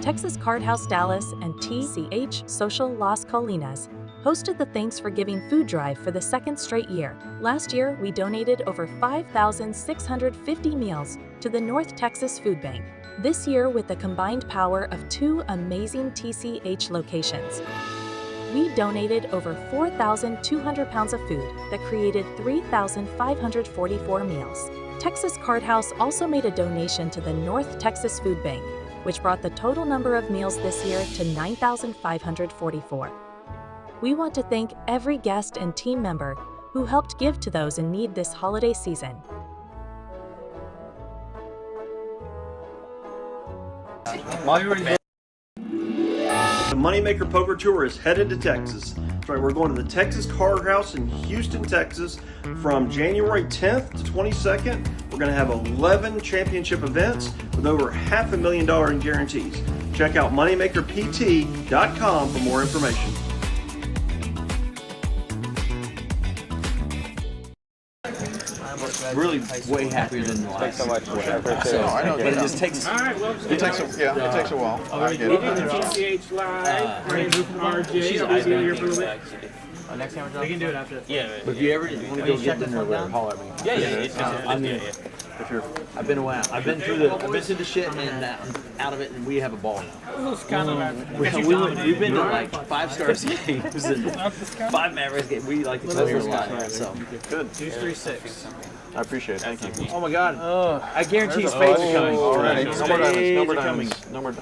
Texas Card House Dallas and TCH Social Las Colinas hosted the Thanks for Giving food drive for the second straight year. Last year, we donated over 5,650 meals to the North Texas Food Bank. This year, with the combined power of 2 amazing TCH locations, we donated over 4,200 pounds of food that created 3,544 meals. Texas Card House also made a donation to the North Texas Food Bank, which brought the total number of meals this year to 9,544. We want to thank every guest and team member who helped give to those in need this holiday season. The Moneymaker Poker Tour is headed to Texas. That's right, we're going to the Texas Card House in Houston, Texas from January 10th to 22nd. We're going to have 11 championship events with over $500,000 in guarantees. Check out moneymakerpt.com for more information. Really way happier than the last. Thanks so much. I know, but it just takes. It takes a while. We did the TCH Live. RJ, I'll be here for a little bit. Next time We can do it after. Yeah. But if you ever want to go get dinner, holler at me. Yeah. I've been around. I've been through the shit and out of it, and we have a ball now. We've been to like 5-star games and 5 Mavericks games. We like to come here a lot. So Good. 236. I appreciate it. Thank you. Oh my God! I guarantee spades are coming. Already. No more diamonds.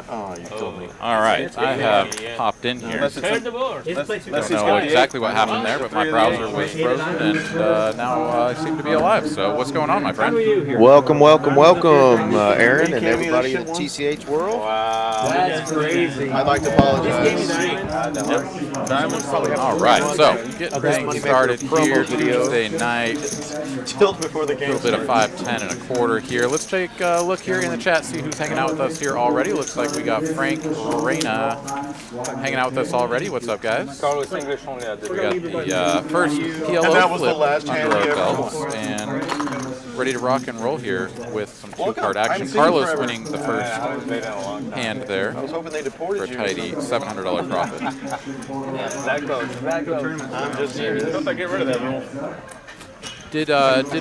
Oh, you told me. All right, I have hopped in here. Let's I don't know exactly what happened there, but my browser was frozen, and now I seem to be alive. So what's going on, my friend? Welcome, Aaron and everybody in the TCH world. Wow, that's crazy. I'd like to apologize. All right, so getting things started here Tuesday night. Tilt before the A game. little bit of 5-10 and a quarter here. Let's take a look here in the chat, see who's hanging out with us here already. Looks like we got Frank Reina hanging out with us already. What's up, guys? We got the first PLO flip under our belts and ready to rock and roll here with some 2-card action. Carlos winning the first hand there I was hoping they deported for a tidy $700 profit. That goes. I'm just here. I hope I get rid of that rule. Did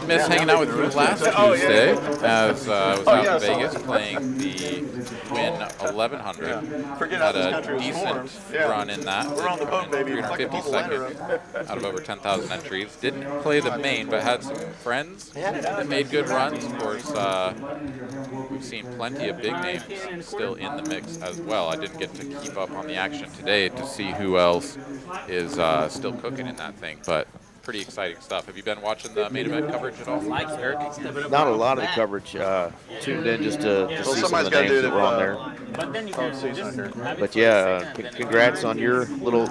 miss hanging out with you last Tuesday as I was out in Vegas playing the Win 1100. Had a decent run in that. We're on the boat, baby. 352nd out of over 10,000 entries. Didn't play the main, but had some friends that made good runs. Of course, we've seen plenty of big names still in the mix as well. I didn't get to keep up on the action today to see who else is still cooking in that thing, but pretty exciting stuff. Have you been watching the main event coverage at all? Not a lot of the coverage. Tuned in just to see some of the names that were on there. But yeah, congrats on your little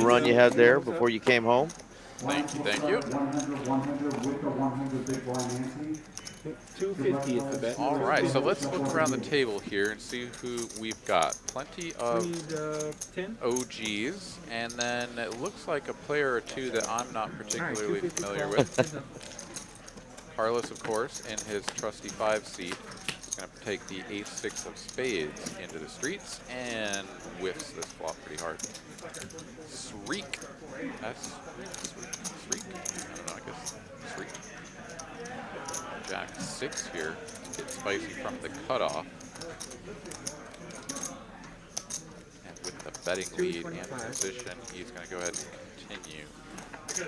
run you had there before you came home. Thank you. 250 is the bet. All right, so let's look around the table here and see who we've got. Plenty of OGs, and then it looks like a player or two that I'm not particularly familiar with. Carlos, of course, in his trusty 5 seat, is going to take the ace-6 of spades into the streets and whiffs this flop pretty hard. Sreek. Sreek? I don't know, I guess Sreek. Jack-6 here. Get spicy from the cutoff. And with the betting lead and position, he's going to go ahead and continue. 2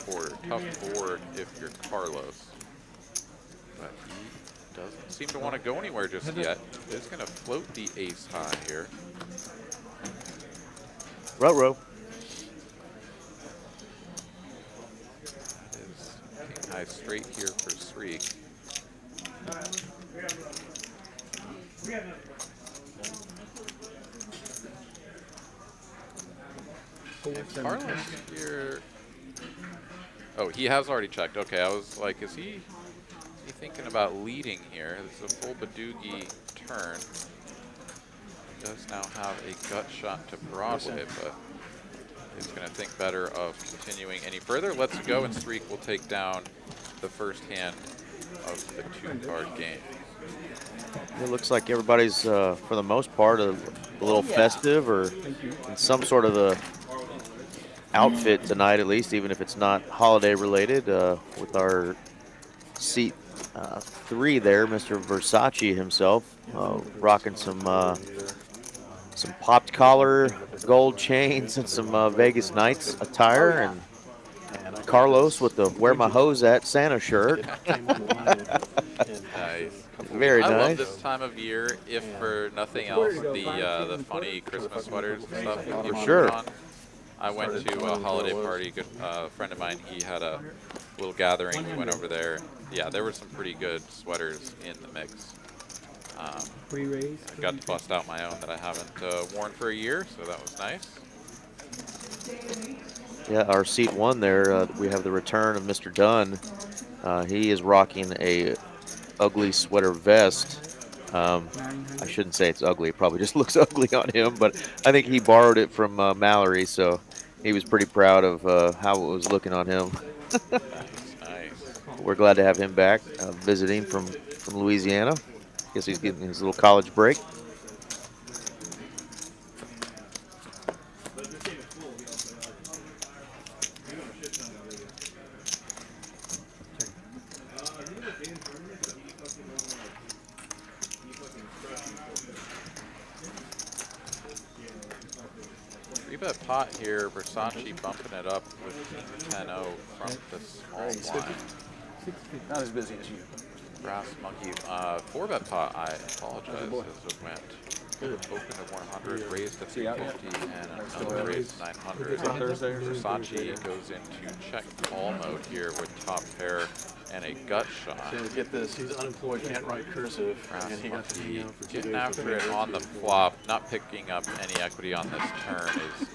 1/4. Tough board if you're Carlos. But he doesn't seem to want to go anywhere just yet. He's going to float the ace high here. Row. King high straight here for Sreek. And Carlos here. Oh, he has already checked. Okay, I was like, is he thinking about leading here? This is a full Badoogie turn. He does now have a gut shot to Broadway, but he's going to think better of continuing any further. Let's go, and Sreek will take down the first hand of the 2-card game. It looks like everybody's, for the most part, a little festive or in some sort of a outfit tonight, at least, even if it's not holiday related. With our seat 3 there, Mr. Versace himself, rocking some popped collar, gold chains, and some Vegas Knights attire, and Carlos with the "Where My Hose At" Santa shirt. Nice. Very I nice. love this time of year, if for nothing else, the funny Christmas sweaters and stuff that people sure. put on. I went to a holiday party. A friend of mine, he had a little gathering. We went over there. Yeah, there were some pretty good sweaters in the mix. I got to bust out my own that I haven't worn for a year, so that was nice. Yeah, our seat 1 there, we have the return of Mr. Dunn. He is rocking a ugly sweater vest. I shouldn't say it's ugly. It probably just looks ugly on him, but I think he borrowed it from Mallory, so he was pretty proud of how it was looking on him. Nice. We're glad to have him back visiting from Louisiana. Guess he's getting his little college break. Bet pot here, Versace bumping it up with King 10-0 from the small blind. Not as busy as you. Brass Monkey, 4-bet pot, I apologize, as it went. Open to 100, raised to 350, and another raise to 900. Versace goes into check call mode here with top pair and a gut shot. So get this, he's unemployed, can't write cursive. Brass Monkey getting after it on the flop, not picking up any equity on this turn is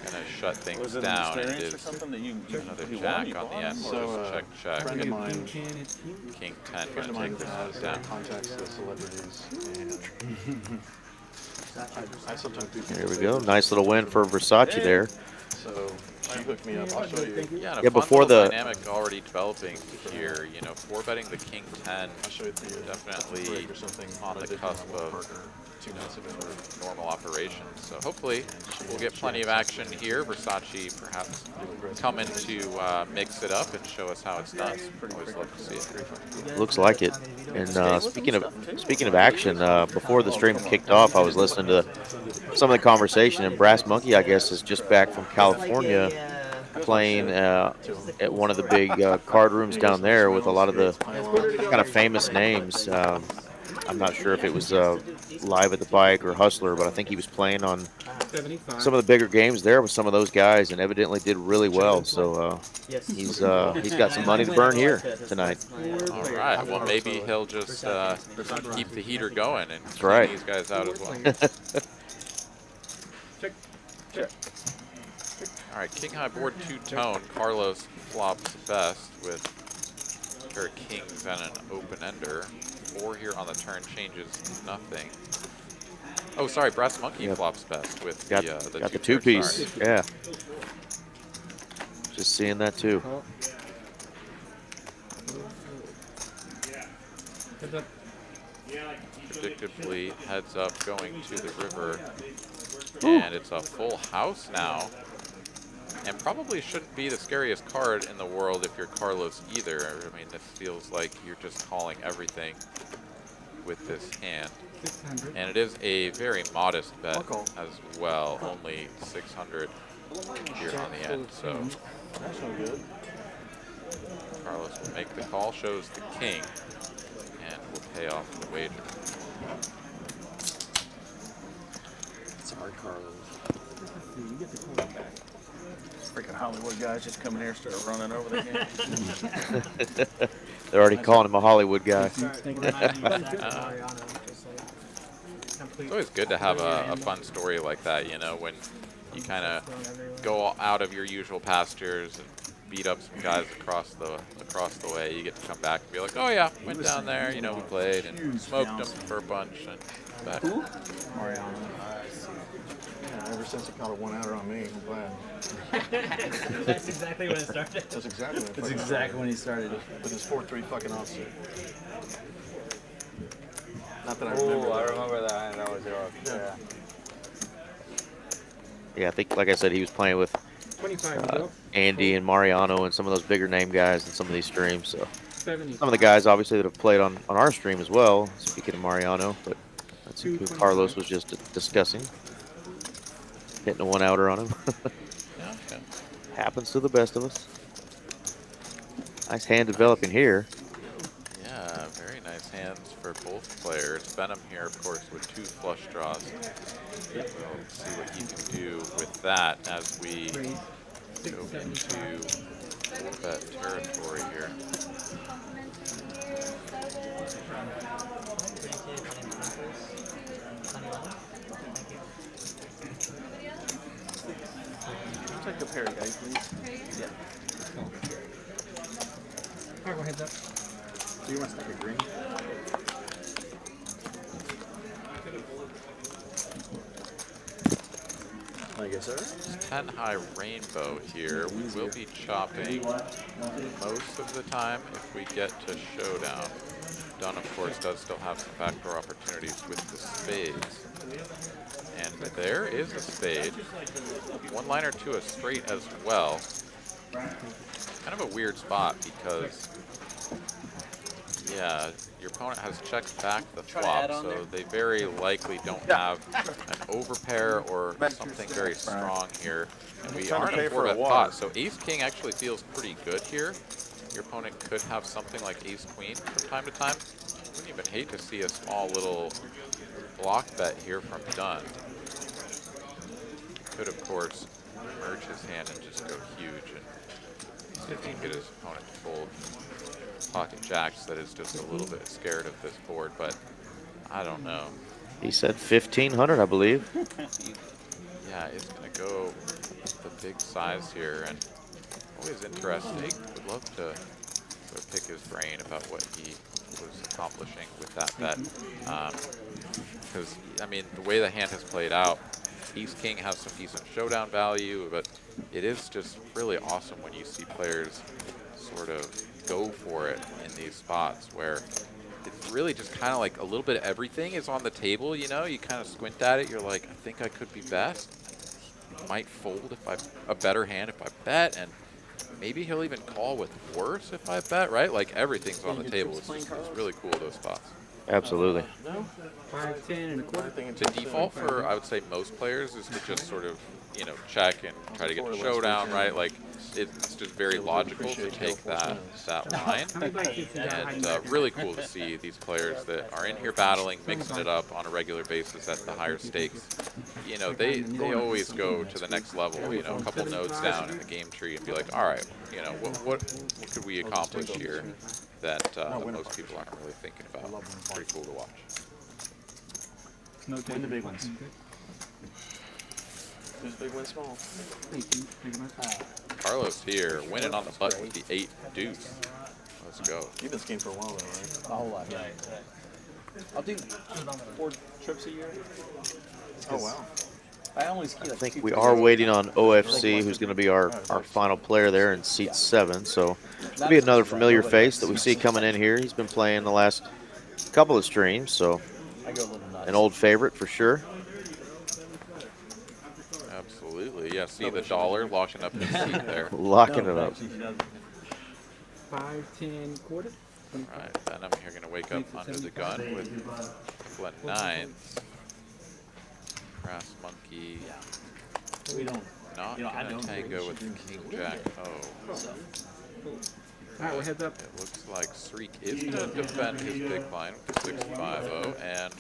going to shut things down. It is another jack on the end, so check. Friend of mine, King 10 going to take this one down. contacts the celebrities, and I sometimes do. There we go. Nice little win for Versace there. So she hooked me up. I'll show you. Yeah, and Yeah, a before fun the dynamic already developing here. You know, 4-betting the King 10, I'll show you definitely or something on the cusp of normal operations. So hopefully we'll get plenty of action here. Versace perhaps coming to mix it up and show us how it's done. Always love to see it. Looks like it. And speaking of action, before the stream kicked off, I was listening to some of the conversation, and Brass Monkey, I guess, is just back from California, playing at one of the big card rooms down there with a lot of the kind of famous names. I'm not sure if it was Live at the Bike or Hustler, but I think he was playing on some of the bigger games there with some of those guys, and evidently did really well. So he's got some money to burn here tonight. All right. Well, maybe he'll just keep the heater going and That's right. these guys out as well. All right, King High board 2-tone. Carlos flops best with a pair of kings and an open ender. 4 here on the turn changes nothing. Oh, sorry, Brass Monkey flops best with the two-piece. Yeah. Just seeing that too. Predictably heads up going to the river. And it's a full house now. And probably shouldn't be the scariest card in the world if you're Carlos either. I mean, this feels like you're just calling everything with this hand. And it is a very modest bet as well, only 600 here on the end. So That's no good. Carlos will make the call, shows the king, and will pay off the wager. Sorry, Carlos. Freaking Hollywood guys just come in here and start running over the game. They're already calling him a Hollywood guy. It's always good to have a fun story like that, you know, when you kind of go out of your usual pastures and beat up some guys across the way. You get to come back and be like, oh yeah, went down there, you know, we played and smoked them for a bunch and back. Mariano. Yeah, ever since he caught a one-outer on me, I'm glad. That's exactly when it started. That's exactly when it That's exactly when he started. with his 4-3 fucking offsuit. Not that I remember. Oh, I remember that. That was rough. Yeah. Yeah, I think, like I said, he was playing with 25. Andy and Mariano and some of those bigger name guys in some of these streams. So 70. some of the guys, obviously, that have played on our stream as well, speaking of Mariano, but that's who Carlos was just discussing. Hitting a one-outer on him. Yeah, okay. Happens to the best of us. Nice hand developing here. Yeah, very nice hands for both players. Venom here, of course, with 2 flush draws. We'll see what he can do with that as we go into 4-bet territory here. Take a pair, guys, please. Yeah. I'll go heads up. Do you want to stick a green? I guess so. 10 high rainbow here. We will be chopping most of the time if we get to showdown. Dunn, of course, does still have some backdoor opportunities with the spades. And there is a spade. One liner to a straight as well. Kind of a weird spot because, yeah, your opponent has checked back the flop, so they very likely don't have an overpair or something very strong here. And we aren't a 4-bet pot, so ace-king actually feels pretty good here. Your opponent could have something like ace-queen from time to time. Wouldn't even hate to see a small little block bet here from Dunn. Could, of course, merge his hand and just go huge and see if he can get his opponent to fold pocket jacks that is just a little bit scared of this board, but I don't know. He said 1,500, I believe. Yeah, it's going to go the big size here, and always interesting. Would love to sort of pick his brain about what he was accomplishing with that bet. Because, I mean, the way the hand has played out, ace-king has some decent showdown value, but it is just really awesome when you see players sort of go for it in these spots where it's really just kind of like a little bit of everything is on the table, you know? You kind of squint at it, you're like, I think I could be best. Might fold if a better hand if I bet, and maybe he'll even call with worse if I bet, right? Like everything's on the table. It's really cool, those spots. Absolutely. 5, 10, and a quarter. The default for, I would say, most players is to just sort of, you know, check and try to get to showdown, right? Like, it's just very logical to take that line. And really cool to see these players that are in here battling, mixing it up on a regular basis at the higher stakes. You know, they always go to the next level, you know, a couple nodes down in the game tree and be like, all right, you know, what could we accomplish here that most people aren't really thinking about. It's pretty cool to watch. Win the big ones. Just big win small. Carlos here, winning on the button with the 8 deuce. Let's go. You've been skiing for a while though, right? A whole lot. Right. I'll do 4 trips a year. Oh wow. I only ski like I think we are waiting on OFC, who's going to be our final player there in seat 7. So it'll be another familiar face that we see coming in here. He's been playing the last couple of streams, so an old favorite for sure. Absolutely, yeah. See the dollar locking up his seat there. Locking it up. 5, 10, quarter. All right, Venom here going to wake up under the gun with a couple of 9s. Brass monkey. We don't. Not going to tango with the king jack. Oh. All right, we'll heads up. It looks like Sreek is going to defend his big blind with the 6-5-0, and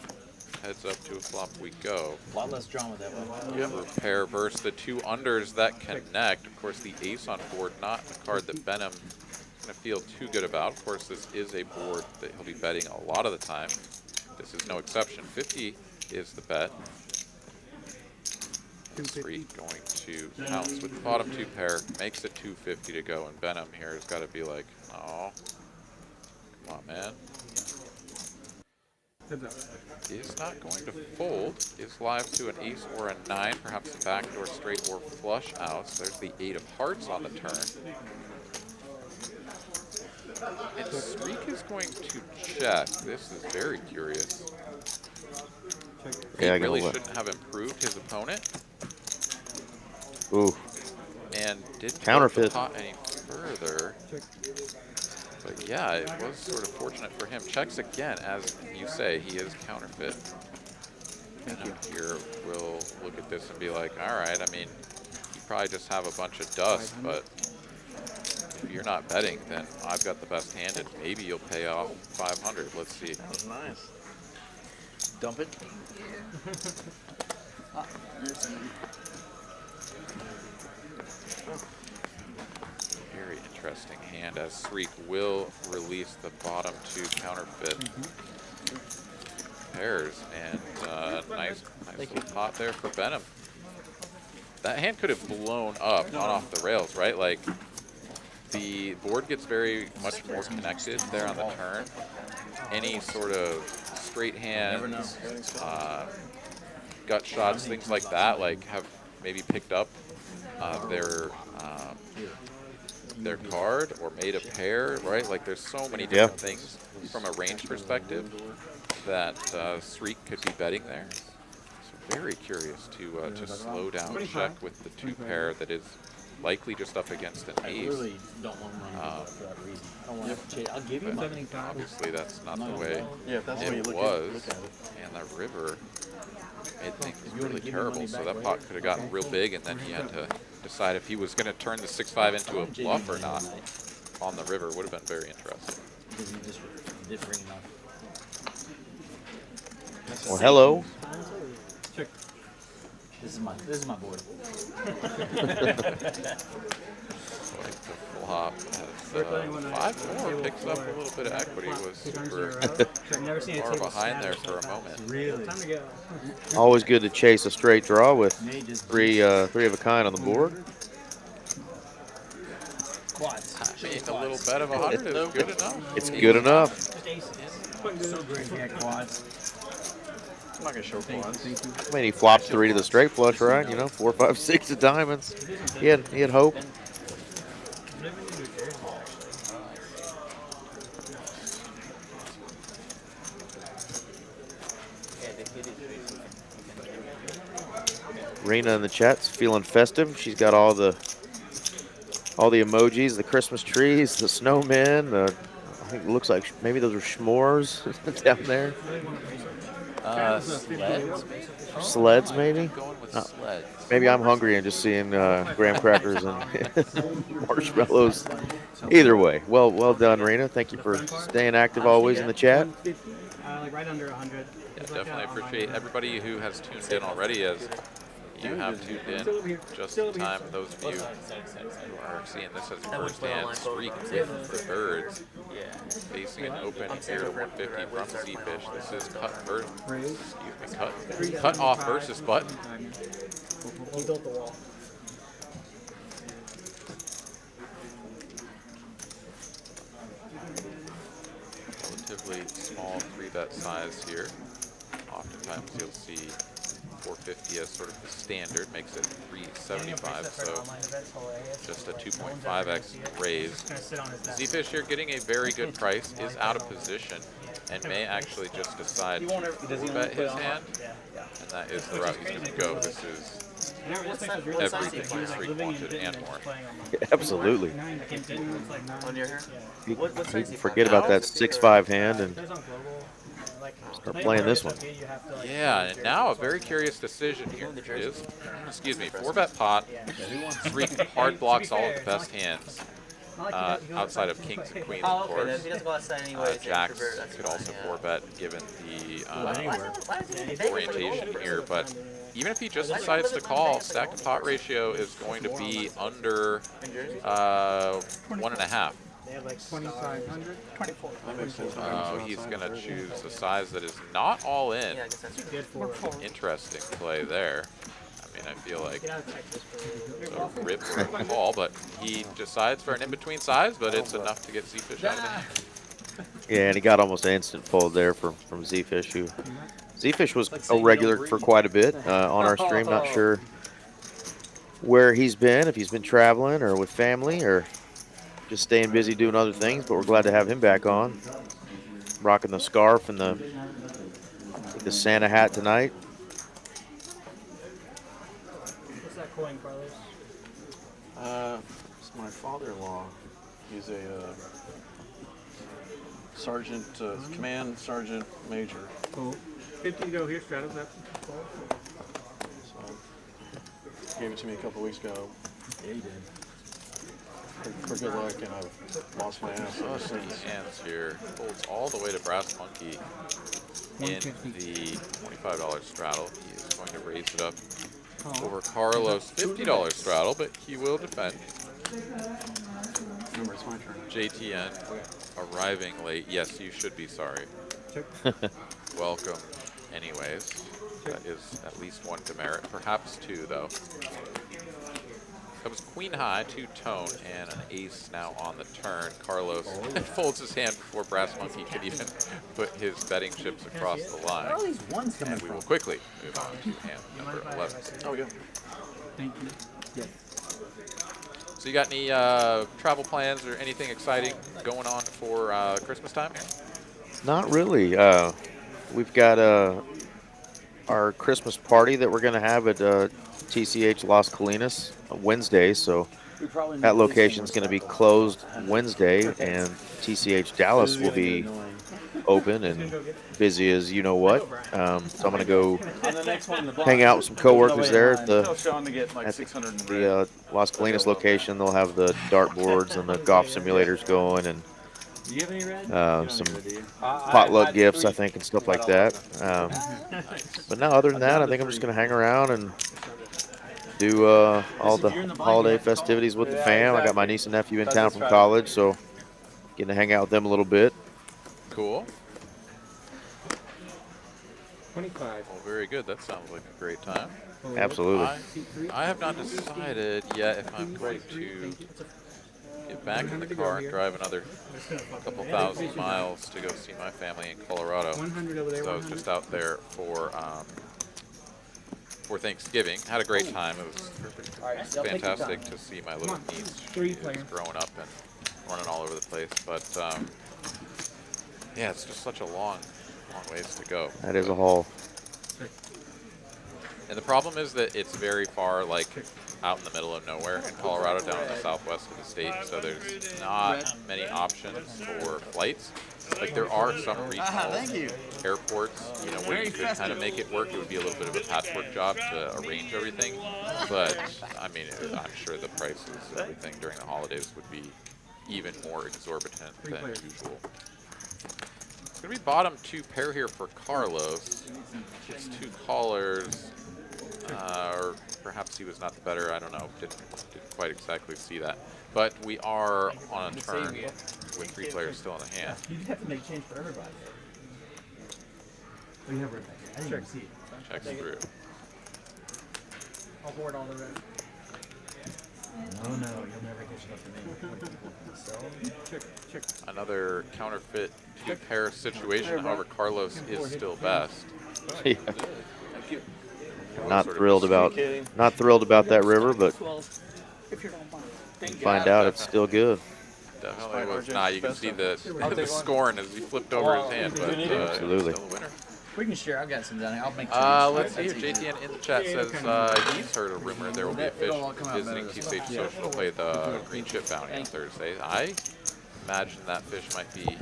heads up to a flop we go. A lot less drama that way. Yep, repair versus the 2 unders that connect. Of course, the ace on board, not a card that Venom is going to feel too good about. Of course, this is a board that he'll be betting a lot of the time. This is no exception. 50 is the bet. Sreek going to pounce with the bottom 2 pair, makes it 250 to go, and Venom here has got to be like, oh, come on, man. Is not going to fold, is live to an ace or a 9, perhaps a backdoor straight or flush outs. There's the 8 of hearts on the turn. And Sreek is going to check. This is very curious. He Yeah, really shouldn't have improved his opponent. Ooh. And didn't Counterfeit. get the pot any further. But yeah, it was sort of fortunate for him. Checks again, as you say, he is counterfeit. And here we'll look at this and be like, all right, I mean, you probably just have a bunch of dust, but if you're not betting, then I've got the best hand, and maybe you'll pay off 500. Let's see. That was nice. Dump it. Very interesting hand, as Sreek will release the bottom two counterfeit pairs, and nice little pot there for Benham. That hand could have blown up, not off the rails, right? Like, the board gets very much more connected there on the turn. Any sort of straight hands, gut shots, things like that, like, have maybe picked up their card or made a pair, right? Like, there's so many different things from a range perspective that Sreek could be betting there. So very curious to slow down check with the two pair that is likely just up against an ace. I really don't want money for that reason. I don't want to chase. I'll give you money. Obviously, that's not the way if that's the way you it look was. at it. And the river made things really terrible. So that pot could have gotten real big, and then he had to decide if he was going to turn the 6-5 into a bluff or not on the river. Would have been very interesting. Because you just differing enough. Well, hello. This is my board. Quite the flop. 5-4 picks up a little bit of equity. Was super far behind there for a moment. Really? Always good to chase a straight draw with three of a kind on the board. Quads. I mean, a little bet of 100 is good enough. It's good enough. Just aces. So great to get quads. I'm not going to show quads. I mean, he flopped 3 to the straight flush, right? You know, 4, 5, 6 of diamonds. He had hope. Rena in the chat's feeling festive. She's got all the emojis, the Christmas trees, the snowmen. I think it looks like maybe those are s'mores down there. Sleds? Sleds, maybe? Going with sleds. Maybe I'm hungry and just seeing graham crackers and marshmallows. Either way, well done, Rena. Thank you for staying active always in the chat. Like right under 100. Yeah, definitely appreciate everybody who has tuned in already, as you have tuned in just in time. Those of you who are seeing this as firsthand, Sreek with the birds, facing an open here to 150 from Z-Fish. This is cut off versus button. He built the wall. Relatively small 3-bet size here. Oftentimes you'll see 450 as sort of the standard, makes it 375, so just a 2.5x raise. Z-Fish here getting a very good price, is out of position, and may actually just decide to bet his hand, and that is the route he's going to go. This is everything Sreek wanted and more. Absolutely. On your hair? You can forget about that 6-5 hand and start playing this one. Yeah, and now a very curious decision here is, excuse me, 4-bet pot. Sreek hard blocks all of the best hands. Outside of kings and queens, of course. Jacks could also 4-bet given the orientation here, but even if he just decides to call, stack to pot ratio is going to be under 1.5. They have like 2,500, 24. He's going to choose a size that is not all in. Good for Interesting play there. I mean, I feel like a rip or a call, but he decides for an in-between size, but it's enough to get Z-Fish out of it. Yeah, and he got almost an instant fold there from Z-Fish, who Z-Fish was a regular for quite a bit on our stream. Not sure where he's been, if he's been traveling or with family or just staying busy doing other things, but we're glad to have him back on. Rocking the scarf and the the Santa hat tonight. What's that coin, Carlos? It's my father-in-law. He's a sergeant, command sergeant major. Cool. 50 to go here, Stratos. That's cool. So, gave it to me a couple weeks ago. Yeah, he did. For good luck, and I've lost my ass ever since. Hands here. Folds all the way to Brass Monkey in the $25 straddle. He is going to raise it up over Carlos' $50 straddle, but he will defend. Remember, it's my turn. JTN arriving late. Yes, you should be sorry. Welcome anyways. That is at least one demerit, perhaps two though. Comes queen high, 2-tone, and an ace now on the turn. Carlos folds his hand before Brass Monkey could even put his betting chips across the line. Where are all these ones coming And we from? will quickly move on to hand number 11. Oh, yeah. Thank you. Yes. So you got any travel plans or anything exciting going on for Christmas time here? Not really. We've got our Christmas party that we're going to have at TCH Las Colinas Wednesday, so that location is going to be closed Wednesday, and TCH Dallas will be open and busy as you know what. So I'm going to go hang out with some coworkers there at the Las Colinas location. They'll have the dartboards and the golf simulators going, and some potluck gifts, I think, and stuff like that. But no, other than that, I think I'm just going to hang around and do all the holiday festivities with the fam. I got my niece and nephew in town from college, so getting to hang out with them a little bit. Cool. 25. Well, very good. That sounds like a great time. Absolutely. I have not decided yet if I'm going to get back in the car and drive another couple thousand miles to go see my family in Colorado. 100 over there. So I was just out there for Thanksgiving. Had a great time. It was fantastic to see my little niece. She is growing up and running all over the place. But yeah, it's just such a long ways to go. That is a haul. And the problem is that it's very far, like out in the middle of nowhere in Colorado, down in the southwest of the state. So there's not many options for flights. Like there are some regional airports, you know, where you could kind of make it work. It would be a little bit of a patchwork job to arrange everything. But I mean, I'm sure the prices of everything during the holidays would be even more exorbitant than usual. It's going to be bottom 2 pair here for Carlos. It's 2 callers. Or perhaps he was not the better. I don't know. Didn't quite exactly see that. But we are on a turn with 3 players still in the hand. You have to make change for everybody. Oh, you have Rebecca. I didn't even see it. Checks through. I'll board all the red. No, you'll never get enough to me. Another counterfeit 2 pair situation. However, Carlos is still best. Yeah. Not thrilled about that river, but find out it's still good. Definitely was not. You can see the scorn as he flipped over his hand, but Absolutely. still a winner. We can share. I've got some down here. I'll make Let's see here. JTN in the chat says he's heard a rumor there will be a fish visiting TCH Social to play the green chip bounty on Thursday. I imagine that fish might be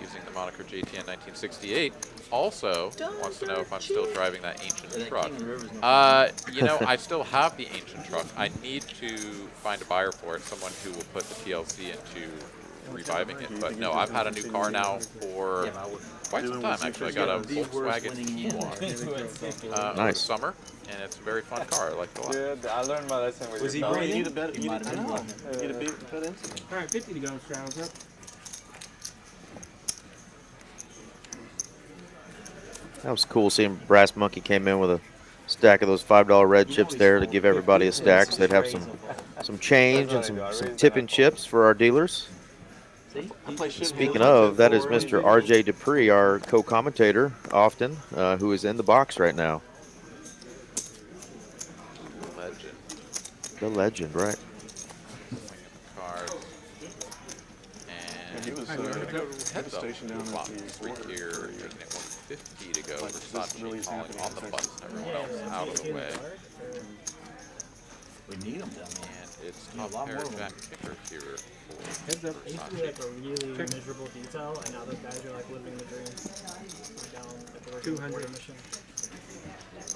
using the moniker JTN 1968. Also wants to know if I'm still driving that ancient truck. You know, I still have the ancient truck. I need to find a buyer for it, someone who will put the TLC into reviving it. But no, I've had a new car now for quite some time, actually. I got a Volkswagen Tiguan over the summer, and it's a very fun car. I like it a lot. Dude, I learned my lesson with Was he your bringing you to belt. bet? You need to bet into. All right, 50 to go, Stratos up. That was cool seeing Brass Monkey came in with a stack of those $5 red chips there to give everybody a stack, so they'd have some change and some tipping chips for our dealers. Speaking of, that is Mr. RJ Dupree, our co-commentator often, who is in the box right now. Legend. The legend, right? Cards. And he was heads up. stationed down at the Three tier. 50 to go. Versace calling on the button. Everyone else out of the way. We need them. And it's top pair jack kicker here for Heads up. It used to be like a really Check. miserable detail, and now those guys are like living the dream. We're down at the 200 mission.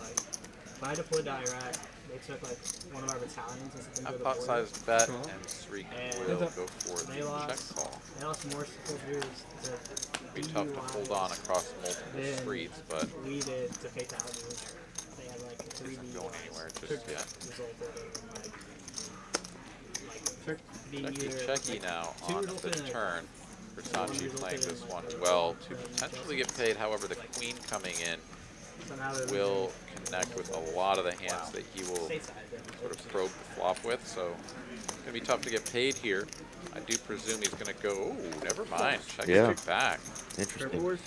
Like, if I deployed to Iraq, they took like one of our battalions and sent them a to the border. pot-sized bet, and Sreek will go for They the lost. check call. They lost more soldiers to It'd be tough to hold on across multiple than streets, but we did to fatalities. They had like 3 isn't going anywhere just yet. resulted in like Checky now on the turn. Versace playing this one well to potentially get paid. However, the queen coming in will connect with a lot of the hands that he will sort of probe the flop with. So it's going to be tough to get paid here. I do presume he's going to go, oh, never mind. Check it back. Interesting.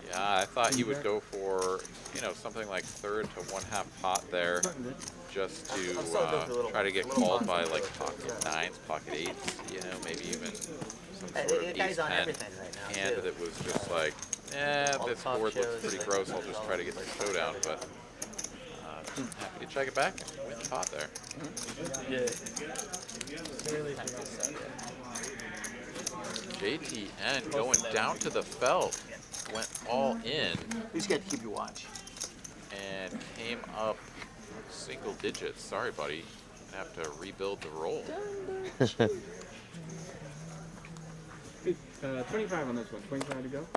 Yeah, I thought he would go for, you know, something like third to 1/2 pot there, just to try to get called by like pocket 9s, pocket 8s, you know, maybe even some sort of ace 10 hand that was just like, this board looks pretty gross, I'll just try to get the showdown, but happy to check it back and win the pot there. JTN going down to the felt. Went all in. You just got to keep your watch. And came up single digits. Sorry, buddy. Gonna have to rebuild the roll. 25 on this one. 25 to go.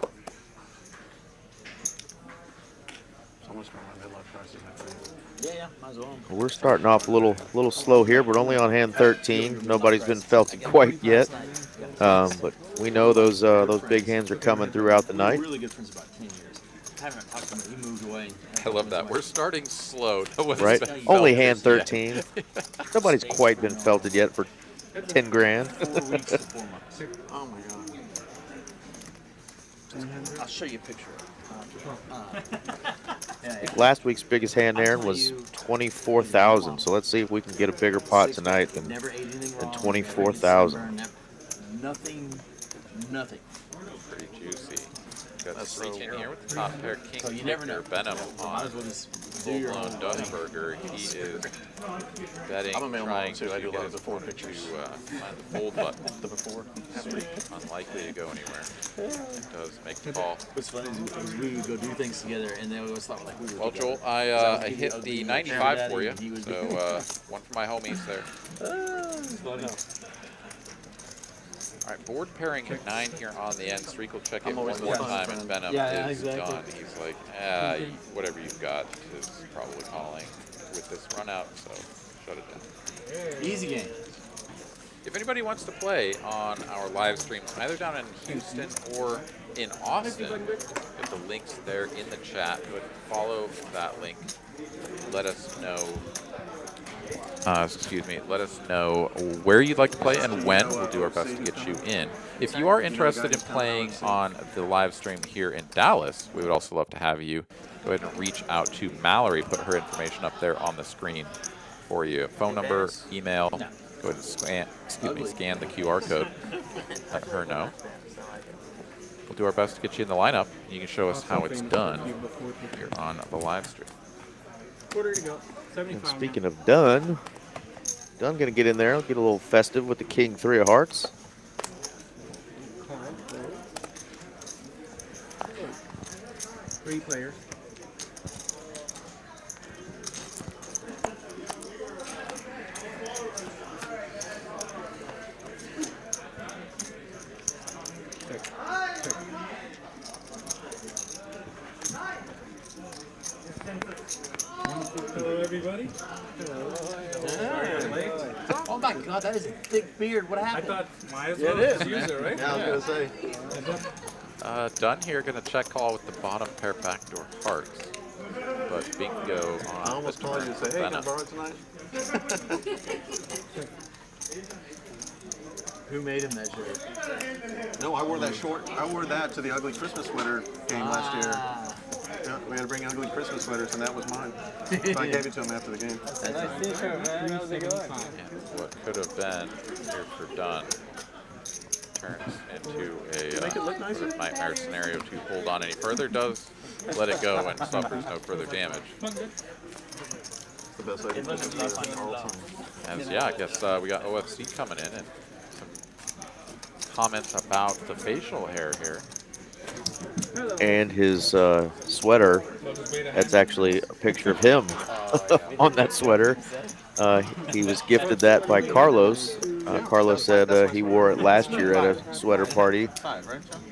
Almost got my midlife crisis, I think. Yeah, might as well. We're starting off a little slow here, but only on hand 13. Nobody's been felted quite yet, but we know those big hands are coming throughout the night. Really good friends about 10 years. I haven't talked to him. He moved away. I love that. We're starting slow. No one's Right? been Only felted hand yet. 13. Nobody's quite been felted yet for 10 grand. 4 weeks to 4 months. Oh my God. I'll show you a picture. Last week's biggest hand there was 24,000. So let's see if we can get a bigger pot tonight than 24,000. Nothing. Pretty juicy. Got Sreek in here with the top pair, king, So you never know. Venom on full-blown Dunburger. He is betting, trying to get his opponent to find the fold button. The before. Sreek unlikely to go anywhere. It does make the call. What's funny is we would go do things together, and they always thought like we were. Well, Joel, I hit the 95 for you, so one for my homies there. All right, board pairing at 9 here on the end. Sreek will check it one more time, and Venom is done. He's like, whatever you've got is probably calling with this run out, so shut it down. Easy game. If anybody wants to play on our live streams, either down in Houston or in Austin, get the links there in the chat. Go ahead and follow that link. Let us know. Let us know where you'd like to play and when. We'll do our best to get you in. If you are interested in playing on the live stream here in Dallas, we would also love to have you. Go ahead and reach out to Mallory. Put her information up there on the screen for you. Phone number, email. Go ahead and scan the QR code. Let her know. We'll do our best to get you in the lineup. You can show us how it's done here on the live stream. Quarter to go. And speaking of Dunn gonna get in there, get a little festive with the king 3 of hearts. 3 players. Hello, everybody. Oh my God, that is a thick beard. What I happened? thought might as well just use it, right? Yeah, I was gonna say. Dunn here gonna check call with the bottom pair backdoor hearts, but bingo on I almost called you and say, hey, can I borrow it tonight? Who made him that shirt? No, I wore that short. I wore that to the ugly Christmas sweater game last year. Yeah, we had to bring ugly Christmas sweaters, and that was mine. So I gave it to him after the game. Nice t-shirt, man. How's it going? And what could have been here for Dunn turns into a Make it look nicer. nightmare scenario to hold on any further. Does let it go and suffers no further damage. The best I can do all the time. As yeah, I guess we got OFC coming in and some comments about the facial hair here. And his sweater, that's actually a picture of him on that sweater. He was gifted that by Carlos. Carlos said he wore it last year at a sweater party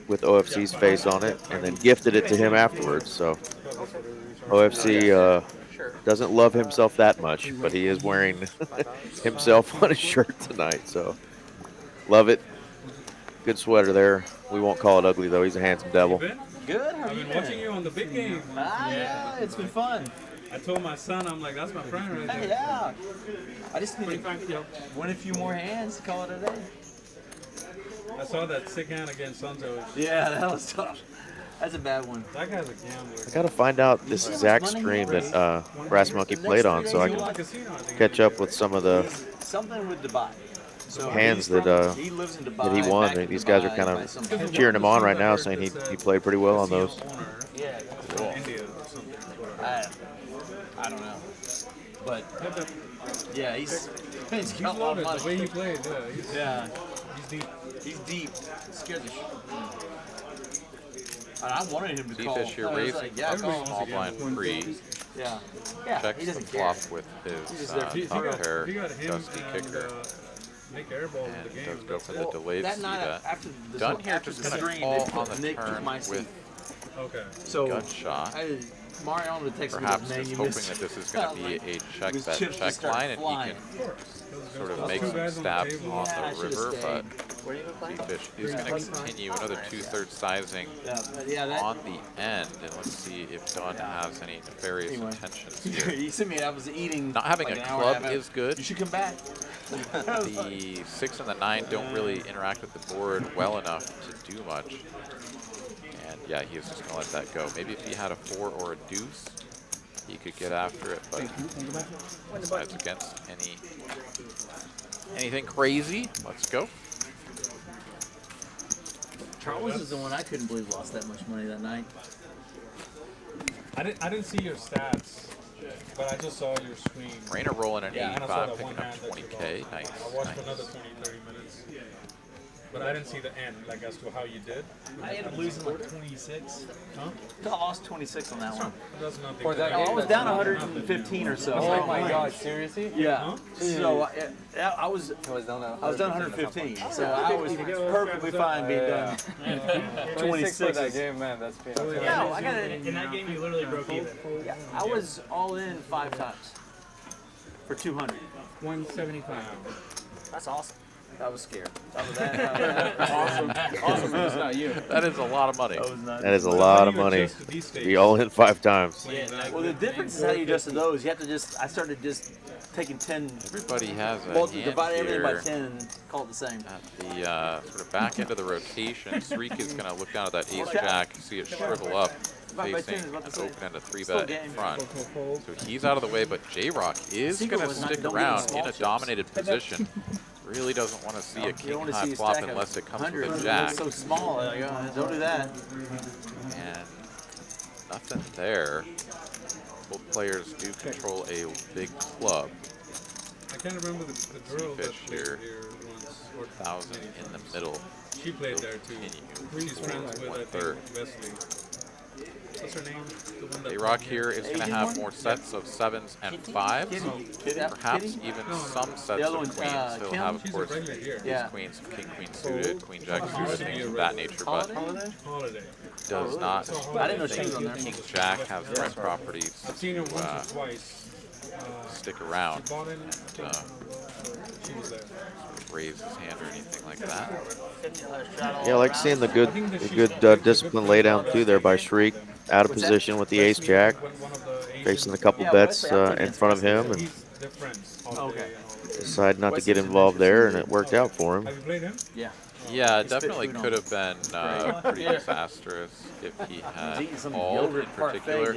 with OFC's face on it, and then gifted it to him afterwards. So OFC doesn't love himself that much, but he is wearing himself on his shirt tonight. So love it. Good sweater there. We won't call it ugly, though. He's a handsome devil. Good. How I've been watching you on the big game. Yeah, it's been fun. I told my son, I'm like, that's my friend right there. Yeah. I just need to win a few more hands to call it a day. I saw that sick hand against Santos. Yeah, that was tough. That's a bad one. That guy's a gambler. I gotta find out this exact stream that Brass Monkey played on, so I can catch up with some of the something with Dubai. So hands that he won. These guys are kind of cheering him on right now, saying he played pretty well on those. Yeah, cool. I don't know, but yeah, he's got a lot of money. The way he played, he's deep. He's deep. Scared the shit. I wanted him to call. D-Fish here raising small blind free. Yeah. Checks the flop with his top pair, dusty kicker. Make airball And in the game. does go for the delayed that see night that. after the Done here, just going to call on the Nick turn my seat. with So gut shot. Mariano would text Perhaps me just hoping that this is going to be a check His bet chips check start line and flying. he can sort of make some stabs on the river, but D-Fish is going to continue another 2/3 sizing on the end, and let's see if Dunn has any nefarious intentions here. You sent me. I was eating. Not having like a an hour club and a half. is good. You should come back. The 6 and the 9 don't really interact with the board well enough to do much. And yeah, he was just going to let that go. Maybe if he had a 4 or a deuce, he could get after it, but besides against anything crazy. Let's go. Charles is the one I couldn't believe lost that much money that night. I didn't see your stats, but I just saw your screen. Rainer rolling an and I saw 85, that picking one up hand that you 20K. lost. Nice. I watched Nice. another 20, 30 minutes. But I didn't see the end, like as to how you did. I ended up losing like 26. Huh? I lost 26 on that one. That's not No, I was down 115 or so. Oh my God, seriously? Yeah. So I was down 115. So I was perfectly fine being done. 26 that game, man. That's fantastic. No, I got it. In that game, you literally broke even. Yeah, I was all in 5 times for 200. 175. That's awesome. I was scared. Awesome. Awesome. It's not you. That is a lot of money. That is a lot of money. Be all in 5 times. Well, the difference is how you adjust to those. You have to just, I started just taking 10. Everybody has a hand divide everything by here 10 and call it the same. at the sort of back end of the rotation. Sreek is going to look down at that ace-jack, see it shrivel up, facing an open-ended 3-bet in front. So he's out of the way, but J-Rock is going to stick around in a dominated position. Really doesn't want to see a king-high flop unless it comes with a jack. It's so small. Like, don't do that. And nothing there. Both players do control a big club. I can't remember the girl that Fish played here. here once. Or 1,000 in the middle. she played there too. Continue She's friends with, I one-third. think, Wesley. What's her name? The one that A-Rock played here is going to have more sets of 7s and 5s. Perhaps even some sets of queens. He'll have, of She's a course, regular here. his queens, king, queen suited, queen, jack suited, things of that nature, but Holiday. does not I didn't know she was on there. king, jack has the right properties I've seen her to once or twice. stick around She bought in. and She was there. raise his hand or anything like that. Yeah, I like seeing the good discipline lay down too there by Shriek. Out of position with the ace-jack, facing a couple bets in front of him, and They're friends. Holiday. decided not to get involved there, and it worked out for him. Have you played him? Yeah. Yeah, it definitely could have been pretty disastrous if he had called in particular.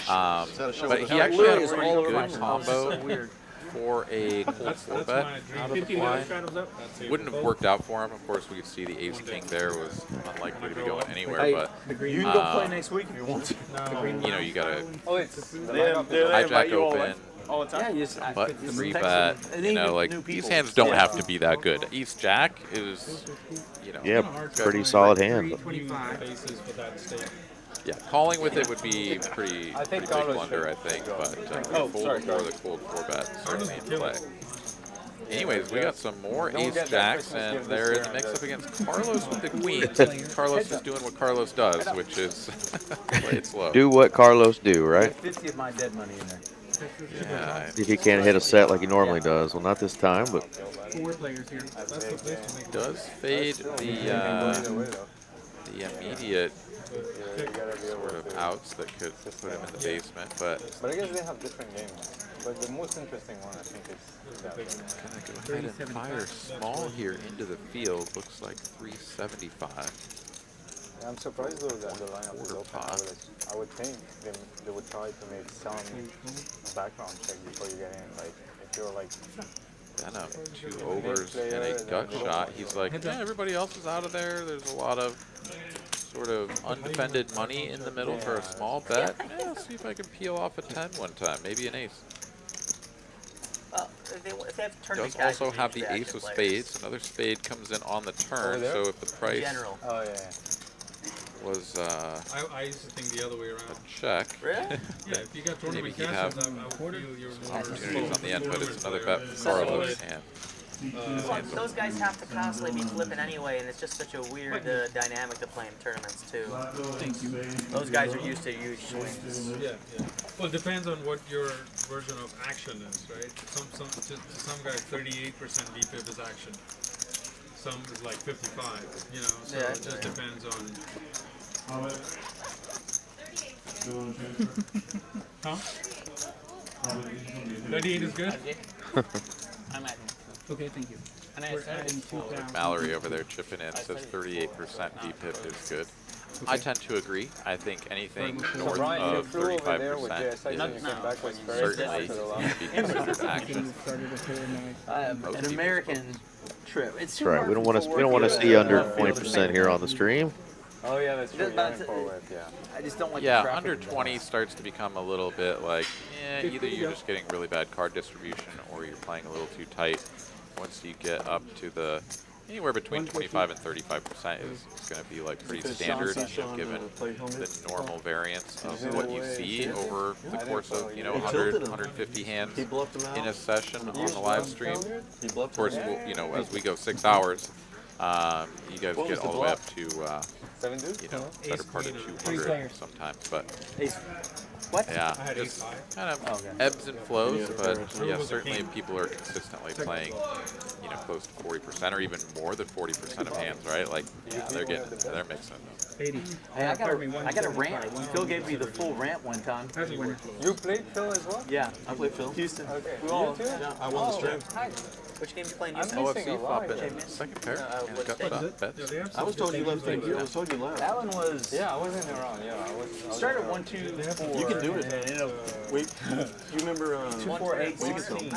But he actually had a pretty good combo for a cold 4-bet out of the blind. Wouldn't have worked out for him. Of course, we could see the ace-king there was unlikely to be going anywhere, but you can go play next week if you want to. you know, you got to They hijack open, all the time. Yeah, just but 3-bet, you know, like, these hands don't have to be that good. Ace-jack is, you know. Yeah, pretty solid hand. Yeah, calling with it would be pretty big blunder, I think, but fold for the cold 4-bet certainly in play. Anyways, we got some more ace-jacks, and they're in the mix-up against Carlos with the queens. And Carlos is doing what Carlos does, which is play it slow. Do what Carlos do, right? 50 of my dead money in there. Yeah, See if he can't hit a set like he normally does. Well, not this time, but 4 players here. does fade the immediate sort of outs that could put him in the basement, but I guess they have different games. But the most interesting one, I think, is that gonna go ahead and fire small here into the field. Looks like 375. I'm surprised though that the lineup is open. I would think they would try to make some background check before you get in. Like if you're like Then 2 overs and a gut shot. He's like, yeah, everybody else is out of there. There's a lot of sort of undefended money in the middle for a small bet. Yeah, see if I can peel off a 10 one time, maybe an ace. If they have Does also have the ace of spades. Another spade comes in on the turn, so if the price was I used to think the other way around. a check, Really? Yeah, if you got maybe tournament he'd have caches, I would feel you're some more opportunities on the end, but it's another bet for Carlos. And Well, those guys have to constantly be flipping anyway, and it's just such a weird dynamic to play in tournaments too. Those guys are used to huge swings. Yeah. Well, it depends on what your version of action is, right? Some guys 38% DPIP is action. Some is like 55, you know. So it just depends on. Huh? 38 is good. I'm at. Okay, thank you. And I said, Mallory over there chipping in says 38% DPIP is good. I tend to agree. I think anything north of 35% is certainly to be considered action. An American trip. It's that's right. We don't want to see under 20% here on the stream. oh yeah, that's true. I just don't like the Yeah, traffic under in that. 20 starts to become a little bit like, either you're just getting really bad card distribution or you're playing a little too tight. Once you get up to the anywhere between 25 and 35% is going to be like pretty standard, given the normal variance of what you see over the course of 100, 150 hands in a session on the live stream. Of course, we'll, as we go 6 hours, you guys get all the way up to better part of 200 sometimes, but yeah, just kind of ebbs and flows, but yeah, certainly people are consistently playing, close to 40% or even more than 40% of hands, right? Like, yeah, they're mixing. 80. Hey, I got a rant. Phil gave me the full rant one time. You played Phil as well? Yeah, I played Phil. Houston. Okay. You too? Yeah, I won the stream. which game you playing? OFC flop in second pair. And gut shot bets. I was told you left. I was told you left. That one was. Yeah, I wasn't around. Yeah, I was. Started 1, 2, 4. You can do it. Wait, you remember 2, 4, 8, 16.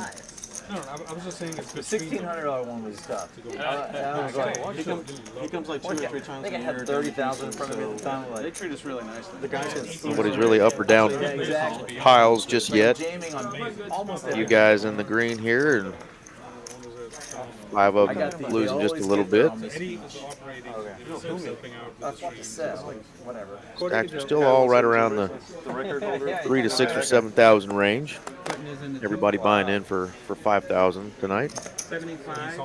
No, I was just saying it's The $1,600 one was tough. I was like, he comes like 2 or 3 times I think a I year. had 30,000 in front of me at the time. They treat us really nicely. The guys Nobody's really up or down piles just yet. Jamming on almost You guys in the green here, and 5 of them losing just a little bit. That's what to say. Whatever. Stacks are still all right around the 3 to 6 or 7,000 range. Everybody buying in for 5,000 tonight. 75.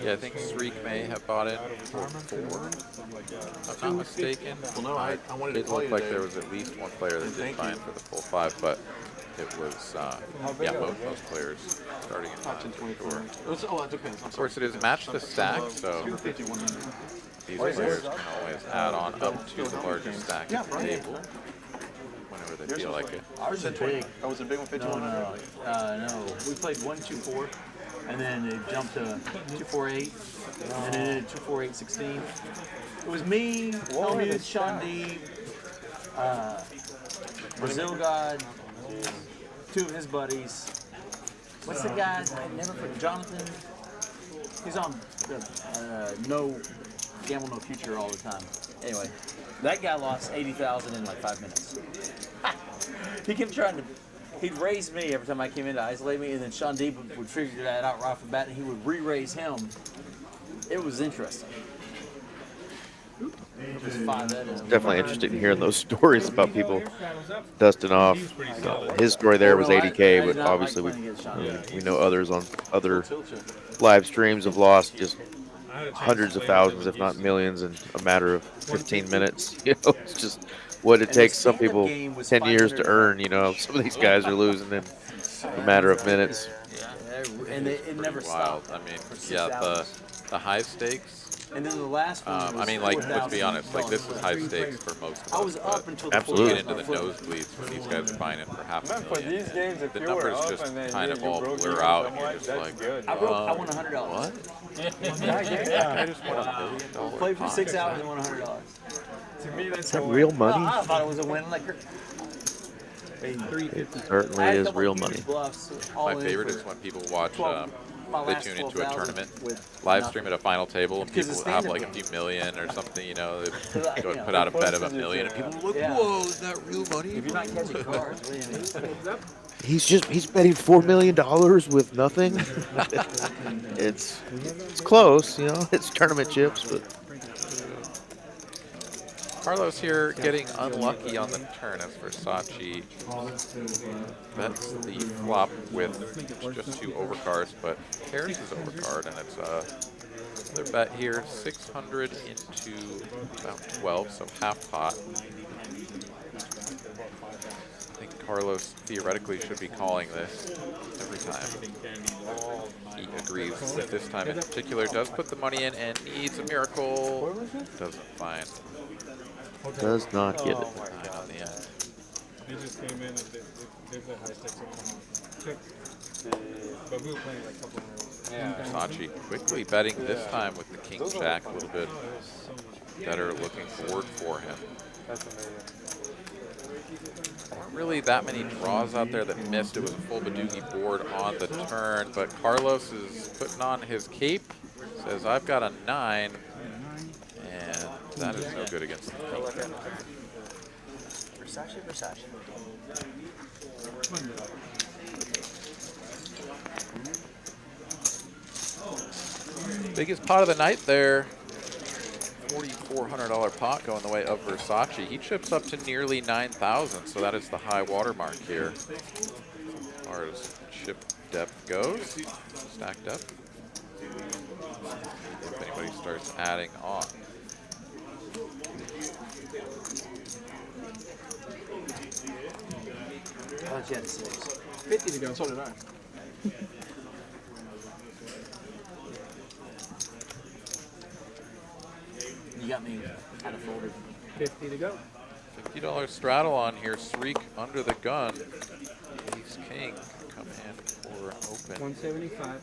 Yeah, I think Sreek may have bought it for 4, if I'm not mistaken. Well, no, I wanted to It call looked you like today. there was at least one player that did buy in for the full 5, but it was, yeah, most players starting in 5 for sure. Oh, that depends. Of course, it is match the stack, so these players can always add on up to the largest stack at the table whenever they feel like it. Ours is big. Oh, was it big one? 51? No. We played 1, 2, 4, and then it jumped to 2, 4, 8, and then it did 2, 4, 8, 16. It was me, Helmut, Sean D, Brazil God, 2 of his buddies, What's the guy? I never forget. Jonathan. He's on No Gamble No Future all the time. Anyway, that guy lost 80,000 in like 5 minutes. He kept trying to. He'd raise me every time I came in to isolate me, and then Sean Deeb would figure that out right off the bat, and he would re-raise him. It was interesting. It was 5 Definitely interested in hearing those stories about people dusting off. His story there was 80K, but obviously we know others on other live streams have lost just hundreds of thousands, if not millions, in a matter of 15 minutes. You know, it's just what it takes some people 10 years to earn. You know, some of these guys are losing in a matter of minutes. And it never stopped. I mean, yeah, the high stakes. And then the last one. I mean, like, let's be honest. Like, this is high stakes for most of us. I was up until the absolutely. Get into the nosebleeds when these guys are buying in for half a For million. these games, if The you were numbers up just and then kind of you all broke blur even out, so and you're much, just that's like, good. I won $100. what? I just won $1 million. Played for 6 hours and won $100. To me, that's Is that real money? I thought it was a win. Like, It certainly is real money. My favorite is when people watch, they tune into a tournament, live stream at a final table, and people have like a few million or something, you know, they go and put out a bet of $1 million, and people are like, whoa, is that real money? If you're not catching cards, He's betting $4 million with nothing. it's close, you know. It's tournament chips, but Carlos here getting unlucky on the turn as Versace bets the flop with just 2 overcards, but carries his overcard, and it's their bet here 600 into about 12, so half pot. I think Carlos theoretically should be calling this every time. He agrees with this time in particular, does put the money in and needs a miracle. Doesn't find. does not get it. On the end. They just came in and they play high stakes check. But we were playing like a couple of Versace quickly betting this time with the king jack, a little bit better looking forward for him. That's amazing. Weren't really that many draws out there that missed. It was a full Badoogie board on the turn, but Carlos is putting on his cape, says, I've got a 9, and that is no good against the king. Versace. Biggest pot of the night there. $4,400 pot going the way of Versace. He chips up to nearly 9,000, so that is the high water mark here. As far as chip depth goes, stack depth. If anybody starts adding on. I thought you had 6. 50 to go. So did I. You got me kind of folded. 50 to go. $50 straddle on here. Sreek under the gun. Ace King come in for an open. 175.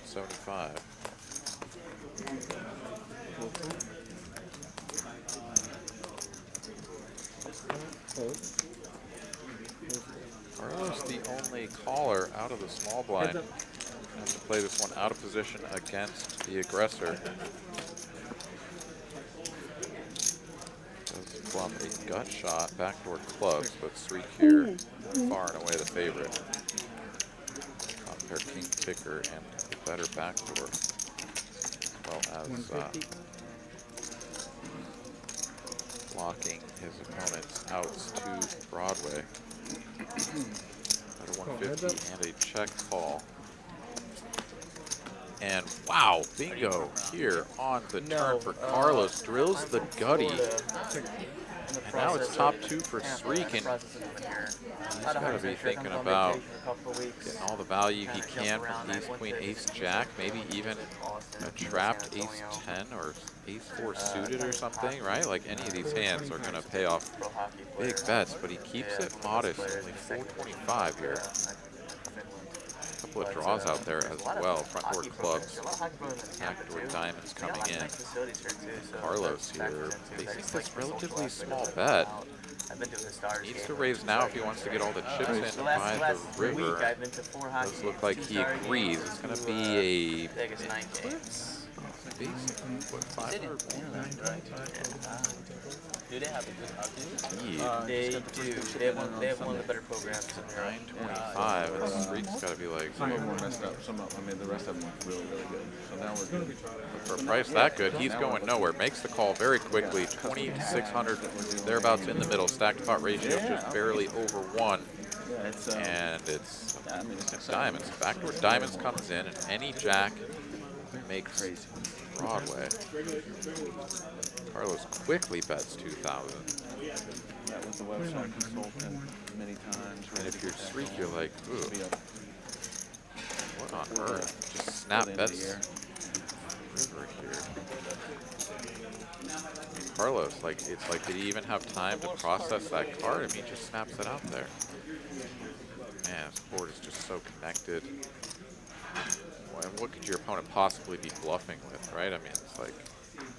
75. Carlos the only caller out of the small blind. Has to play this one out of position against the aggressor. Does plumb a gut shot, backdoor clubs, but Sreek here far and away the favorite. Pair king kicker and a better backdoor, as well as blocking his opponent's outs to Broadway. Better 150 and a check call. And wow, bingo here on the turn for Carlos. Drills the gutty. And now it's top 2 for Sreek, and he's got to be thinking about getting all the value he can from ace, queen, ace, jack, maybe even a trapped ace 10 or ace 4 suited or something, right? Like any of these hands are going to pay off big bets, but he keeps it modest, only 425 here. A couple of draws out there as well. Front door clubs, A lot of hockey programs in Tampa, backdoor too. diamonds They got a coming lot of in. nice facilities here, too, so Carlos that's here factored into facing that. It's this for relatively social small aspect. bet. I've been to the Stars Needs game. to raise now if he wants to get all the chips in to buy the Week, river. I've been to 4 hockey Does look like he two-star agrees. games, It's going to two, be a Vegas night games. what, 5 or Do they have a good hockey? They do. They have one of the better programs in there. 925. And the streak's got to be like. Some of them were messed up. The rest of them were really, really good. So now we're good. For a price that good, he's going nowhere. Makes the call very quickly. 2,600 thereabouts in the middle. Stacked pot ratio just barely over 1. And it's diamonds. Backdoor diamonds comes in, and any jack makes Broadway. Carlos quickly bets 2,000. That was the website consultant many times. And if you're streak, you're like, ooh, what on earth? Just snap bets river here. Carlos, like, it's like, did he even have time to process that card? I mean, he just snaps it out there. Man, this board is just so connected. And what could your opponent possibly be bluffing with, right? I mean, it's like,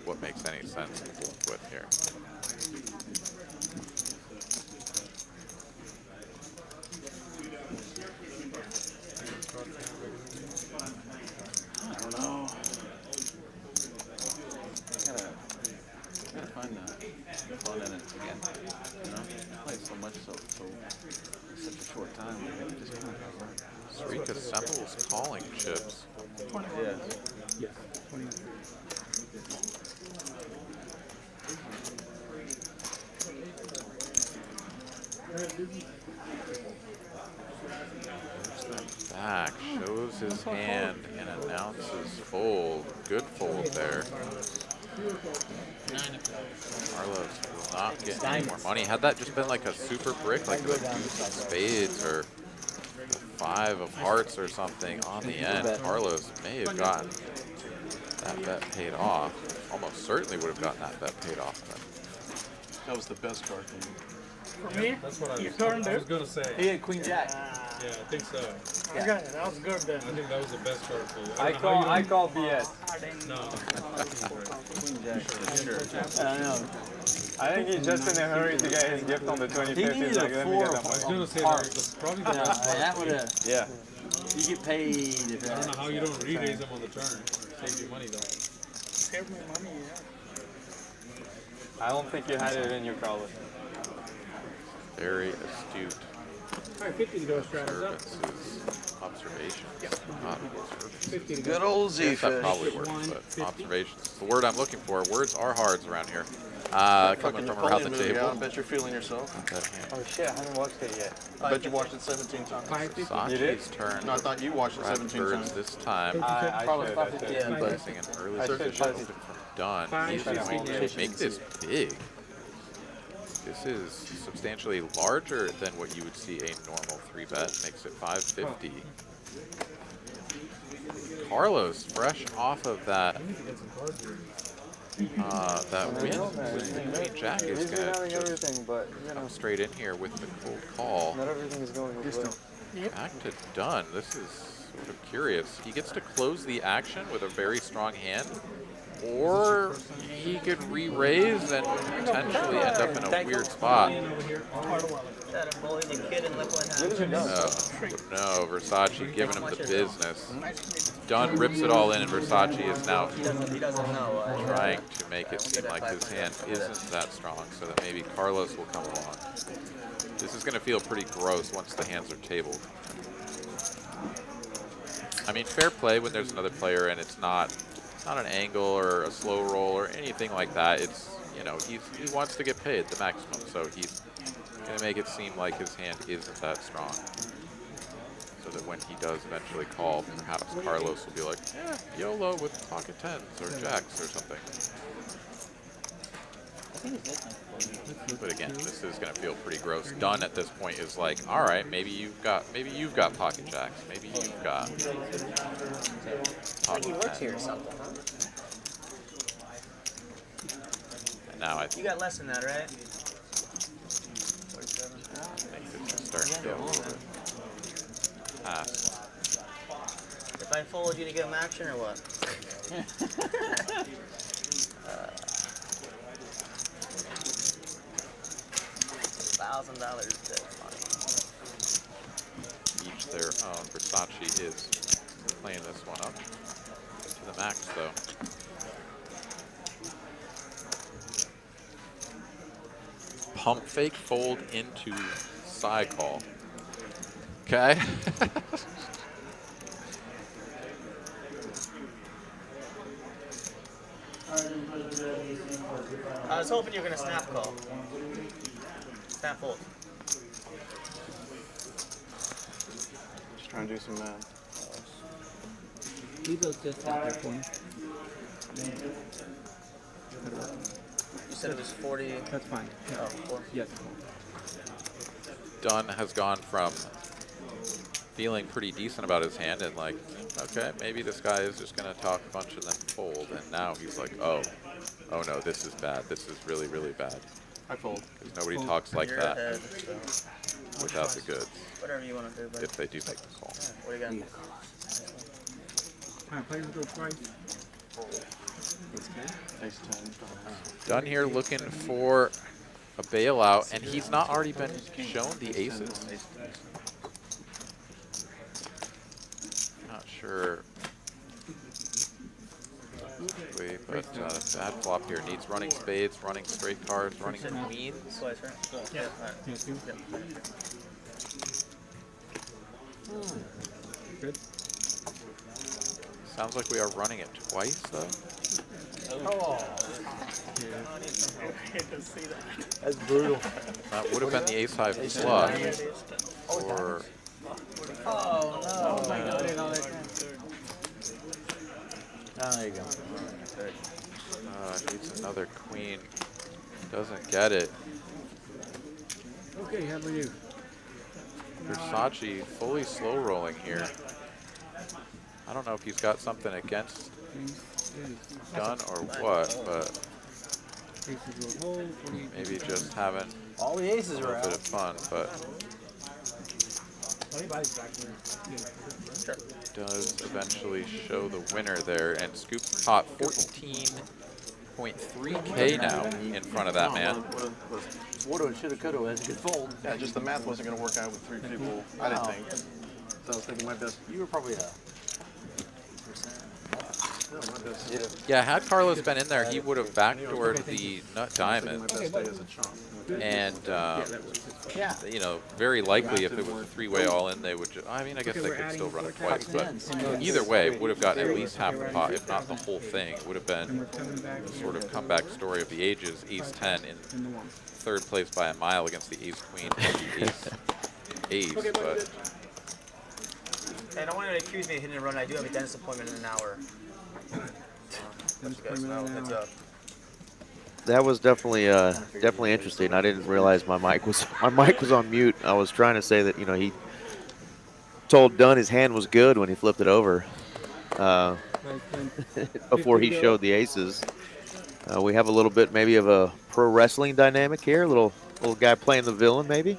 what makes any sense to bluff with here? I don't know. Gotta find the fun in it again. You know, play so much so such a short time. It just kind of Streak assembles calling chips. Yeah. Yeah. Back, shows his hand and announces fold. Good fold there. Carlos will not get any more money. Had that just been like a super brick, like the deuce of spades or the 5 of hearts or something on the end, Carlos may have gotten that bet paid off. Almost certainly would have gotten that bet paid off. But That was the best card for you. For me, That's what you I turned was it. going to say. He had Queen Jack. Yeah, I think so. Okay, that was good then. I think that was the best card for you. I call BS. No. I know. I think he's just in a hurry to get his gift on the 25th. He needed He's like, a let me get 4 that I was money. going to say that was probably the best card. That would have. Yeah. You get paid. If I don't know how you don't re-raise them on the turn. Save you money though. Save me money, yeah. I don't think you had it in your Carlos. very astute. All right, 50 to go, strategies up. Observations. Not observations. 50 to go. Good old Yes, Z-Fish. that probably works, but 150. observations. It's the word I'm looking for. Words are hards around here. Coming from around the table. I bet you're feeling yourself. Oh shit, I haven't watched it yet. I bet you watched it 17 times. 550. You did? Sachi's turn. No, I thought you watched it Red 17 birds times. this time. I should. Placing an early I should position try open to- from done. He's 550. going to make this big. This is substantially larger than what you would see a normal 3-bet. Makes it 550. Carlos, fresh off of that that win with Queen Jack, is He's been going having to everything, but you know, come straight in here with the cold call. not everything is going his way. Back to done. This is sort of curious. He gets to close the action with a very strong hand, or he could re-raise and potentially end up in a weird spot. That a bully the kid and look what happened. No, Versace giving him the business. Dunn rips it all in, and Versace is now He doesn't know. trying to make it seem like his hand isn't that strong, so that maybe Carlos will come along. This is going to feel pretty gross once the hands are tabled. I mean, fair play when there's another player and it's not an angle or a slow roll or anything like that. It's, you know, he wants to get paid the maximum, so he's going to make it seem like his hand isn't that strong. So that when he does eventually call, perhaps Carlos will be like, yeah, YOLO with pocket tens or jacks or something. But again, this is going to feel pretty gross. Dunn at this point is like, all right, maybe you've got pocket jacks, maybe you've got pocket He works tens. here or something, huh? And now I You think got less than that, right? it's starting to go a little bit past If I fold, you gonna give him action or what? $1,000 dead money. Each their own. Versace is playing this one up to the max, though. Pump fake fold into side call. Okay. I was hoping you were gonna snap call. Snap fold. Just trying to do some math. Eagles just at their point. You said it was 40. That's fine. Oh, 4. Yes. Dunn has gone from feeling pretty decent about his hand and like, okay, maybe this guy is just going to talk a bunch and then fold. And now he's like, oh no, this is bad. This is really, really bad. I fold. Because nobody talks like You're that ahead, so without the goods. whatever you want to do, buddy. If they do make the call. Yeah, what do you got? Alright, players go twice. Ace 10. Dunn here looking for a bailout, and he's not already been shown the aces. Not sure. But bad flop here. Needs running spades, running straight cards, running queens. Slice, right? Yeah. Alright. Good. Sounds like we are running it twice, though. That's brutal. That would have been the ace high flush. Or Oh my god. Oh, there you go. needs another queen. Doesn't get it. Okay, how about you? Versace fully slow rolling here. I don't know if he's got something against Dunn or what, but maybe just having All the aces a are little bit out. of fun, but does eventually show the winner there and scoop pot 14.3K now in front of that man. Woulda, shoulda, coulda. That's a good fold. Yeah, just the math wasn't going to work out with 3 people. I didn't think. So I was thinking my best. You were probably No, my best. Yeah, had Carlos been in there, he would have backdoored the nut diamond. My best day as a chump. And, you know, very likely if it was a three-way all-in, they would just, I mean, I guess they could still run it twice, but either way, would have gotten at least half the pot, if not the whole thing. It would have been the sort of comeback story of the ages, ace-10 in third place by a mile against the ace-queen and the ace-ace, but... Hey, I don't want to accuse me of hitting a run. I do have a dentist appointment in an hour. Let you guys know. Heads up. That was definitely interesting. I didn't realize my mic was on mute. I was trying to say that, you know, he told Dunn his hand was good when he flipped it over before he showed the aces. We have a little bit maybe of a pro wrestling dynamic here. Little guy playing the villain maybe.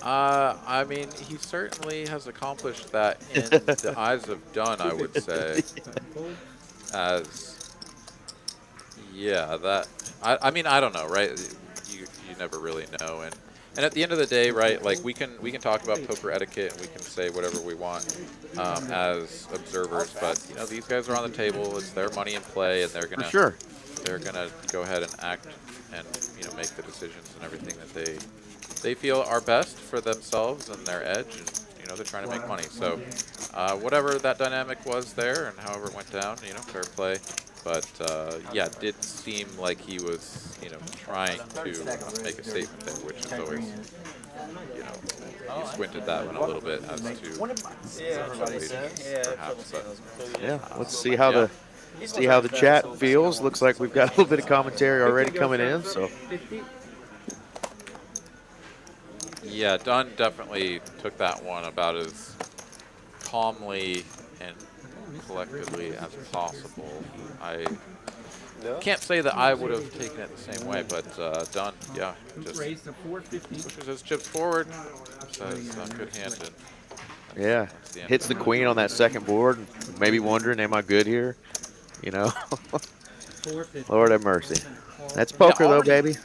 I mean, he certainly has accomplished that in the eyes of Dunn, I would say. Yeah, that. I mean, I don't know, right? You never really know, and at the end of the day, right? Like we can talk about poker etiquette and we can say whatever we want as observers, but you know, these guys are on the table. It's their money in play, and they're gonna they're gonna go ahead and act and make the decisions and everything that they feel are best for themselves and their edge, and they're trying to make money. So whatever that dynamic was there and however it went down, fair play. But yeah, it did seem like he was trying to make a statement there, which is always he squinted that one a little bit as to perhaps. Yeah, let's see how the chat feels. Looks like we've got a little bit of commentary already coming in. So. Yeah, Dunn definitely took that one about as calmly and collectively as possible. I can't say that I would have taken it the same way, but Dunn, yeah, just pushes his chips forward, says good hand, and Yeah, hits the queen on that second board. Maybe wondering, am I good here? You know, Lord have mercy. That's poker though, baby.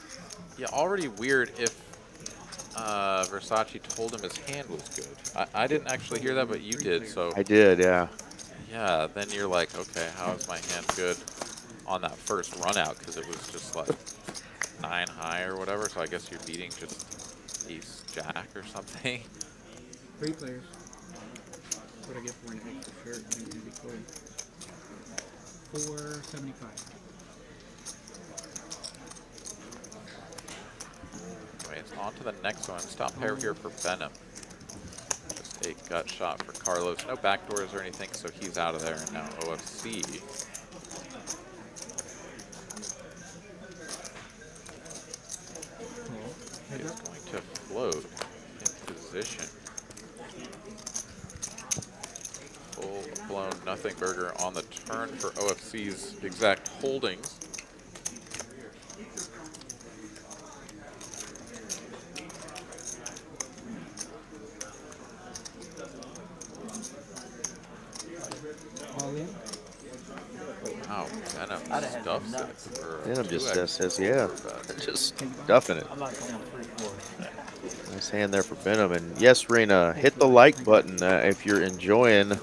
Yeah, already weird if Versace told him his hand was good. I didn't actually hear that, but you did. So I did, yeah. Yeah, then you're like, okay, how is my hand good on that first run out? Because it was just like 9 high or whatever. So I guess you're beating just ace jack or something. 3 players. What I get for an extra shirt and be cool. 475. Anyway, it's on to the next one. Stop pair here for Venom. Just a gut shot for Carlos. No backdoors or anything, so he's out of there. And now OFC. Is going to float in position. Full-blown nothing burger on the turn for OFC's exact holdings. All in. Wow, Venom stuffs it for Venom just 2x. says, yeah, just stuffing it. I'm not going 3-4. Nice hand there for Venom. And yes, Rena, hit the like button if you're enjoying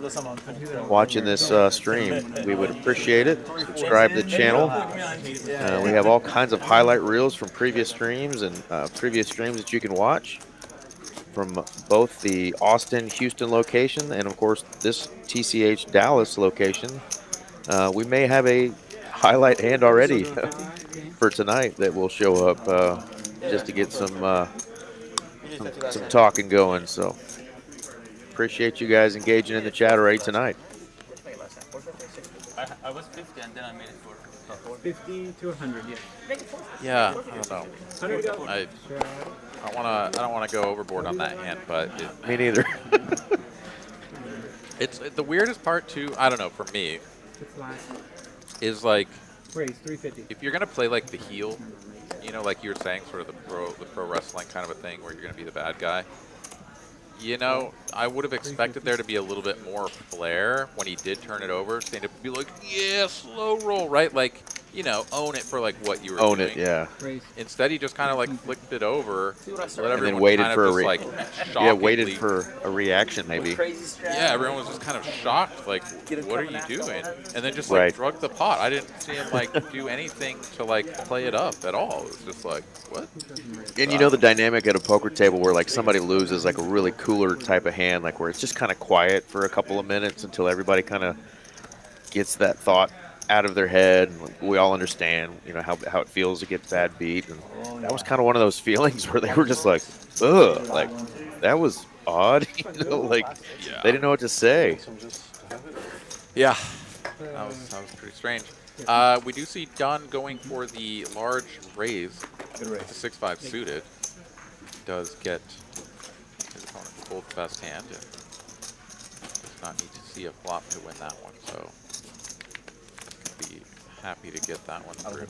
watching this stream. We would appreciate it. Subscribe to the channel. We have all kinds of highlight reels from previous streams and previous streams that you can watch from both the Austin, Houston location and, of course, this TCH Dallas location. We may have a highlight hand already for tonight that will show up just to get some talking going. So appreciate you guys engaging in the chat already tonight. I was 50 and then I made it for 50 to 100, yeah. Yeah, I don't know. I don't want to go overboard on that hand, but me neither. It's the weirdest part too. I don't know. For me, is like raise 350. If you're gonna play like the heel, you know, like you were saying, sort of the pro wrestling kind of a thing, where you're gonna be the bad guy. You know, I would have expected there to be a little bit more flair when he did turn it over. So to be like, yeah, slow roll, right? Like, you know, own it for like what you were doing. Own it, yeah. Instead, he just kind of like flicked it over, and then waited for waited for a reaction maybe. Yeah, everyone was just kind of shocked, like, what are you doing? And then just like drug the pot. I didn't see him like do anything to like play it up at all. It was just like, what? And you know the dynamic at a poker table where like somebody loses like a really cooler type of hand, like where it's just kind of quiet for a couple of minutes until everybody kind of gets that thought out of their head. We all understand, you know, how it feels to get bad beat, and that was kind of one of those feelings where they were just like, ugh, like that was odd, you know, like they didn't know what to say. Yeah, that was pretty strange. We do see Dunn going for the large raise. Good raise. The 6-5 suited does get his opponent fold the best hand, and does not need to see a flop to win that one. So be happy to get that one through.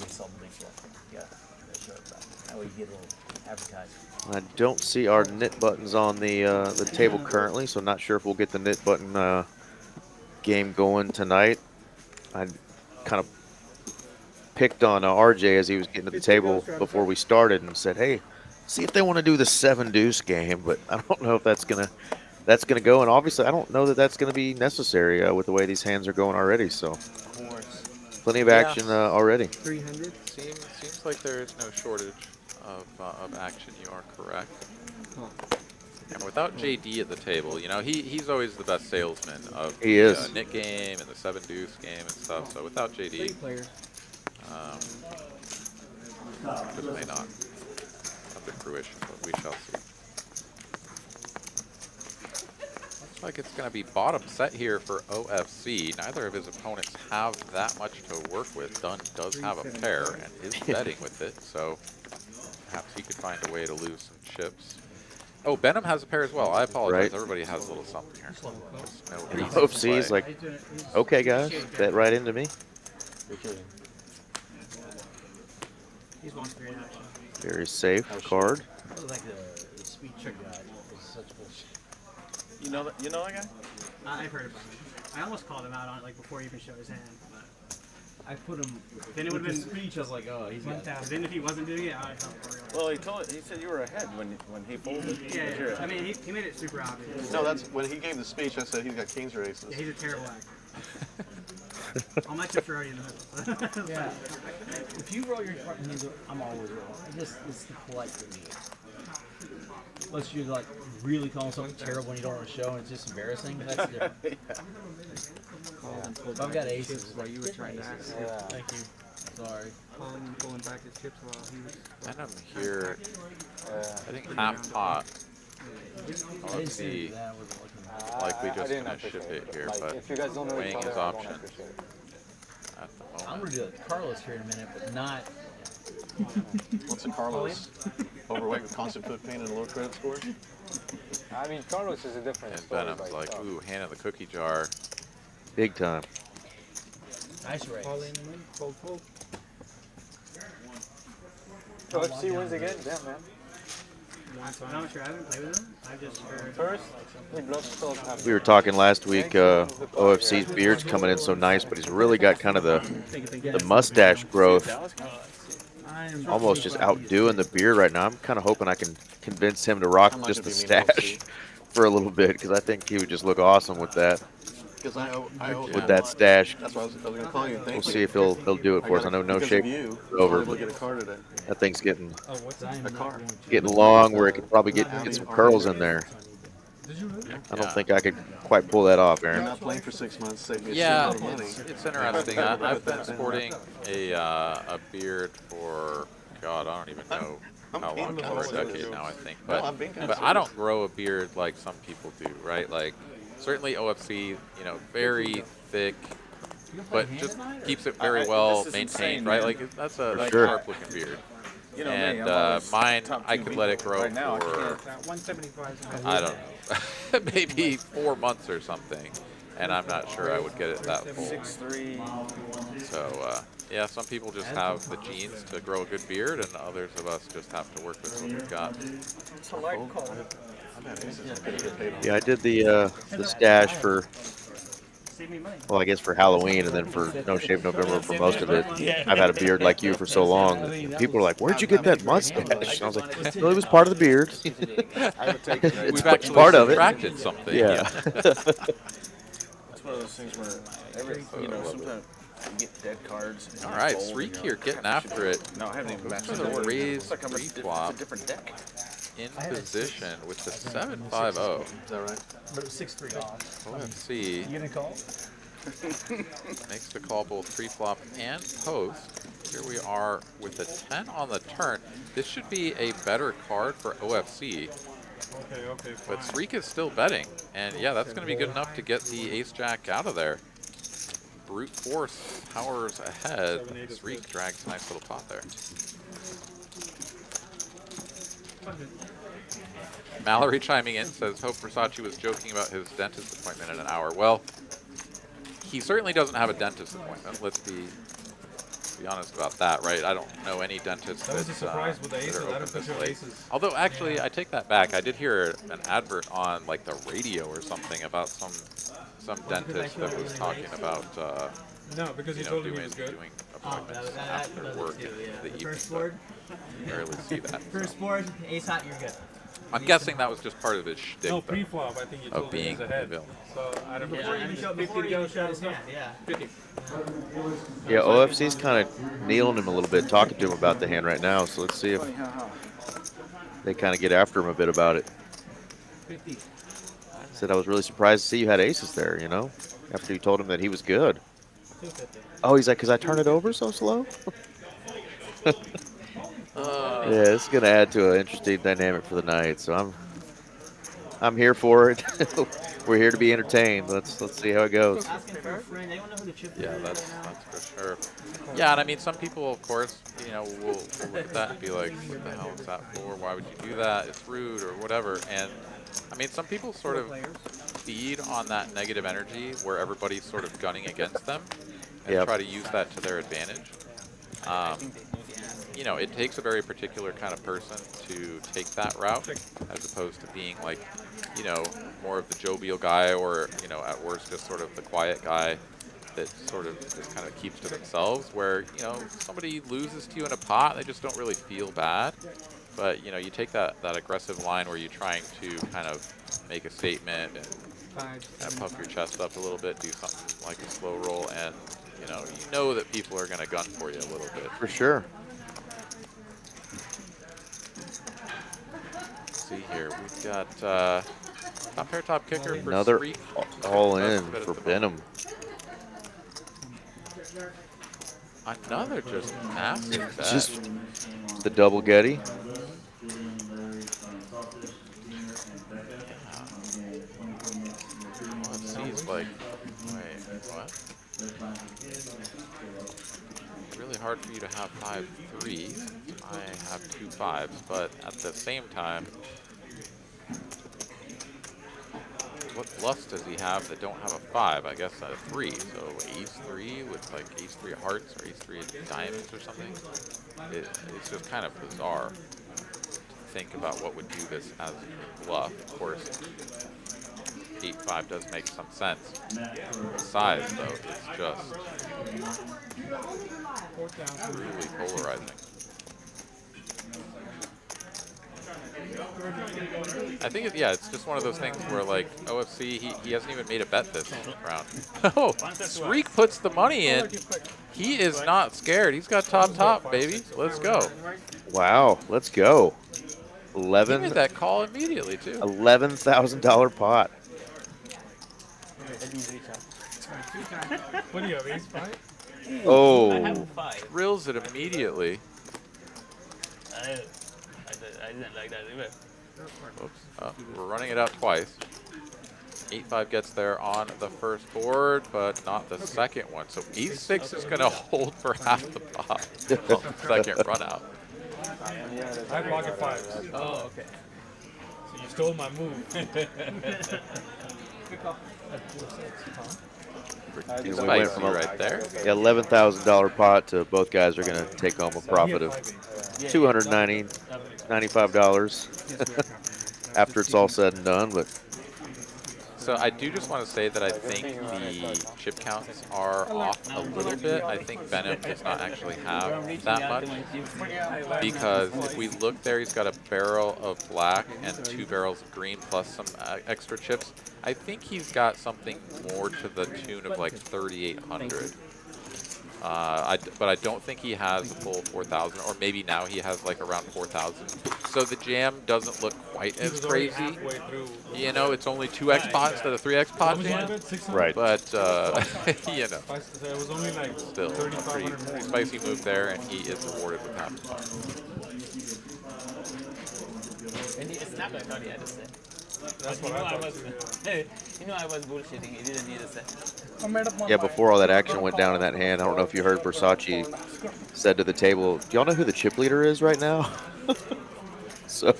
I don't see our knit buttons on the table currently, so I'm not sure if we'll get the knit button game going tonight. I kind of picked on RJ as he was getting to the table before we started and said, hey, see if they want to do the 7-deuce game, but I don't know if that's gonna go, and obviously I don't know that that's gonna be necessary with the way these hands are going already. So plenty of action already. 300. Seems like there is no shortage of action. You are correct. And without JD at the table, you know, he's always the best salesman of the knit game and the 7-deuce game and stuff. So without JD, this may not come to fruition, but we shall see. Looks like it's going to be bottom set here for OFC. Neither of his opponents have that much to work with. Dunn does have a pair and is betting with it, so perhaps he could find a way to lose some chips. Oh, Benham has a pair as well. I apologize. Everybody has a little something here. No OFC is like, okay, guys, bet right into me. Very safe card. You know that guy? I've heard about him. I almost called him out on it like before he even showed his hand. But I put him. then it would have been speech. I was like, oh, he's got it. Then if he wasn't doing it, I would have for real. Well, he said you were ahead when he folded. Yeah. I mean, he made it super obvious. No, that's when he gave the speech. I said he's got kings or aces. Yeah, he's a terrible actor. All my chips are already in the middle. Yeah. If you roll your card, I'm always rolling. It's the polite thing to do. Unless you're like really calling something terrible and you don't want to show and it's just embarrassing, that's different. If I've got aces, While you were trying to ask. thank you. Sorry. Calling and pulling back his chips while he was. And I'm here, I think half pot. Let's see. Like we just finished it here, but weighing his options at the I'm moment. gonna do it. Carlos here in a minute, but not. What's a Carlos? Overweight with constant foot pain and a low credit score? I mean, Carlos is a different And story. Benham's like, ooh, hand in the cookie jar. Big time. Nice race. All in, fold, fold. So FC wins again? Damn, man. I'm not sure. I haven't played with him. I've just heard. First, he bluffs 12 We were talking last week, OFC's beard's coming in so nice, but he's really got kind of the mustache growth. Almost just outdoing the beard right now. I'm kind of hoping I can convince him to rock just the stash for a little bit, because I think he would just look awesome with that. Because I owe With that stash. That's why I was going to call you. We'll see if he'll do it for us. I know no shape over, but Get a car today. that thing's getting A car. long where it could probably get some curls in there. I don't think I could quite pull that off, You're Aaron. not playing for 6 months, save me a Yeah, shitload of money. it's interesting. I've been sporting a beard for, God, I don't even know how long, over a decade now, I think. But I don't grow a beard like some people do, right? Like, certainly OFC, you know, very thick, but just keeps it very well maintained, right? Like, that's a sharp looking beard. You know And me, I'm always mine, top I two could beat let it grow right now, I for, 175. I don't know, maybe 4 months or something. And I'm not sure I would get it that full. 6'3". So, yeah, some people just have the genes to grow a good beard, and others of us just have to work with what we've got. It's a light call. Yeah, I did the stash for, well, I guess for Halloween, and then for No Shave November for most of it. I've had a beard like you for so long. People are like, "Where'd you get that mustache?" And I was like, "No, it was part of the beard." It's We've actually part of it. subtracted something. Yeah. It's one of those things where you know, sometimes you get dead cards. All right, Sreek here getting after it. No, I haven't even matched After the the board. raise It's like free flop. It's a different deck. In position with the 7-5-0. Is that right? But it was 6-3 off. Let's see. You gonna call? Makes the call both pre-flop and post. Here we are with a 10 on the turn. This should be a better card for OFC. Okay, But Sreek is still betting. And yeah, that's going to be good enough to get the ace-jack out of there. Brute force powers ahead. Sreek drags a nice little pot there. Mallory chiming in says, hope Versace was joking about his dentist appointment in an hour. Well, he certainly doesn't have a dentist appointment. Let's be honest about that, right? I don't know any dentist That was a surprise with the aces. I don't put your aces. Although, actually, I take that back. I did hear an advert on, like, the radio or something about some dentist that was talking about, no, because he told me he was good. doing appointments after work in the evening. First board. You rarely see that. First board, ace hot, you're good. I'm guessing that was just part of his shtick, No, though, pre-flop, I think he of told me he being was ahead. the villain. So I don't know. Before he even showed his hand, yeah. 50. Yeah, OFC's kind of kneeling him a little bit, talking to him about the hand right now. So let's see if they kind of get after him a bit about it. Said I was really surprised to see you had aces there, you know, after you told him that he was good. Oh, he's like, because I turn it over so slow? Yeah, this is going to add to an interesting dynamic for the night, so I'm here for it. We're here to be entertained. Let's see how it goes. Yeah, that's for sure. Yeah, and I mean, some people, of course, you know, will look at that and be like, what the hell is that for? Why would you do that? It's rude or whatever. And I mean, some people sort of feed on that negative energy where everybody's sort of gunning against them and try to use that to their advantage. You know, it takes a very particular kind of person to take that route, as opposed to being like you know, more of the jovial guy, or, you know, at worst just sort of the quiet guy that sort of just kind of keeps to themselves, where, you know, somebody loses to you in a pot, they just don't really feel bad. But, you know, you take that aggressive line where you're trying to kind of make a statement and kind of puff your chest up a little bit, do something like a slow roll, and, you know that people are going to gun for you a little bit. For sure. Let's see here. We've got top pair, top kicker for Another Sreek. all in for Benham. Another just massive bet. Just the double Getty. Well, it seems like, wait, what? Really hard for you to have 5 3s. I have 2 5s, but at the same time, what bluffs does he have that don't have a 5? I guess a 3. So ace 3 with like ace 3 of hearts or ace 3 of diamonds or something. It's just kind of bizarre to think about what would do this as a bluff. Of course, 8-5 does make some sense. The size, though, is just really polarizing. I think, yeah, it's just one of those things where, like, OFC, he hasn't even made a bet this round. Oh, Sreek puts the money in. He is not scared. He's got top, baby. Let's go. Wow, let's go. He made that call immediately, too. $11,000 pot. What do you have, ace 5? Oh. I have a 5. Thrills it immediately. I didn't like that either. Oops. Oh, we're running it out twice. 8-5 gets there on the first board, but not the second one. So ace 6 is going to hold for half the pot on the second run out. I have pocket 5s. Oh, okay. So you stole my move. Pretty spicy right there. Yeah, $11,000 pot to both guys are going to take home a profit of $295 after it's all said and done. But so I do just want to say that I think the chip counts are off a little bit. I think Benham does not actually have that much, because if we look there, he's got a barrel of black and 2 barrels of green plus some extra chips. I think he's got something more to the tune of like 3,800. But I don't think he has the full 4,000, or maybe now he has like around 4,000. So the jam doesn't look quite as crazy. You know, it's only 2x pot instead of 3x pot jam. Right. But, you know, still still a pretty spicy move there, and he is rewarded with half the pot. And it's not going to thought he had a set. That's what I thought. You know I was bullshitting. He didn't need a set. yeah, before all that action went down in that hand, I don't know if you heard Versace said to the table, do y'all know who the chip leader is right now? So,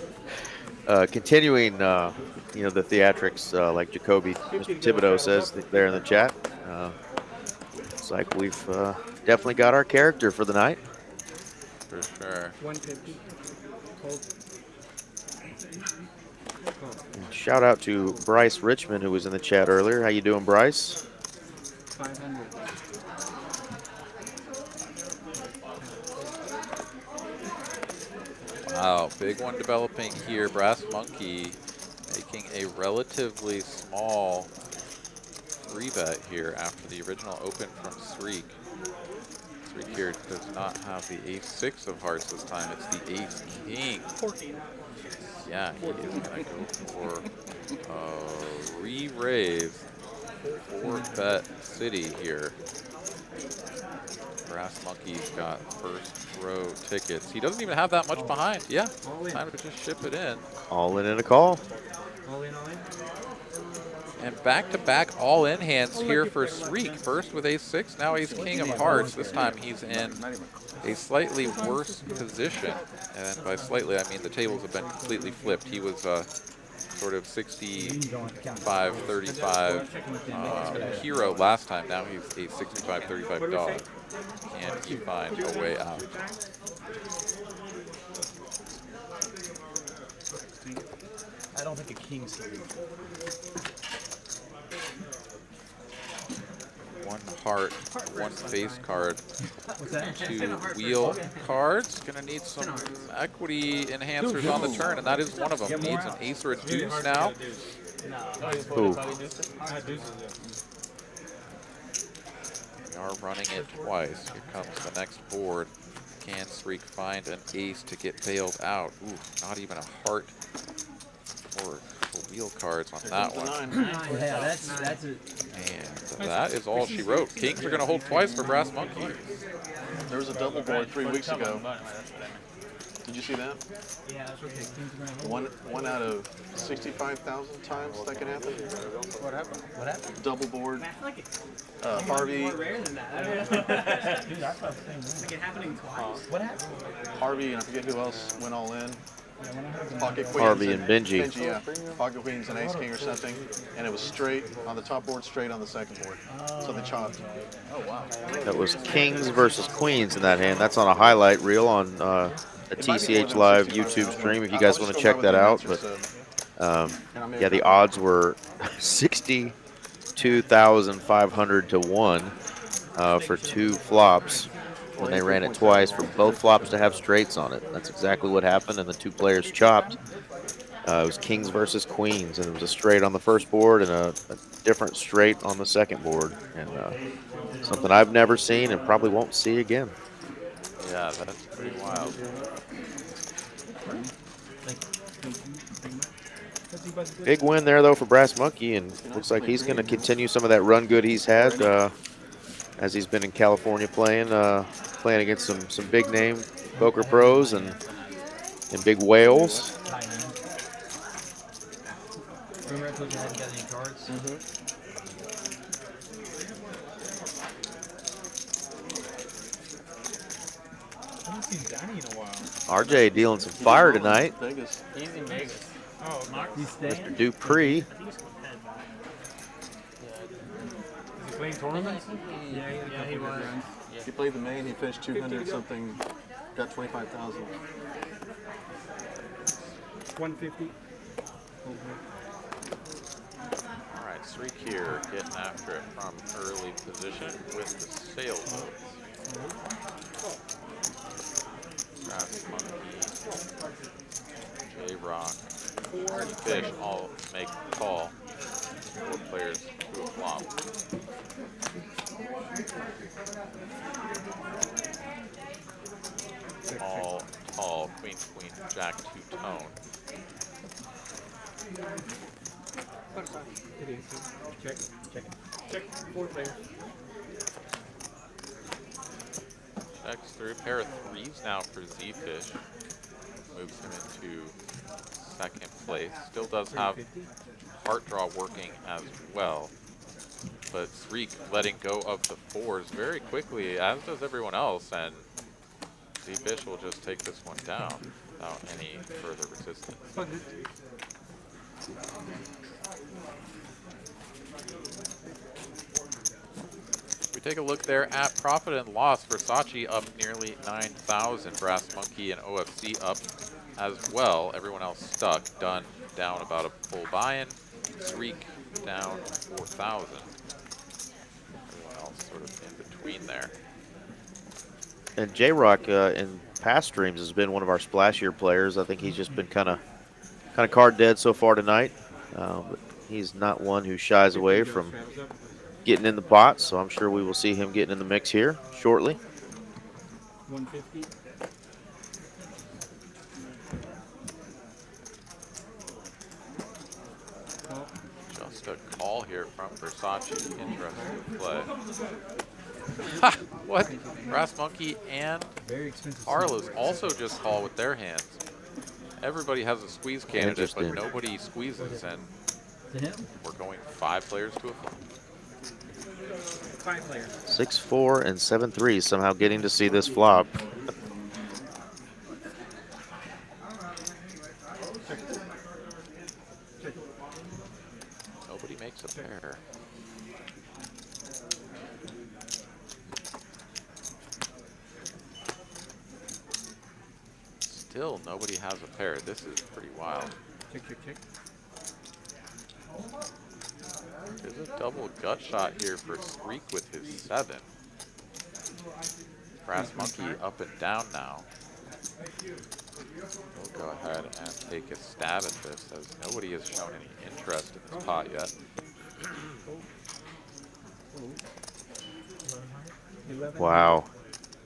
continuing, you know, the theatrics, like Jacoby, Mr. Thibodeau says there in the chat. It's like we've definitely got our character for the night. For sure. 150. Cold. Shout out to Bryce Richmond, who was in the chat earlier. How you doing, Bryce? 500. Wow, big one developing here. Brass Monkey making a relatively small 3-bet here after the original open from Sreek. Sreek here does not have the ace-6 of hearts this time. It's the ace-king. Yeah, he is going to go for re-raise 4-bet city here. Brass Monkey's got first row tickets. He doesn't even have that much behind. Yeah, time to just ship it in. All in and a call. All in, all in. And back-to-back all-in hands here for Sreek. First with ace-6, now ace-king of hearts. This time he's in a slightly worse position. And by slightly, I mean the tables have been completely flipped. He was sort of 65-35 hero last time. Now he's a 65-35 dog. Can he find a way out? I don't think a king's here. One heart, one face card, What's that? 2 wheel cards. Gonna need some equity enhancers on the turn, and that is one of them. Needs an ace or a deuce now. Ooh. We are running it twice. Here comes the next board. Can Sreek find an ace to get bailed out? Ooh, not even a heart or wheel cards on that one. Yeah, that's a. And that is all she wrote. Kings are going to hold twice for Brass Monkey. There was a double board 3 weeks ago. Did you see that? Yeah, that's okay. One out of 65,000 times that can happen. What happened? What happened? Double board. Harvey. More rare than that. Dude, that's not the thing. Like it happening twice. What happened? Harvey and I forget who else went all in. Pocket queens. Harvey and Benji. Yeah. Pocket queens and ace king or something, and it was straight on the top board, straight on the second board. So they chopped. Oh wow. That was kings versus queens in that hand. That's on a highlight reel on a TCH Live YouTube stream if you guys want to check that out. But yeah, the odds were 62,500 to 1 for 2 flops when they ran it twice for both flops to have straights on it. That's exactly what happened, and the 2 players chopped. It was kings versus queens, and it was a straight on the first board and a different straight on the second board. And something I've never seen and probably won't see again. Yeah, that's pretty wild. Big win there, though, for Brass Monkey, and looks like he's going to continue some of that run good he's had as he's been in California playing against some big name poker pros and big whales. Remember I told you I hadn't got any cards? I haven't seen Danny in a while. RJ dealing some fire tonight. Vegas. He's in Vegas. Oh, Mark? Mr. Dupree. Is he playing tournaments? Yeah, he was. He played the main. He finished 200 something. Got 25,000. 150. All right, Sreek here getting after it from early position with the sail boats. Brass Monkey, J-Rock, Fish all make the call. 4 players to a flop. All tall, queen, queen, jack, 2-tone. Check. 4 players. Checks through. Pair of 3s now for Z-Fish. Moves him into second place. Still does have heart draw working as well. But Sreek letting go of the 4s very quickly, as does everyone else, and Z-Fish will just take this one down without any further resistance. We take a look there at profit and loss. Versace up nearly 9,000. Brass Monkey and OFC up as well. Everyone else stuck. Done down about a full buy-in. Sreek down 4,000. Everyone else sort of in between there. And J-Rock in past streams has been one of our splashier players. I think he's just been kind of card dead so far tonight. But he's not one who shies away from getting in the pot, so I'm sure we will see him getting in the mix here shortly. 150. Just a call here from Versace. Interesting play. Ha! What? Brass Monkey and Carlos also just call with their hands. Everybody has a squeeze candidate, but nobody squeezes, and we're going 5 players to a flop. 5 players. 6-4 and 7-3, somehow getting to see this flop. Nobody makes a pair. Still, nobody has a pair. This is pretty wild. Check. double gut shot here for Streak with his 7. Brass Monkey up and down now. We'll go ahead and take a stab at this, as nobody has shown any interest in this pot yet. Wow.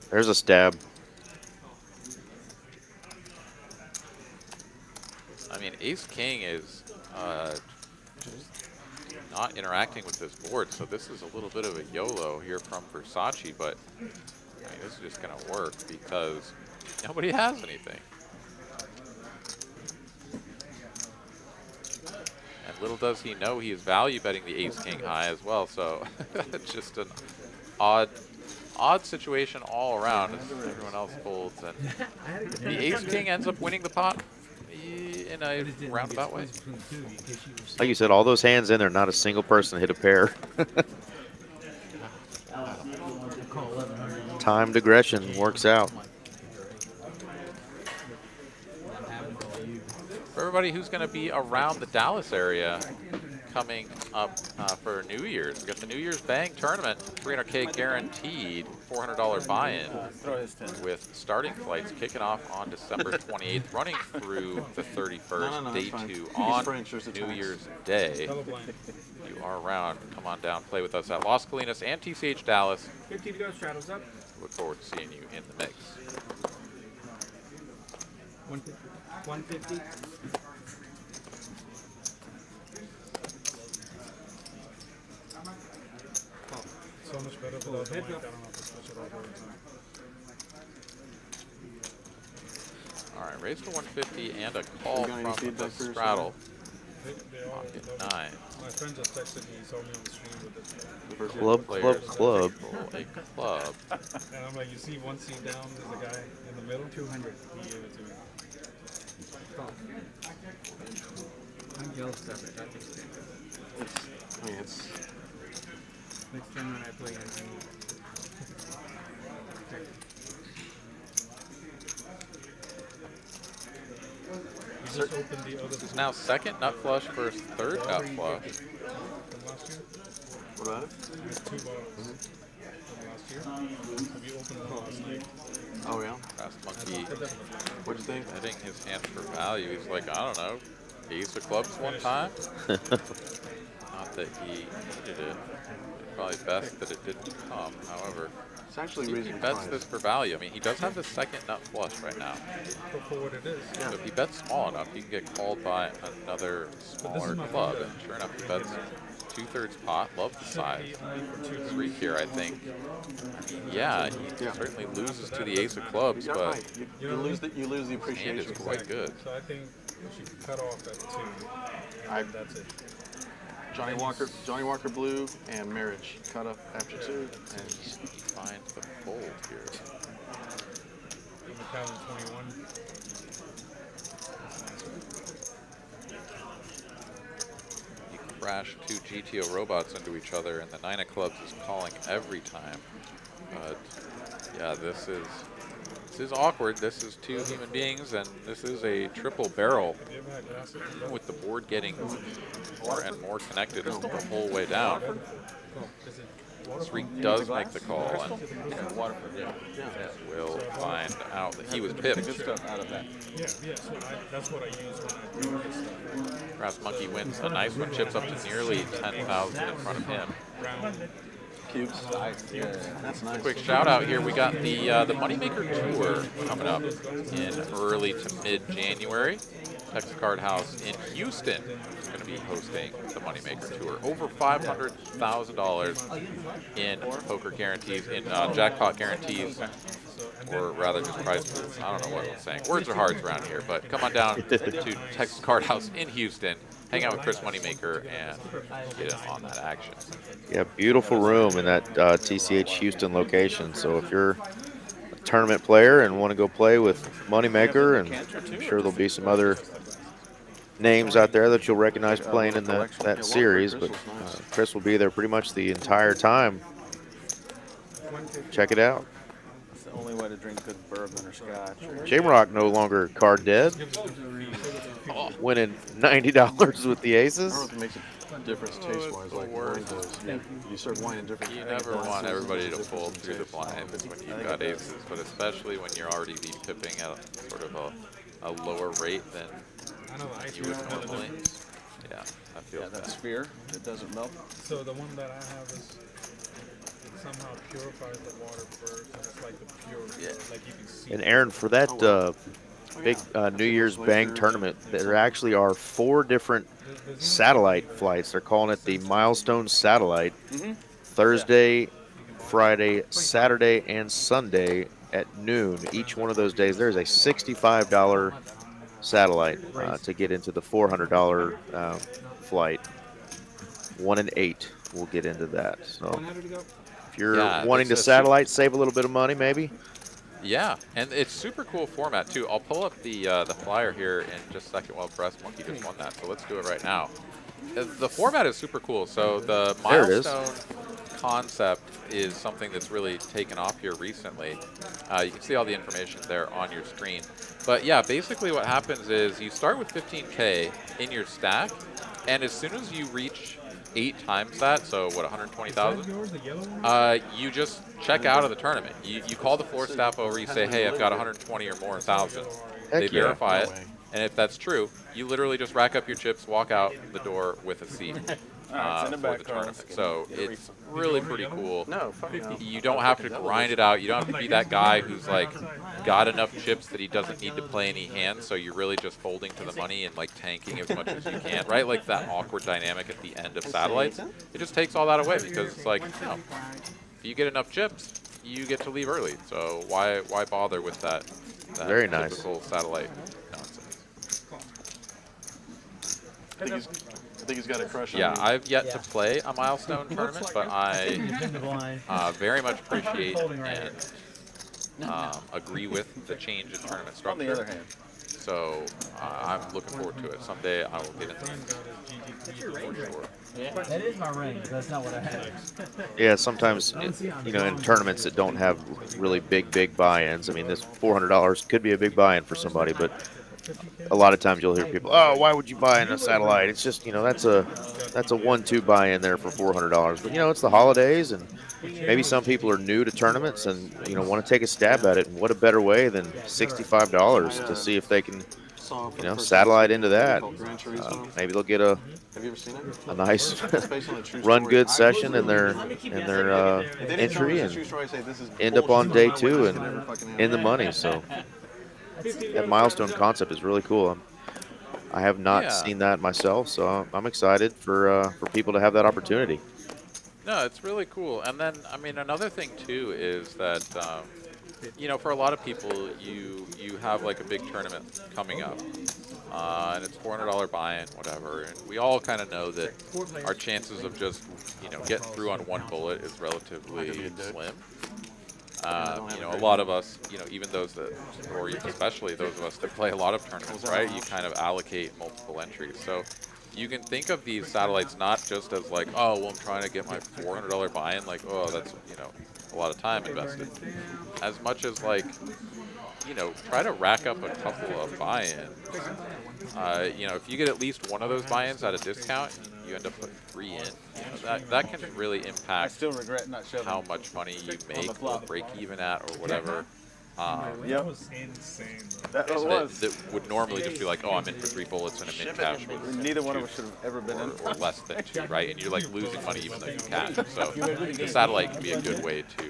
There's a stab. I mean, Ace King is just not interacting with this board, so this is a little bit of a YOLO here from Versace, but I mean, this is just going to work because nobody has anything. And little does he know he is value betting the Ace King high as well, so it's just an odd situation all around as everyone else folds, and the Ace King ends up winning the pot in a roundabout way. Like you said, all those hands in there, not a single person hit a pair. Timed aggression works out. For everybody who's going to be around the Dallas area coming up for New Year's, we got the New Year's Bang tournament, 300K guaranteed, $400 buy-in, with starting flights kicking off on December 28th, running through the 31st, day 2 on New Year's Day. You are around, come on down, play with us at Las Colinas and TCH Dallas. 50 to go, straddles up. Look forward to seeing you in the mix. 150. So much better without the mic. I don't have to switch it over. All right, raise to 150 and a call from the straddle. Pocket 9. My friend just texted me, he saw me on the stream with it. Club. A club. And I'm like, you see one seat down, there's a guy in the middle? 200. He gave it to me. I'm jealous of it. That makes sense. I mean, it's... Next time when I play it, This is now second nut flush versus third nut flush. What about it? Two balls from last year. Have you opened the last night? Oh, yeah? Brass Monkey. What'd you think? Betting his hand for value. He's like, I don't know, ace of clubs one time. Not that he needed it. It's probably best that it didn't come. However, it's actually he bets this for value. I mean, he does have the second nut flush right now. For what it is. So if he bets small enough, he can get called by another smaller club. And sure enough, he bets 2/3 pot. Love the size. 3 here, I think. I mean, yeah, he certainly loses to the ace of clubs, but you lose the appreciation. His hand is quite good. So I think we should cut off at 2. That's it. Johnny Walker Blue and Marriage cut up after 2, and he finds the fold here. In the pattern 21. He crashed 2 GTO robots into each other, and the 9 of clubs is calling every time. But yeah, this is awkward. This is 2 human beings, and this is a triple barrel with the board getting more and more connected the whole way down. Streak does make the call, and will find out that he was pipped. Yeah, so that's what I use when I do this stuff. Brass Monkey wins a nice one, chips up to nearly 10,000 in front of him. Cubes. That's nice. Quick shout out here. We got the Moneymaker Tour coming up in early to mid-January. Texas Card House in Houston is going to be hosting the Moneymaker Tour. Over $500,000 in poker guarantees, in jackpot guarantees, or rather just prize pools. I don't know what I'm saying. Words are hard around here, but come on down to Texas Card House in Houston. Hang out with Chris Moneymaker and get in on that action. Yeah, beautiful room in that TCH Houston location. So if you're a tournament player and want to go play with Moneymaker, and I'm sure there'll be some other names out there that you'll recognize playing in that series, but Chris will be there pretty much the entire time. Check it out. only way to drink good bourbon or scotch. Shamrock no longer card dead. Winning $90 with the aces. I don't know if it makes a difference taste-wise, like wine does. You serve wine in different. You never want everybody to pull through the blinds when you've got aces, but especially when you're already lead pipping at sort of a lower rate than you would normally. Yeah, I feel that sphere that doesn't melt. So the one that I have is somehow purifies the water first, and it's like the pure, like you can see. And Aaron, for that big New Year's Bang tournament, there actually are 4 different satellite flights. They're calling it the Milestone Satellite. Thursday, Friday, Saturday, and Sunday at noon. Each one of those days, there's a $65 satellite to get into the $400 flight. 1 in 8 will get into that. So if you're wanting to satellite, save a little bit of money, maybe. Yeah, and it's super cool format too. I'll pull up the flyer here in just a second while Press Monkey just won that. So let's do it right now. The format is super cool. So the milestone concept is something that's really taken off here recently. You can see all the information there on your screen. But yeah, basically what happens is you start with 15K in your stack, and as soon as you reach 8 times that, so what, 120,000? You just check out of the tournament. You call the floor staff over, you say, hey, I've got 120 or more thousand. They verify it, and if that's true, you literally just rack up your chips, walk out the door with a seat for the tournament. So it's really pretty cool. You don't have to grind it out. You don't have to be that guy who's like got enough chips that he doesn't need to play any hands, so you're really just folding to the money and like tanking as much as you can, right? Like that awkward dynamic at the end of satellites. It just takes all that away because it's like, you know, if you get enough chips, you get to leave early. So why bother with that Very nice. typical satellite nonsense? I think he's got a crush on Yeah, me. I've yet to play a milestone tournament, but I very much appreciate and agree with the change in tournament structure. On the other hand. So I'm looking forward to it. Someday I will get into it for sure. That is my ring. That's not what I had. Yeah, sometimes, you know, in tournaments that don't have really big buy-ins. I mean, this $400 could be a big buy-in for somebody, but a lot of times you'll hear people, oh, why would you buy in a satellite? It's just, you know, that's a 1-2 buy-in there for $400. But, you know, it's the holidays, and maybe some people are new to tournaments and, you know, want to take a stab at it. And what a better way than $65 to see if they can, you know, satellite into that. Maybe they'll get a nice run good session in their entry and end up on day 2 and in the money. So that milestone concept is really cool. I have not seen that myself, so I'm excited for people to have that opportunity. No, it's really cool. And then, I mean, another thing too is that, you know, for a lot of people, you have like a big tournament coming up, and it's $400 buy-in, whatever. And we all kind of know that our chances of just, you know, getting through on one bullet is relatively slim. You know, a lot of us, you know, even those that, or especially those of us that play a lot of tournaments, right? You kind of allocate multiple entries. So you can think of these satellites not just as like, oh, well, I'm trying to get my $400 buy-in, like, oh, that's, you know, a lot of time invested. As much as like, you know, try to rack up a couple of buy-ins. You know, if you get at least one of those buy-ins at a discount, you end up putting 3 in. You know, that can really impact how much money you make or break even at or whatever. That was insane, that would normally just be like, oh, I'm in for 3 bullets and I'm in cash with neither one of us should have ever been in, or less than 2, right? And you're like losing money even though you cash. So the satellite can be a good way to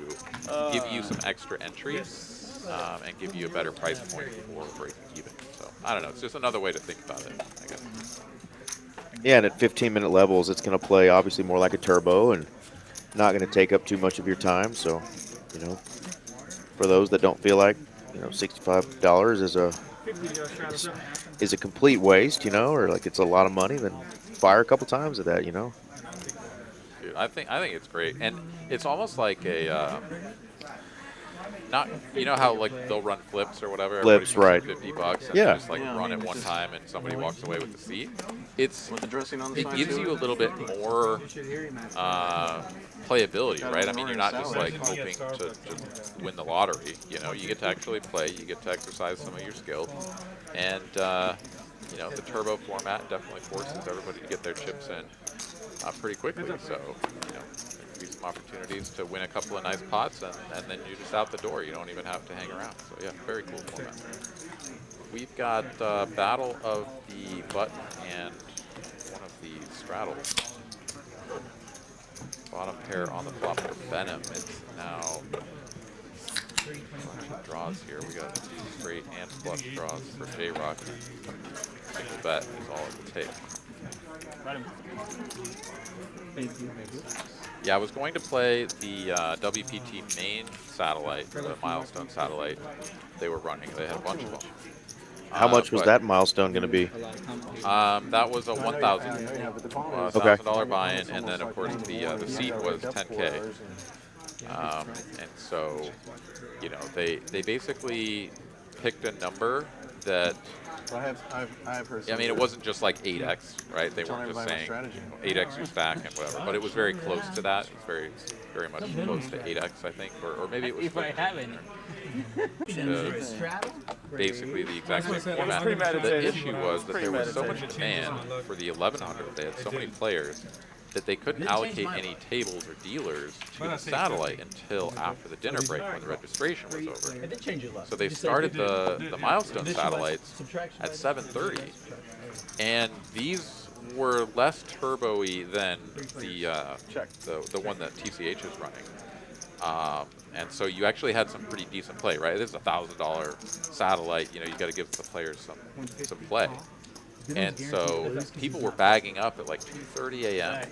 give you some extra entries and give you a better price point for breaking even. So I don't know. It's just another way to think about it, I guess. Yeah, and at 15-minute levels, it's going to play obviously more like a turbo and not going to take up too much of your time. So, you know, for those that don't feel like, you know, $65 is a complete waste, you know, or like it's a lot of money, then fire a couple times at that, you know. Dude, I think it's great, and it's almost like a not, you know how like they'll run flips or whatever. Flips, right? $50, and Yeah. you just like run it one time, and somebody walks away with the seat. It gives you a little bit more playability, right? I mean, you're not just like hoping to win the lottery. You know, you get to actually play. You get to exercise some of your skill, and you know, the turbo format definitely forces everybody to get their chips in pretty quickly. So, you know, there can be some opportunities to win a couple of nice pots, and then you're just out the door. You don't even have to hang around. So yeah, very cool format. We've got Battle of the Button and one of the straddles. Bottom pair on the flop for Venom. It's now draws here. We got 2 straight and flush draws for J-Rock. Single bet is all it will take. Yeah, I was going to play the WPT main satellite, the Milestone satellite they were running. They had a bunch of them. How much was that milestone going to be? That was a $1,000 buy-in, and then of course the seat was $10K. And so, you know, they basically picked a number that. I have heard. I mean, it wasn't just like 8x, right? They weren't just saying 8x your stack and whatever, but it was very close to that. It was very much close to 8x, I think, or maybe it was. Basically the exact same format. The issue was that there was so much demand for the 1100. They had so many players that they couldn't allocate any tables or dealers to the satellite until after the dinner break when the registration was over. So they started the milestone satellites at 7:30, and these were less turbo-y than the one that TCH is running. And so you actually had some pretty decent play, right? This is a $1,000 satellite. You know, you got to give the players some play. And so people were bagging up at like 2:30 a.m.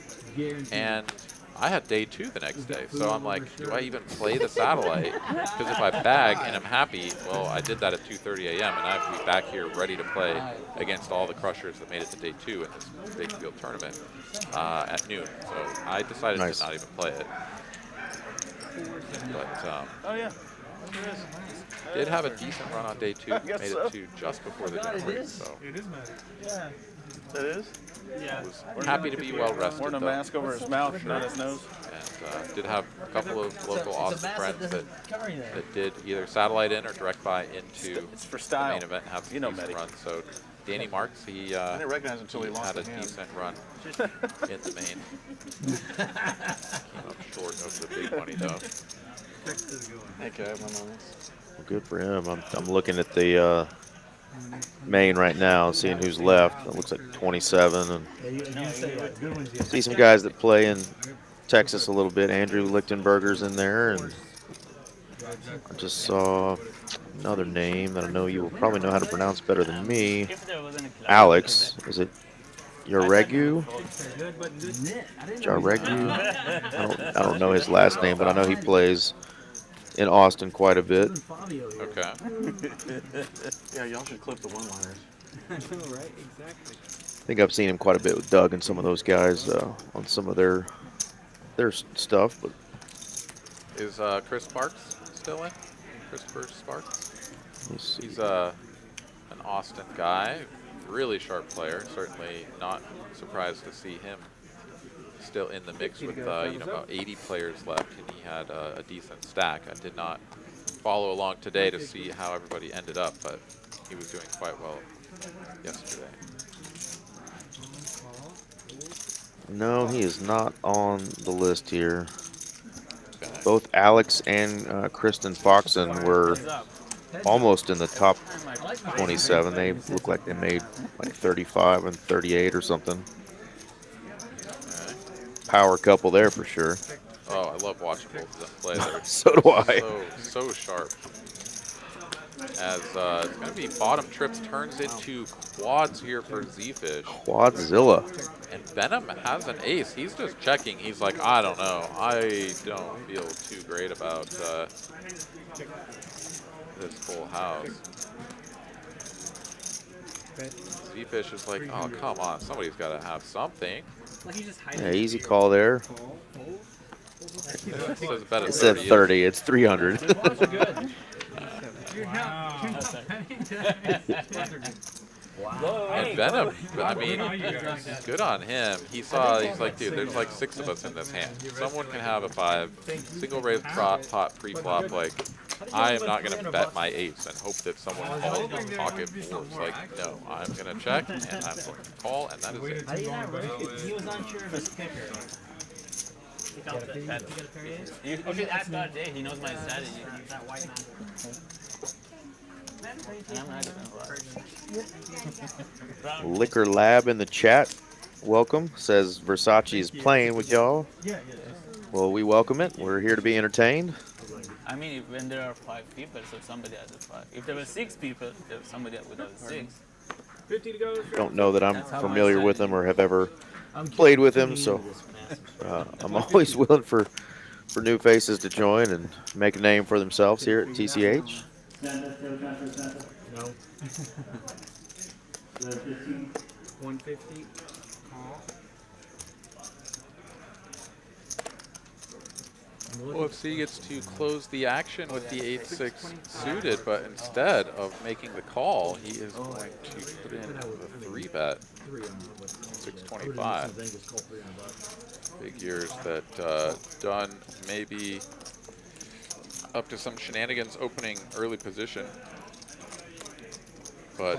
And I had day 2 the next day. So I'm like, do I even play the satellite? Because if I bag and I'm happy, well, I did that at 2:30 a.m. and I have to be back here ready to play against all the crushers that made it to day 2 in this big field tournament at noon. So I decided to not even play it. But did have a decent run on day 2. Made it to just before the dinner break. So It is magic. Yeah. It is? Yeah. Was happy to be well rested. Wearing a mask over his mouth, not his nose. And did have a couple of local Austin friends that did either satellite in or direct buy into the main event and have some decent run. So Danny Marks, he didn't recognize him until he lost had a hand. decent run in the main. Came up short of the big money though. Okay, I have my moments. Well, good for him. I'm looking at the main right now, seeing who's left. It looks like 27, and see some guys that play in Texas a little bit. Andrew Lichtenberger's in there, and I just saw another name that I know you will probably know how to pronounce better than me. Alex, is it Jaregu? Jaregu? I don't know his last name, but I know he plays in Austin quite a bit. Okay. Yeah, y'all should clip the one-liners. I know, right? Exactly. I think I've seen him quite a bit with Doug and some of those guys on some of their stuff. But is Chris Sparks still in? Christopher Sparks? He's an Austin guy, really sharp player. Certainly not surprised to see him still in the mix with about 80 players left, and he had a decent stack. I did not follow along today to see how everybody ended up, but he was doing quite well yesterday. no, he is not on the list here. Both Alex and Kristen Foxen were almost in the top 27. They look like they made like 35 and 38 or something. Power couple there for sure. Oh, I love watching both of them play. They're So do I. So sharp. As it's going to be bottom trips turns into quads here for Z-Fish. Quadzilla. And Venom has an ace. He's just checking. He's like, I don't know. I don't feel too great about this full house. Z-Fish is like, oh, come on. Somebody's got to have something. Yeah, easy call there. It said 30. It's 300. And Venom, I mean, good on him. He's like, dude, there's like 6 of us in this hand. Someone can have a 5, single raise pot pre-flop. Like, I am not going to bet my 8s and hope that someone calls with pocket 4s. Like, no, I'm going to check and I'm going to call, and that is it. How do you not right? He was unsure of his kicker. You should ask God Dave, he knows my strategy. That white man. Liquor Lab in the chat. Welcome. Says Versace is playing with y'all. Well, we welcome it. We're here to be entertained. I mean, when there are 5 people, so somebody has a 5. If there were 6 people, there's somebody would have 6. 50 to go. Don't know that I'm familiar with him or have ever played with him, so I'm always willing for new faces to join and make a name for themselves here at TCH. No. 150. Call. OFC gets to close the action with the 8-6 suited, but instead of making the call, he is going to put in a 3-bet. 625. Figures that Dunn may be up to some shenanigans opening early position, but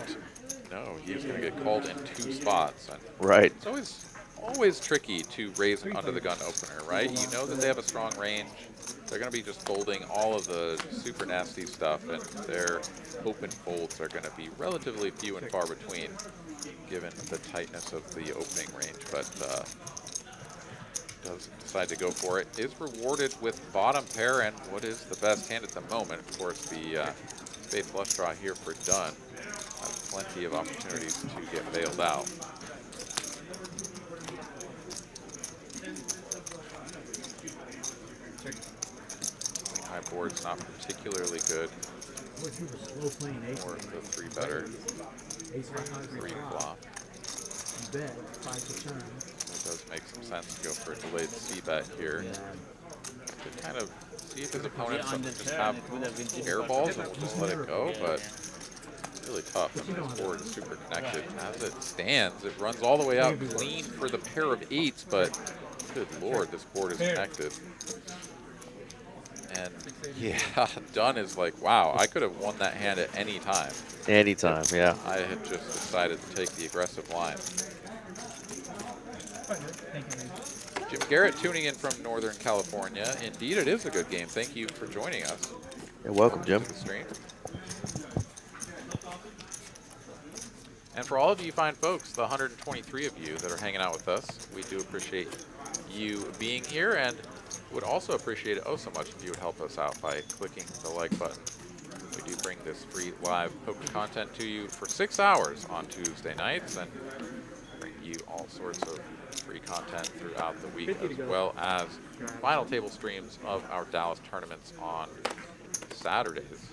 no, he's going to get called in 2 spots. And right. It's always tricky to raise an under the gun opener, right? You know that they have a strong range. They're going to be just folding all of the super nasty stuff, and their open folds are going to be relatively few and far between, given the tightness of the opening range. But does decide to go for it. Is rewarded with bottom pair and what is the best hand at the moment. Of course, the spade flush draw here for Dunn has plenty of opportunities to get bailed out. High board's not particularly good. Or the 3-better. 3 flop. It does make some sense to go for a delayed C-bet here. To kind of see if his opponents just have air balls and will just let it go, but it's really tough. I mean, this board is super connected. As it stands, it runs all the way out clean for the pair of 8s, but good lord, this board is connected. And yeah, Dunn is like, wow, I could have won that hand at any time. Anytime, yeah. I had just decided to take the aggressive line. Jim Garrett tuning in from Northern California. Indeed, it is a good game. Thank you for joining us. You're welcome, Jim. To the stream. And for all of you fine folks, the 123 of you that are hanging out with us, we do appreciate you being here, and would also appreciate it so much if you would help us out by clicking the like button. We do bring this free live poker content to you for 6 hours on Tuesday nights, and bring you all sorts of free content throughout the week, as well as final table streams of our Dallas tournaments on Saturdays.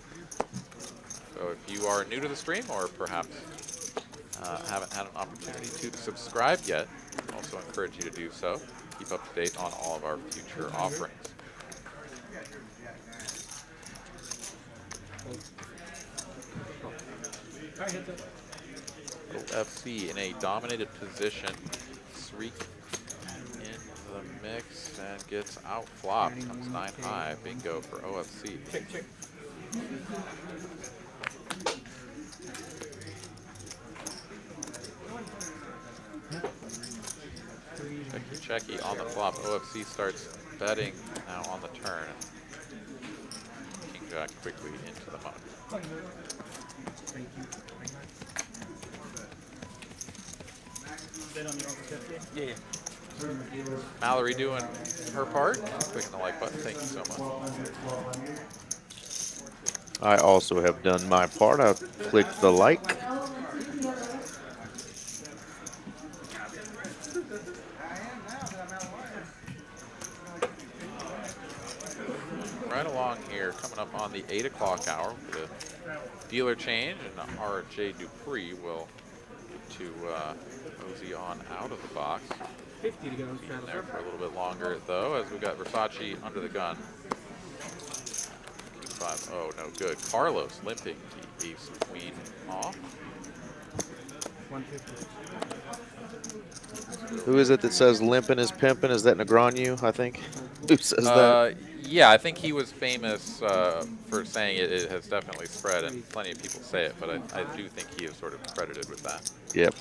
So if you are new to the stream, or perhaps haven't had an opportunity to subscribe yet, I also encourage you to do so. Keep up to date on all of our future offerings. OFC in a dominated position. Sreek in the mix and gets out flopped. Comes 9 high. Bingo for OFC. Checky on the flop. OFC starts betting now on the turn. King Jack quickly into the money. Yeah. Mallory doing her part. Clicking the like button. Thank you so much. I also have done my part. I've clicked the like. Right along here, coming up on the 8 o'clock hour, the dealer change, and RJ Dupree will get to mosey on out of the box. 50 to go. Being there for a little bit longer, though, as we've got Versace under the gun. King 5. Oh, no good. Carlos limping the ace queen off. 150. Who is it that says limping is pimping? Is that Negreanu, I think? Who says that? Yeah, I think he was famous for saying it has definitely spread, and plenty of people say it, but I do think he is sort of credited with that. Yep.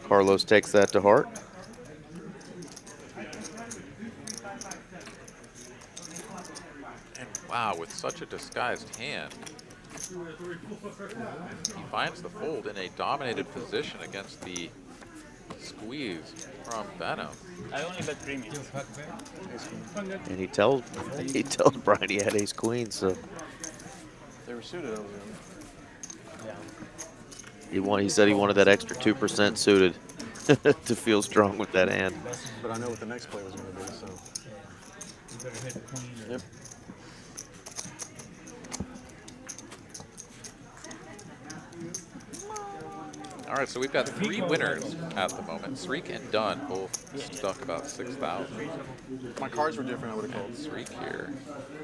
Carlos takes that to heart. And wow, with such a disguised hand, he finds the fold in a dominated position against the squeeze from Venom. I only bet premium. And he tells Brian he had ace queen, so They were suited over he said he wanted that extra 2% suited to feel strong with that hand. But I know what the next play was going to be, so. You better hit queen. Yep. All right, so we've got 3 winners at the moment. Sreek and Dunn both stuck about 6,000. My cards were different, I would have called. Sreek here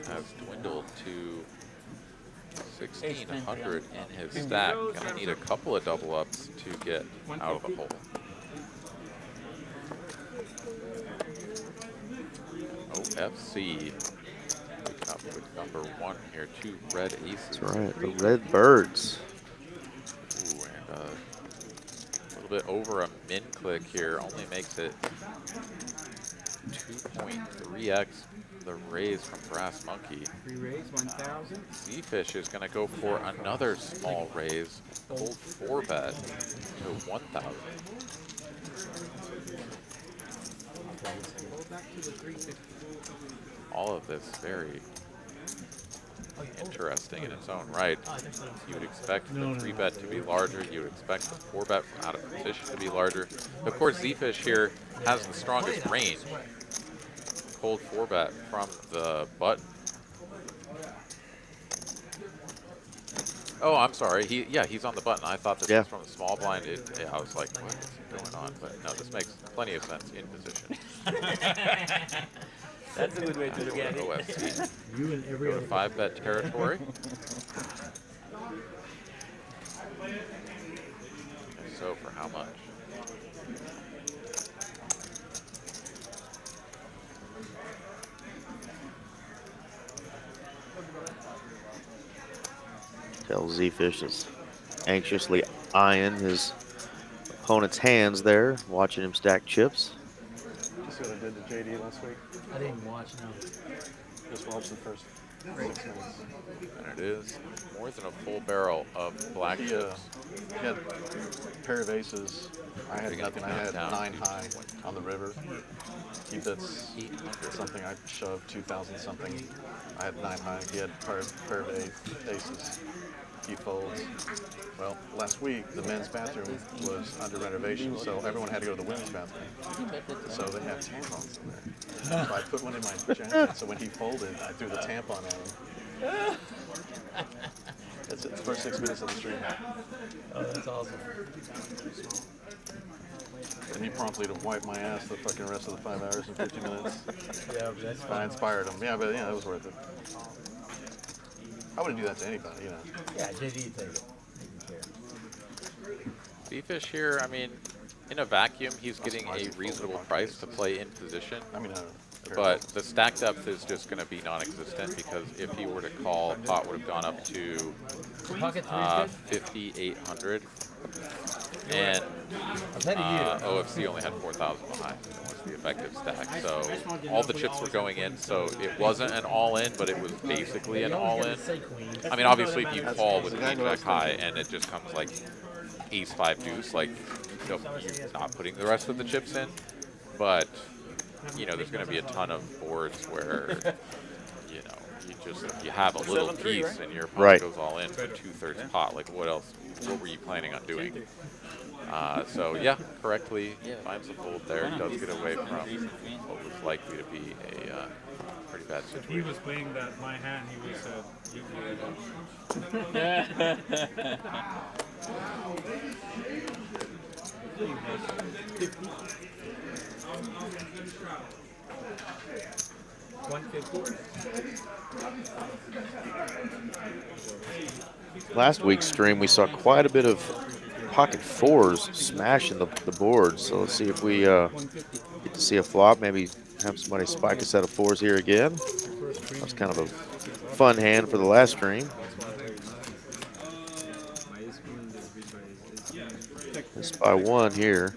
has dwindled to 1,600 in his stack. Gonna need a couple of double ups to get out of the hole. OFC picking up with number 1 here, 2 red aces. That's right, the red birds. Ooh, and a little bit over a min click here, only makes it 2.3x the raise from Brass Monkey. Free raise, 1,000. Z-Fish is going to go for another small raise, hold 4 bet to 1,000. All of this very interesting in its own right. You would expect the 3 bet to be larger. You would expect the 4 bet out of position to be larger. Of course, Z-Fish here has the strongest range. Cold 4 bet from the button. Oh, I'm sorry. He's on the button. I thought this was from the small blind. I was like, what is going on? But no, this makes plenty of sense in position. That's a good way to look at it. OFC. You and every other 5 bet territory. So for how much? Tell Z-Fish is anxiously eyeing his opponent's hands there, watching him stack chips. Did you see what I did to JD last week? I didn't watch, no. Just watched the first 6 minutes. And it is more than a full barrel of black chips. He had a pair of aces. I had nothing. I had 9 high on the river. He bets something. I shoved 2,000 something. I had 9 high. He had a pair of aces. He folds. Well, last week the men's bathroom was under renovation, so everyone had to go to the women's bathroom. So they had tampons in there. So I put one in my jacket. So when he folded, I threw the tampon at him. That's it. The first 6 minutes of the stream. Oh, that's awesome. And he promptly to wipe my ass the fucking rest of the 5 hours and 50 minutes. Yeah, but that's I inspired him. Yeah, but yeah, it was worth it. I wouldn't do that to anybody, you know. Yeah, JD take it. Z-Fish here, I mean, in a vacuum, he's getting a reasonable price to play in position. I mean, but the stack depth is just going to be non-existent because if he were to call, pot would have gone up to 5,800. And OFC only had 4,000 behind. That was the effective stack. So all the chips were going in. So it wasn't an all-in, but it was basically an all-in. I mean, obviously, if you call with queen jack high and it just comes like ace 5 deuce, like you're not putting the rest of the chips in. But you know, there's going to be a ton of boards where you know you have a little piece and your opponent goes all in for 2/3 pot. Like what else? What were you planning on doing? So yeah, correctly finds the fold there. Does get away from what was likely to be a pretty bad situation. If he was playing that my hand, he would have said, Last week's stream, we saw quite a bit of pocket fours smashing the board. So let's see if we get to see a flop. Maybe have somebody spike a set of fours here again. That's kind of a fun hand for the last stream. Missed by one here.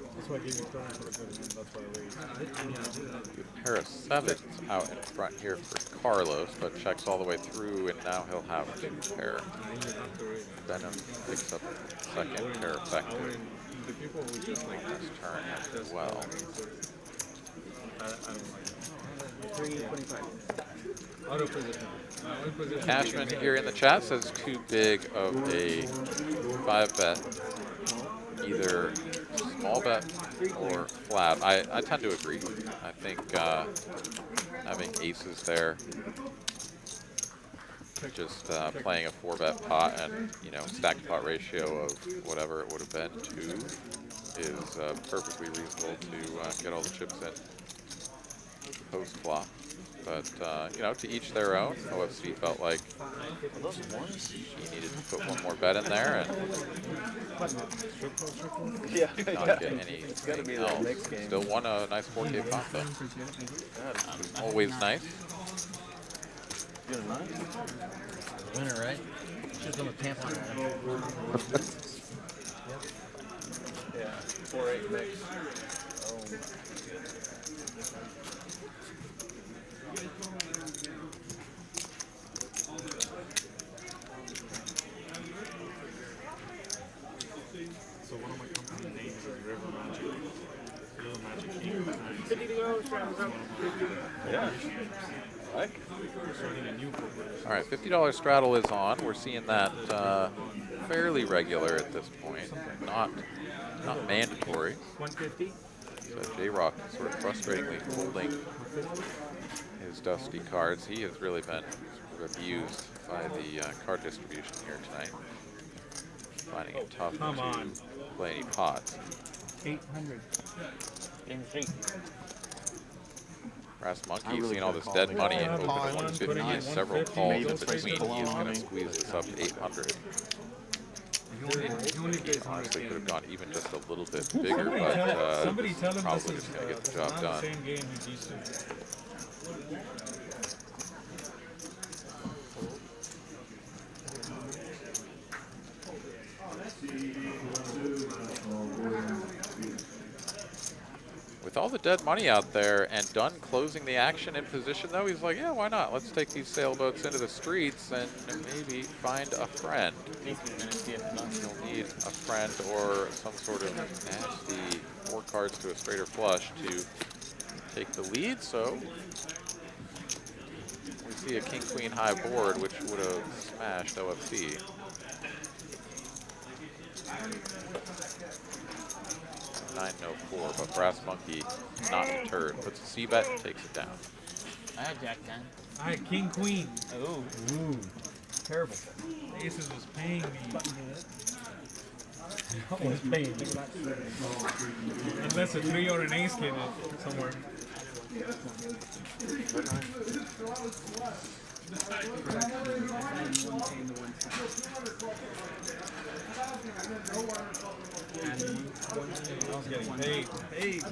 Pair of sevens out in front here for Carlos, but checks all the way through, and now he'll have two pair. Venom picks up second pair effective. His turn as well. Cashman here in the chat says too big of a 5-bet, either small bet or flat. I tend to agree. I think having aces there, just playing a 4-bet pot and, you know, stacked pot ratio of whatever it would have been, 2, is perfectly reasonable to get all the chips in post flop. But, you know, to each their own. OFC felt like he needed to put one more bet in there and not get anything else. Still won a nice 4K pot, though. Always nice. Winner, right? Should've done a tampon. Yeah, 4-8 mix. So one of my company names is River Magic. Little Magic King. Yeah. All right, $50 straddle is on. We're seeing that fairly regular at this point. Not mandatory. 150. So J-Rock sort of frustratingly holding his dusty cards. He has really been sort of abused by the card distribution here tonight, finding it tough to play any pots. 800. Game 3. Brass Monkey, you've seen all this dead money in open 150 and several calls in between. He is going to squeeze this up to 800. Honestly, could have gone even just a little bit bigger, but probably just going to get the job done. With all the dead money out there and Dunn closing the action in position, though, he's like, yeah, why not? Let's take these sailboats into the streets and maybe find a friend. You'll need a friend or some sort of nasty 4 cards to a straight or flush to take the lead. So we see a king-queen high board, which would have smashed OFC. 9-4, but Brass Monkey not deterred. Puts a C-bet, takes it down. I had Jack 10. I had King Queen. Oh. Ooh. Terrible. Aces was paying me. Always paying me. Unless a 3 or an ace came up somewhere. I was getting paid.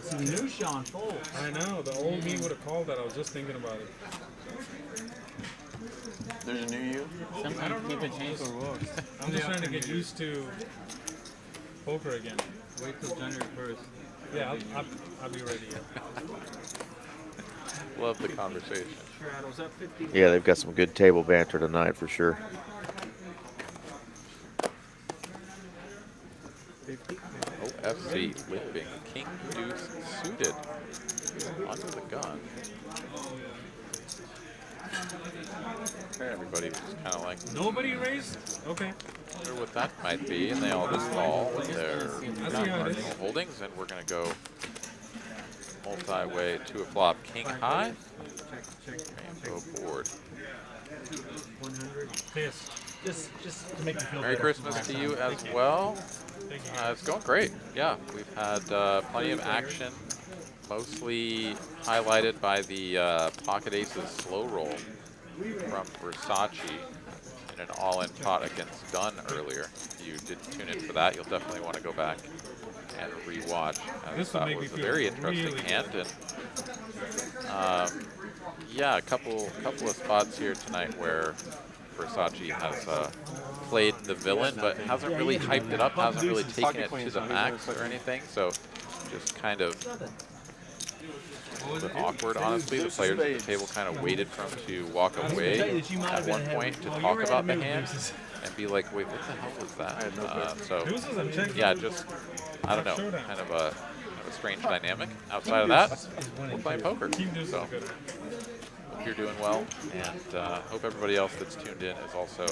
See, new Sean Foles. I know, the old me would have called that. I was just thinking about it. There's a new you? Sometimes people change for worse. I'm just trying to get used to poker again. Wait till January 1st. Yeah, I'll be ready. Love the conversation. Yeah, they've got some good table banter tonight for sure. OFC whipping king deuce suited onto the gun. Everybody's just kind of like, nobody raised? Okay. Wonder what that might be, and they all just fall with their marginal holdings, and we're going to go multi-way to a flop. King high, rainbow board. 100. Piss. Just to make me feel Merry better. Christmas to you as well. It's going great. Yeah, we've had plenty of action, mostly highlighted by the Pocket Aces slow roll from Versace in an all-in pot against Dunn earlier. If you did tune in for that, you'll definitely want to go back and re-watch. That was a very interesting hand. And yeah, a couple of spots here tonight where Versace has played the villain, but hasn't really hyped it up, hasn't really taken it to the max or anything. So just kind of a bit awkward, honestly. The players at the table kind of waited for him to walk away at one point to talk about the hand and be like, wait, what the hell was that? So yeah, just, I don't know, kind of a strange dynamic. Outside of that, we're playing poker. So hope you're doing well, and hope everybody else that's tuned in is also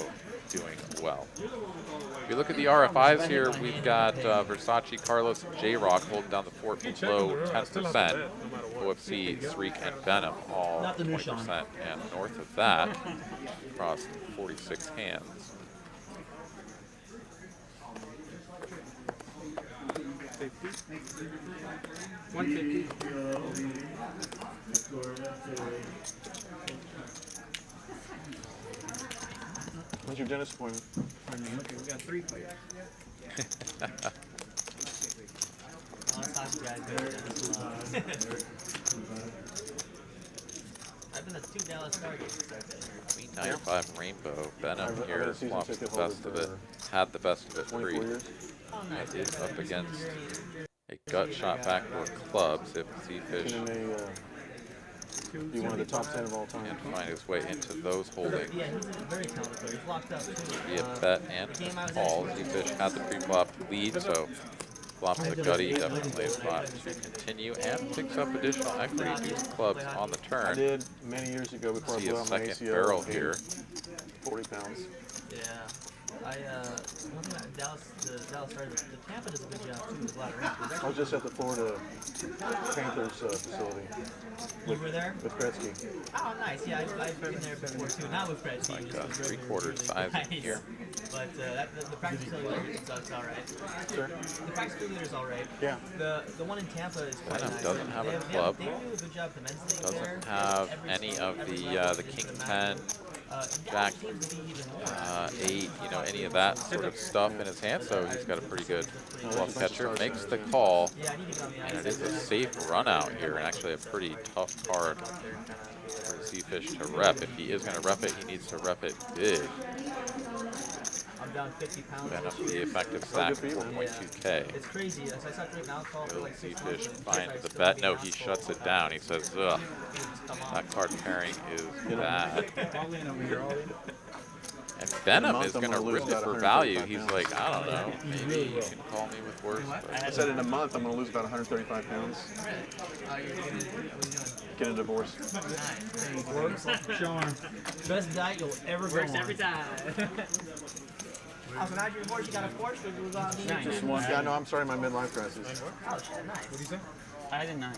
doing well. If you look at the RFIs here, we've got Versace, Carlos, and J-Rock holding down the fort below 10%. OFC, Sreek, and Venom all 20%, and north of that, across 46 hands. When's your dentist appointment? Okay, we got 3 for you. I've been to 2 Dallas Stargates. 95 Rainbow. Venom here lost the best of it. Had the best of it free. Is up against a gut shot backdoor clubs if Z-Fish be one of the top 10 of all time. and find his way into those holdings. Yeah, he's a very talented player. He's locked up too. Be a bet and call. Z-Fish had the pre-flop lead, so flops the gutty, definitely a spot to continue, and picks up additional equity due to clubs on the turn. I did many years ago before I See blew a out my second ACL. barrel here. 40 pounds. Yeah. One thing that Dallas started, the Tampa does a good job too with a lot of range. I was just at the Florida Panthers facility. You were there? With Gretzky. Oh, nice. Yeah, I've been there before too. Not with Gretzky. Like just with 3/4 size nice. here. But the practice facility is alright. Sure. The practice facility is alright. Yeah. The one in Tampa is quite Venom nice. doesn't have a club. They do a good job with the men's league there. Doesn't have any of the King 10, Jack 8, you know, any of that sort of stuff in his hand, so he's got a pretty good bluff catcher. Makes the call, and it is a safe run out here, and actually a pretty tough card for Z-Fish to rep. If he is going to rep it, he needs to rep it big. I'm down 50 pounds. Then up the effective stack 4.2K. It's crazy. As I start drinking alcohol for like 6 months. Z-Fish finds the bet. No, he shuts it down. He says, ugh, that card pairing is bad. And Venom is going to rip it for value. He's like, I don't know, maybe you can call me with words. I said in a month I'm going to lose about 135 pounds. Get a divorce. Sean, best diet you'll ever go on. every time. Oh, so now your divorce, you got a Porsche, or you was on Just one. Yeah, no, I'm sorry, my midlife crisis. Oh, shit, nice. What do you say? I had a 9.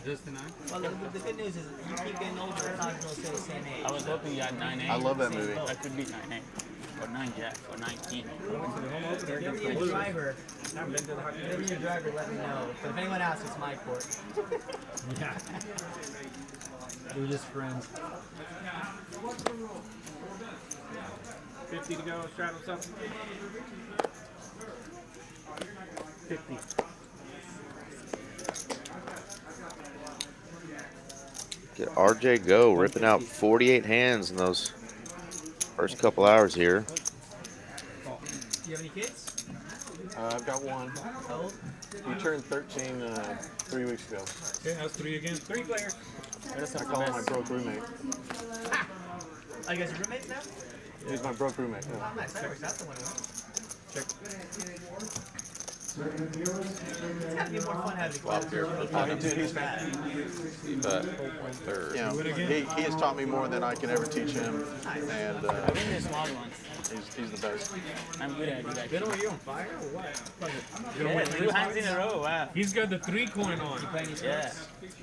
Just a 9? Well, the good news is you keep getting older, it's not going to stay the same age. I was hoping you had 9-8. I love that movie. I could beat 9-8. Or 9-Jack. Or 19. If you're a driver, let me know. But if anyone asks, it's my court. Yeah. We're just friends. 50 to go, straddle something. 50. Get RJ go, ripping out 48 hands in those first couple hours here. Do you have any kids? I've got one. How old? He turned 13 3 weeks ago. Okay, that's 3 again. 3 players. I call him my broke roommate. Oh, you guys are roommates now? He's my broke roommate. Yeah. Oh, nice. That works out the one. Check. It's got to Flop here for Dude, he's but third. you know, he has taught me more than I can ever teach him, and I've been this long once. he's the best. I'm good at it, actually. Then are you on fire or what? Yeah, 2 hands in a row, wow. He's got the 3 coin on. Yeah.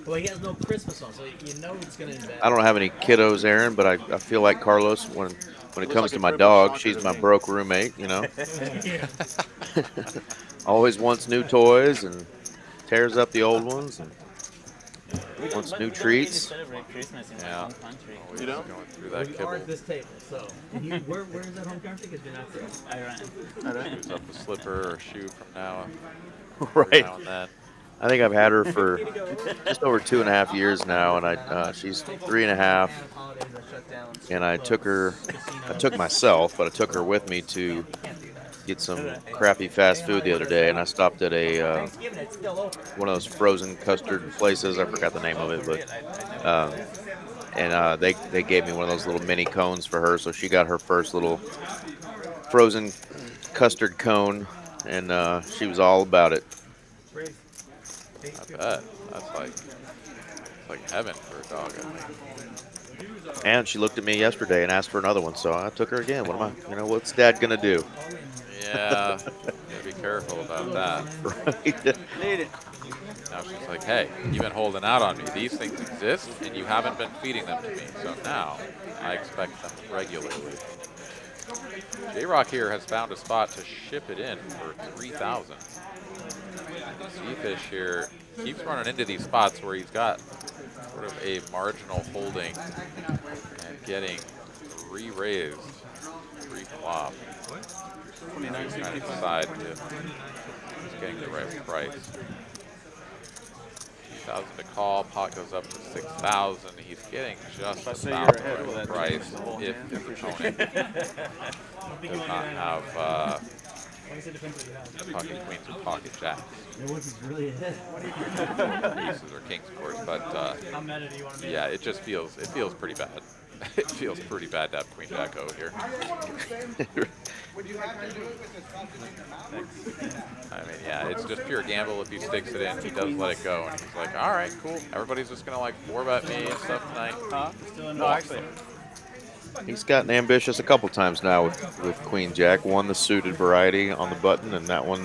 Well, he has no Christmas on, so you know it's going to invest. I don't have any kiddos, Aaron, but I feel like Carlos when it comes to my dog. She's my broke roommate, you know. Always wants new toys and tears up the old ones and wants new treats. Yeah. You know? Going through that We are kibble. at this table, so where is that home country? Because you're not there. Iran. Shoots up a slipper or a shoe from now. Right. Now and then. I think I've had her for just over 2.5 years now, and she's 3.5. And I took myself, but I took her with me to get some crappy fast food the other day, and I stopped at one of those frozen custard places. I forgot the name of it, but they gave me one of those little mini cones for her, so she got her first little frozen custard cone, and she was all about it. I bet. That's like heaven for a dog, I think. And she looked at me yesterday and asked for another one, so I took her again. What's Dad gonna do? Yeah, gotta be careful about that. Right. Now she's like, hey, you've been holding out on me. These things exist, and you haven't been feeding them to me. So now I expect them regularly. J-Rock here has found a spot to ship it in for 3,000. Seafish here keeps running into these spots where he's got sort of a marginal holding and getting re-raised, re-flop. He's trying to decide if he's getting the right price. 2,000 to call, pot goes up to 6,000. He's getting just about the right price if his opponent does not have pocket queens or pocket jacks. Aces or kings, of course, but yeah, it feels pretty bad. It feels pretty bad to have queen jack O here. I mean, yeah, it's just pure gamble. If he sticks it in, he does let it go, and he's like, all right, cool. Everybody's just gonna like 4-bet me and stuff tonight. No, actually. He's gotten ambitious a couple times now with Queen Jack. One, the suited variety on the button, and that one,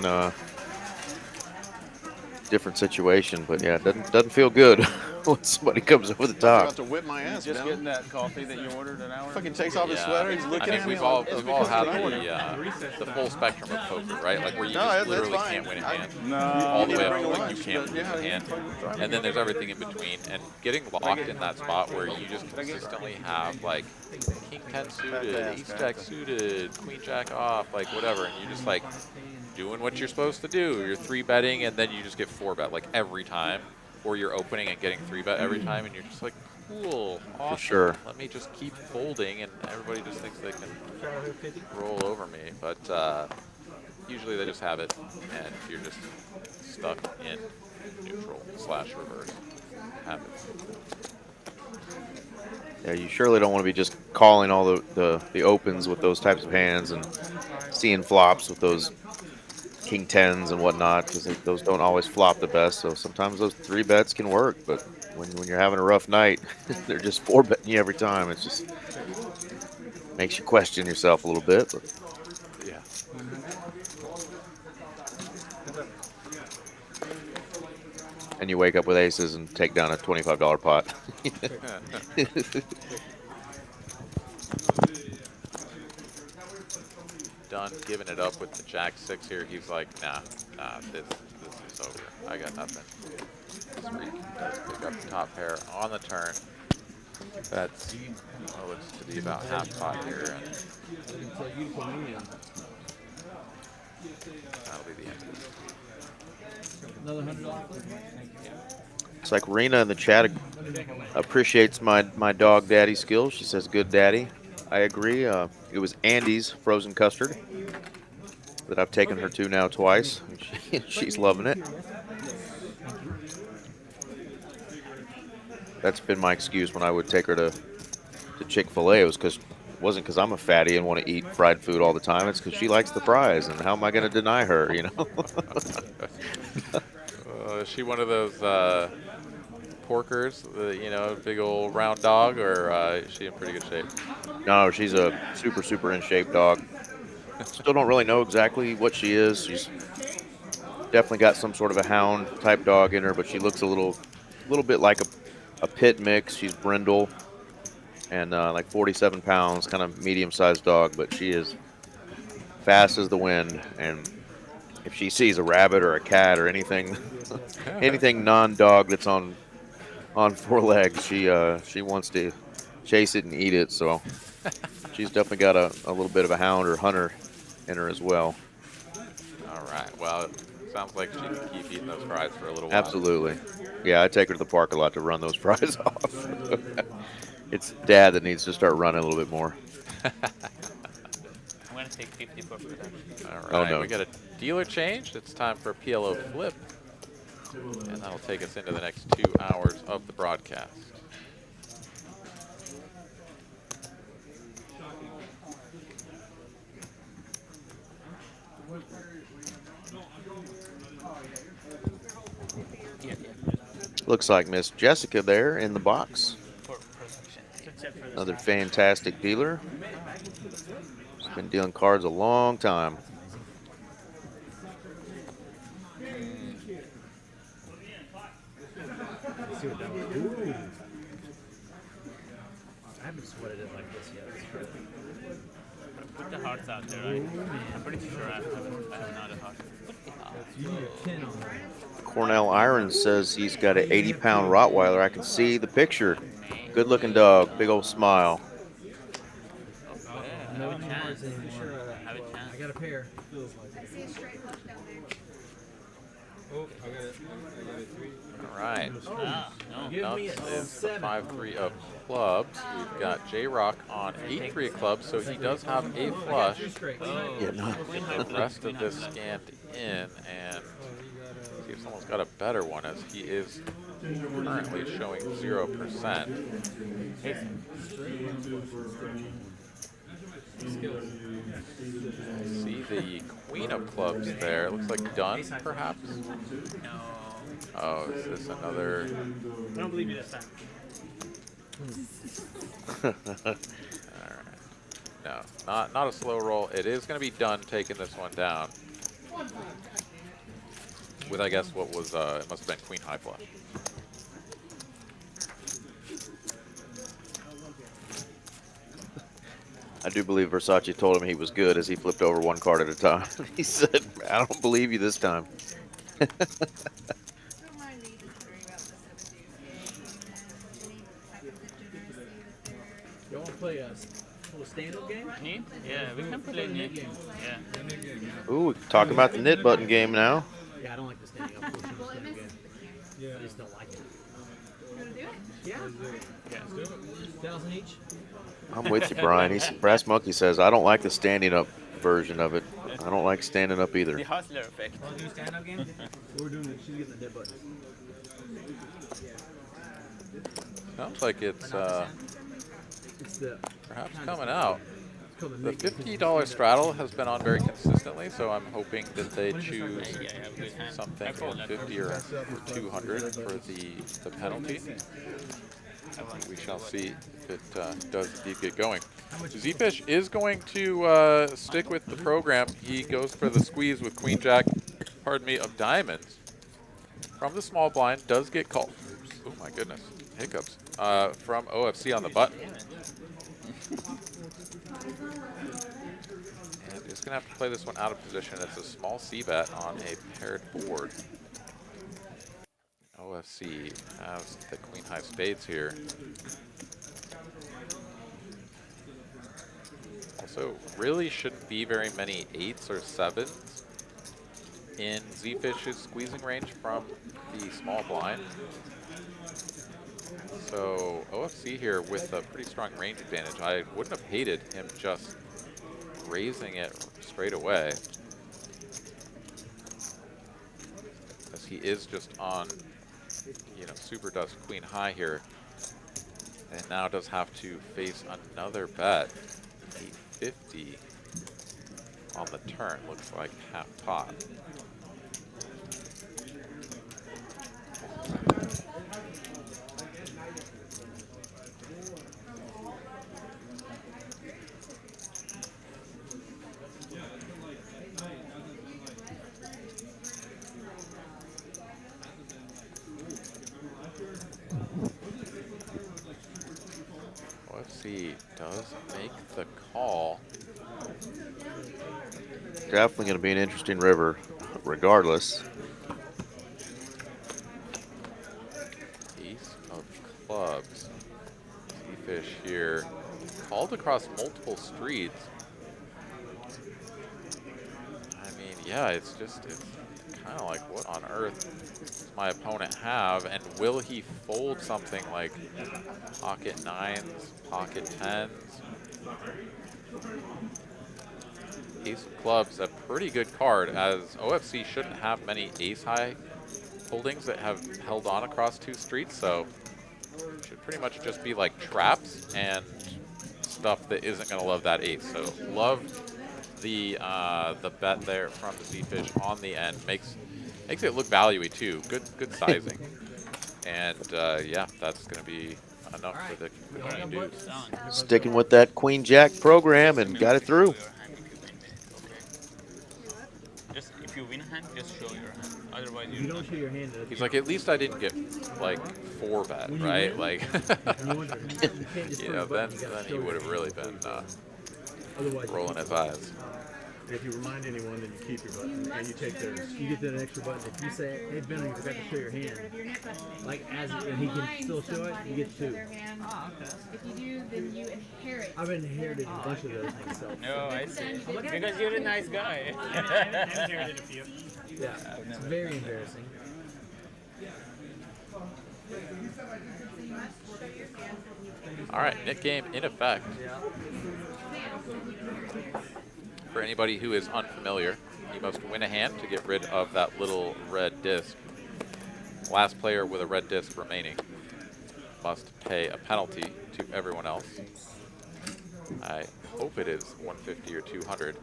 different situation. But yeah, it doesn't feel good when somebody comes over the top. About to whip my ass. Just getting that coffee that you ordered an hour. Fucking takes off his sweater. He's looking at me. We've all had the full spectrum of poker, right? Like where you just literally can't win a hand, all the way up to like you can't lose a hand, and then there's everything in between. And getting locked in that spot where you just consistently have like king 10 suited, ace jack suited, queen jack off, like whatever, and you just like doing what you're supposed to do. You're 3-betting, and then you just get 4-bet like every time, or you're opening and getting 3-bet every time, and you're just like, cool, awesome. For sure. Let me just keep folding, and everybody just thinks they can roll over me. But usually they just have it, and you're just stuck in neutral / reverse. Have it. Yeah, you surely don't want to be just calling all the opens with those types of hands and seeing flops with those king 10s and whatnot, because those don't always flop the best. So sometimes those 3-bets can work, but when you're having a rough night, they're just 4-betting you every time. It just makes you question yourself a little bit. But yeah. And you wake up with aces and take down a $25 pot. Done giving it up with the jack 6 here. He's like, nah, this is over. I got nothing. Pick up the top pair on the turn. That's looks to be about half pot here, and that'll be the end. Another $100. It's like Rena in the chat appreciates my dog daddy skills. She says, good daddy. I agree. It was Andy's frozen custard that I've taken her to now twice. She's loving it. That's been my excuse when I would take her to Chick-fil-A. It wasn't because I'm a fatty and want to eat fried food all the time. It's because she likes the fries, and how am I going to deny her, you know? Is she one of those porkers, you know, big old round dog, or is she in pretty good shape? No, she's a super in shape dog. Still don't really know exactly what she is. She's definitely got some sort of a hound type dog in her, but she looks a little bit like a pit mix. She's brindle and like 47 pounds, kind of medium-sized dog, but she is fast as the wind. And if she sees a rabbit or a cat or anything, anything non-dog that's on four legs, she wants to chase it and eat it. So she's definitely got a little bit of a hound or hunter in her as well. All right. Well, it sounds like she can keep eating those fries for a little while. Absolutely. Yeah, I take her to the park a lot to run those fries off. It's Dad that needs to start running a little bit more. I'm going to take 50 for production. All right. Oh, no. We got a dealer change. It's time for a PLO flip. And that'll take us into the next 2 hours of the broadcast. Looks like Miss Jessica there in the box. For production. Another fantastic dealer. She's been dealing cards a long time. I haven't sweated it like this yet. Put the hearts out there, right? I'm pretty sure I have not a heart. You need a 10 on there. Cornell Irons says he's got an 80-pound Rottweiler. I can see the picture. Good looking dog, big old smile. No chance anymore. I got a pair. Oh, I got it. All right. Give me a Nuts is the 7. 5-3 of clubs. We've got J-Rock on 8-3 of clubs, so he does have a flush. Yeah, no. The rest of this scanned in, and see if someone's got a better one, as he is currently showing 0%. See the queen of clubs there. Looks like done, perhaps? No. Oh, is this another? I don't believe you this time. All right. No, not a slow roll. It is going to be done taking this one down. With, I guess, what was, it must have been queen high flush. I do believe Versace told him he was good as he flipped over one card at a time. He said, I don't believe you this time. You want to play a little stand-up game? Neat? Yeah, we can play neat game. Yeah. Ooh, we're talking about the knit button game now. Yeah, I don't like the standing up portion of the stand-up game. I just don't like it. Yeah. Yeah. 1,000 each. I'm with you, Brian. Brass Monkey says, I don't like the standing up version of it. I don't like standing up either. The hustler effect. Want to do stand-up game? We're doing it. She's getting the dead buttons. Sounds like it's perhaps coming out. The $50 straddle has been on very consistently, so I'm hoping that they choose something 150 or 200 for the penalty. We shall see if it does indeed get going. Z-Fish is going to stick with the program. He goes for the squeeze with Queen Jack, pardon me, of diamonds. From the small blind, does get called. Oh my goodness, hiccups. From OFC on the button. And he's going to have to play this one out of position. It's a small C-bet on a paired board. OFC has the queen high spades here. Also, really shouldn't be very many 8s or 7s in Z-Fish's squeezing range from the small blind. So OFC here with a pretty strong range advantage. I wouldn't have hated him just raising it straight away, as he is just on, you know, super dust queen high here, and now does have to face another bet. 850 on the turn, looks like half pot. OFC does make the call. Definitely going to be an interesting river, regardless. Ace of clubs. Fish here. Called across multiple streets. I mean, yeah, it's kind of like, what on earth does my opponent have? And will he fold something like pocket nines, pocket tens? Ace of clubs, a pretty good card, as OFC shouldn't have many ace-high holdings that have held on across two streets, so should pretty much just be like traps and stuff that isn't going to love that ace. So love the bet there from the Z-Fish on the end. Makes it look value-y too. Good sizing. And yeah, that's going to be enough for the queen deuce. Sticking with that Queen Jack program and got it through. Just if you win a hand, just show your hand. Otherwise, you don't show your hand. He's like, at least I didn't get like 4-bet, right? Like, you know, then he would have really been rolling his eyes. If you remind anyone, then you keep your button and you take theirs. You get that extra button. If you say, hey, Ben, you forgot to show your hand, like, and he can still show it, you get 2. Oh, okay. If you do, then you inherit. I've inherited a bunch of those myself. No, I see. Because you're a nice guy. I've inherited a few. Yeah, it's very embarrassing. All right, Nick game in effect. For anybody who is unfamiliar, you must win a hand to get rid of that little red disc. Last player with a red disc remaining must pay a penalty to everyone else. I hope it is 150 or 200.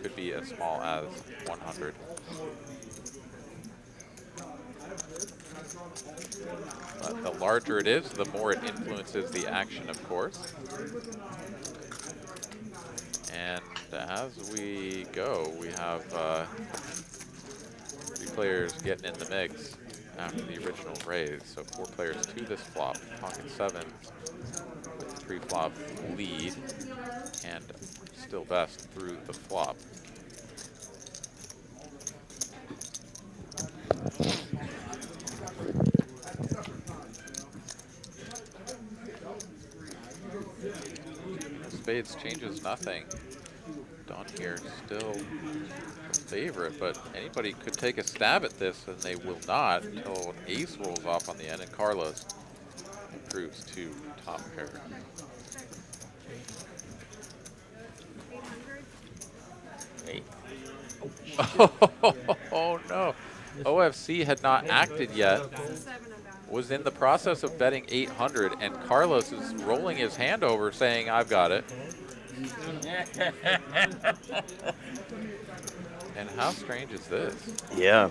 Could be as small as 100. But the larger it is, the more it influences the action, of course. And as we go, we have 3 players getting in the mix after the original raise. So 4 players to this flop, pocket 7 with the pre-flop lead, and still best through the flop. Spades changes nothing. Don here still the favorite, but anybody could take a stab at this, and they will not until an ace rolls off on the end and Carlos improves to top pair. Oh no. OFC had not acted yet. Was in the process of betting 800, and Carlos is rolling his hand over saying, I've got it. And how strange is this? Yeah.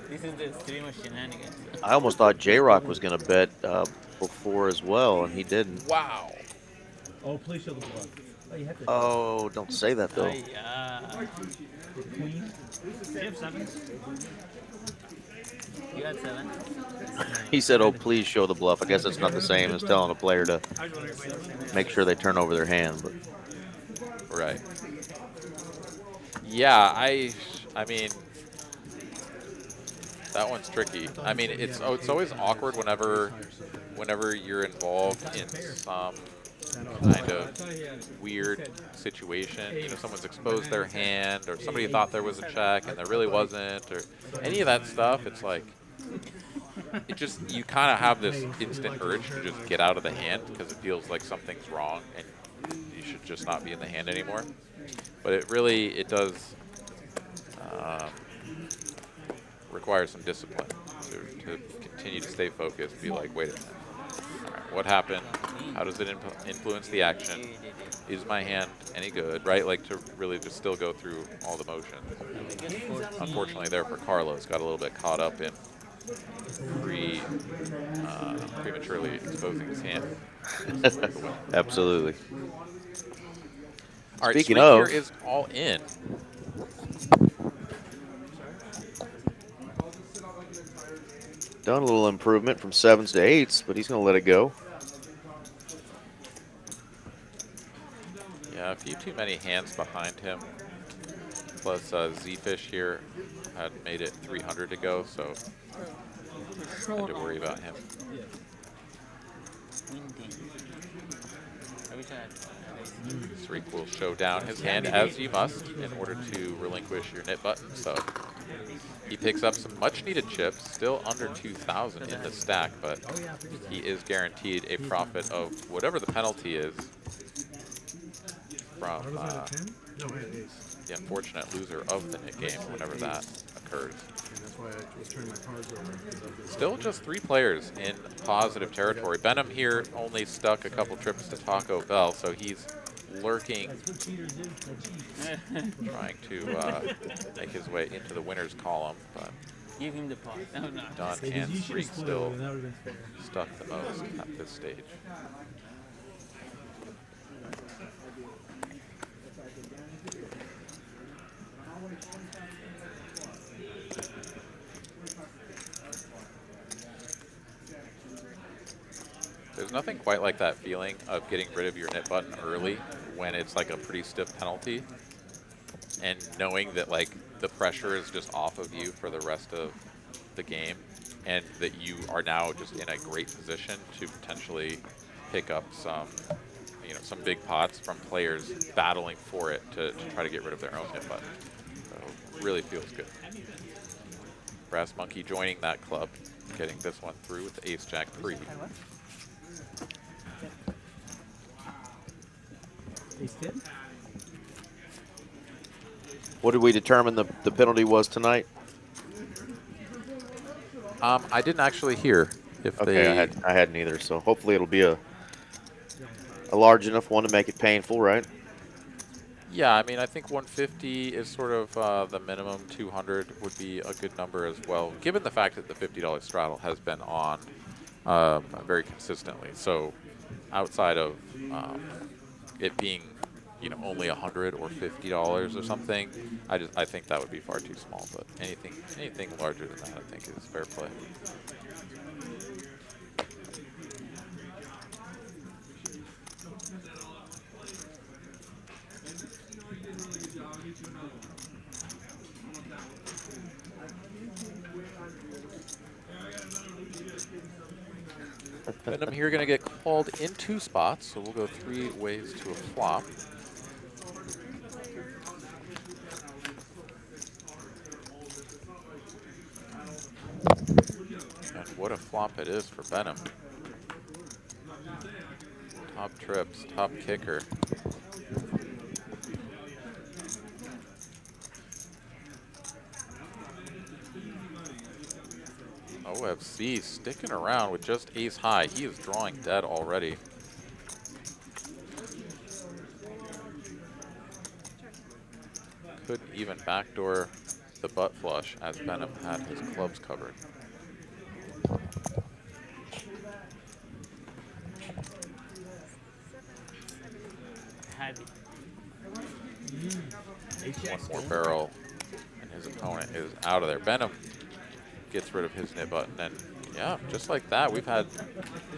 This is the extreme of shenanigans. I almost thought J-Rock was going to bet before as well, and he didn't. Wow. Oh, please show the bluff. Oh, you have to. Oh, don't say that, though. Queen. You have 7. You had 7. He said, oh, please show the bluff. I guess it's not the same as telling a player to make sure they turn over their hand. But. Right. Yeah, I mean, that one's tricky. I mean, it's always awkward whenever you're involved in some kind of weird situation. You know, someone's exposed their hand, or somebody thought there was a check and there really wasn't, or any of that stuff. It's like, it just, you kind of have this instant urge to just get out of the hand because it feels like something's wrong and you should just not be in the hand anymore. But it does require some discipline to continue to stay focused, be like, wait a minute, all right, what happened? How does it influence the action? Is my hand any good, right? Like, to really just still go through all the motions. Unfortunately there for Carlos, got a little bit caught up in prematurely exposing his hand. Absolutely. All right, Speaking Swing of, here is all in. done a little improvement from 7s to 8s, but he's going to let it go. too many hands behind him. Plus Z-Fish here had made it 300 to go, so had to worry about him. Three will show down his hand as you must in order to relinquish your knit button. So he picks up some much needed chips, still under 2,000 in the stack, but he is guaranteed a profit of whatever the penalty is from the unfortunate loser of the knit game whenever that occurs. That's why I was turning my cards over. Still just 3 players in positive territory. Benham here only stuck a couple trips to Taco Bell, so he's lurking, trying to make his way into the winner's column. But give him the pot. No, no. Don and Freak still stuck the most at this stage. There's nothing quite like that feeling of getting rid of your knit button early when it's like a pretty stiff penalty and knowing that like the pressure is just off of you for the rest of the game and that you are now just in a great position to potentially pick up some, you know, some big pots from players battling for it to try to get rid of their own knit button. So really feels good. Brass Monkey joining that club, getting this one through with the Ace-Jack pre. What did we determine the penalty was tonight? I didn't actually hear if they. I hadn't either. So hopefully it'll be a large enough one to make it painful, right? Yeah, I mean, I think 150 is sort of the minimum. 200 would be a good number as well, given the fact that the $50 straddle has been on very consistently. So outside of it being, you know, only $100 or $50 or something, I think that would be far too small. But anything larger than that, I think, is fair play. And I'm here going to get called in 2 spots, so we'll go 3 ways to a flop. And what a flop it is for Benham. Top trips, top kicker. OFC sticking around with just ace high. He is drawing dead already. Couldn't even backdoor the butt flush as Benham had his clubs covered. One more barrel and his opponent is out of there. Benham gets rid of his knit button, and yeah, just like that, we've had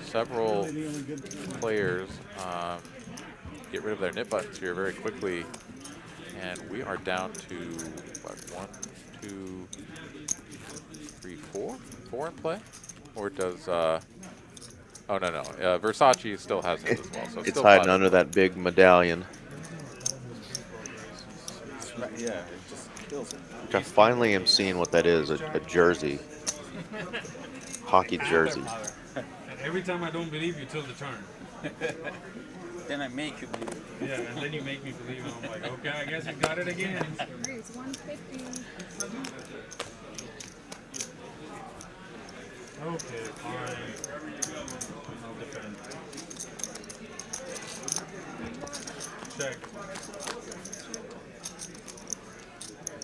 several players get rid of their knit buttons here very quickly, and we are down to what, 1, 2, 3, 4 in play, or does oh no, Versace still has it as well, so it's hiding under that big medallion. Yeah, it just kills him. I finally am seeing what that is, a jersey. Hockey jersey. And every time I don't believe you till the turn. Then I make you believe. Yeah, and then you make me believe, and I'm like, okay, I guess you got it again. It's 150. Okay, fine. I'll defend. Check.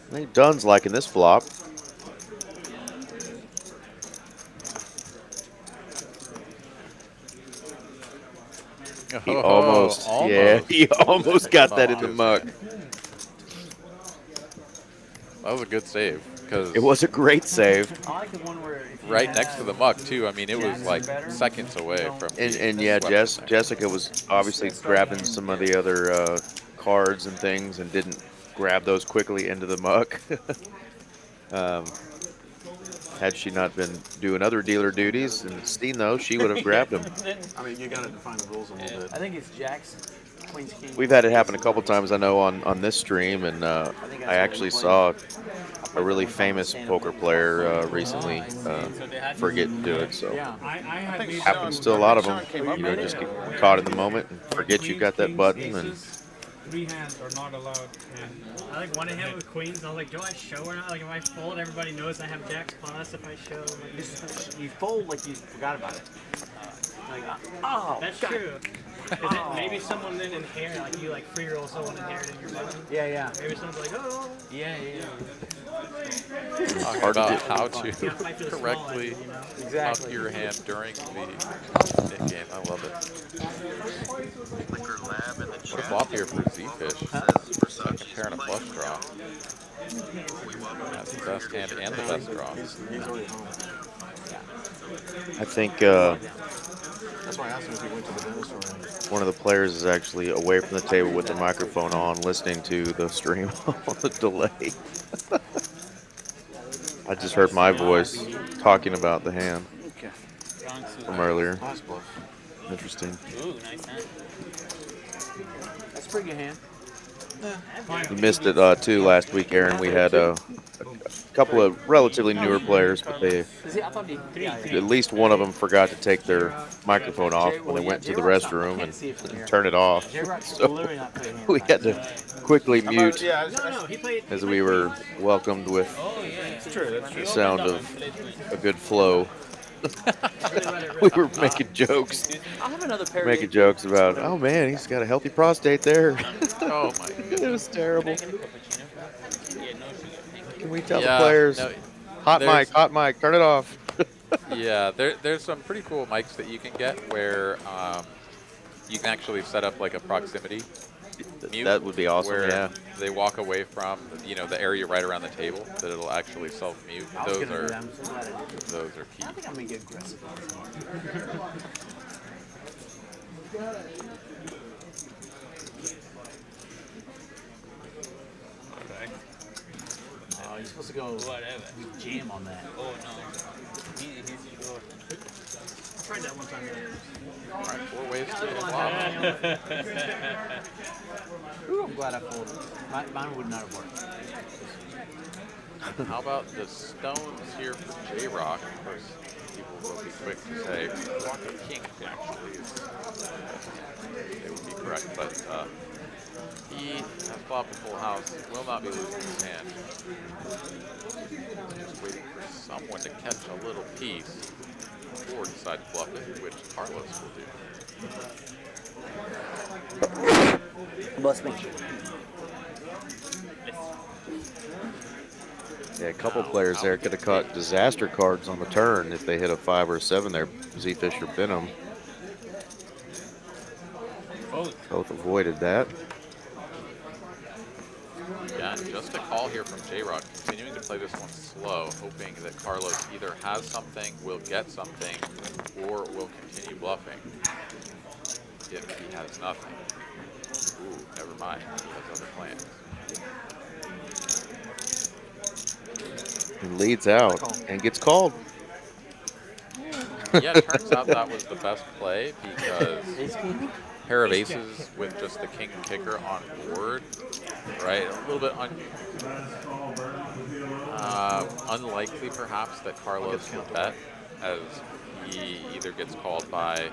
I think Dunn's liking this flop. He almost, yeah, he almost got that in the muck. That was a good save, because it was a great save. I like the one where right next to the muck too. I mean, it was like seconds away from. And yeah, Jessica was obviously grabbing some of the other cards and things and didn't grab those quickly into the muck. Had she not been doing other dealer duties and seen those, she would have grabbed them. I mean, you got to define the rules a little bit. I think it's Jacks, Queens, King. We've had it happen a couple times, I know, on this stream, and I actually saw a really famous poker player recently forget to do it. So it happens to a lot of them. You know, just get caught in the moment and forget you got that button. And 3 hands are not allowed. I like one hand with queens. And I was like, do I show or not? Like, if I fold, everybody knows I have jacks plus. If I show, like, You fold like you forgot about it. That's true. Is it maybe someone didn't inherit, like you like free roll someone inherited your button? Yeah. Maybe someone's like, oh. Yeah. Talk about how to correctly up your hand during the in-game. I love it. What a flop here for Z-Fish. Second pair and a flush draw. That's the best hand and the best draw. I think That's why I asked him if he went to the dentist already. one of the players is actually away from the table with the microphone on, listening to the stream on the delay. I just heard my voice talking about the hand from earlier. Interesting. Ooh, nice hand. That's a pretty good hand. You missed it too last week, Aaron. We had a couple of relatively newer players, but they at least one of them forgot to take their microphone off when they went to the restroom and turn it off. So we had to quickly mute as we were welcomed with the sound of a good flow. We were making jokes. Making jokes about, oh man, he's got a healthy prostate there. Oh my goodness. It was terrible. Can we tell the players, hot mic, turn it off. Yeah, there's some pretty cool mics that you can get where you can actually set up like a proximity mute. That would be awesome, where yeah. they walk away from, the area right around the table, that it'll actually self-mute. Those are key. I think I'm gonna get aggressive. Oh, you're supposed to go jam on that. Oh no. He's your. Tried that one time. All right, 4 ways to flop. Ooh, I'm glad I folded. Mine would not have worked. How about the stones here for J-Rock? Of course, people will be quick to say Rocket King actually they would be correct, but he has flopped a full house, will not be losing his hand. Just waiting for someone to catch a little piece or decide to bluff it, which Carlos will do. Bless me. Yeah, a couple players there could have caught disaster cards on the turn if they hit a 5 or a 7 there. Z-Fish or Benham. Both avoided that. Yeah, just a call here from J-Rock, continuing to play this one slow, hoping that Carlos either has something, will get something, or will continue bluffing. If he has nothing. Ooh, never mind, he has other plans. He leads out and gets called. Yeah, it turns out that was the best play because pair of aces with just the king kicker on board, right? A little bit unlikely perhaps that Carlos will bet, as he either gets called by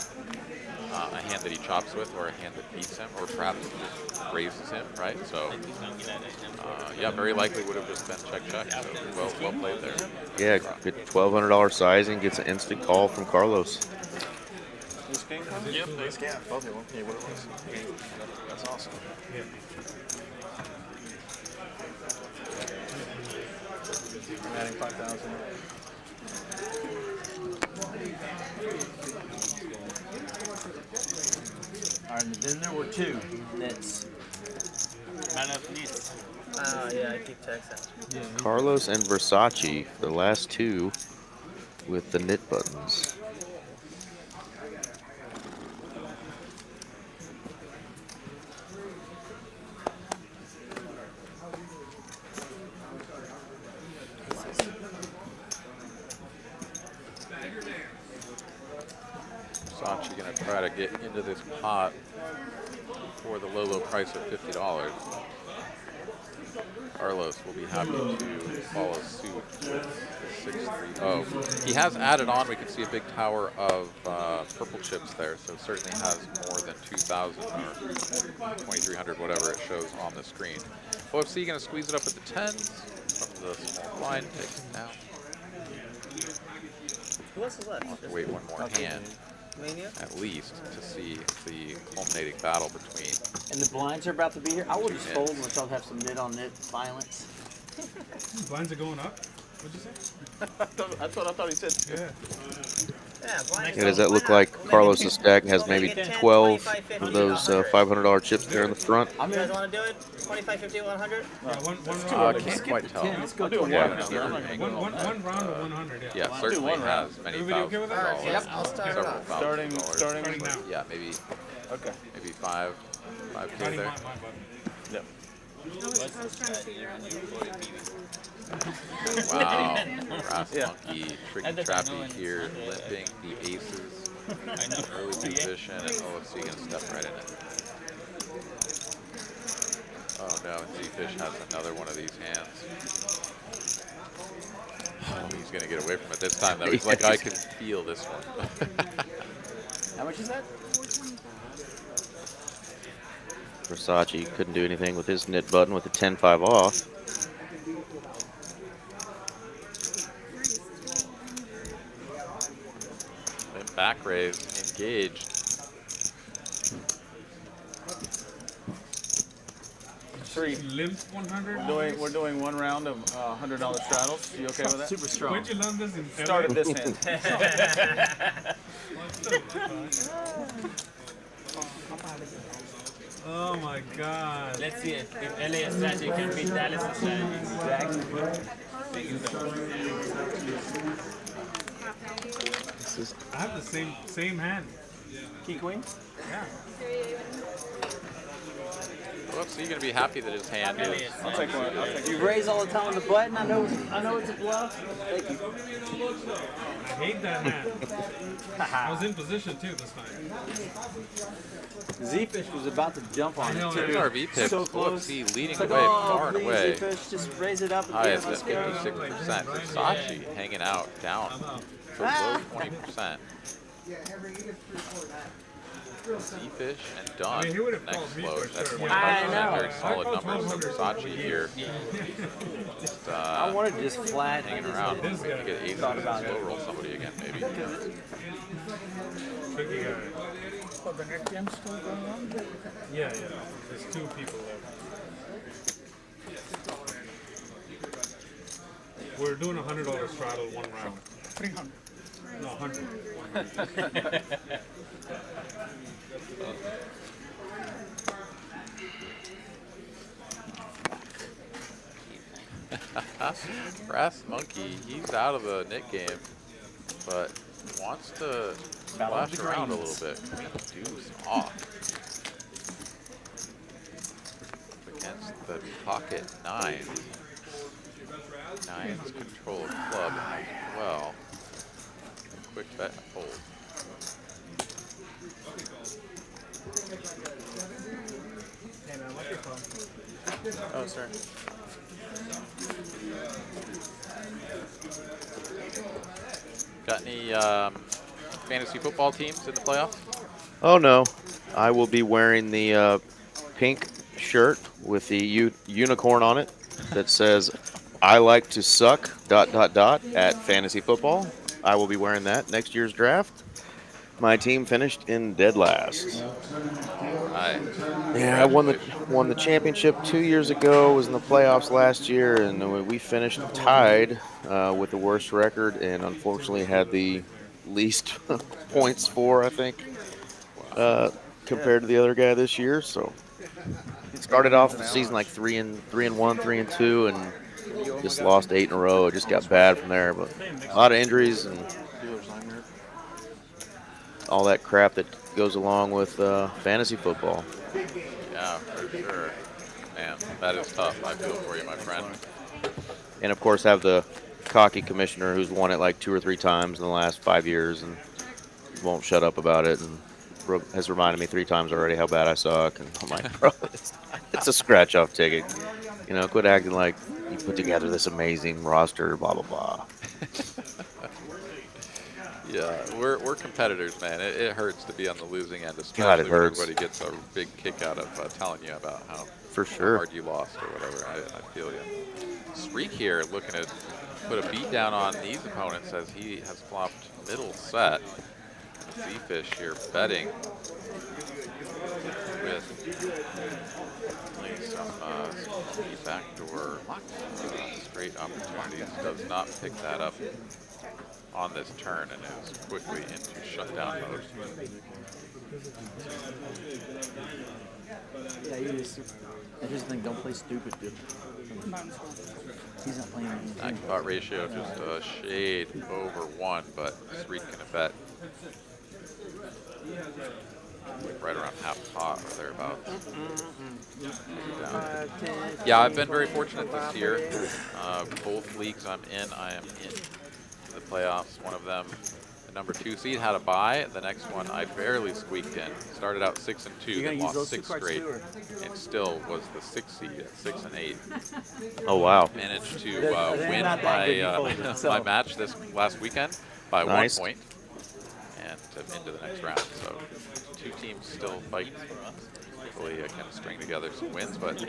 a hand that he chops with or a hand that beats him, or perhaps just raises him, right? So, yeah, very likely would have just been check. So well played there. Yeah, good $1,200 sizing, gets an instant call from Carlos. Yep, they scanned both of them. Yeah, what it was. That's awesome. Yep. I'm adding 5,000. All right, and then there were 2 nits. Man of nits. Yeah, I keep texting. Carlos and Versace, the last 2 with the knit buttons. Versace going to try to get into this pot for the low price of $50. Carlos will be happy to follow suit with 6-3. Oh, he has added on. We can see a big tower of purple chips there, so it certainly has more than 2,000 or 2,300, whatever it shows on the screen. OFC going to squeeze it up with the 10s from the small blind, takes it down. Who else is left? We'll have to wait one more hand, at least, to see the culminating battle between. And the blinds are about to be here. I would just fold and let y'all have some nit-on-nit violence. Blinds are going up? What'd you say? That's what I thought he said. Yeah. Yeah, does that look like Carlos's stack has maybe 12 of those $500 chips there in the front? You guys want to do it? 25, 50, 100? I can't quite tell. Let's go to One round of 100, yeah. Yeah, certainly has many Everybody okay with that? $1,000. Yep, I'll start it off. Starting now. Yeah, maybe. Okay. Maybe 5K there. Yep. I was trying to figure out Wow, Brass Monkey, Tricky Trappy here, limping the aces, early position, and OFC going to step right in it. Oh no, Z-Fish has another one of these hands. Oh, he's going to get away from it this time though. He's like, I can feel this one. How much is that? Versace couldn't do anything with his nit button with the 10-5 off. Limp back raise, engaged. Three. Limp 100? We're doing one round of $100 straddles. You okay with that? Super strong. Where'd you learn this in Started this hand. Oh my God. Let's see if LA strategy can beat Dallas strategy. I have the same hand. King Queen? Yeah. Well, so you're going to be happy that his hand is. I'll take one. You raise all the time on the button. I know it's a bluff. Thank you. I hate that hand. I was in position too this time. Z-Fish was about to jump on it too. There's our V-Pick. So close. OFC leading It's like, away oh, far and please, away. Z-Fish, just raise it up. Highest at 56%. Versace hanging out down for low 20%. Z-Fish and Dunn I mean, he would have next called me close. for That's sure. 25%. Very solid numbers for Versace here. Just, I wanted to just flat hanging around. This guy. Get aces and slow roll somebody again, maybe. Tricky guy. Yeah. There's two people left. We're doing $100 straddle one round. 300. No, 100. Brass Monkey, he's out of the nit game, but wants to splash around a little bit. Deuce off against the pocket nines. Nines control club as well. Quick bet and fold. Hey man, what's your phone? Oh, sorry. Got any fantasy football teams in the playoffs? Oh no, I will be wearing the pink shirt with the unicorn on it that says "I like to suck ... at fantasy football." I will be wearing that next year's draft. My team finished in dead last. Nice. Yeah, I won the championship 2 years ago. Was in the playoffs last year, and we finished tied with the worst record, and unfortunately had the least points for, I think, compared to the other guy this year. So started off the season like 3-1, 3-2, and just lost 8 in a row. It just got bad from there, but a lot of injuries and all that crap that goes along with fantasy football. Yeah, for sure. Man, that is tough. I feel for you, my friend. And of course have the cocky commissioner who's won it like 2 or 3 times in the last 5 years, and won't shut up about it, and has reminded me 3 times already how bad I suck. And I'm like, bro, it's a scratch-off ticket. You know, quit acting like you put together this amazing roster, blah, blah, blah. Yeah, we're competitors, man. It hurts to be on the losing end, especially God, it when hurts. everybody gets a big kick out of telling you about how For sure. hard you lost or whatever. I feel you. Sreek here looking to put a beat down on these opponents as he has flopped middle set. Z-Fish here betting with some backdoor straight opportunities. Does not pick that up on this turn and is quickly into shutdown mode. Yeah, here's the thing, don't play stupid, dude. He's not playing anything. Jackpot ratio just a shade over 1, but Sreek gonna bet like right around half pot or thereabouts. Yeah, I've been very fortunate this year. Both leagues I'm in the playoffs. One of them, the number 2 seed, had a bye. The next one I barely squeaked in. Started out 6-2, then lost 6 straight, and still was the 6th seed at 6-8. Oh wow! Managed to win my match this last weekend by 1 point, and into the next round. So 2 teams still fighting. Hopefully I can string together some wins, but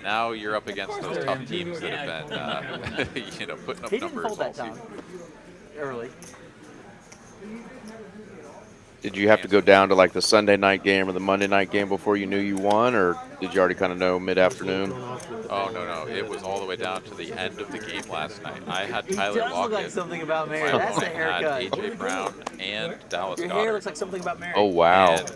now you're up against those tough teams that have been, you know, putting up numbers all season. Early. Did you have to go down to like the Sunday night game or the Monday night game before you knew you won, or did you already kind of know mid-afternoon? Oh, no. It was all the way down to the end of the game last night. I had Tyler Lockett. Look like something about Mary. My That's the opponent haircut. had AJ Brown and Dallas Your Goddard. hair looks like something about Mary. Oh, wow. And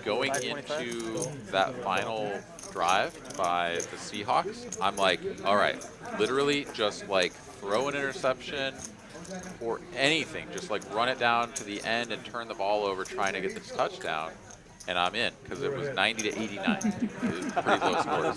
going into that final drive by the Seahawks, I'm like, all right, literally just like throw an interception or anything, just like run it down to the end and turn the ball over trying to get this touchdown, and I'm in because it was 90-89. It was pretty low score.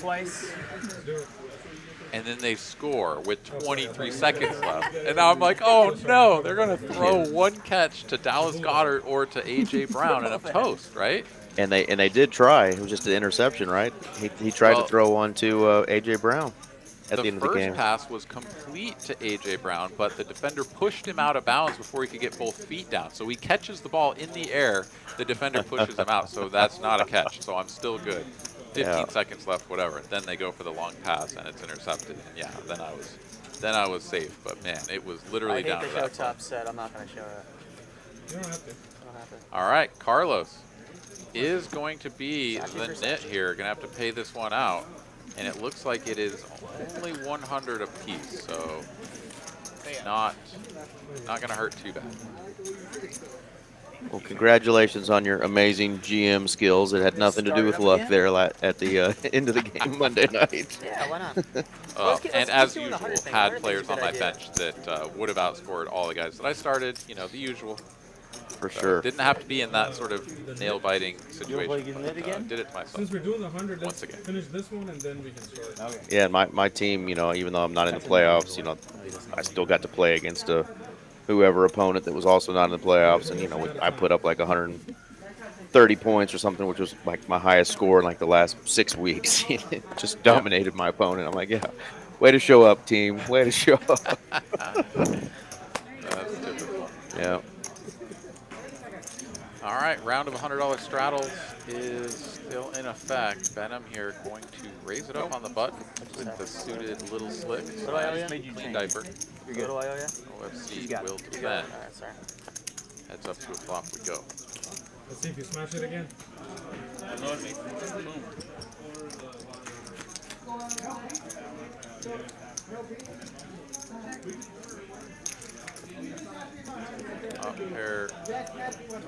And then they score with 23 seconds left, and now I'm like, oh no, they're gonna throw one catch to Dallas Goddard or to AJ Brown, and I'm toast, right? And they did try. It was just an interception, right? He tried to throw one to AJ Brown at the end of the game. The first pass was complete to AJ Brown, but the defender pushed him out of bounds before he could get both feet down. So he catches the ball in the air. The defender pushes him out, so that's not a catch. So I'm still good. 15 seconds left, whatever. Then they go for the long pass, and it's intercepted. And yeah, then I was safe. But man, it was literally down to that. I hate the show top set. I'm not going to show it. You don't have to. All right, Carlos is going to be the nit here. Going to have to pay this one out. And it looks like it is only 100 apiece, so not going to hurt too bad. Well, congratulations on your amazing GM skills. It had nothing to do with luck there at the end of the game Monday night. Yeah, why not? And as usual, had players on my bench that would have outscored all the guys that I started. You know, the usual. For sure. Didn't have to be in that sort of nail-biting situation. But, did it to myself. Since we're doing the 100, let's once again finish this one and then we can start. Okay. Yeah, my team, you know, even though I'm not in the playoffs, you know, I still got to play against whoever opponent that was also not in the playoffs, and you know, I put up like 130 points or something, which was like my highest score in like the last 6 weeks. Just dominated my opponent. I'm like, yeah, way to show up, team. Way to show up. That's typical. Yeah. All right, round of $100 straddles is still in effect. Venom here going to raise it up on the button with the suited little slick. Clean diaper. You're good. OFC will defend. Heads up to a flop we go. Let's see if you smash it again. Up pair. I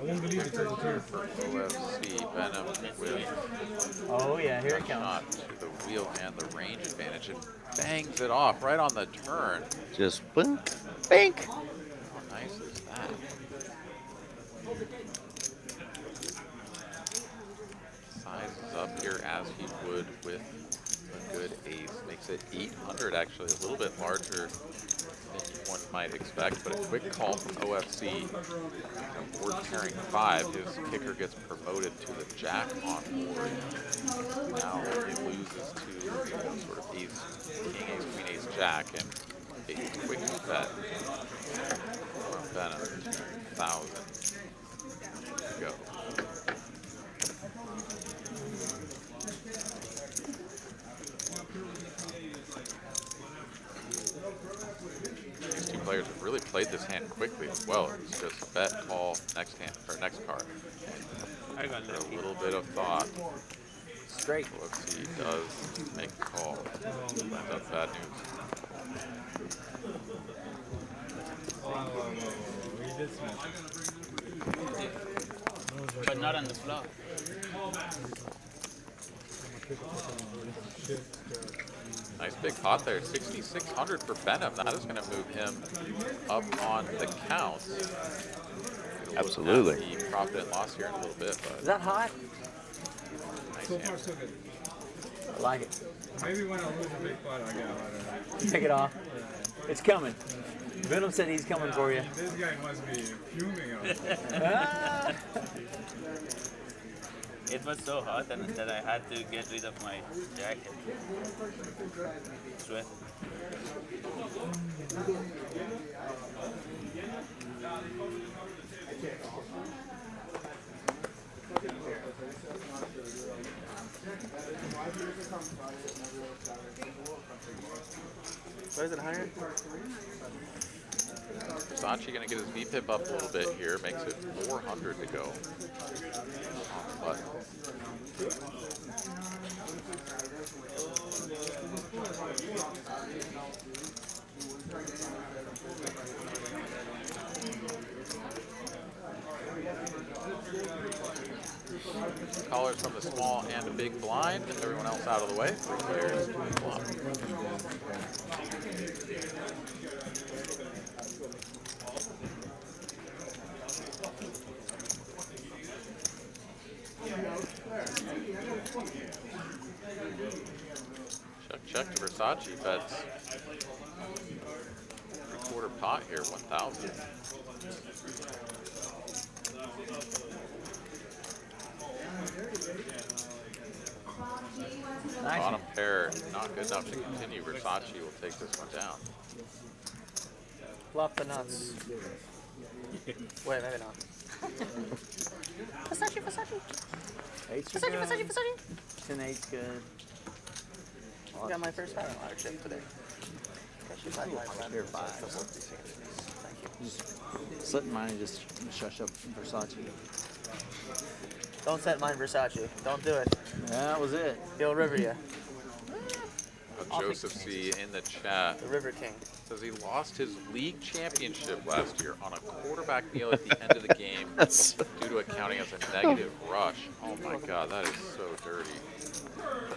won't believe it's a turn. OFC Venom with oh yeah, here it comes. Shot to the wheel and the range advantage, and bangs it off right on the turn. Just blink, bink. How nice is that? Sizes up here as he would with a good ace. Makes it 800, actually, a little bit larger than one might expect, but a quick call from OFC. Board pairing 5, his kicker gets promoted to the jack on board. Now he loses to sort of ace, king, ace, queen, ace, jack, and a quick bet from Benham, 2,000 to go. These two players have really played this hand quickly as well. It's just bet, call, next hand, or next card. And a little bit of thought. Straight. Let's see, he does make a call. That's bad news. But not on the flop. Nice big pot there, 6,600 for Benham. That is going to move him up on the counts. Absolutely. The profit and loss here in a little bit. But Is that hot? nice So hand. far, so good. I like it. Maybe when I lose a big pot, I'll get out of it. Take it off. It's coming. Venom said he's coming for you. This guy must be fuming on it. It was so hot and that I had to get rid of my jacket. Sweat. Why is it higher? Versace going to get his VPIP up a little bit here, makes it 400 to go. But callers from the small and the big blind, and everyone else out of the way. 3 players, 2 flop. Check to Versace, bets 3/4 pot here, 1,000. Nice. Bottom pair, not good enough to continue. Versace will take this one down. Flop the nuts. Wait, maybe not. Versace, Versace. Eight's Versace, good. Versace, Versace. 10-8's good. I got my first pattern ladder check today. Here, 5. Thank you. Just slip mine and just shush up Versace. Don't set mine Versace. Don't do it. That was it. He'll river you. Joseph C. in the chat The River King says he lost his league championship last year on a quarterback deal at the end of the game due to it counting as a negative rush. Oh my God, that is so dirty.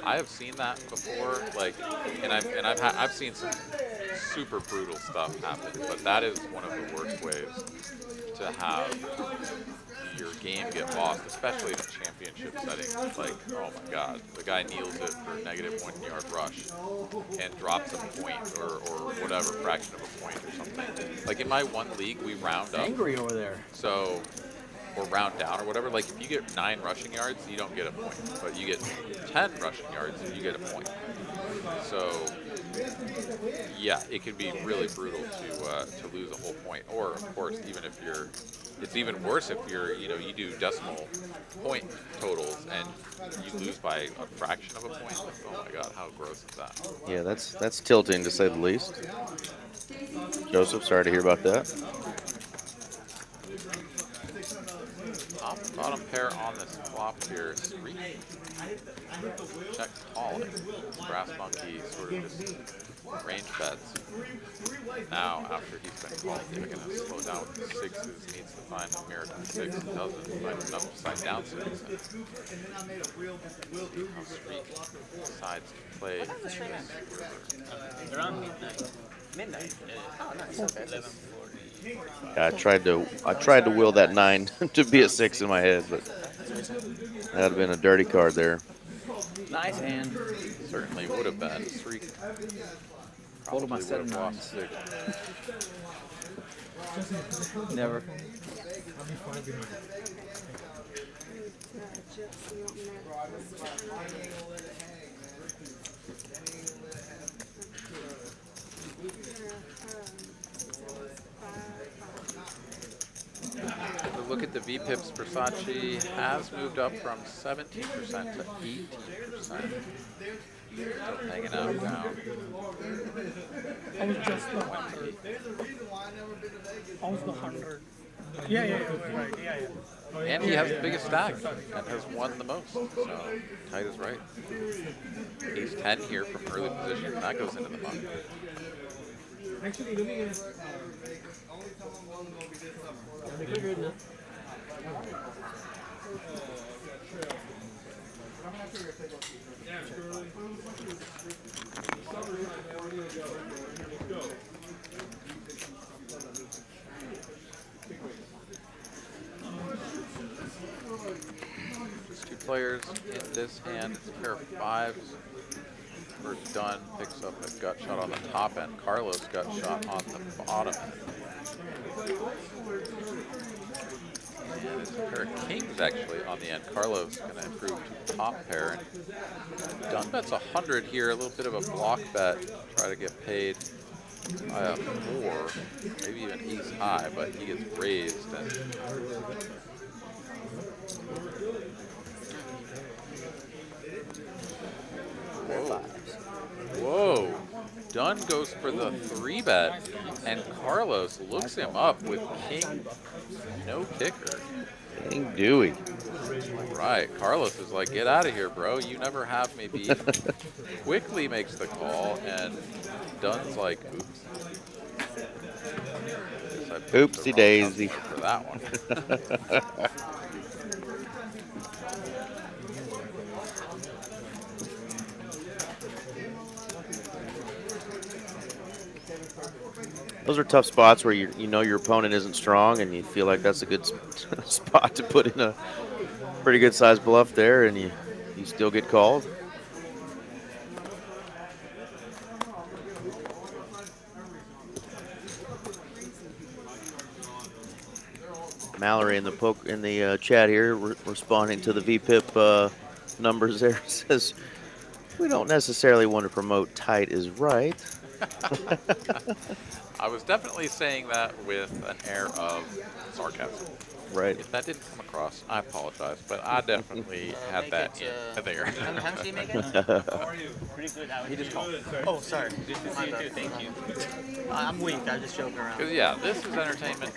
I have seen that before, like, and I've seen some super brutal stuff happen, but that is one of the worst ways to have your game get lost, especially in a championship setting. Like, oh my God, the guy kneels it for a negative 1 yard rush and drops a point or whatever, fraction of a point or something. Like in my one league, we round up. Angry over there. So, or round down or whatever. Like if you get 9 rushing yards, you don't get a point, but you get 10 rushing yards, you get a point. So, yeah, it can be really brutal to lose a whole point. Or of course, even if you're, it's even worse if you're, you do decimal point totals and you lose by a fraction of a point. Like, oh my God, how gross is that? Yeah, that's tilting to say the least. Joseph, sorry to hear about that. Top and bottom pair on this flop here. 3. Check calling. Brass monkey sort of just range bets. Now, after he's been called, they're going to slow down with the 6s. Needs to find a miracle 6. Doesn't find an upside down 6. And see how Streak decides to play. What time is the stream end? Around midnight. Midnight? Oh, nice. Okay. 11:40. Yeah, I tried to will that 9 to be a 6 in my head, but that would have been a dirty card there. Nice hand. Certainly would have been. Streak Folded my set of nines. Never. Look at the VPIPs. Versace has moved up from 17% to 18%. Still hanging out down. I was just the 100. I was the 100. Yeah, right. Yeah. And he has the biggest stack and has won the most. So tight is right. He's 10 here from early position. That goes into the money. Actually, looking at Just two players in this hand. It's a pair of fives. First Dunn picks up a gut shot on the top end. Carlos gut shot on the bottom end. And it's a pair of kings actually on the end. Carlos going to improve to top pair. And Dunn bets 100 here, a little bit of a block bet. Try to get paid by a 4, maybe even ace high, but he gets raised. And whoa. Whoa. Dunn goes for the 3-bet, and Carlos looks him up with king, no kicker. King Dewey. Right. Carlos is like, get out of here, bro. You never have me beat. Quickly makes the call, and Dunn's like, oops. Oopsie daisy. For that one. Those are tough spots where you know your opponent isn't strong, and you feel like that's a good spot to put in a pretty good sized bluff there, and you still get called. Mallory in the chat here responding to the VPIP numbers there says we don't necessarily want to promote tight is right. I was definitely saying that with an air of sarcasm. Right. If that didn't come across, I apologize, but I definitely had that in there. How much do you make it? How are you? Pretty good. He just called. Oh, sorry. Good to see you too. Thank you. I'm weak. I'm just joking around. Because yeah, this is entertainment.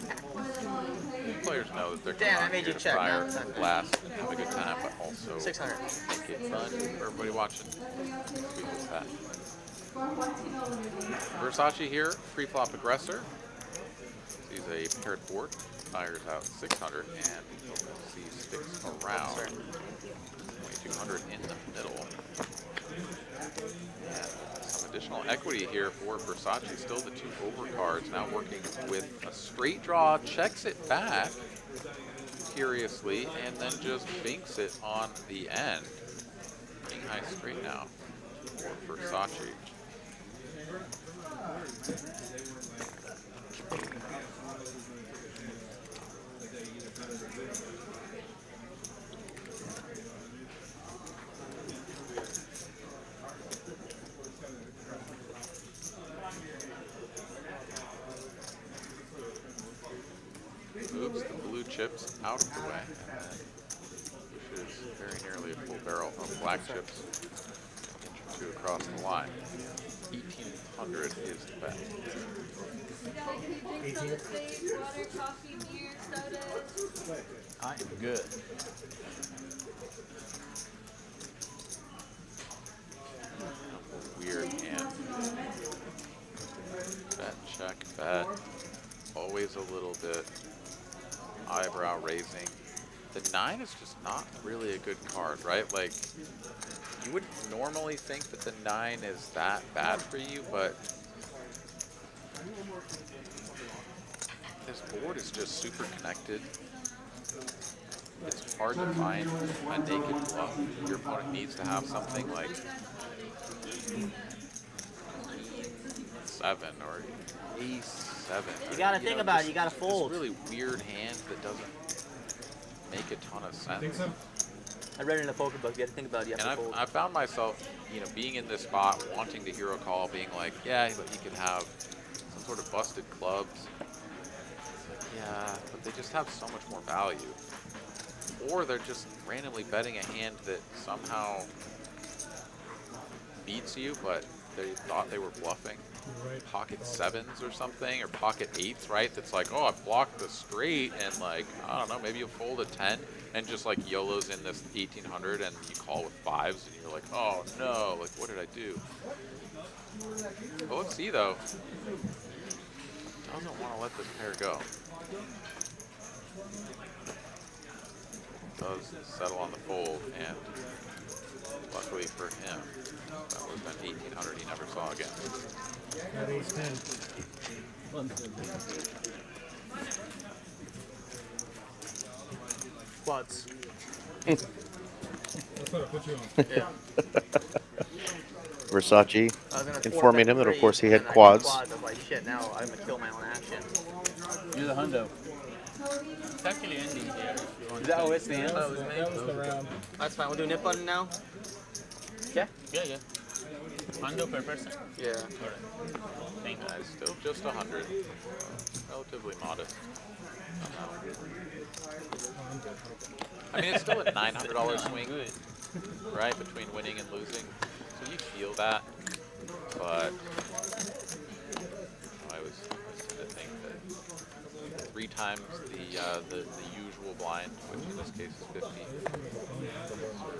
Players know that they're Damn, I made you check. prior, last, and have a good time, but also 600. make it fun for everybody watching. That. Versace here, free flop aggressor. Sees a paired board, fires out 600, and C sticks around 2200 in the middle. And some additional equity here for Versace. Still the 2 overcards, now working with a straight draw, checks it back curiously, and then just binks it on the end. King high straight now for Versace. Oops, the blue chips out of the way. And then pushes very nearly a full barrel of black chips. 2 across the line. 1800 is the bet. 18. I am good. Weird hand. Bet, check, bet. Always a little bit eyebrow raising. The 9 is just not really a good card, right? Like, you wouldn't normally think that the 9 is that bad for you, but this board is just super connected. It's hard to find a naked bluff. Your opponent needs to have something like 7 or A7. You gotta think about it. You gotta fold. This really weird hand that doesn't make a ton of sense. I think so. I read it in a poker book. You have to think about it. You have to fold. I found myself, being in this spot, wanting to hero call, being like, yeah, but he could have some sort of busted clubs. Yeah, but they just have so much more value. Or they're just randomly betting a hand that somehow beats you, but they thought they were bluffing. Right. Pocket 7s or something, or pocket 8s, right? That's like, oh, I blocked the straight, and like, I don't know, maybe you fold a 10, and just like YOLO's in this 1800, and you call with 5s, and you're like, oh no, like, what did I do? But let's see, though. Doesn't want to let this pair go. Does settle on the fold, and luckily for him, that would have been 1800 he never saw again. That ace 10. Quads. That's what I put you on. Yeah. Versace informing him that, of course, he had quads. I was like, shit, now I'm going to kill my own action. You're the hundo. It's actually ending here. Is that it's the end? That was the round. That's fine. We'll do nip button now. Yeah? Yeah, yeah. Hundo per person? Yeah. Thank you. Still just 100. Relatively modest. I mean, it's still a $900 swing, right, between winning and losing. So you feel that, but I was tend to think that 3 times the usual blind, which in this case is 50,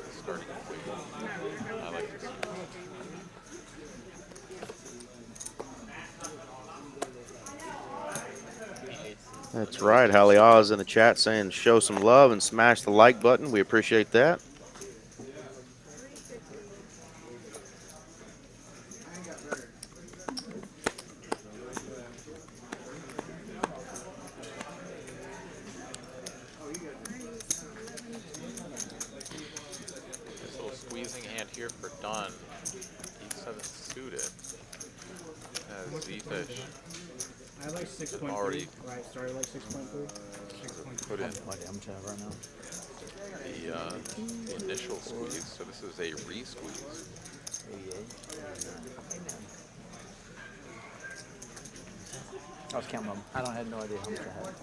is starting equation. I like to see. That's right. Hallie Oz in the chat saying show some love and smash the like button. We appreciate that. This little squeezing hand here for Dunn. E7 suited. As Z-Fish. I like 6.3. Already Right, started like 6.3. put in I'm trying right now. the initial squeeze, so this is a re-squeeze. I was counting them. I had no idea how much I had.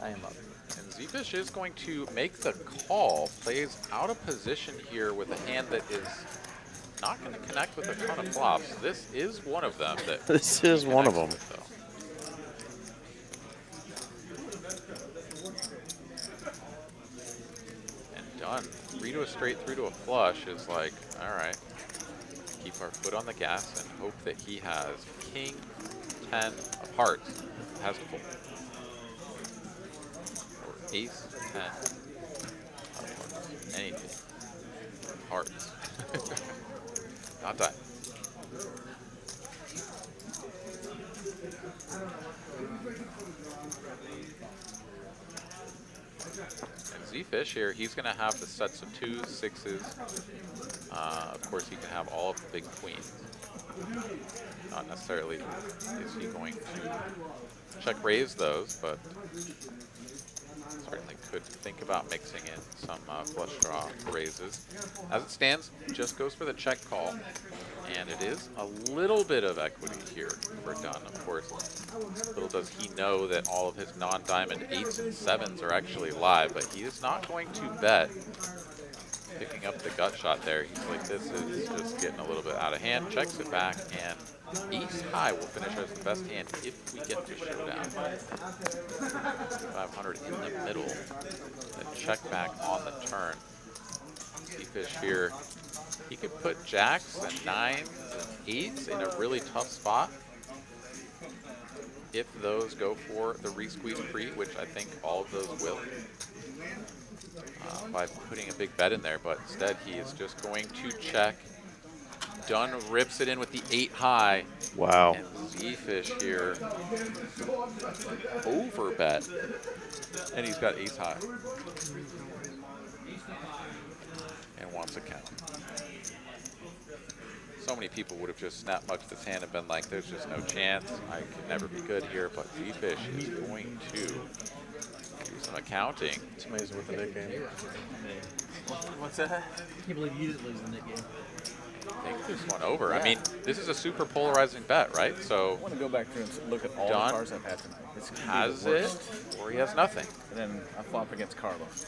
I am up. And Z-Fish is going to make the call, plays out of position here with a hand that is not going to connect with a ton of flops. This is one of them. This is one of them. And done. 3 to a straight, 3 to a flush is like, all right, keep our foot on the gas and hope that he has king 10 of hearts. Has to fold. Or ace 10 of anything. Hearts. Not that. And Z-Fish here, he's going to have the sets of 2s, 6s. Of course, he can have all of the big queens. Not necessarily is he going to check raise those, but certainly could think about mixing in some flush draw raises. As it stands, just goes for the check call, and it is a little bit of equity here for Dunn, of course. Little does he know that all of his non-diamond 8s and 7s are actually live, but he is not going to bet. Picking up the gut shot there, he's like, this is just getting a little bit out of hand, checks it back, and ace high will finish as the best hand if we get to showdown. 500 in the middle, and check back on the turn. Z-Fish here, he could put jacks and 9s and 8s in a really tough spot. If those go for the re-squeeze pre, which I think all of those will. By putting a big bet in there, but instead he is just going to check. Dunn rips it in with the 8 high. Wow. And Z-Fish here over bet, and he's got ace high and wants a count. So many people would have just snap mugged his hand and been like, there's just no chance. I could never be good here. But Z-Fish is going to do some accounting. It's amazing with the Nick game. What's that? I can't believe you didn't lose the Nick game. Take this one over. Yeah. I mean, this is a super polarizing bet, right? So I want to go back through and look at all John the cards I've had tonight. It's gonna be has the it, worst. or he has nothing. And then I flop against Carlos.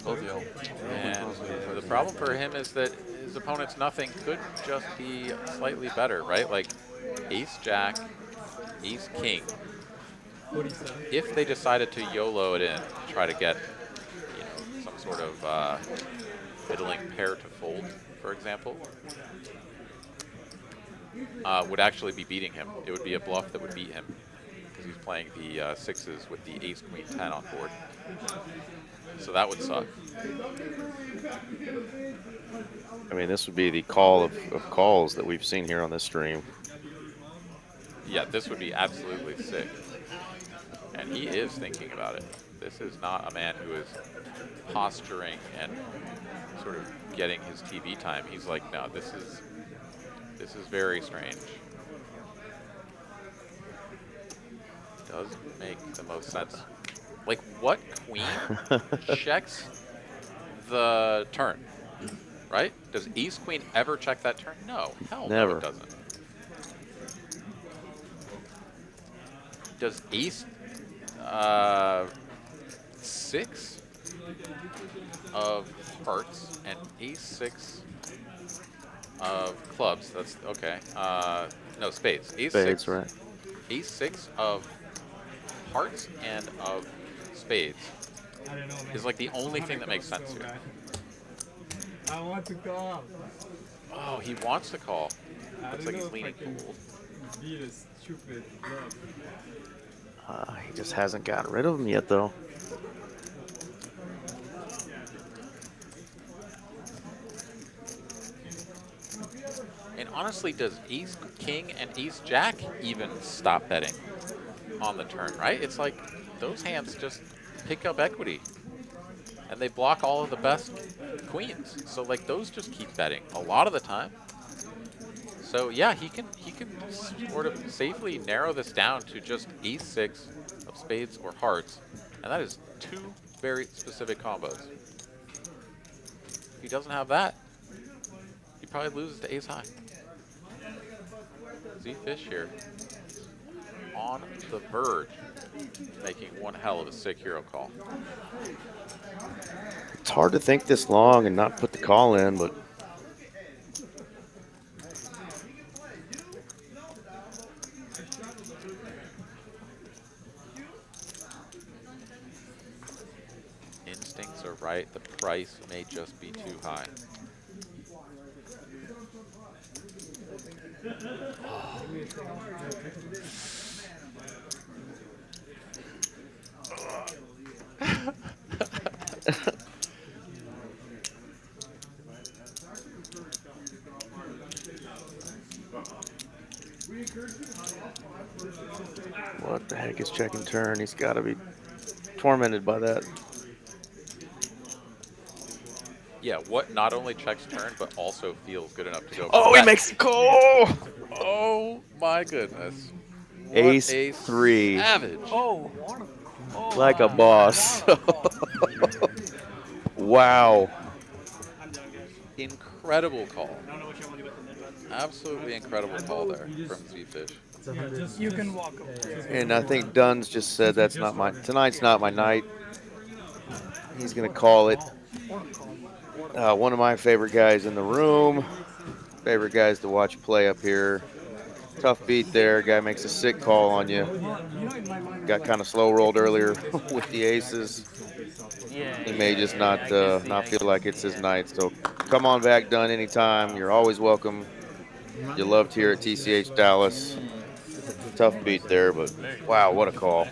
Both of y'all. And the problem for him is that his opponent's nothing could just be slightly better, right? Like ace jack, ace king. If they decided to YOLO it in, try to get, you know, some sort of middling pair to fold, for example, would actually be beating him. It would be a bluff that would beat him because he's playing the sixes with the ace queen 10 on board. So that would suck. I mean, this would be the call of calls that we've seen here on this stream. Yeah, this would be absolutely sick. And he is thinking about it. This is not a man who is posturing and sort of getting his TV time. He's like, no, this is very strange. Does make the most sense. Like, what queen checks the turn, right? Does ace queen ever check that turn? No, hell Never. no, it doesn't. Does ace 6 of hearts and ace 6 of clubs? That's okay. No, spades. Ace Spades, 6, right? Ace 6 of hearts and of spades is like the only thing that makes sense here. I want to call. Oh, he wants to call. Looks like he's leaning cool. Beat a stupid bluff. He just hasn't gotten rid of them yet, though. And honestly, does ace king and ace jack even stop betting on the turn, right? It's like those hands just pick up equity and they block all of the best queens. So like those just keep betting a lot of the time. So yeah, he can sort of safely narrow this down to just ace 6 of spades or hearts, and that is 2 very specific combos. If he doesn't have that, he probably loses to ace high. Z-Fish here on the verge, making one hell of a sick hero call. It's hard to think this long and not put the call in, but instincts are right. The price may just be too high. what the heck is checking turn? He's got to be tormented by that. Yeah, what not only checks turn, but also feels good enough to go. Oh, he makes the call! Oh my goodness. What Ace a 3. Savage. Oh. Like a boss. Wow. Incredible call. Absolutely incredible call there from Z-Fish. You can walk over. And I think Dunn's just said that's not my tonight's not my night. He's gonna call it. One of my favorite guys in the room. Favorite guys to watch play up here. Tough beat there. Guy makes a sick call on you. Got kind of slow rolled earlier with the aces. He may just not feel like it's his night. So come on back, Dunn, anytime. You're always welcome. You're loved here at TCH Dallas. Tough beat there, but wow, what a call.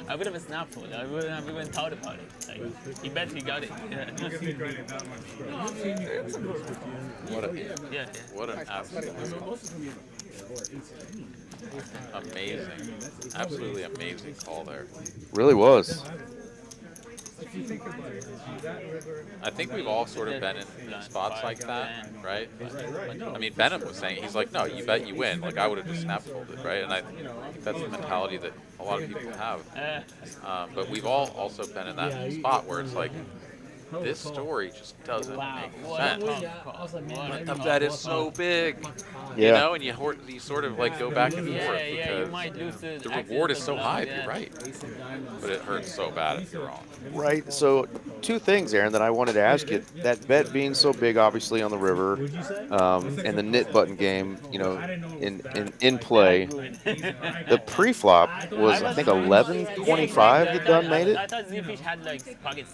I would have snapped for it. I wouldn't have even thought about it. Like, he bet he got it. Yeah. What an absolute amazing, absolutely amazing call there. Really was. I think we've all sort of been in spots like that, right? I mean, Benham was saying, he's like, no, you bet you win. Like, I would have just snap folded, right? And I think that's the mentality that a lot of people have. But we've all also been in that spot where it's like, this story just doesn't make sense. The bet is so big, you know, and you sort of like go back and forth because the reward is so high if you're right, but it hurts so bad if you're wrong. Right. So, two things, Aaron, that I wanted to ask you. That bet being so big, obviously on the river, and the knit button game, you know, in play. The pre-flop was, I think, 11.25 that Dunn made it. I thought Zfish had like pocket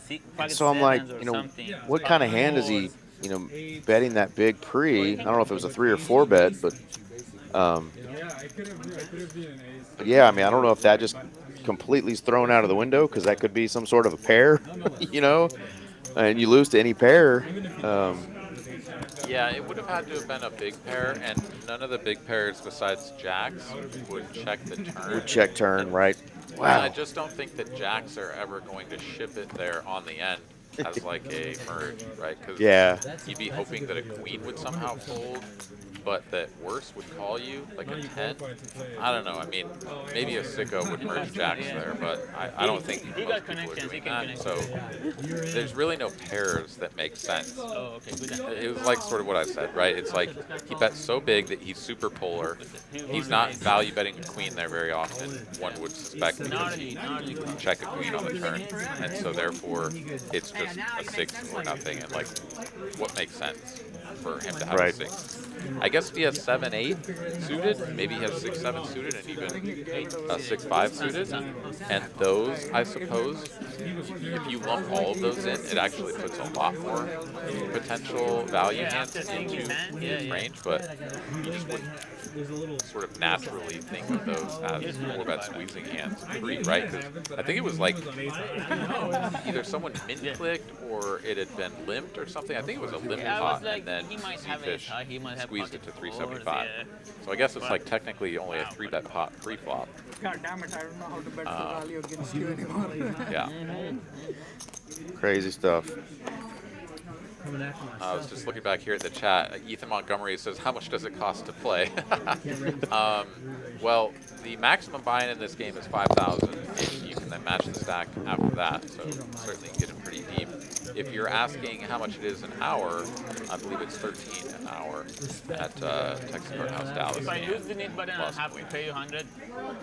So I'm like, you know, something. what kind of hand is he, you know, betting that big pre? I don't know if it was a 3 or 4 bet, but yeah, I mean, I don't know if that just completely is thrown out of the window because that could be some sort of a pair, you know, and you lose to any pair. Yeah, it would have had to have been a big pair, and none of the big pairs besides jacks would check the turn. Would check turn, right? And Wow. I just don't think that jacks are ever going to ship it there on the end as like a merge, right? Because you'd be hoping that a queen would somehow fold, but that worse would call you, like a 10. I don't know. I mean, maybe a sicko would merge jacks there, but I don't think most people are doing that. So there's really no pairs that make sense. Oh, okay, good. It was like sort of what I said, right? It's like he bets so big that he's super polar. He's not value betting a queen there very often. One would suspect because he check a queen on the turn, and so therefore it's just a 6 or nothing. And like, what makes sense for him to have a 6? I guess if he has 7-8 suited, maybe he has 6-7 suited, and even 6-5 suited. And those, I suppose, if you lump all of those in, it actually puts a lot more potential value hands into his range. But you just wouldn't sort of naturally think of those as 4-bet squeezing hands pre, right? Because I think it was like either someone min-clicked or it had been limped or something. I think it was a limp pot, and then Zfish squeezed it to 375. So I guess it's like technically only a 3-bet pot pre-flop. God damn it, I don't know how to bet for value against you anymore. Yeah. Crazy stuff. I was just looking back here at the chat. Ethan Montgomery says, how much does it cost to play? Well, the maximum buy-in in this game is 5,000, and you can then match the stack after that, so certainly get it pretty deep. If you're asking how much it is an hour, I believe it's 13 an hour at Texas Courthouse, Dallas. If I lose the knit button, I'll have to pay you 100.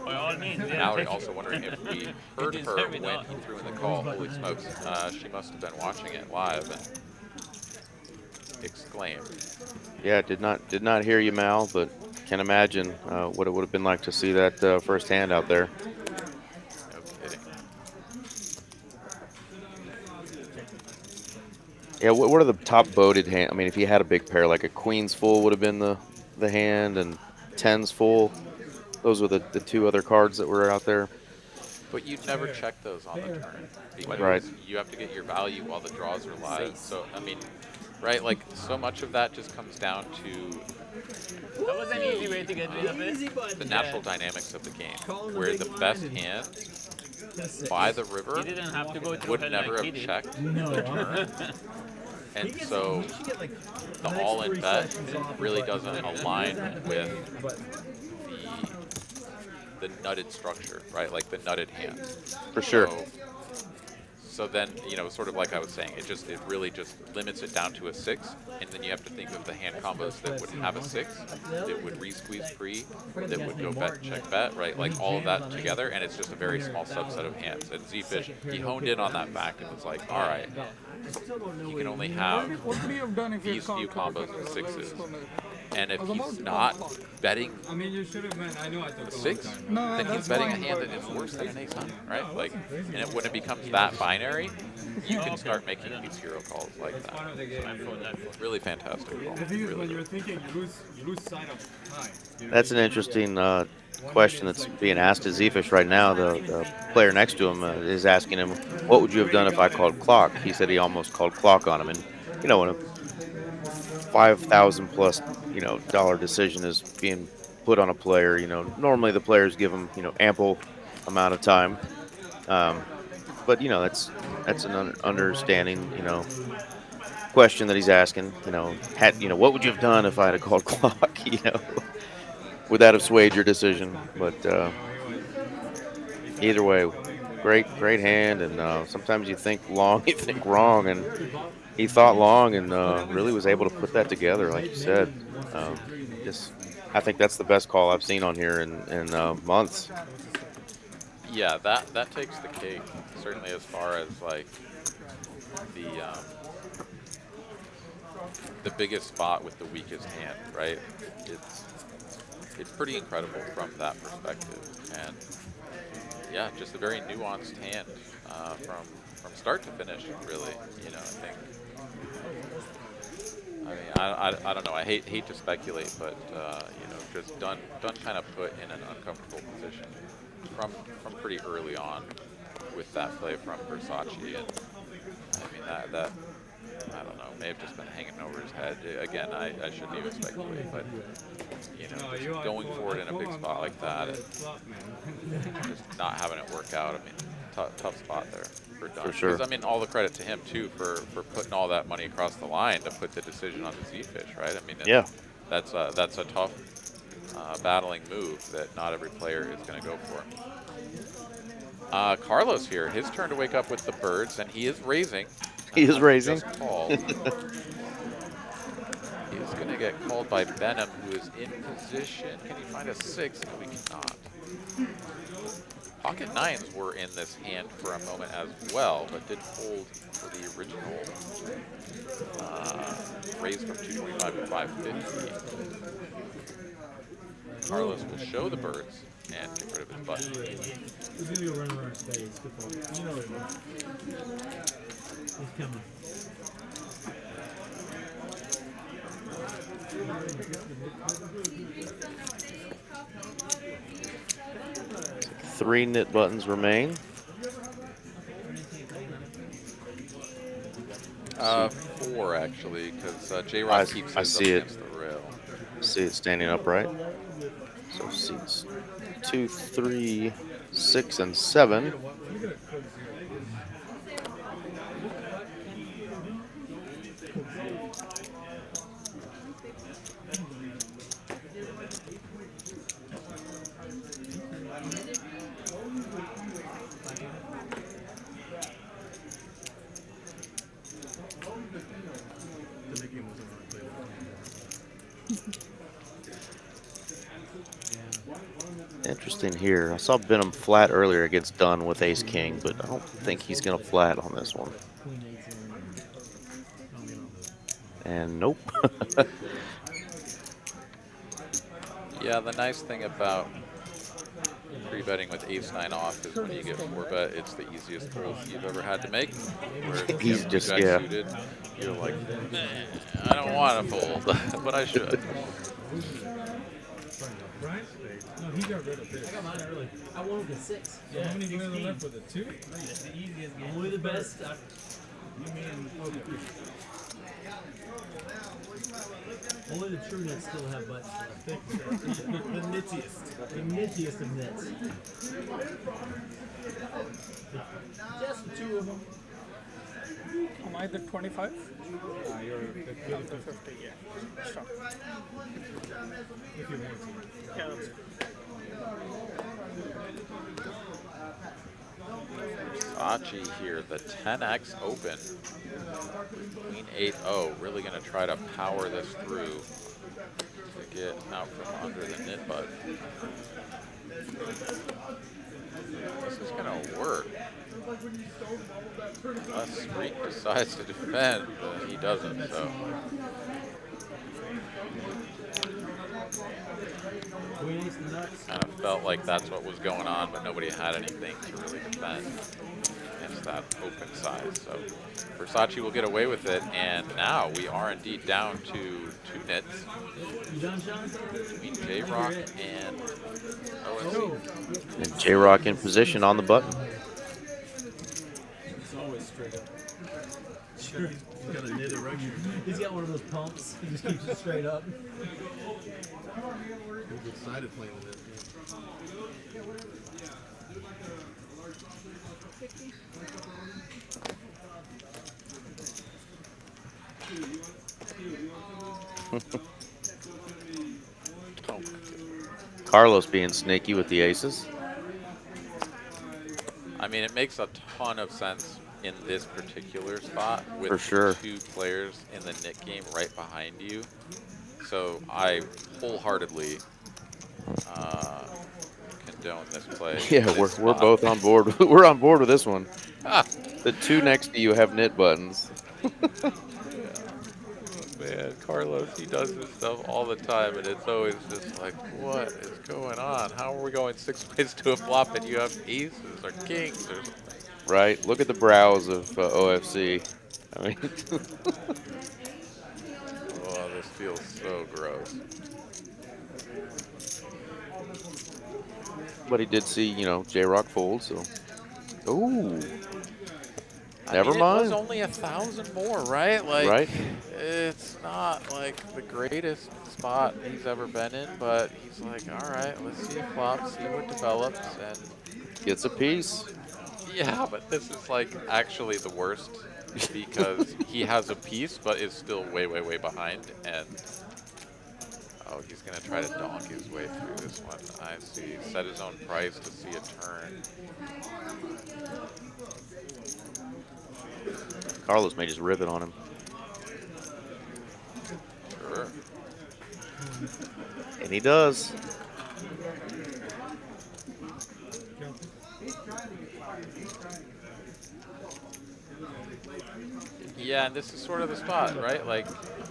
By all means. Mallory also wondering if we heard her when he threw in the call. Holy smokes, she must have been watching it live and exclaimed. Yeah, did not hear you, Mal, but can imagine what it would have been like to see that firsthand out there. No kidding. Yeah, what are the top voted hand? I mean, if you had a big pair, like a queen's full would have been the hand, and 10's full. Those were the 2 other cards that were out there. But you'd never check those on the turn because Right. you have to get your value while the draws are live. So, I mean, right, like so much of that just comes down to That was an easy way to get rid of it. the natural dynamics of the game, where the best hand by the river didn't have to go would through it never like have he did. checked the turn. And so the all-in bet really doesn't align with the nutted structure, right? Like the nutted hand. For sure. So then, you know, sort of like I was saying, it really just limits it down to a 6, and then you have to think of the hand combos that would have a 6, that would re-squeeze pre, that would go bet, check, bet, right? Like all of that together, and it's just a very small subset of hands. And Zfish, he honed in on that fact and was like, all right, you can only have these few combos of 6s. And if he's not betting the 6, then he's betting a hand that is worse than an ace-high, right? Like, and when it becomes that binary, you can start making these hero calls like that. So, really fantastic call. The thing is, when you're thinking, you lose sight of time. That's an interesting question that's being asked to Zfish right now. The player next to him is asking him, what would you have done if I called clock? He said he almost called clock on him. And, you know, when a 5,000 plus, you know, dollar decision is being put on a player, you know, normally the players give him, you know, ample amount of time. but you know, that's an understanding, you know, question that he's asking. You know, what would you have done if I had a called clock? You know, would that have swayed your decision? But either way, great hand, and sometimes you think long, you think wrong, and he thought long and really was able to put that together, like you said. Just, I think that's the best call I've seen on here in months. Yeah, that takes the cake, certainly as far as like the biggest spot with the weakest hand, right? It's pretty incredible from that perspective, and yeah, just a very nuanced hand from start to finish, really. You know, I mean, I don't know. I hate to speculate, but you know, just done kind of put in an uncomfortable position from pretty early on with that play from Versace, and I mean that I don't know, may have just been hanging over his head. Again, I shouldn't even speculate, but you know, just going for it in a big spot like that, and just not having it work out. I mean, tough spot there for Dunn. For sure. Because I mean, all the credit to him too for putting all that money across the line to put the decision on the Z-fish, right? I mean, yeah, that's a tough battling move that not every player is going to go for. Carlos here, his turn to wake up with the birds, and he is raising. He is raising. Just called. He's going to get called by Benham, who is in position. Can he find a 6? No, we cannot. Pocket 9s were in this hand for a moment as well, but did fold for the original raise from 225 to 550. Carlos will show the birds and get rid of his button. He's going to go run around spades. You know it. He's coming. Three knit buttons remain. 4 actually, because J-Rock keeps his up against the rail. See it standing upright. So seats 2, 3, 6, and 7. Interesting here. I saw Benham flat earlier against Dunn with Ace King, but I don't think he's going to flat on this one. And nope. Yeah, the nice thing about pre-betting with Ace-9 off is when you get 4-bet, it's the easiest fold you've ever had to make. Where He's just, yeah. Suited, you're like, I don't want to fold, but I should. No, he got rid of this. I got mine early. I won with a 6. So how many games left with a 2? It's the easiest game. Only the best. You mean, okay. Only the true nets still have buttons left. The nittiest. The nittiest of nets. Just the 2 of them. Am I the 25? You're the 50, yeah. Stop. If you want to. Yeah, that's Versace here, the 10x open. Queen 8-0, really going to try to power this through to get out from under the nit button. This is going to work. Unless Street decides to defend, but he doesn't, so. Kind of felt like that's what was going on, but nobody had anything to really defend against that open size. So Versace will get away with it, and now we are indeed down to 2 nits between J-Rock and OSC. And J-Rock in position on the button. It's always straight up. Sure, he's got a knit erection. He's got one of those pumps. He just keeps it straight up. He's excited playing with it. Carlos being sneaky with the aces. I mean, it makes a ton of sense in this particular spot with For sure. 2 players in the Nick game right behind you. So I wholeheartedly condone this play. Yeah, we're both on board. We're on board with this one. The 2 next to you have knit buttons. Man, Carlos, he does this stuff all the time, and it's always just like, what is going on? How are we going 6 ways to a flop and you have aces or kings or something? Right. Look at the brows of OFC. I mean, oh, this feels so gross. but he did see, you know, J-Rock fold, so. Ooh. Never mind. It was only 1,000 more, right? Like, right. It's not like the greatest spot he's ever been in, but he's like, all right, let's see a flop, see what develops, and gets a piece. Yeah, but this is like actually the worst because he has a piece, but is still way, way, way behind, and oh, he's gonna try to donk his way through this one. I see. Set his own price to see a turn. Carlos may just rip it on him. Sure. And he does. Yeah, and this is sort of the spot, right? Like,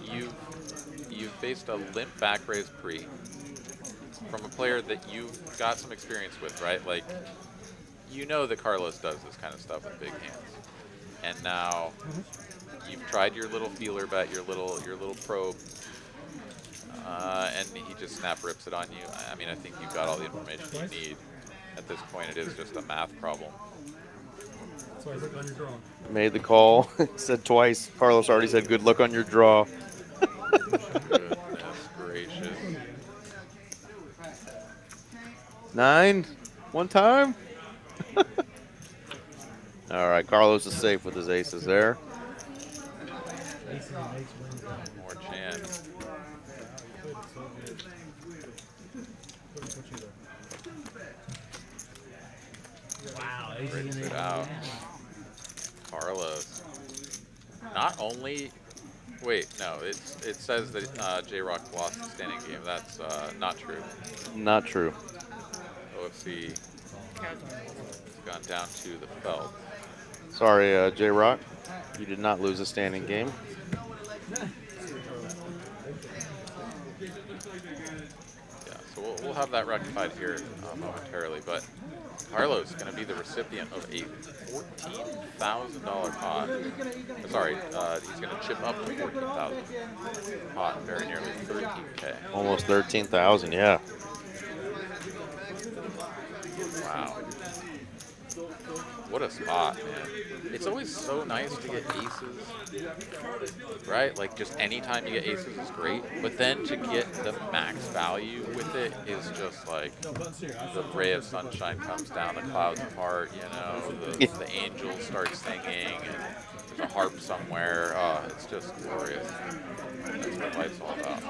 you've faced a limp back raise pre from a player that you've got some experience with, right? Like, you know that Carlos does this kind of stuff with big hands. And now you've tried your little feeler bet, your little probe, and he just snap rips it on you. I mean, I think you've got all the information you need. At this point, it is just a math problem. So I look on your draw. Made the call. Said twice. Carlos already said, good luck on your draw. Goodness gracious. 9. One time. All right, Carlos is safe with his aces there. More chance. Wow, Breaks it out. Carlos. Not only, wait, no, it says that J-Rock lost the standing game. That's not true. Not true. OFC has gone down to the felt. Sorry, J-Rock. You did not lose a standing game. Yeah, so we'll have that rectified here momentarily, but Carlos is going to be the recipient of a $14,000 pot. Sorry, he's going to chip up to $14,000 pot, very nearly 13K. Almost 13,000, yeah. Wow. What a spot, man. It's always so nice to get aces, right? Like, just anytime you get aces is great, but then to get the max value with it is just like the ray of sunshine comes down, the clouds part, you know, the angels start singing, and there's a harp somewhere. Oh, it's just glorious. That's what life's all about.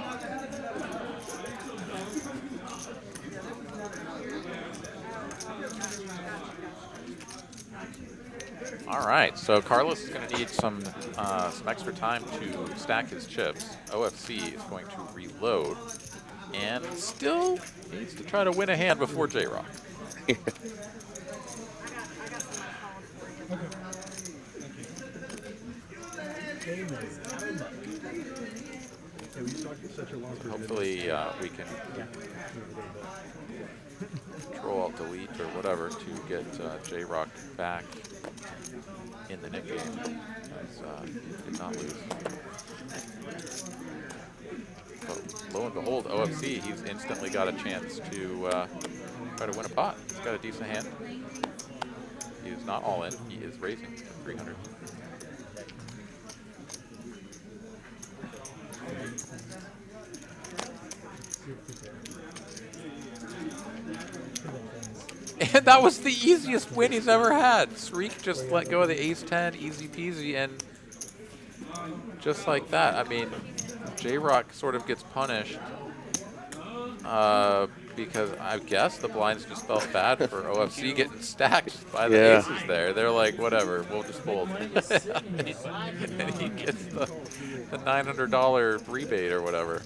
All right, so Carlos is going to need some extra time to stack his chips. OFC is going to reload and still needs to try to win a hand before J-Rock. Hopefully we can Control-Alt-Delete or whatever to get J-Rock back in the Nick game. Did not lose. But lo and behold, OFC, he's instantly got a chance to try to win a pot. He's got a decent hand. He is not all in. He is raising to 300. And that was the easiest win he's ever had. Sreek just let go of the ace-10, easy peasy, and just like that. I mean, J-Rock sort of gets punished because I guess the blinds just felt bad for OFC getting stacked by the aces there. They're like, whatever, we'll just fold. And he gets the $900 rebate or whatever.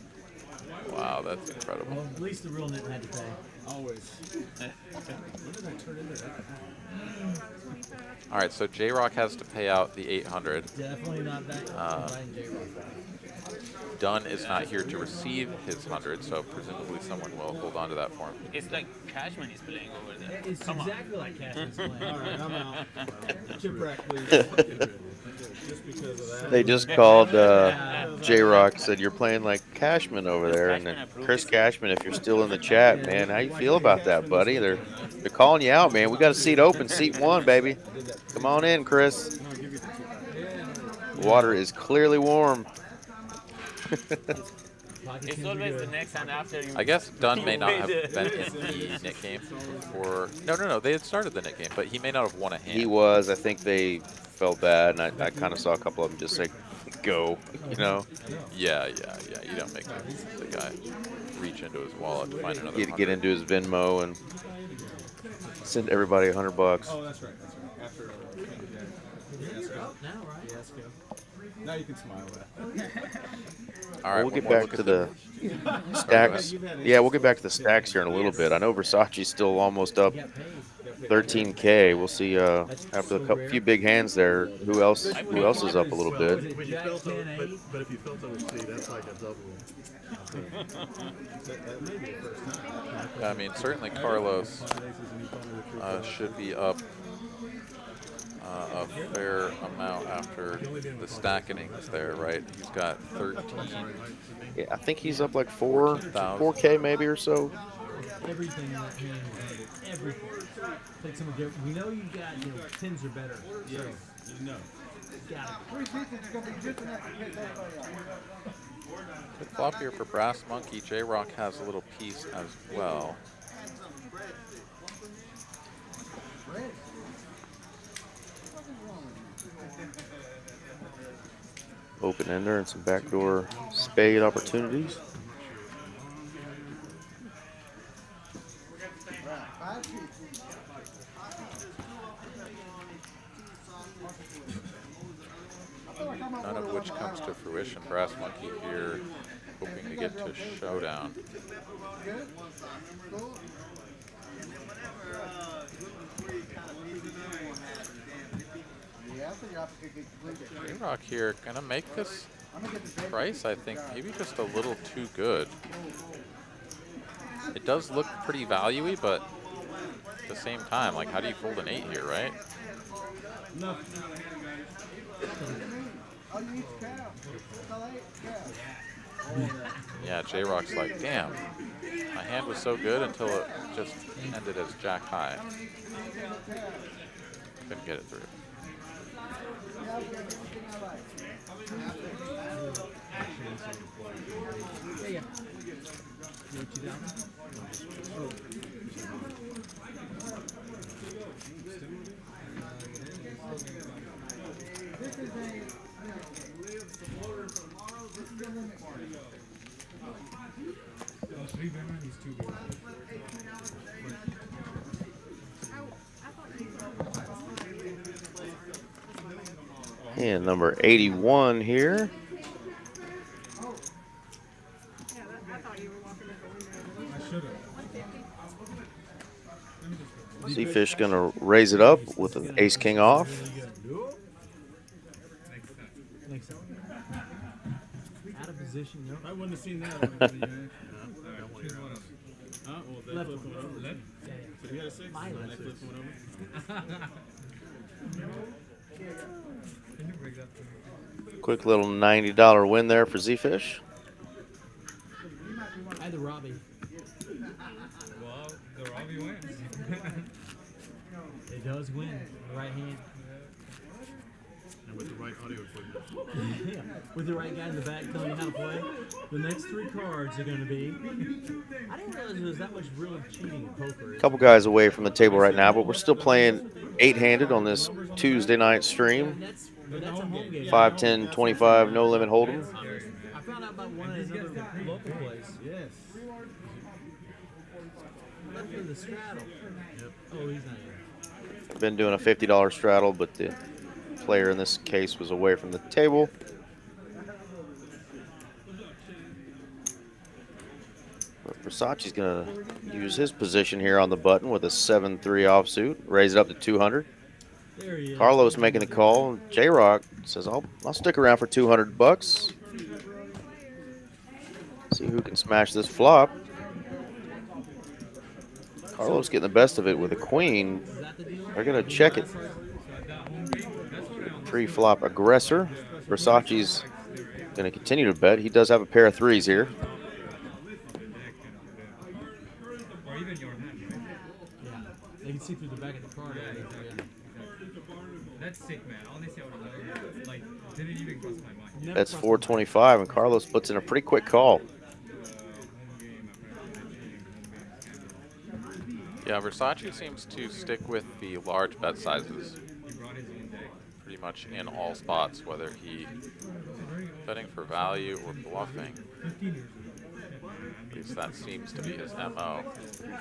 Wow, that's incredible. Well, at least the real nit had to pay. Always. All right, so J-Rock has to pay out the 800. Definitely not that. Dunn is not here to receive his 100, so presumably someone will hold on to that for him. It's like Cashman is playing over there. It's exactly like Cashman's playing. All right, I'm out. Chipwreck, please. Just because of that. They just called J-Rock, said you're playing like Cashman over there, and then Chris Cashman, if you're still in the chat, man, how you feel about that, buddy? They're calling you out, man. We got a seat open, seat 1, baby. Come on in, Chris. The water is clearly warm. It's always the next hand after you. I guess Dunn may not have been in the Nick game, or no, they had started the Nick game, but he may not have won a hand. He was. I think they felt bad, and I kind of saw a couple of them just say, "Go," you know. Yeah. You don't make the guy reach into his wallet to find another. Get into his Venmo and send everybody $100. Oh, that's right. After fiasco. Now you can smile at. All right, we'll get back to the stacks. Yeah, we'll get back to the stacks here in a little bit. I know Versace's still almost up 13K. We'll see after a few big hands there. Who else is up a little bit? But if you felt OC, that's like a double. That may be the first time. I mean, certainly Carlos should be up a fair amount after the stacking is there, right? He's got 13. Yeah, I think he's up like 4K maybe or so. Everything in that hand is everything. Take some of we know you got, tens are better. Yeah, you know. Good flop here for Brass Monkey. J-Rock has a little piece as well. Open ender and some backdoor spade opportunities. None of which comes to fruition. Brass Monkey here hoping to get to showdown. J-Rock here gonna make this price, I think, maybe just a little too good. It does look pretty value-y, but at the same time, like, how do you fold an 8 here, right? No. Yeah, J-Rock's like, damn, my hand was so good until it just ended as jack high. Couldn't get it through. And number 81 here. Z-Fish gonna raise it up with an ace-king off. Out of position, no. I wouldn't have seen that one. Left one over. Left? So you had a 6? My left. Flip one over. Quick little $90 win there for Z-Fish. I had the Robbie. Well, the Robbie wins. It does win. The right hand. And with the right audio equipment. Yeah, with the right guy in the back telling you how to play. The next 3 cards are going to be. I didn't realize there was that much real cheating in poker. A couple guys away from the table right now, but we're still playing 8-handed on this Tuesday night stream. 5, 10, 25, no limit hold'em. I found out about one at another local place. Yes. Left for the straddle. Yep. Oh, he's not here. I've been doing a $50 straddle, but the player in this case was away from the table. But Versace's going to use his position here on the button with a 7-3 offsuit, raise it up to 200. Carlos making the call. J-Rock says, I'll stick around for 200 bucks. See who can smash this flop. Carlos getting the best of it with a queen. They're going to check it. Pre-flop aggressor. Versace's going to continue to bet. He does have a pair of threes here. Yeah, they can see through the back of the card. That's sick, man. Honestly, I would like, didn't even cross my mind. That's 425, and Carlos puts in a pretty quick call. Yeah, Versace seems to stick with the large bet sizes. Pretty much in all spots, whether he betting for value or bluffing. At least that seems to be his MO.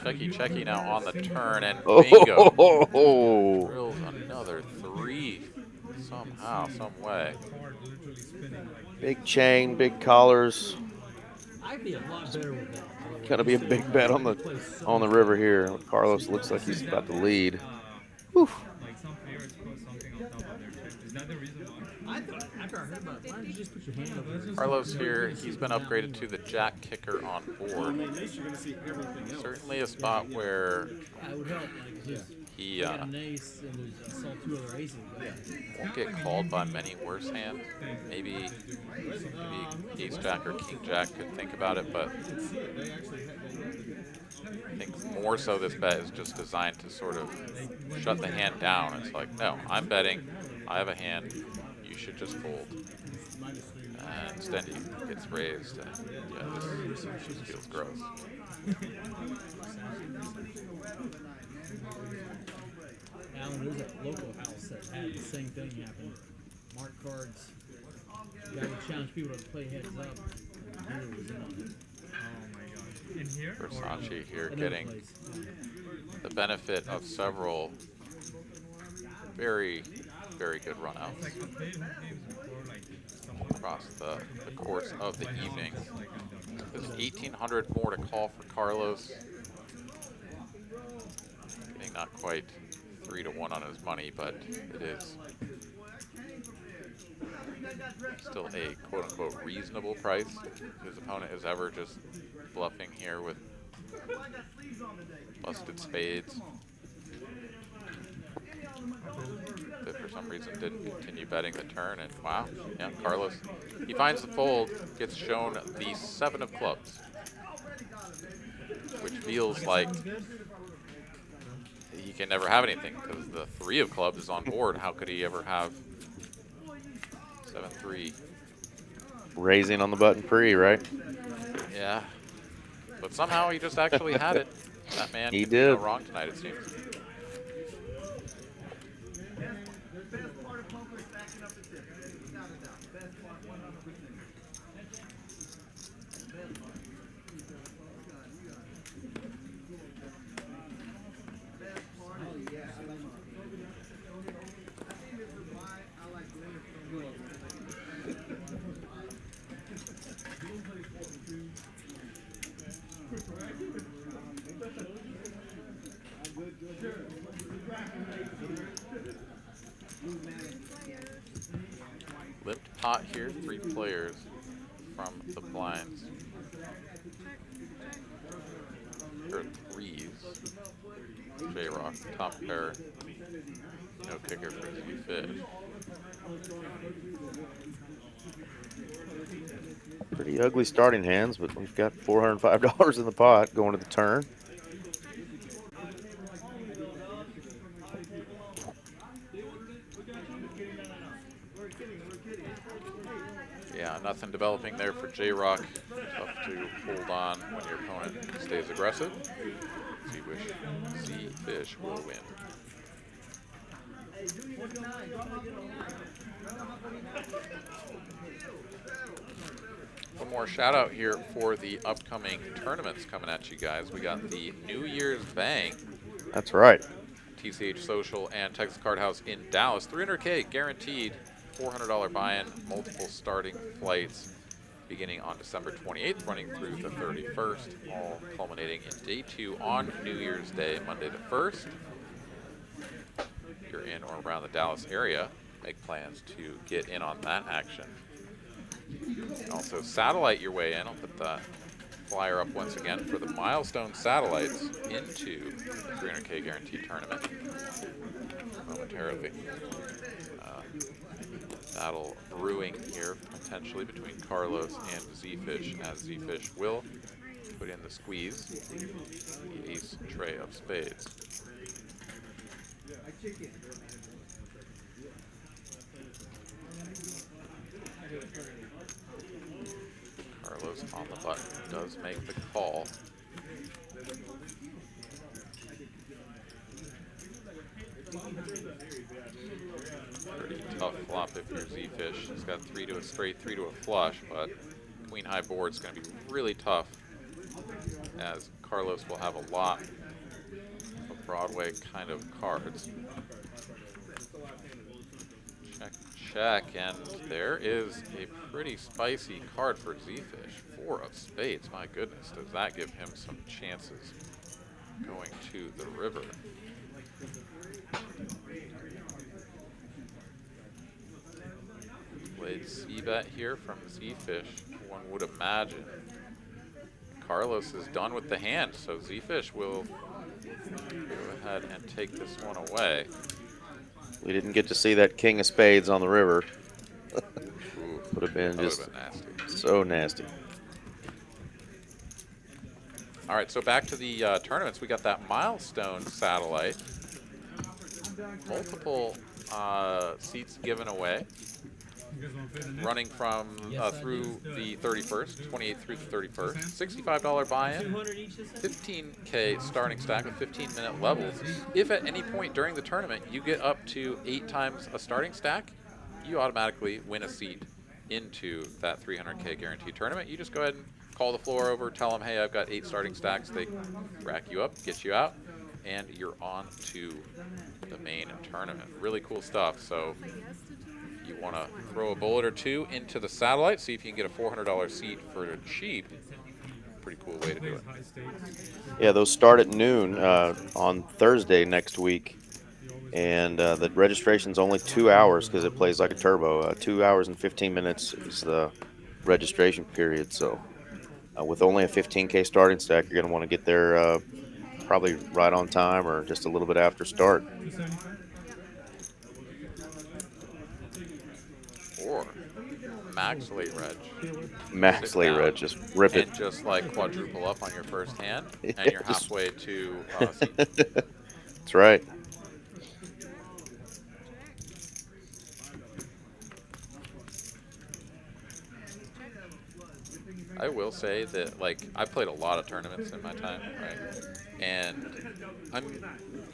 Checky now on the turn, and bingo. Drills another three somehow, some way. Big chain, big collars. I'd be a lot better with that. Gonna be a big bet on the river here. Carlos looks like he's about to lead. Whew. Carlos here, he's been upgraded to the jack kicker on board. Certainly a spot where he won't get called by many worse hands. Maybe ace jack or king jack could think about it, but I think more so this bet is just designed to sort of shut the hand down. It's like, no, I'm betting, I have a hand, you should just fold. And instead he gets raised, and yeah, this feels gross. Alan, there's a local house that had the same thing happen. Mark cards. The guy would challenge people to play heads up. And the dealer was in on it. Oh my god. In here? Versace here getting the benefit of several very, very good runouts across the course of the evening. There's 1,800 more to call for Carlos. Getting not quite 3-1 on his money, but it is still a quote-unquote reasonable price. His opponent is ever just bluffing here with busted spades. That for some reason didn't continue betting the turn, and wow, yeah, Carlos, he finds the fold, gets shown the 7 of clubs, which feels like he can never have anything because the 3 of clubs is on board. How could he ever have 7-3? Raising on the button pre, right? Yeah, but somehow he just actually had it. That man he did did. go wrong tonight, it seems. Limped pot here, 3 players from the blinds. Or 3s. J-Rock, top pair. No kicker for fish. Pretty ugly starting hands, but we've got $405 in the pot going to the turn. Yeah, nothing developing there for J-Rock. Tough to hold on when your opponent stays aggressive. See Fish will win. One more shout out here for the upcoming tournaments coming at you guys. We got the New Year's Bang. That's right. TCH Social and Texas Card House in Dallas. 300K guaranteed, $400 buy-in, multiple starting flights beginning on December 28th, running through the 31st, all culminating in day 2 on New Year's Day, Monday the 1st. If you're in or around the Dallas area, make plans to get in on that action. Also, satellite your way in. I'll put the flyer up once again for the milestone satellites into the 300K guaranteed tournament momentarily. Battle brewing here potentially between Carlos and Z-Fish, as Z-Fish will put in the squeeze, the ace tray of spades. Carlos on the button does make the call. Pretty tough flop if you're Z-Fish. He's got 3 to a straight, 3 to a flush, but queen high board is going to be really tough, as Carlos will have a lot of Broadway kind of cards. Check, check, and there is a pretty spicy card for Z-Fish. 4 of spades, my goodness, does that give him some chances going to the river? Played C-bet here from Z-Fish, one would imagine. Carlos is done with the hand, so Z-Fish will go ahead and take this one away. We didn't get to see that king of spades on the river. Would have been just nasty. So nasty. All right, so back to the tournaments. We got that milestone satellite. Multiple seats given away. Running from through the 31st, 28th through the 31st. $65 buy-in, 15K starting stack with 15-minute levels. If at any point during the tournament you get up to 8 times a starting stack, you automatically win a seat into that 300K guaranteed tournament. You just go ahead and call the floor over, tell them, hey, I've got 8 starting stacks. They rack you up, get you out, and you're on to the main tournament. Really cool stuff. So you want to throw a bullet or two into the satellite, see if you can get a $400 seat for cheap. Pretty cool way to do it. Yeah, those start at noon on Thursday next week, and the registration's only 2 hours because it plays like a turbo. 2 hours and 15 minutes is the registration period. So with only a 15K starting stack, you're going to want to get there probably right on time or just a little bit after start. Or max late reg. Max late reg, just rip it. And just like quadruple up on your first hand, and Yeah, you're just- halfway to That's right. I will say that, like, I've played a lot of tournaments in my time, right? And I'm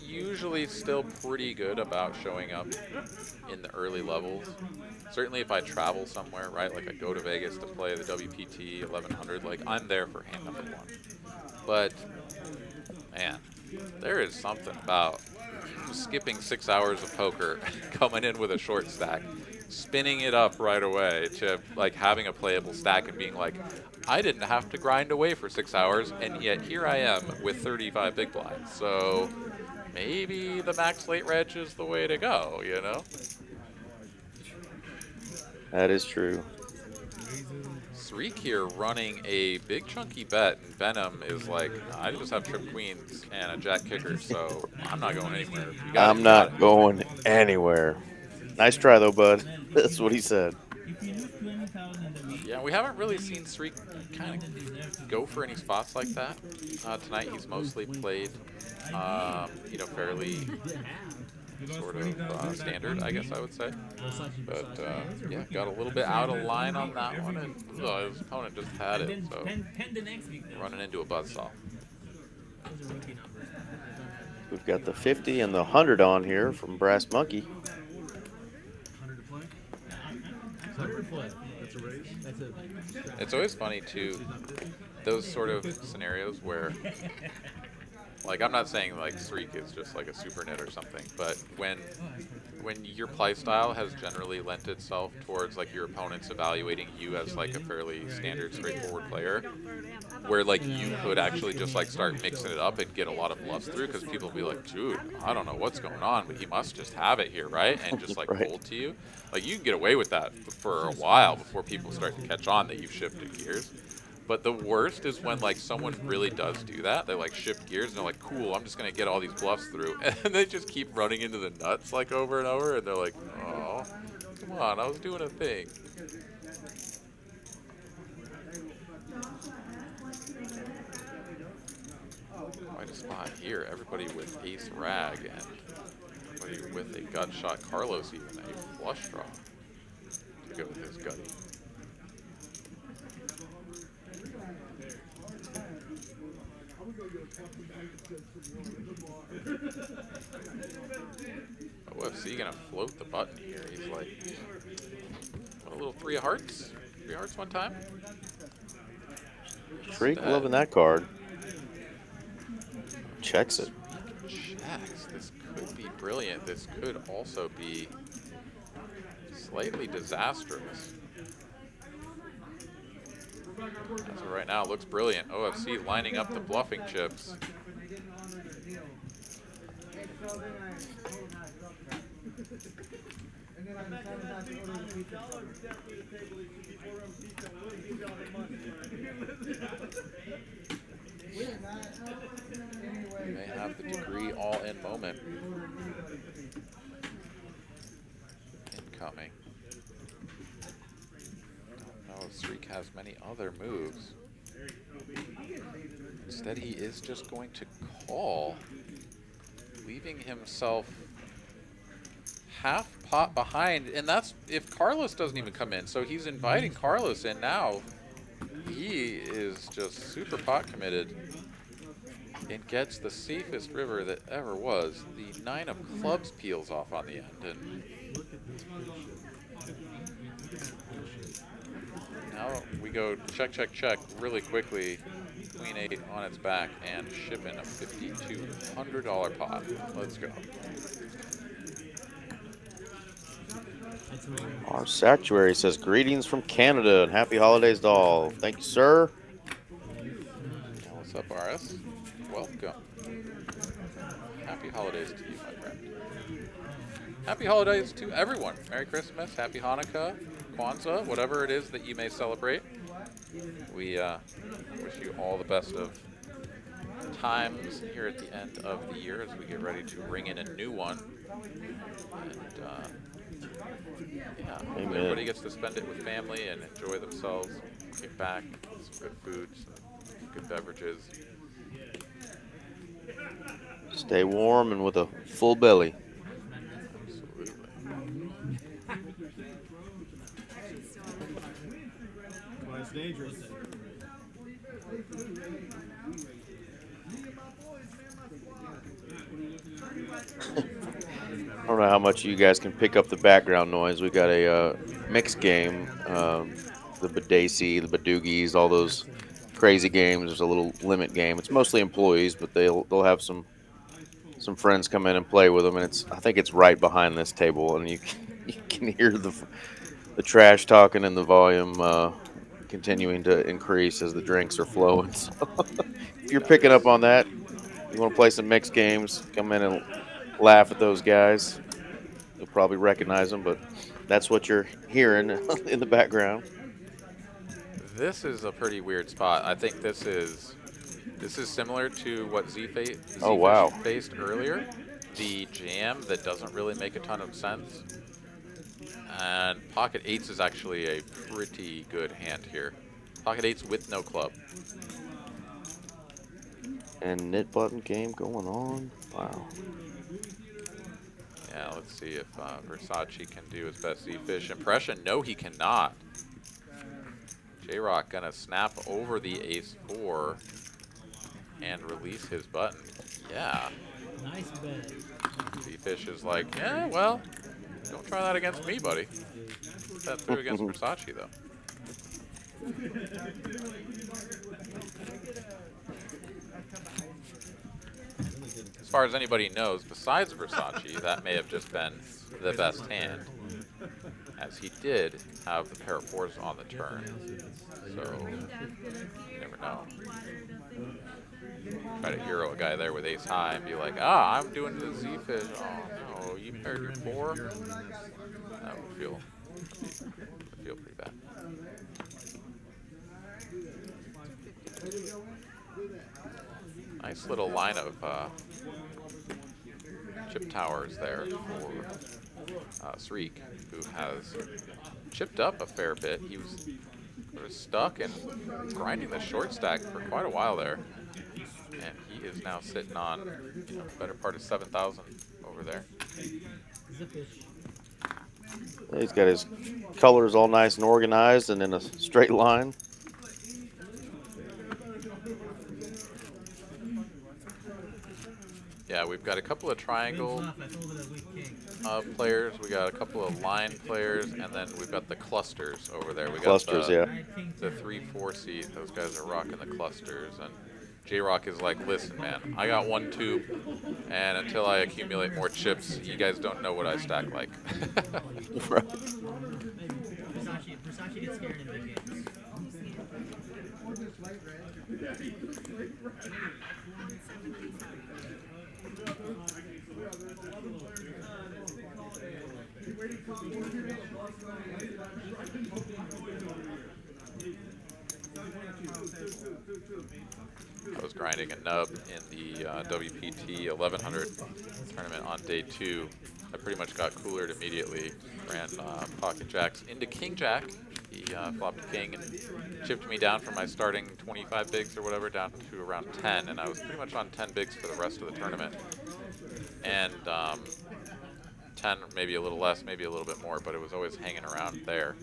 usually still pretty good about showing up in the early levels. Certainly if I travel somewhere, right? Like I go to Vegas to play the WPT 1100, like I'm there for hand number 1. But, man, there is something about skipping 6 hours of poker, coming in with a short stack, spinning it up right away to like having a playable stack and being like, I didn't have to grind away for 6 hours, and yet here I am with 35 big blinds. So maybe the max late reg is the way to go, you know? That is true. Sreek here running a big chunky bet, and Venom is like, I just have trip queens and a jack kicker, so I'm not going anywhere. I'm not going anywhere. Nice try though, bud. That's what he said. Yeah, we haven't really seen Sreek kind of go for any spots like that. Tonight he's mostly played, you know, fairly sort of standard, I guess I would say. But yeah, got a little bit out of line on that one, and his opponent just had it, so running into a buzzsaw. We've got the 50 and the 100 on here from Brass Monkey. It's always funny too, those sort of scenarios where, like, I'm not saying like Streak is just like a super nit or something, but when your play style has generally lent itself towards like your opponents evaluating you as like a fairly standard, straightforward player, where like you could actually just like start mixing it up and get a lot of bluffs through, because people will be like, dude, I don't know what's going on, but he must just have it here, right? And just like fold to you. Like, you can get away with that for a while before people start to catch on that you've shifted gears. But the worst is when like someone really does do that. They like shift gears and they're like, cool, I'm just gonna get all these bluffs through, and they just keep running into the nuts like over and over, and they're like, oh, come on, I was doing a thing. Quite a spot here. Everybody with ace rag and everybody with a gut shot. Carlos even a flush draw to go with his gutty. OFC gonna float the button here. He's like, what, a little 3 of hearts? 3 hearts one time? Freak loving that card. Checks it. Checks. This could be brilliant. This could also be slightly disastrous. As of right now, it looks brilliant. OFC lining up the bluffing chips. We may have the degree all-in moment incoming. Don't know if Streak has many other moves. Instead, he is just going to call, leaving himself half pot behind, and that's if Carlos doesn't even come in. So he's inviting Carlos in now. He is just super pot committed and gets the safest river that ever was. The 9 of clubs peels off on the end, and now we go check, check, check really quickly. Queen 8 on its back and shipping a $5,200 pot. Let's go. Our Sanctuary says, greetings from Canada and happy holidays to all. Thank you, sir. What's up, RS? Welcome. Happy holidays to you, my friend. Happy holidays to everyone. Merry Christmas, Happy Hanukkah, Kwanzaa, whatever it is that you may celebrate. We wish you all the best of times here at the end of the year as we get ready to ring in a new one. And yeah, Amen. Everybody gets to spend it with family and enjoy themselves, kick back, some good food, some good beverages. Stay warm and with a full belly. Absolutely. Well, it's dangerous. I don't know how much you guys can pick up the background noise. We got a mixed game, the Badesi, the Badoogies, all those crazy games. There's a little limit game. It's mostly employees, but they'll have some friends come in and play with them, and I think it's right behind this table, and you can hear the trash talking and the volume continuing to increase as the drinks are flowing. So if you're picking up on that, you want to play some mixed games, come in and laugh at those guys. You'll probably recognize them, but that's what you're hearing in the background. This is a pretty weird spot. I think this is similar to what Z faced earlier. The jam that doesn't really make a ton of sense. And pocket 8s is actually a pretty good hand here. Pocket 8s with no club. And knit button game going on. Wow. Yeah, let's see if Versace can do his best Z-Fish impression. No, he cannot. J-Rock gonna snap over the ace-4 and release his button. Yeah. Nice bet. Z-Fish is like, yeah, well, don't try that against me, buddy. that through against Versace, though. As far as anybody knows, besides Versace, that may have just been the best hand, as he did have the pair of fours on the turn. So, you never know. Try to hero a guy there with ace high and be like, ah, I'm doing the Z fish. Oh no, you paired your four? That would feel pretty bad. Nice little line of chip towers there for Sreek, who has chipped up a fair bit. He was sort of stuck and grinding the short stack for quite a while there. And he is now sitting on, you know, better part of 7,000 over there. He's got his colors all nice and organized and in a straight line. Yeah, we've got a couple of triangle players, we got a couple of line players, and then we've got the clusters over there. We got Clusters, yeah. The 3-4 seat. Those guys are rocking the clusters, and J-Rock is like, listen, man, I got 1 tube, and until I accumulate more chips, you guys don't know what I stack like. Versace gets scared in big games. I was grinding a nub in the WPT 1100 tournament on day 2. I pretty much got coolered immediately. Ran pocket jacks into king jack. He flopped a king and chipped me down from my starting 25 bigs or whatever down to around 10, and I was pretty much on 10 bigs for the rest of the tournament. And 10, maybe a little less, maybe a little bit more, but it was always hanging around there.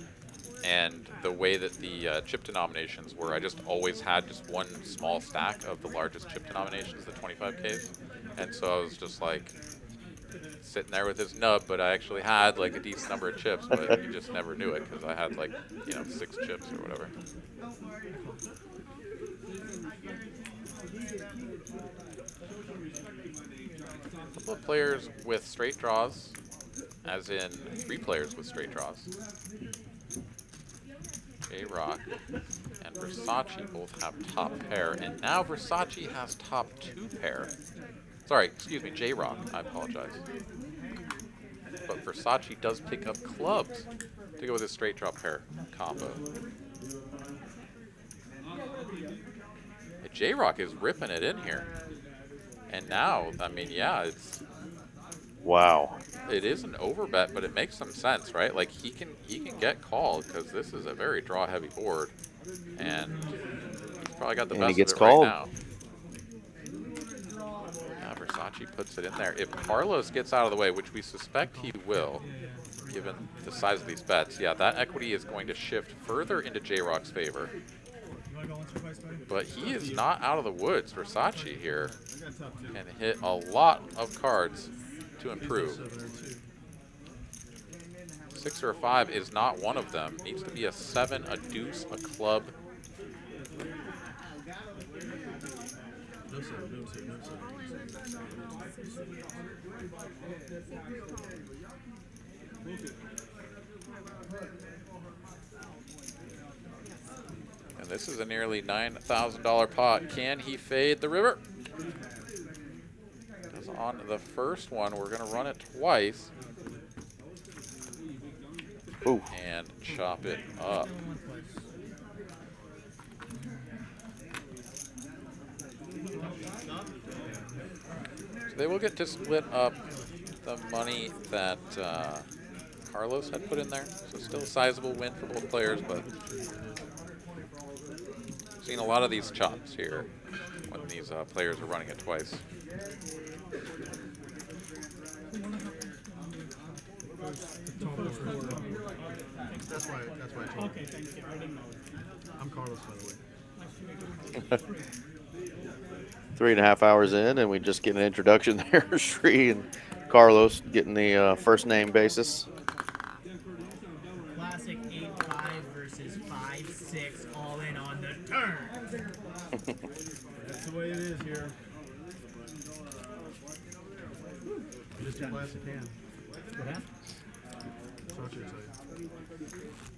And the way that the chip denominations were, I just always had just one small stack of the largest chip denominations, the 25Ks. And so I was just like sitting there with his nub, but I actually had like a decent number of chips, but you just never knew it because I had like, you know, 6 chips or whatever. A couple of players with straight draws, as in 3 players with straight draws. J-Rock and Versace both have top pair, and now Versace has top 2 pair. Sorry, excuse me, J-Rock, I apologize. But Versace does pick up clubs to go with his straight draw pair combo. J-Rock is ripping it in here. And now, I mean, yeah, it's... Wow. It is an overbet, but it makes some sense, right? Like, he can get called because this is a very draw-heavy board. And he's probably got the best he gets of it called. right now. Yeah, Versace puts it in there. If Carlos gets out of the way, which we suspect he will, given the size of these bets, yeah, that equity is going to shift further into J-Rock's favor. But he is not out of the woods. Versace here can hit a lot of cards to improve. 6 or a 5 is not one of them. Needs to be a 7, a deuce, a club. And this is a nearly $9,000 pot. Can he fade the river? Because on the first one, we're going to run it twice. Ooh. And chop it up. So they will get to split up the money that Carlos had put in there. So still a sizable win for both players, but seen a lot of these chops here when these players are running it twice. That's why I told Okay, thank you. I didn't know. I'm Carlos, by the way. 3.5 hours in, and we just get an introduction there. Sri and Carlos getting the first name basis. classic 8-5 versus 5-6 all in on the turn. That's the way it is here. Just a classic hand. What happened?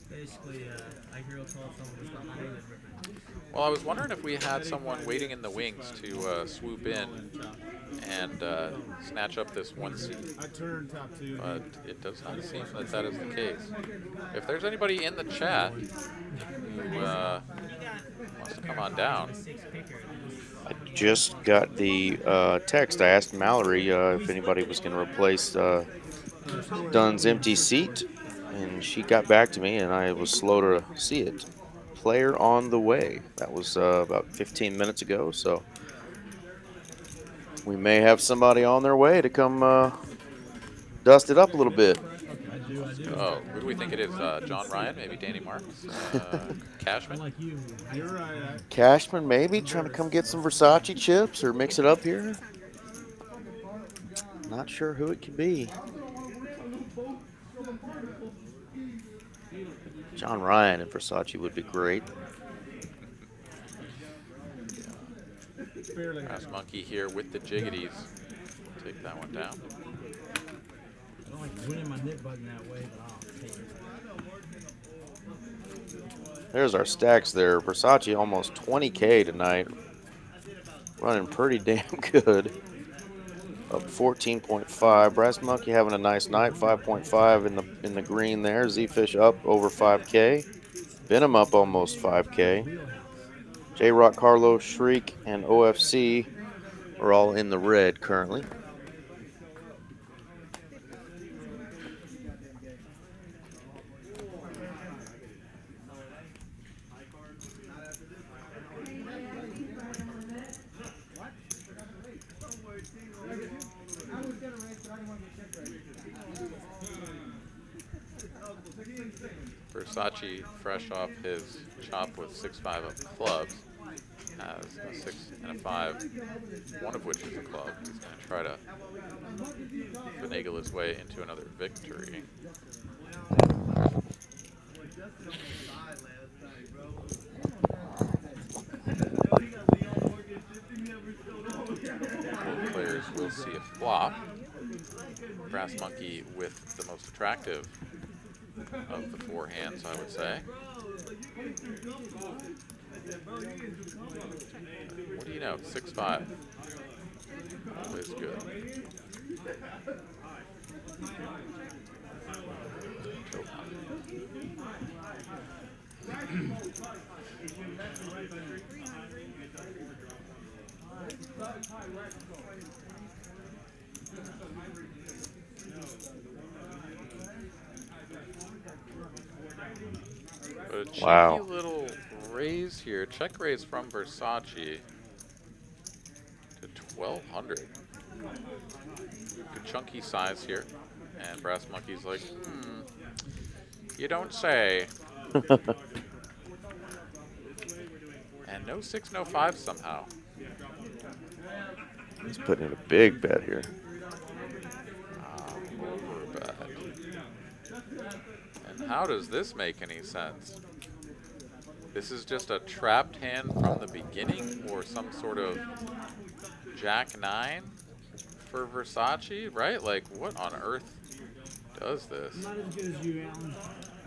Basically, I hear a call someone was behind it. Well, I was wondering if we had someone waiting in the wings to swoop in and snatch up this 1 seat. I turned top 2. But it does not seem that that is the case. If there's anybody in the chat who wants to come on down. I just got the text. I asked Mallory if anybody was going to replace Dunn's empty seat, and she got back to me, and I was slow to see it. Player on the way. That was about 15 minutes ago, so we may have somebody on their way to come dust it up a little bit. Oh, who do we think it is? John Ryan, maybe Danny Marks, Cashman? Cashman, maybe trying to come get some Versace chips or mix it up here. Not sure who it could be. John Ryan and Versace would be great. Brass Monkey here with the jiggities. Take that one down. I don't like winning my nip button that way, but I'll take it. There's our stacks there. Versace almost 20K tonight. Running pretty damn good. Up 14.5. Brass Monkey having a nice night. 5.5 in the green there. Z-Fish up over 5K. Venom up almost 5K. J-Rock, Carlos, Shriek, and OFC are all in the red currently. Versace, fresh off his chop with 6-5 of clubs, has a 6 and a 5, one of which is a club. He's going to try to finagle his way into another victory. Both players will see a flop. Brass Monkey with the most attractive of the 4 hands, I would say. What do you know? 6-5. Always good. But a cheeky little raise here. Check raise from Versace to 1,200. Good chunky size here. And Brass Monkey's like, you don't say. And no 6, no 5 somehow. He's putting in a big bet here. Over bet. And how does this make any sense? This is just a trapped hand from the beginning, or some sort of Jack 9 for Versace, right? Like, what on earth does this? Not as good as you, Alan.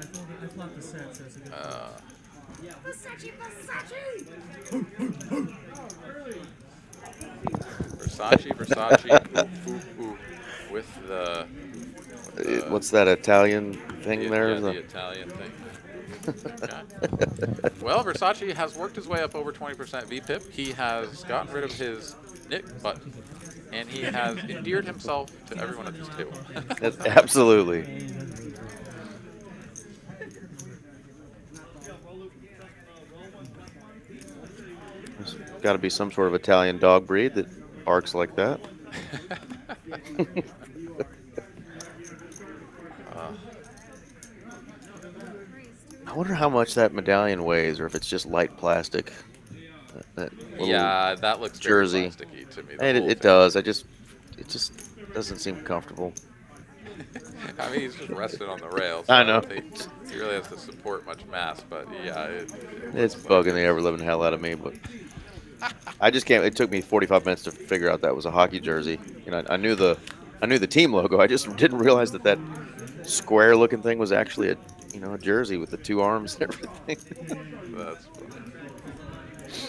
I thought the set, so it's a good Versace, with the... what's that Italian thing there? Yeah, the Italian thing. Okay. Well, Versace has worked his way up over 20% VPIP. He has gotten rid of his nick button, and he has endeared himself to everyone at this table. Absolutely. There's got to be some sort of Italian dog breed that barks like that. I wonder how much that medallion weighs, or if it's just light plastic. Yeah, that looks jersey. Very plasticky to me. And it does. It just doesn't seem comfortable. I mean, he's just rested on the rails. I know. He really has to support much mass, but yeah, it's bugging the ever-living hell out of me. But I just can't. It took me 45 minutes to figure out that was a hockey jersey. You know, I knew the team logo. I just didn't realize that square-looking thing was actually a jersey with the 2 arms and everything. That's funny.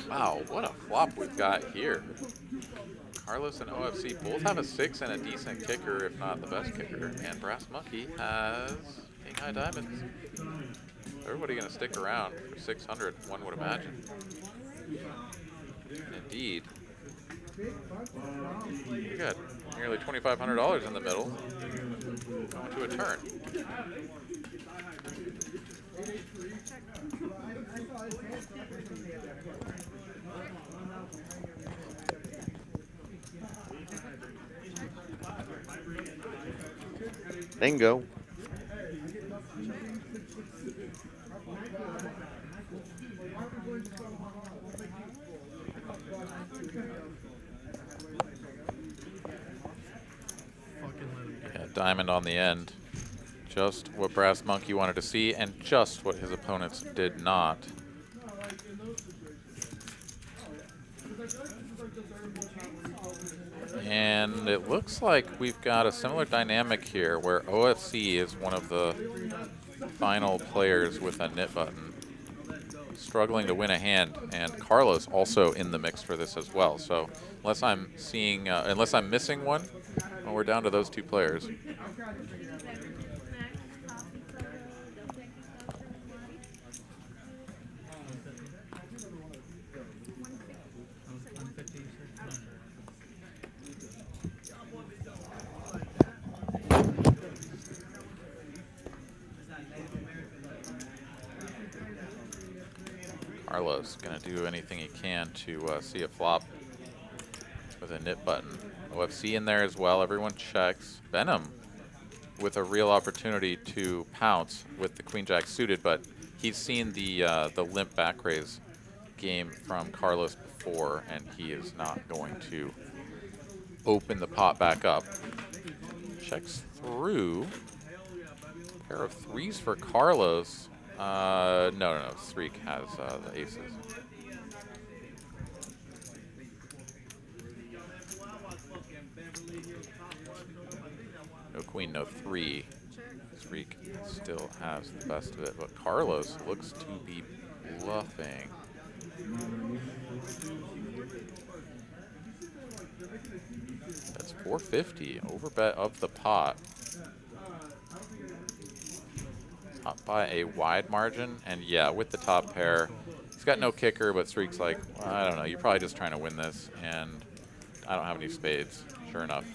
Wow, what a flop we've got here. Carlos and OFC both have a 6 and a decent kicker, if not the best kicker. And Brass Monkey has King High Diamonds. Everybody going to stick around for 600, one would imagine. Indeed. We got nearly $2,500 in the middle. Going to a turn. Bingo. Yeah, diamond on the end. Just what Brass Monkey wanted to see, and just what his opponents did not. And it looks like we've got a similar dynamic here where OFC is one of the final players with a knit button, struggling to win a hand, and Carlos also in the mix for this as well. So unless I'm missing one, well, we're down to those 2 players. Carlos going to do anything he can to see a flop with a knit button. OFC in there as well. Everyone checks. Venom with a real opportunity to pounce with the Queen Jack suited, but he's seen the limp back raise game from Carlos before, and he is not going to open the pot back up. Checks through. Pair of 3s for Carlos. No. Streak has the aces. No queen, no 3. Streak still has the best of it, but Carlos looks to be bluffing. That's 450, overbet of the pot. Up by a wide margin, and yeah, with the top pair, he's got no kicker, but Streak's like, well, I don't know, you're probably just trying to win this, and I don't have any spades. Sure enough,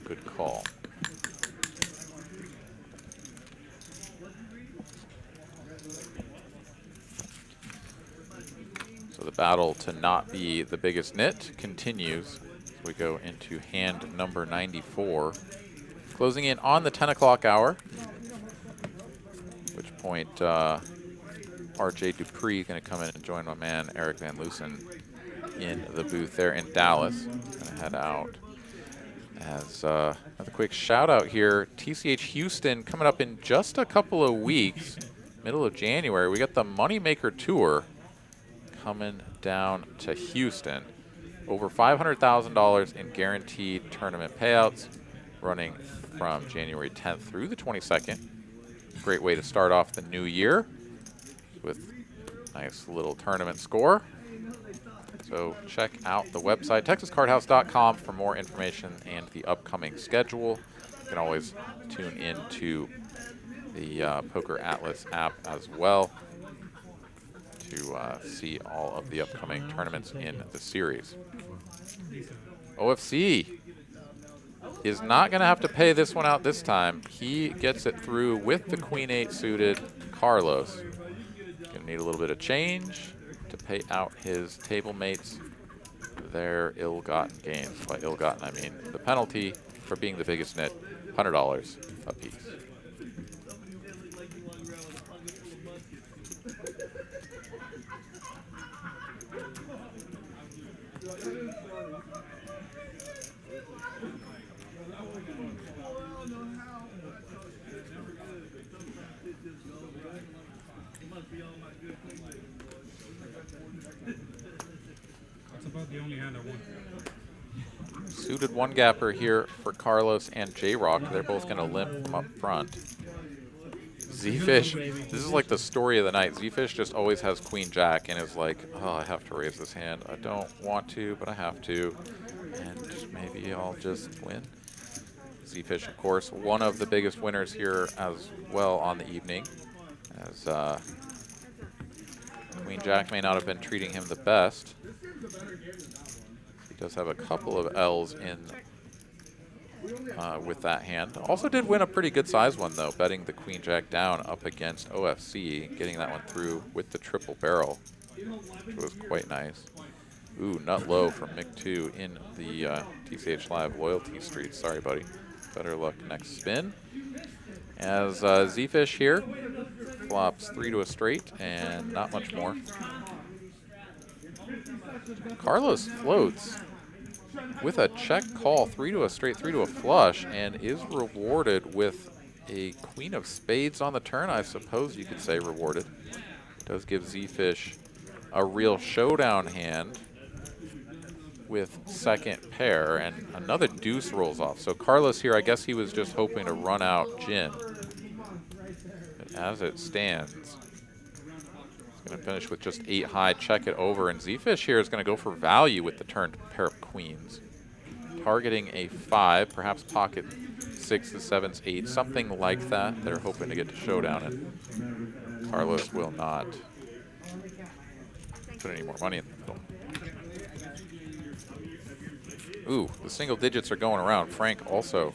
good call. So the battle to not be the biggest nit continues. We go into hand number 94, closing in on the 10 o'clock hour. At which point, RJ Dupree is going to come in and join my man Eric Van Loosen in the booth there in Dallas. Going to head out. As another quick shout out here, TCH Houston coming up in just a couple of weeks, middle of January. We got the Moneymaker Tour coming down to Houston. Over $500,000 in guaranteed tournament payouts, running from January 10th through the 22nd. Great way to start off the new year with a nice little tournament score. So check out the website, texascardhouse.com, for more information and the upcoming schedule. You can always tune in to the Poker Atlas app as well to see all of the upcoming tournaments in the series. OFC is not going to have to pay this one out this time. He gets it through with the Queen 8 suited Carlos. Going to need a little bit of change to pay out his table mates their ill-gotten gains. By ill-gotten, I mean the penalty for being the biggest nit, $100 a piece. only hand at one. Suited one gapper here for Carlos and J-Rock. They're both going to limp from up front. Z-Fish, this is like the story of the night. Z-Fish just always has Queen Jack and is like, oh, I have to raise this hand. I don't want to, but I have to. And maybe I'll just win. Z-Fish, of course, one of the biggest winners here as well on the evening. As Queen Jack may not have been treating him the best. He does have a couple of L's in with that hand. Also did win a pretty good size one though, betting the Queen Jack down up against OFC, getting that one through with the triple barrel, which was quite nice. Ooh, nut low from Mick 2 in the TCH Live loyalty street. Sorry, buddy. Better luck next spin. As Z-Fish here flops 3 to a straight and not much more. Carlos floats with a check call, 3 to a straight, 3 to a flush, and is rewarded with a Queen of Spades on the turn. I suppose you could say rewarded. Does give Z-Fish a real showdown hand with second pair, and another deuce rolls off. So Carlos here, I guess he was just hoping to run out Gin. But as it stands, he's going to finish with just 8 high, check it over, and Z-Fish here is going to go for value with the turned pair of queens. Targeting a 5, perhaps pocket 6s, 7s, 8s, something like that. They're hoping to get to showdown, and Carlos will not put any more money in the middle. Ooh, the single digits are going around. Frank also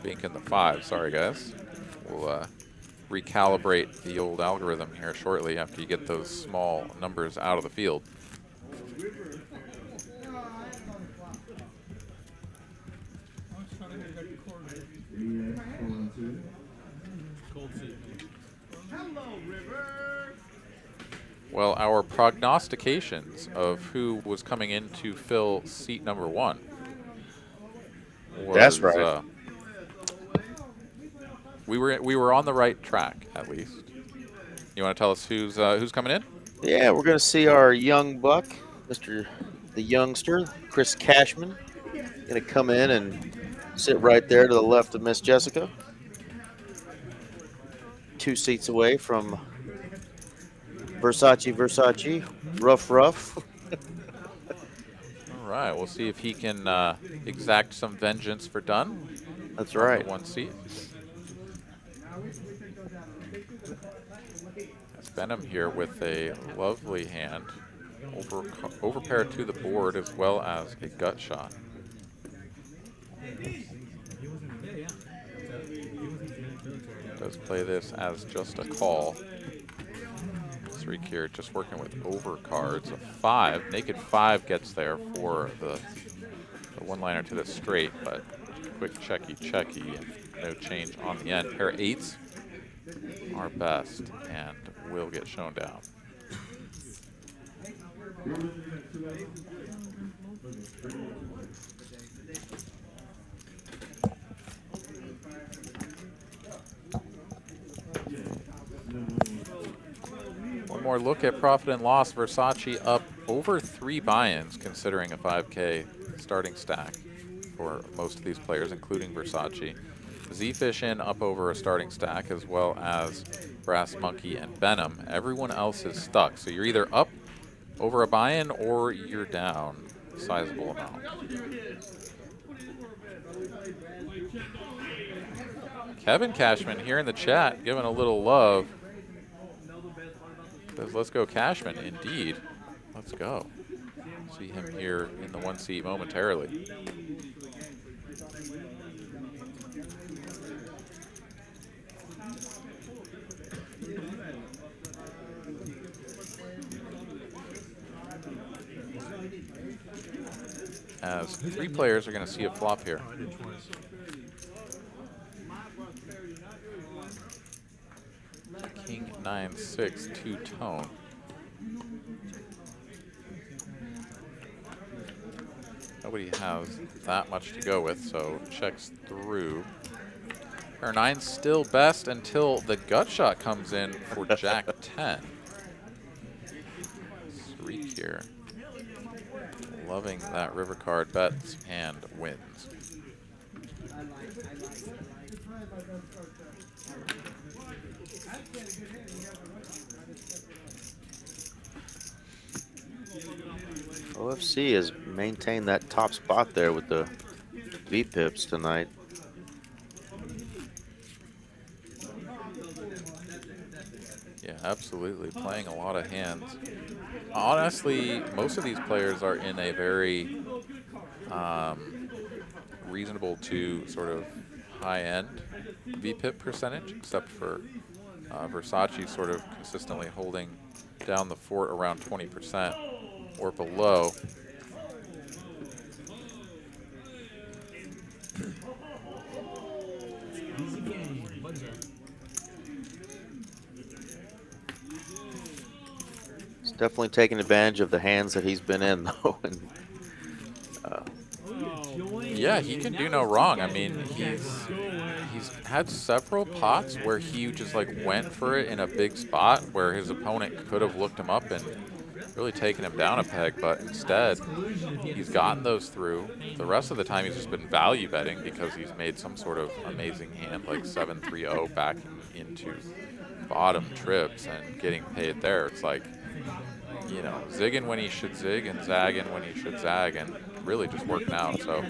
banking the 5. Sorry, guys. We'll recalibrate the old algorithm here shortly after you get those small numbers out of the field. Well, our prognostications of who was coming in to fill seat number 1 was, that's right. We were on the right track, at least. You want to tell us who's coming in? Yeah, we're going to see our young buck, the youngster, Chris Cashman, going to come in and sit right there to the left of Miss Jessica. 2 seats away from Versace, rough. All right, we'll see if he can exact some vengeance for Dunn. That's right. 1 seat. That's Benham here with a lovely hand. Over pair to the board as well as a gut shot. Does play this as just a call. Streak here, just working with over cards. A 5, naked 5 gets there for the one-liner to the straight, but quick checky, no change on the end. Pair of 8s are best and will get shown down. One more look at profit and loss. Versace up over 3 buy-ins, considering a 5K starting stack for most of these players, including Versace. Z-Fish in up over a starting stack, as well as Brass Monkey and Benham. Everyone else is stuck, so you're either up over a buy-in or you're down a sizable amount. Kevin Cashman here in the chat giving a little love. Says, let's go Cashman. Indeed. Let's go. See him here in the 1 seat momentarily. As 3 players are going to see a flop here. King 9-6 two-tone. Nobody has that much to go with, so checks through. Pair 9 still best until the gut shot comes in for Jack 10. Streak here. Loving that river card. Bets and wins. OFC has maintained that top spot there with the V-pips tonight. Yeah, absolutely. Playing a lot of hands. Honestly, most of these players are in a very reasonable to sort of high-end VPIP percentage, except for Versace sort of consistently holding down the fort around 20% or below. Easy game. Budget. He's definitely taking advantage of the hands that he's been in, though. And, yeah, he can do no wrong. I mean, he's had several pots where he just like went for it in a big spot where his opponent could have looked him up and really taken him down a peg, but instead he's gotten those through. The rest of the time he's just been value betting because he's made some sort of amazing hand like 7-3-0 back into bottom trips and getting paid there. It's like, you know, zigging when he should zig and zagging when he should zag, and really just working out. So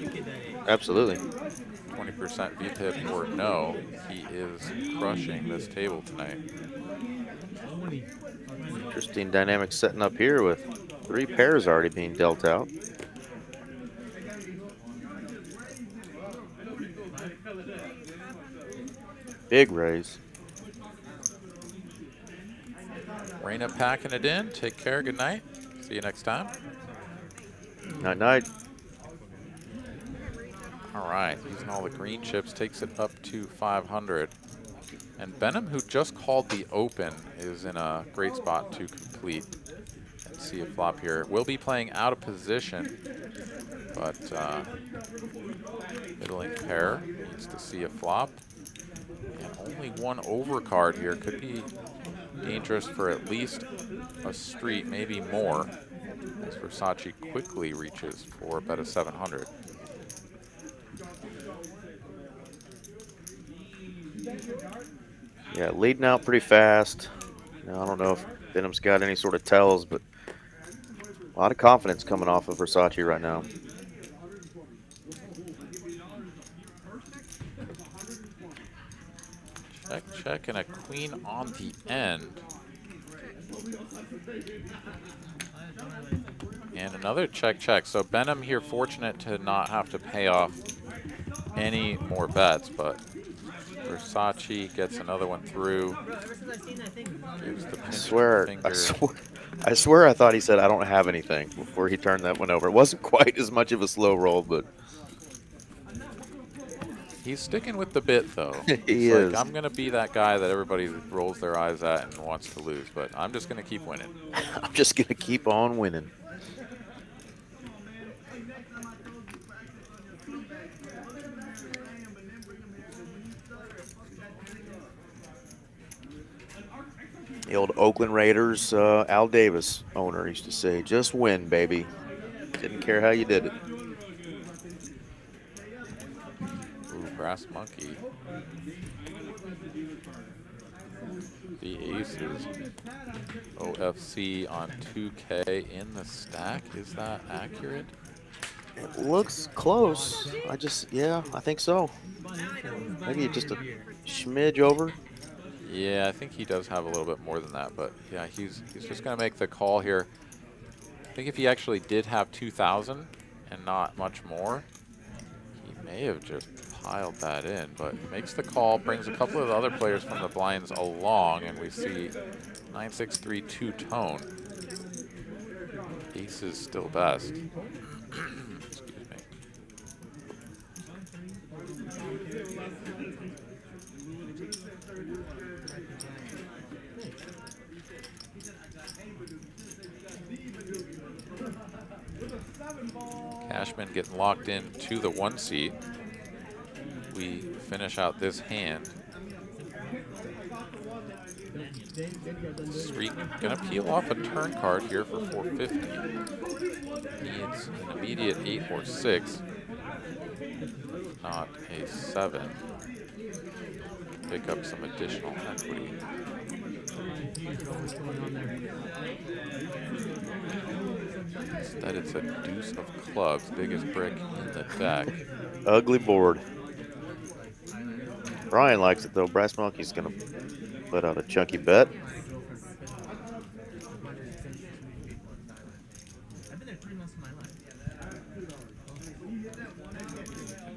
absolutely. 20% VPIP or no, he is crushing this table tonight. Interesting dynamic setting up here with 3 pairs already being dealt out. Big raise. Reina packing it in. Take care. Good night. See you next time. Night, night. All right. Using all the green chips takes it up to 500. And Benham, who just called the open, is in a great spot to complete. Let's see a flop here. Will be playing out of position, but middling pair needs to see a flop. And only one overcard here could be dangerous for at least a street, maybe more, as Versace quickly reaches for a bet of 700. Yeah, leading out pretty fast. Now, I don't know if Benham's got any sort of tells, but a lot of confidence coming off of Versace right now. Check, check, and a queen on the end. And another check, check. So Benham here fortunate to not have to pay off any more bets, but Versace gets another one through. Gives the I swear I thought he said, I don't have anything before he turned that one over. It wasn't quite as much of a slow roll, but he's sticking with the bit, though. He It's is. like, I'm going to be that guy that everybody rolls their eyes at and wants to lose, but I'm just going to keep winning. I'm just going to keep on winning. The old Oakland Raiders, Al Davis owner used to say, just win, baby. Didn't care how you did it. Ooh, brass monkey. The aces. OFC on 2K in the stack. Is that accurate? It looks close. I think so. Maybe just a smidge over. Yeah, I think he does have a little bit more than that, but yeah, he's just going to make the call here. I think if he actually did have 2,000 and not much more, he may have just piled that in, but makes the call, brings a couple of the other players from the blinds along, and we see 9-6-3 two-tone. Ace is still best. Excuse me. Cashman getting locked in to the 1 seat. We finish out this hand. Streak gonna peel off a turn card here for 450. Needs an immediate 8 or 6, not a 7. Pick up some additional equity. Instead, it's a deuce of clubs, biggest brick in the deck. Ugly board. Brian likes it though. Brass Monkey's gonna put out a chunky bet.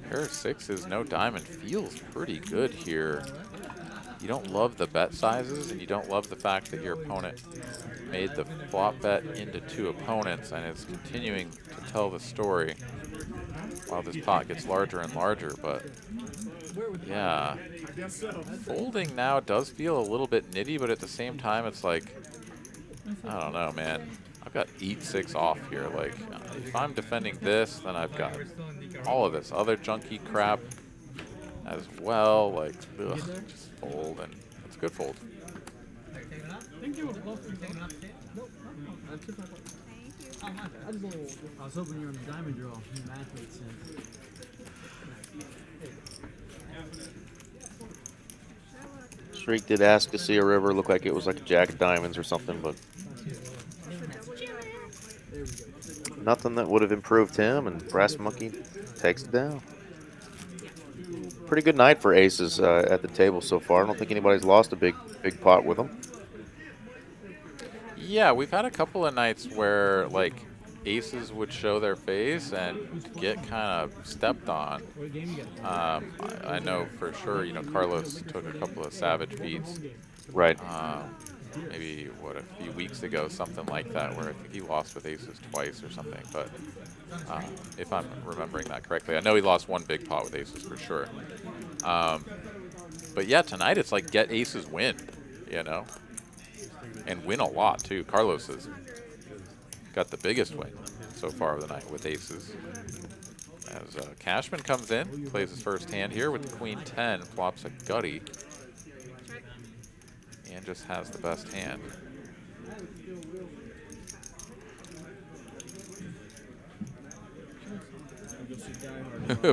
Pair of sixes, no diamond, feels pretty good here. You don't love the bet sizes, and you don't love the fact that your opponent made the flop bet into 2 opponents and is continuing to tell the story while this pot gets larger and larger. But yeah, folding now does feel a little bit nitty, but at the same time, it's like, I don't know, man. I've got 8-6 off here. Like, if I'm defending this, then I've got all of this other junky crap as well. Like, ugh, just fold, and it's a good fold. I was hoping you were on the diamond draw. Math made sense. Shriek did ask to see a river. Looked like it was like a jack of diamonds or something, but nothing that would have improved him, and Brass Monkey takes it down. Pretty good night for aces at the table so far. I don't think anybody's lost a big pot with them. Yeah, we've had a couple of nights where, like, aces would show their face and get kind of stepped on. I know for sure, you know, Carlos took a couple of savage beats. Right. Maybe, what, a few weeks ago, something like that, where I think he lost with aces twice or something. But if I'm remembering that correctly, I know he lost 1 big pot with aces for sure. But yeah, tonight it's like get aces win, you know? And win a lot, too. Carlos has got the biggest win so far of the night with aces. As Cashman comes in, plays his first hand here with the Queen 10, flops a gutty, and just has the best hand.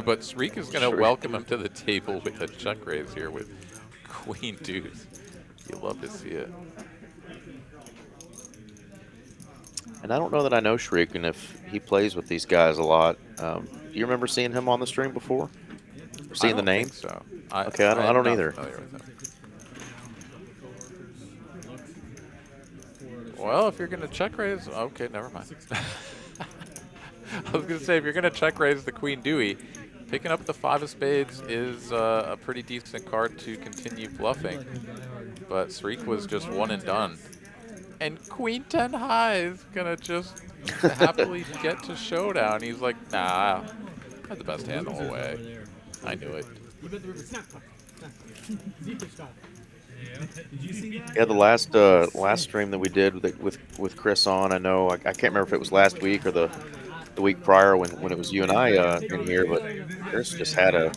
But Shriek is going to welcome him to the table with a check raise here with Queen Deuce. You love to see it. And I don't know that I know Shriek, and if he plays with these guys a lot. Do you remember seeing him on the stream before? Or seeing the name? So. Okay, I don't either. Well, if you're going to check raise, okay, never mind. I was going to say, if you're going to check raise the Queen Dewey, picking up the 5 of spades is a pretty decent card to continue bluffing. But Shriek was just one and done. And Queen 10 high is going to just happily get to showdown. He's like, nah, I had the best hand the whole way. I knew it. Yeah, the last stream that we did with Chris on, I know I can't remember if it was last week or the week prior when it was you and I in here, but Chris just had a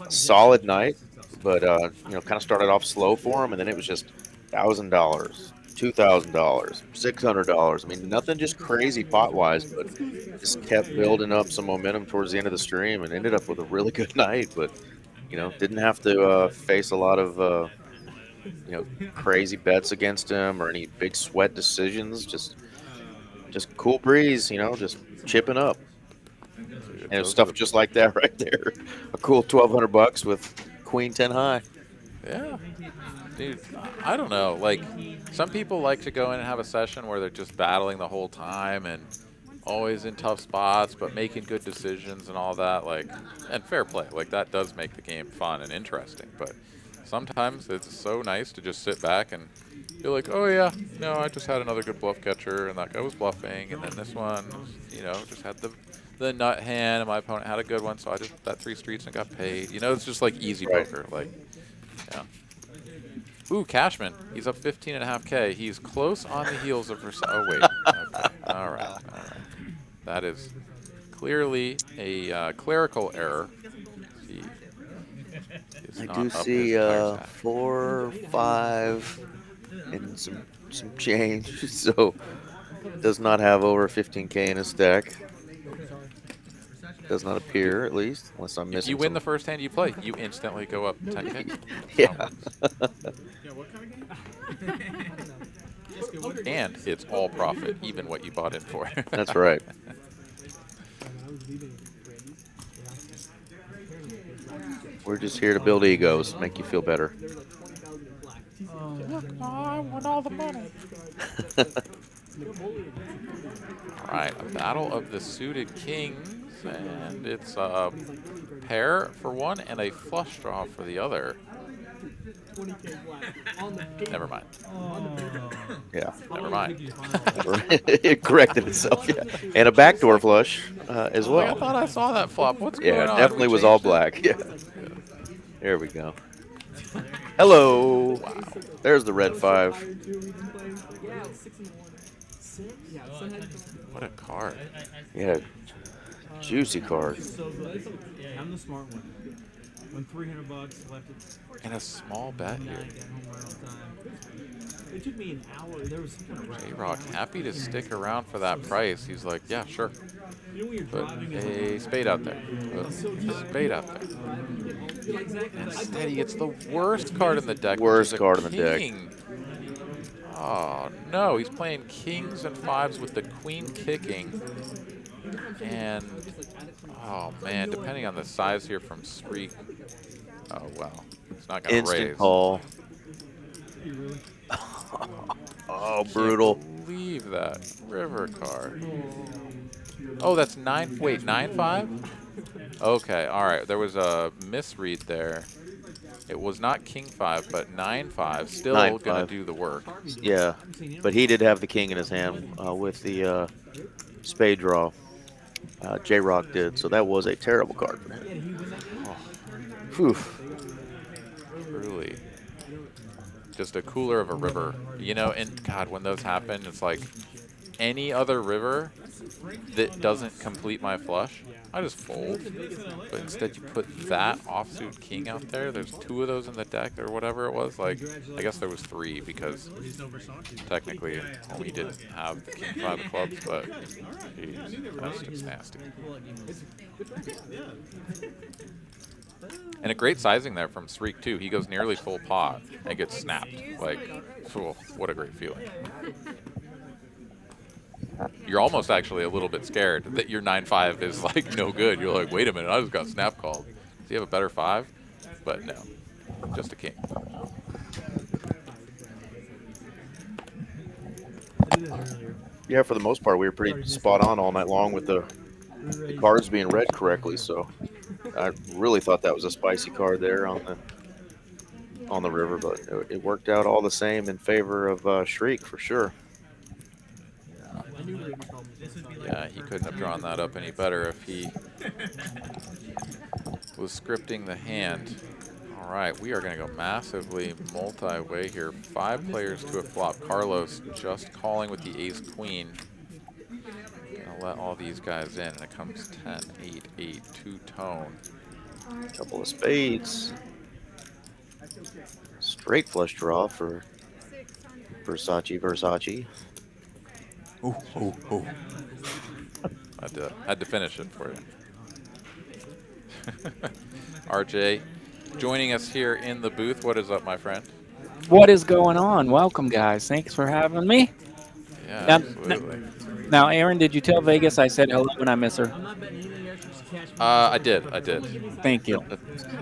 solid night, but you know, kind of started off slow for him, and then it was just $1,000, $2,000, $600. I mean, nothing just crazy pot wise, but just kept building up some momentum towards the end of the stream, and ended up with a really good night. But you know, didn't have to face a lot of you know, crazy bets against him or any big sweat decisions. Just cool breeze, you know, just chipping up. And it was stuff just like that right there. A cool $1,200 with Queen 10 high. Yeah. Dude, I don't know. Like, some people like to go in and have a session where they're just battling the whole time and always in tough spots, but making good decisions and all that. Like, and fair play. Like, that does make the game fun and interesting. But sometimes it's so nice to just sit back and feel like, oh yeah, no, I just had another good bluff catcher, and that guy was bluffing, and then this one, you know, just had the nut hand, and my opponent had a good one, so I just bet 3 streets and got paid. You know, it's just like easy poker. Like, yeah. Ooh, Cashman, he's up 15.5K. He's close on the heels of oh wait, okay. All right. That is clearly a clerical error. He is I not do up see his entire stack. 4, 5, and some change. So does not have over 15K in his stack. Does not appear, at least, unless I'm If missing. you win the first hand you play, you instantly go up 10K. Yeah. And it's all profit, even what you bought in for. That's right. We're just here to build egos, make you feel better. Look, I want all the money. All right, a battle of the suited kings, and it's a pair for one and a flush draw for the other. Never mind. Yeah. Never mind. It corrected itself, yeah. And a backdoor flush as well. I thought I saw that flop. What's going on? Yeah, definitely was all black. Yeah. There we go. Hello. Wow. There's the red 5. What a card. Yeah. Juicy card. I'm the smart one. When $300 left it. And a small bet here. It took me an hour. There was some kind of J-Rock happy to stick around for that price. He's like, yeah, sure. Put a spade out there. Put a spade out there. Instead, he gets the worst card in the deck. Worst card in the deck. Oh, no. He's playing kings and 5s with the queen kicking. And, oh, man, depending on the size here from Streak. Oh, well. It's not going to raise. Instant call. Oh, brutal. Can't believe that river card. Oh, that's 9. Wait, 9-5? Okay, all right. There was a misread there. It was not king 5, but 9-5. Still going to do the work. Yeah, but he did have the king in his hand with the spade draw. J-Rock did, so that was a terrible card for him. Oh. Whew. Truly. Just a cooler of a river. You know, and God, when those happen, it's like any other river that doesn't complete my flush, I just fold. But instead you put that offsuit king out there. There's 2 of those in the deck or whatever it was. Like, I guess there was 3 because technically we didn't have the king 5 of clubs, but geez, that's just nasty. And a great sizing there from Streak too. He goes nearly full pot and gets snapped. Like, oh, what a great feeling. You're almost actually a little bit scared that your 9-5 is like no good. You're like, wait a minute, I just got snap called. Does he have a better 5? But no, just a king. Yeah, for the most part, we were pretty spot on all night long with the cards being read correctly. So I really thought that was a spicy card there on the river, but it worked out all the same in favor of Shriek for sure. Yeah, he couldn't have drawn that up any better if he was scripting the hand. All right, we are going to go massively multi-way here. 5 players to a flop. Carlos just calling with the ace-queen. Going to let all these guys in, and it comes 10, 8, 8, 2-tone. Couple of spades. Straight flush draw for Versace. Ooh, ooh, ooh. Had to finish it for you. RJ, joining us here in the booth. What is up, my friend? What is going on? Welcome, guys. Thanks for having me. Yeah, now, absolutely. Now, Aaron, did you tell Vegas I said hello when I miss her? I did. Thank you.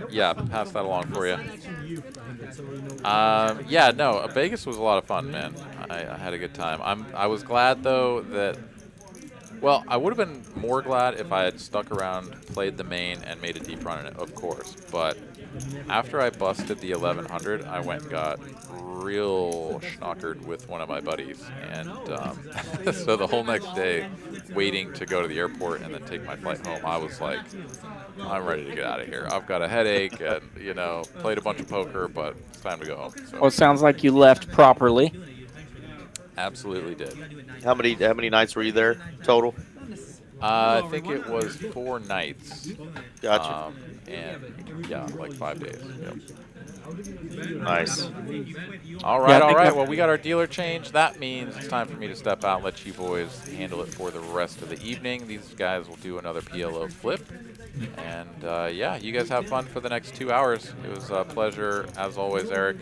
Yeah, pass that along for you. Yeah, no, Vegas was a lot of fun, man. I had a good time. I was glad though that, well, I would have been more glad if I had stuck around, played the main, and made a deep run in it, of course. But after I busted the 1100, I went and got real schnockered with one of my buddies, and so the whole next day, waiting to go to the airport and then take my flight home, I was like, I'm ready to get out of here. I've got a headache, and played a bunch of poker, but it's time to go home. So. Well, it sounds like you left properly. Absolutely did. How many nights were you there total? I think it was 4 nights. Gotcha. And yeah, like 5 days. Yep. Nice. All right, all right. Well, we got our dealer change. That means it's time for me to step out and let you boys handle it for the rest of the evening. These guys will do another PLO flip. And yeah, you guys have fun for the next 2 hours. It was a pleasure, as always, Eric.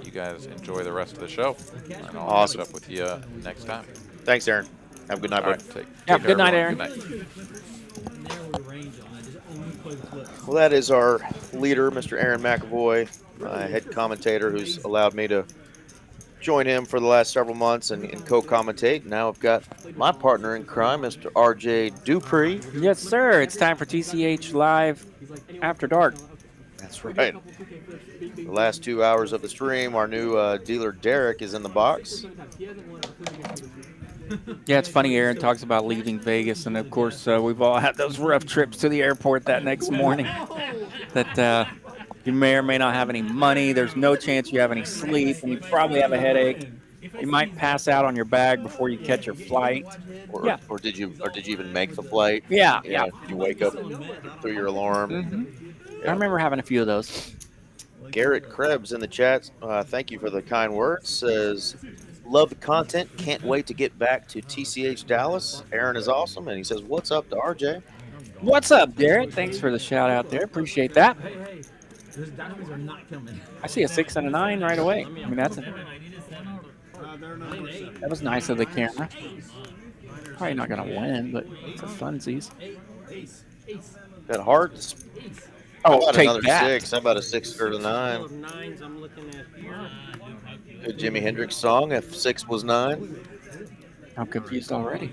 You guys enjoy the rest of the show. And I'll catch up with you next time. Thanks, Aaron. Have a good night, bud. Take good night, everyone. Aaron. Good night. Well, that is our leader, Mr. Aaron McAvoy, head commentator, who's allowed me to join him for the last several months and co-commentate. Now I've got my partner in crime, Mr. RJ Dupree. Yes, sir. It's time for TCH Live After Dark. That's right. The last 2 hours of the stream, our new dealer Derek is in the box. Yeah, it's funny. Aaron talks about leaving Vegas, and of course, we've all had those rough trips to the airport that next morning. That you may or may not have any money. There's no chance you have any sleep, and you probably have a headache. You might pass out on your bag before you catch your flight. Or did you even make the flight? Yeah. You wake up through your alarm. Mm-hmm. I remember having a few of those. Garrett Krebs in the chat. Thank you for the kind words. Says, love the content. Can't wait to get back to TCH Dallas. Aaron is awesome. And he says, what's up to RJ? What's up, Garrett? Thanks for the shout out there. Appreciate that. I see a 6 and a 9 right away. I mean, that was nice of the camera. Probably not going to win, but it's a funsies. That hard. Oh, take another that. 6. How about a 6 or a 9? Good Jimi Hendrix song if 6 was 9. I'm confused already.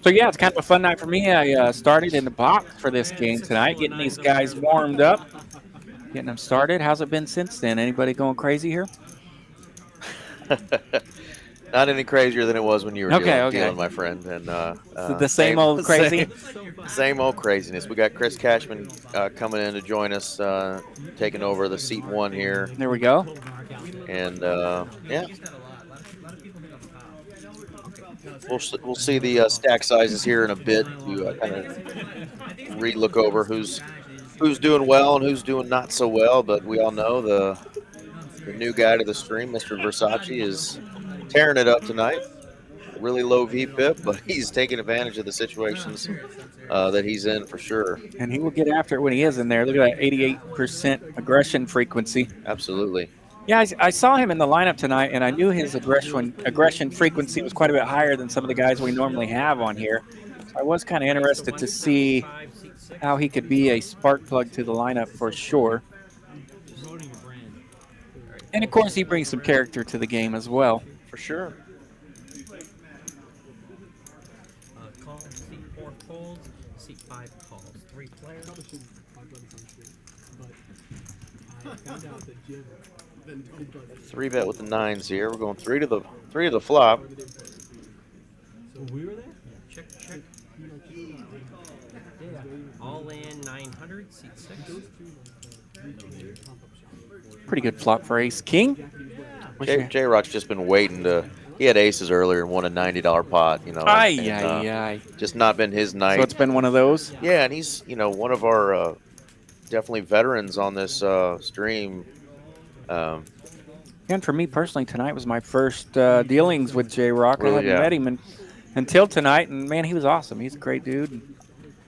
So yeah, it's kind of a fun night for me. I started in the box for this game tonight, getting these guys warmed up, getting them started. How's it been since then? Anybody going crazy here? Not any crazier than it was when you were dealing, my friend. And the same old crazy? Same old craziness. We got Chris Cashman coming in to join us, taking over the seat 1 here. There we go. And yeah, we'll see the stack sizes here in a bit to kind of re-look over who's doing well and who's doing not so well. But we all know the new guy to the stream, Mr. Versace, is tearing it up tonight. Really low VPIP, but he's taking advantage of the situations that he's in for sure. And he will get after it when he is in there. Look at that 88% aggression frequency. Absolutely. Yeah, I saw him in the lineup tonight, and I knew his aggression frequency was quite a bit higher than some of the guys we normally have on here. So I was kind of interested to see how he could be a spark plug to the lineup for sure. And, of course, he brings some character to the game as well. For sure. Seat 4 folds, seat 5 calls. 3 players. Three bet with the 9s here. We're going 3 to the flop. So we were there? Check. All in 900, seat 6. Pretty good flop for Ace King. J-Rock's just been waiting to. He had aces earlier and won a $90 pot, you know. Just not been his night. So it's been one of those? Yeah, and he's, one of our definitely veterans on this stream. And for me personally, tonight was my first dealings with J-Rock. Really, I hadn't met him until tonight, and man, he was awesome. He's a great dude.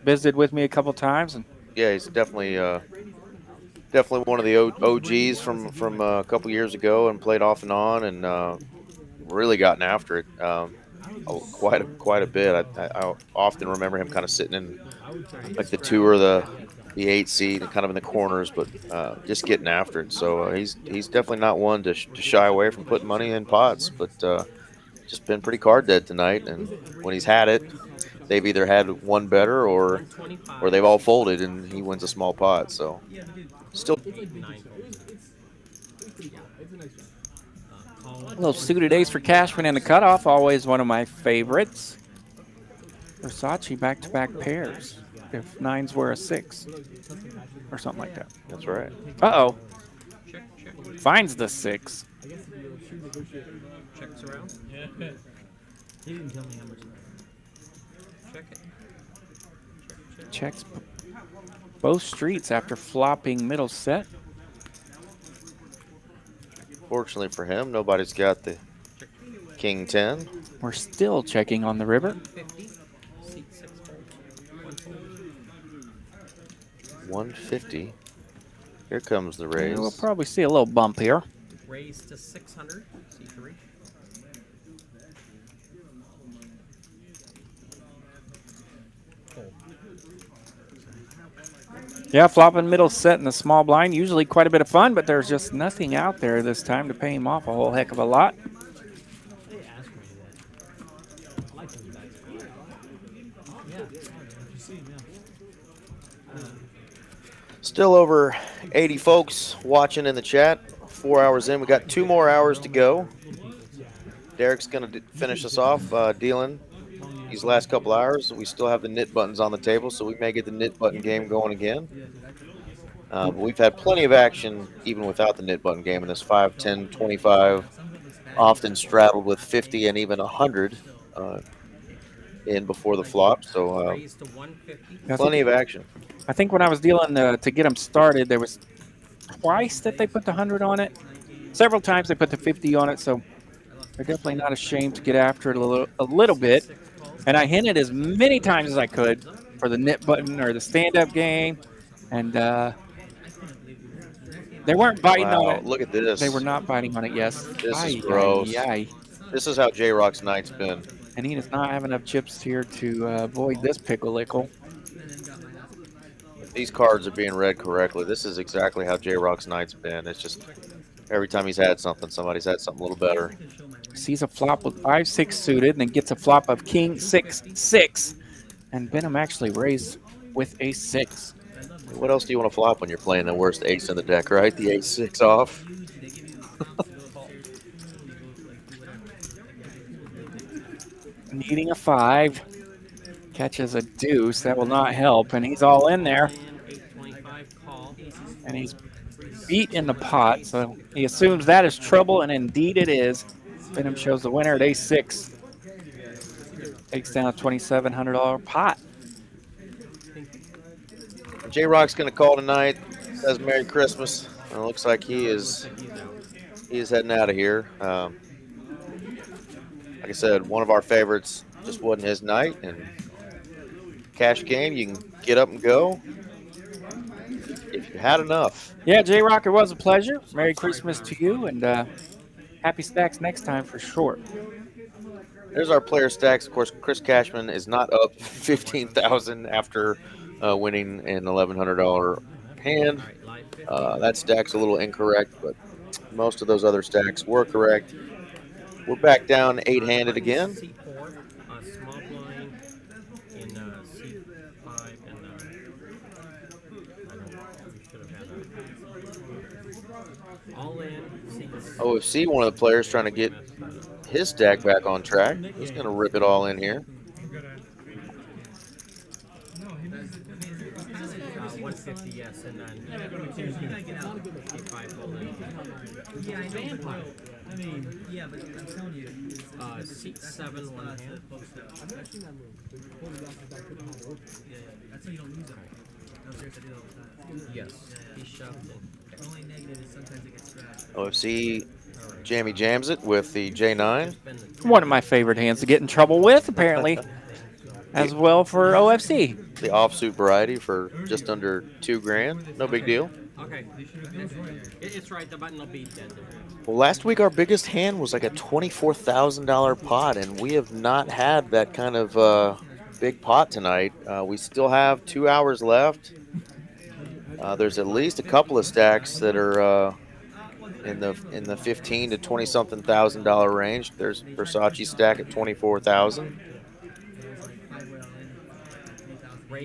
Visited with me a couple times, and yeah, he's definitely one of the OGs from a couple years ago, and played off and on, and really gotten after it quite a bit. I often remember him kind of sitting in like the 2 or the 8 seat, and kind of in the corners, but just getting after it. So he's definitely not one to shy away from putting money in pots, but just been pretty card dead tonight. And when he's had it, they've either had one better or they've all folded, and he wins a small pot. So still. A little suited ace for Cashman in the cutoff, always one of my favorites. Versace back-to-back pairs. If 9s were a 6 or something like that. That's right. Uh-oh. Finds the 6. Checks around. Yeah. He didn't tell me how much. Check it. Checks both streets after flopping middle set. Fortunately for him, nobody's got the King 10. We're still checking on the river. 150. Seat 6 fold. 150. Here comes the raise. Yeah, we'll probably see a little bump here. Raise to 600. C3. Yeah, flopping middle set in the small blind. Usually quite a bit of fun, but there's just nothing out there this time to pay him off a whole heck of a lot. Still over 80 folks watching in the chat. 4 hours in. We got 2 more hours to go. Derek's going to finish us off dealing these last couple hours. We still have the knit buttons on the table, so we may get the knit button game going again. But we've had plenty of action even without the knit button game in this 5, 10, 25, often straddled with 50 and even 100 in before the flop. So plenty of action. I think when I was dealing to get them started, there was twice that they put the 100 on it. Several times they put the 50 on it, so they're definitely not ashamed to get after it a little bit. And I hinted as many times as I could for the knit button or the stand-up game, and they weren't biting on it. Look at this. They were not biting on it, yes. This is gross. This is how J-Rock's night's been. And he does not have enough chips here to avoid this pickle-lickle. These cards are being read correctly. This is exactly how J-Rock's night's been. It's just every time he's had something, somebody's had something a little better. Sees a flop with 5-6 suited and then gets a flop of King 6-6. And Benham actually raised with a 6. What else do you want to flop when you're playing the worst ace in the deck, right? The ace-6 off. Needing a 5. Catches a deuce. That will not help. And he's all in there. And he's beat in the pot. So he assumes that is trouble, and indeed it is. Benham shows the winner at ace-6. Takes down a $2,700 pot. J-Rock's going to call tonight. Says Merry Christmas. It looks like he is heading out of here. Like I said, one of our favorites just wasn't his night. And cash game, you can get up and go if you had enough. Yeah, J-Rock, it was a pleasure. Merry Christmas to you, and happy stacks next time for sure. There's our player stacks. Of course, Chris Cashman is not up $15,000 after winning an $1,100 hand. That stack's a little incorrect, but most of those other stacks were correct. We're back down 8-handed again. C4, small blind in C5, and all in. OFC, one of the players trying to get his stack back on track. He's going to rip it all in here. 150, yes, and then I mean, yeah, but I'm telling you. seat 7, one hand. That's how you don't lose it. No, seriously, I do all the time. Yes, he shoved it. The only negative is sometimes it gets scratched. OFC jammy jams it with the J9. One of my favorite hands to get in trouble with, apparently, as well for OFC. The offsuit variety for just under $2,000. No big deal. Okay, it's right. The button will be dead. Well, last week our biggest hand was like a $24,000 pot, and we have not had that kind of big pot tonight. We still have 2 hours left. There's at least a couple of stacks that are in the 15 to 20 something $1,000 range. There's Versace stack at 24,000.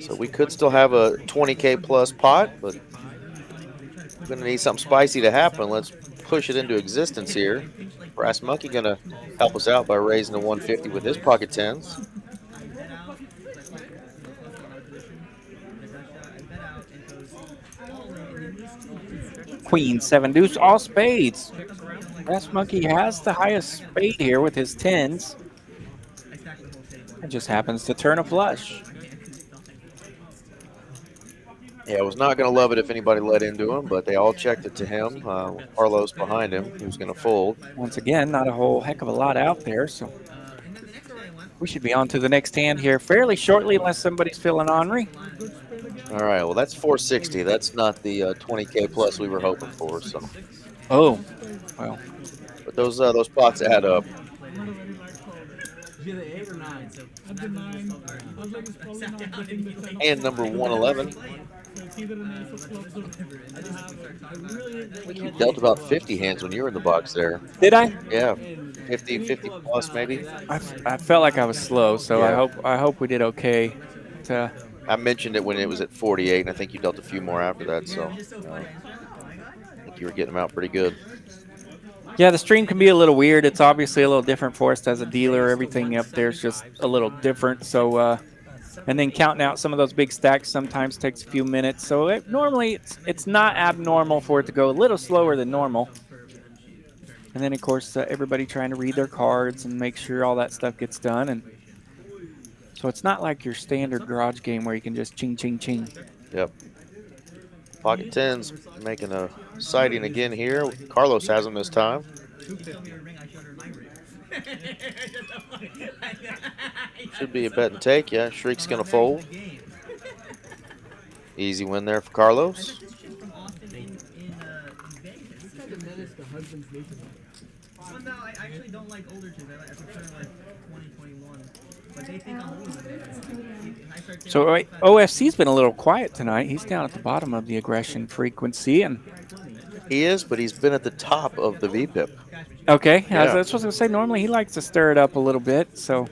So we could still have a 20K plus pot, but we're going to need something spicy to happen. Let's push it into existence here. Brass Monkey going to help us out by raising to 150 with his pocket tens. Queen, 7 deuce, all spades. Brass Monkey has the highest spade here with his 10s. It just happens to turn a flush. Yeah, I was not going to love it if anybody let into him, but they all checked it to him. Carlos behind him, who's going to fold. Once again, not a whole heck of a lot out there, so we should be on to the next hand here fairly shortly, unless somebody's feeling ornery. All right, well, that's 460. That's not the 20K plus we were hoping for. So. Oh, well. But those pots add up. And number 111. I think you dealt about 50 hands when you were in the box there. Did I? Yeah, 50 plus maybe. I felt like I was slow, so yeah. I hope we did okay. I mentioned it when it was at 48, and I think you dealt a few more after that, so I think you were getting them out pretty good. Yeah, the stream can be a little weird. It's obviously a little different for us as a dealer. Everything up there is just a little different. So, and then counting out some of those big stacks sometimes takes a few minutes. So normally it's not abnormal for it to go a little slower than normal. And then, of course, everybody trying to read their cards and make sure all that stuff gets done. And so it's not like your standard garage game where you can just ching, ching, ching. Yep. Pocket 10's making a sighting again here. Carlos has them this time. Should be a bet and take. Yeah, Shriek's going to fold. Easy win there for Carlos. Well, no, I actually don't like older tunes. I prefer like 2021. But they think I'm older than that. So OFC's been a little quiet tonight. He's down at the bottom of the aggression frequency, and he is, but he's been at the top of the VPIP. Okay, yeah. That's what I was going to say. Normally he likes to stir it up a little bit, so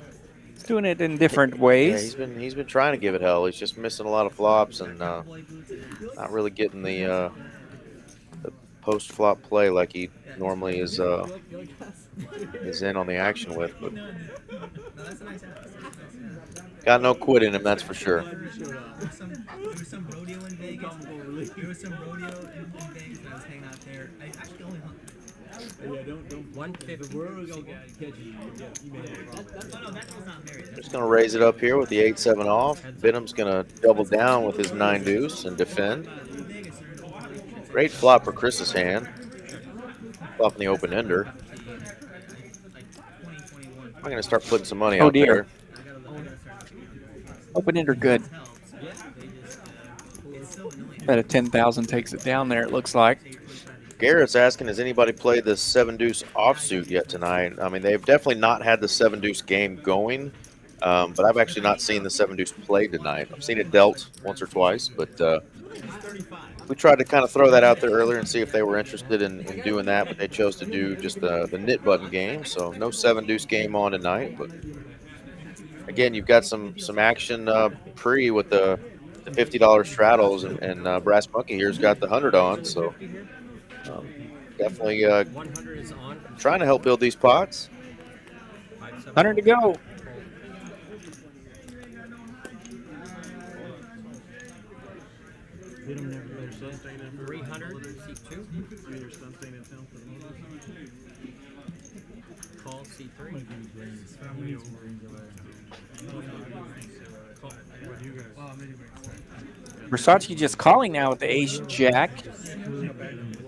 he's doing it in different ways. Yeah, he's been trying to give it hell. He's just missing a lot of flops and not really getting the post flop play like he normally is in on the action with. But got no quit in him, that's for sure. There was some rodeo in Vegas. There was some rodeo in Vegas when I was hanging out there. I actually only hung. Yeah, don't 150. The world will catch you. Just going to raise it up here with the 8-7 off. Benham's going to double down with his 9 deuce and defend. Great flop for Chris's hand. Flopping the open ender. I'm going to start putting some money out there. Open ender good. Bet a 10,000 takes it down there, it looks like. Garrett's asking, has anybody played the 7-deuce offsuit yet tonight? I mean, they've definitely not had the 7-deuce game going, but I've actually not seen the 7-deuce played tonight. I've seen it dealt once or twice, but we tried to kind of throw that out there earlier and see if they were interested in doing that, but they chose to do just the knit button game, so no 7-deuce game on tonight. But again, you've got some action pre with the $50 straddles, and Brass Monkey here's got the 100 on, so definitely trying to help build these pots. 100 to go. Hit him never. 300, seat 2. Call C3. Versace just calling now with the ace-jack.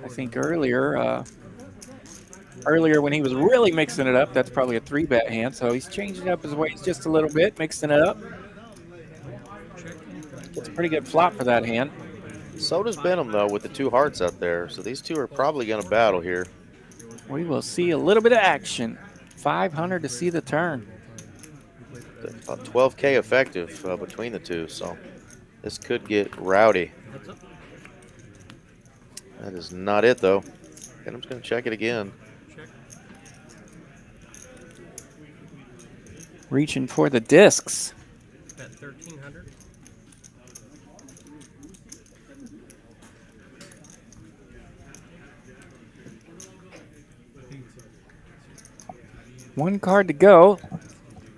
I think earlier when he was really mixing it up, that's probably a 3-bet hand. So he's changing up his ways just a little bit, mixing it up. It's a pretty good flop for that hand. So does Benham, though, with the 2 hearts out there. So these two are probably going to battle here. We will see a little bit of action. 500 to see the turn. About 12K effective between the two, so this could get rowdy. That is not it, though. Benham's going to check it again. Reaching for the discs. Bet 1,300. One card to go.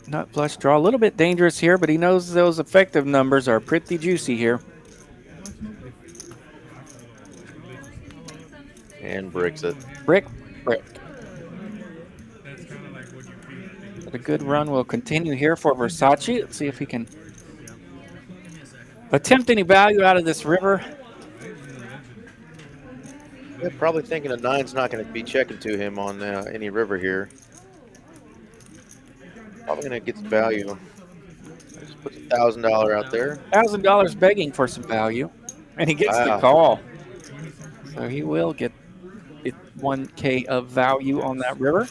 Nut flush draw. A little bit dangerous here, but he knows those effective numbers are pretty juicy here. And bricks it. Brick. But a good run will continue here for Versace. Let's see if he can attempt any value out of this river. Yeah, probably thinking a 9's not going to be checking to him on any river here. Probably going to get some value. Just put $1,000 out there. $1,000 begging for some value, and he gets the call. So he will get 1K of value on that river.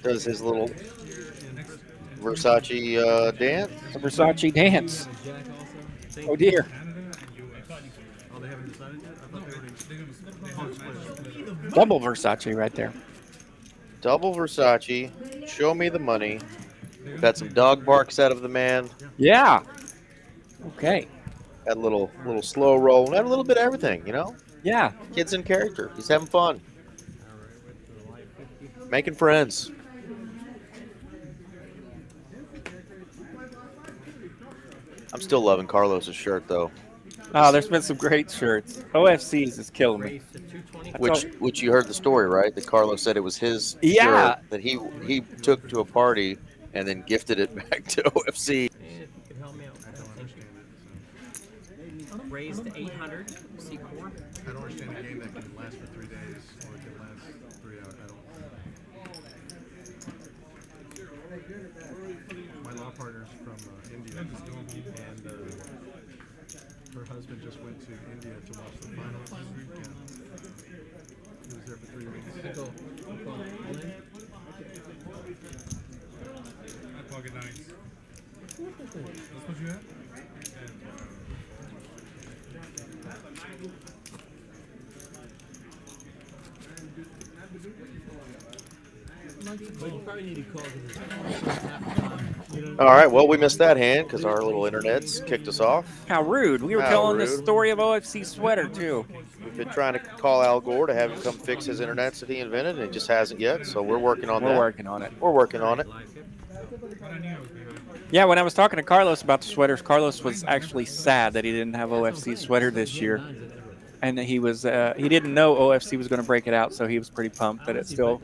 Does his little Versace dance? The Versace dance. Oh dear. Double Versace right there. Double Versace. Show me the money. We've had some dog barks out of the man. Yeah. Okay. Had a little slow roll. Had a little bit of everything, you know? Yeah. Kid's in character. He's having fun. Making friends. I'm still loving Carlos's shirt, though. Oh, there's been some great shirts. OFC's is killing me. Which you heard the story, right? That Carlos said it was his Yeah. shirt that he took to a party and then gifted it back to OFC. Raise to 800. Seat 4. I don't understand a game that can last for 3 days or it can last 3 hours. My law partner's from India, and her husband just went to India to watch the finals. He was there for 3 weeks. Pocket 9s. That's what you have? All right, well, we missed that hand because our little internets kicked us off. How rude. We were telling the story of OFC sweater, too. We've been trying to call Al Gore to have him come fix his internets that he invented, and it just hasn't yet, so we're working on that. We're working on it. We're working on it. Yeah, when I was talking to Carlos about the sweaters, Carlos was actually sad that he didn't have OFC sweater this year. And he was he didn't know OFC was going to break it out, so he was pretty pumped that it still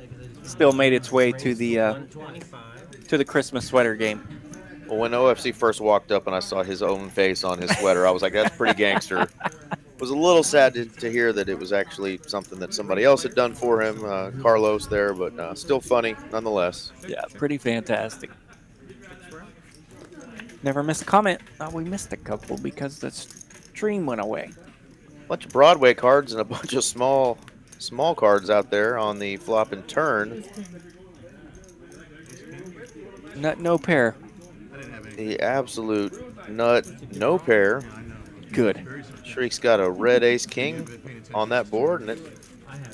made its way to the Christmas sweater game. Well, when OFC first walked up and I saw his own face on his sweater, I was like, that's pretty gangster. Was a little sad to hear that it was actually something that somebody else had done for him, Carlos there, but still funny nonetheless. Yeah, pretty fantastic. Never missed a comment. Oh, we missed a couple because the stream went away. Bunch of Broadway cards and a bunch of small cards out there on the flop and turn. Nut no pair. The absolute nut no pair. Good. Shriek's got a red ace king on that board, and it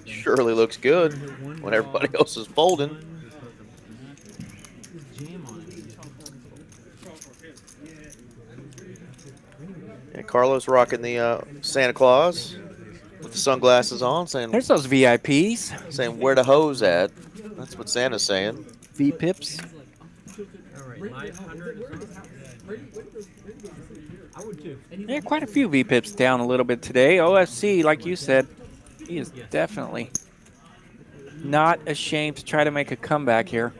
surely looks good when everybody else is folding. And Carlos rocking the Santa Claus with the sunglasses on, saying, "There's those VIPs." Saying, "Where the hose at?" That's what Santa's saying. V-pips. Yeah, quite a few V-pips down a little bit today. OFC, like you said, he is definitely not ashamed to try to make a comeback here.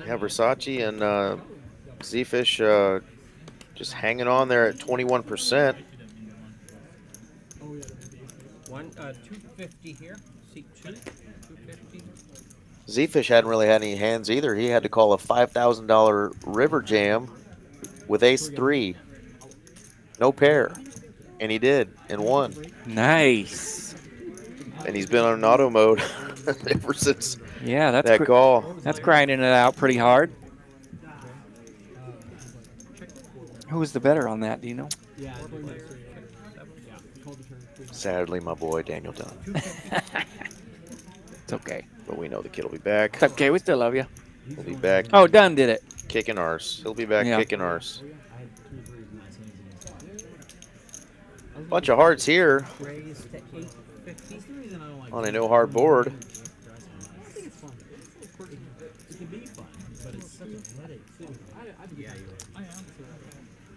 Yeah, Versace and Z-Fish just hanging on there at 21%. 250 here. Seat 2. 250. Z-Fish hadn't really had any hands either. He had to call a $5,000 river jam with ace-3. No pair. And he did, and won. Nice. And he's been on auto mode ever since that's that call. That's grinding it out pretty hard. Who was the better on that, do you know? Sadly, my boy, Daniel Dunn. It's okay. But we know the kid will be back. It's okay, we still love you. He'll be back. Oh, Dunn did it. Kicking arse. He'll be back kicking arse. Bunch of hearts here on a no hard board.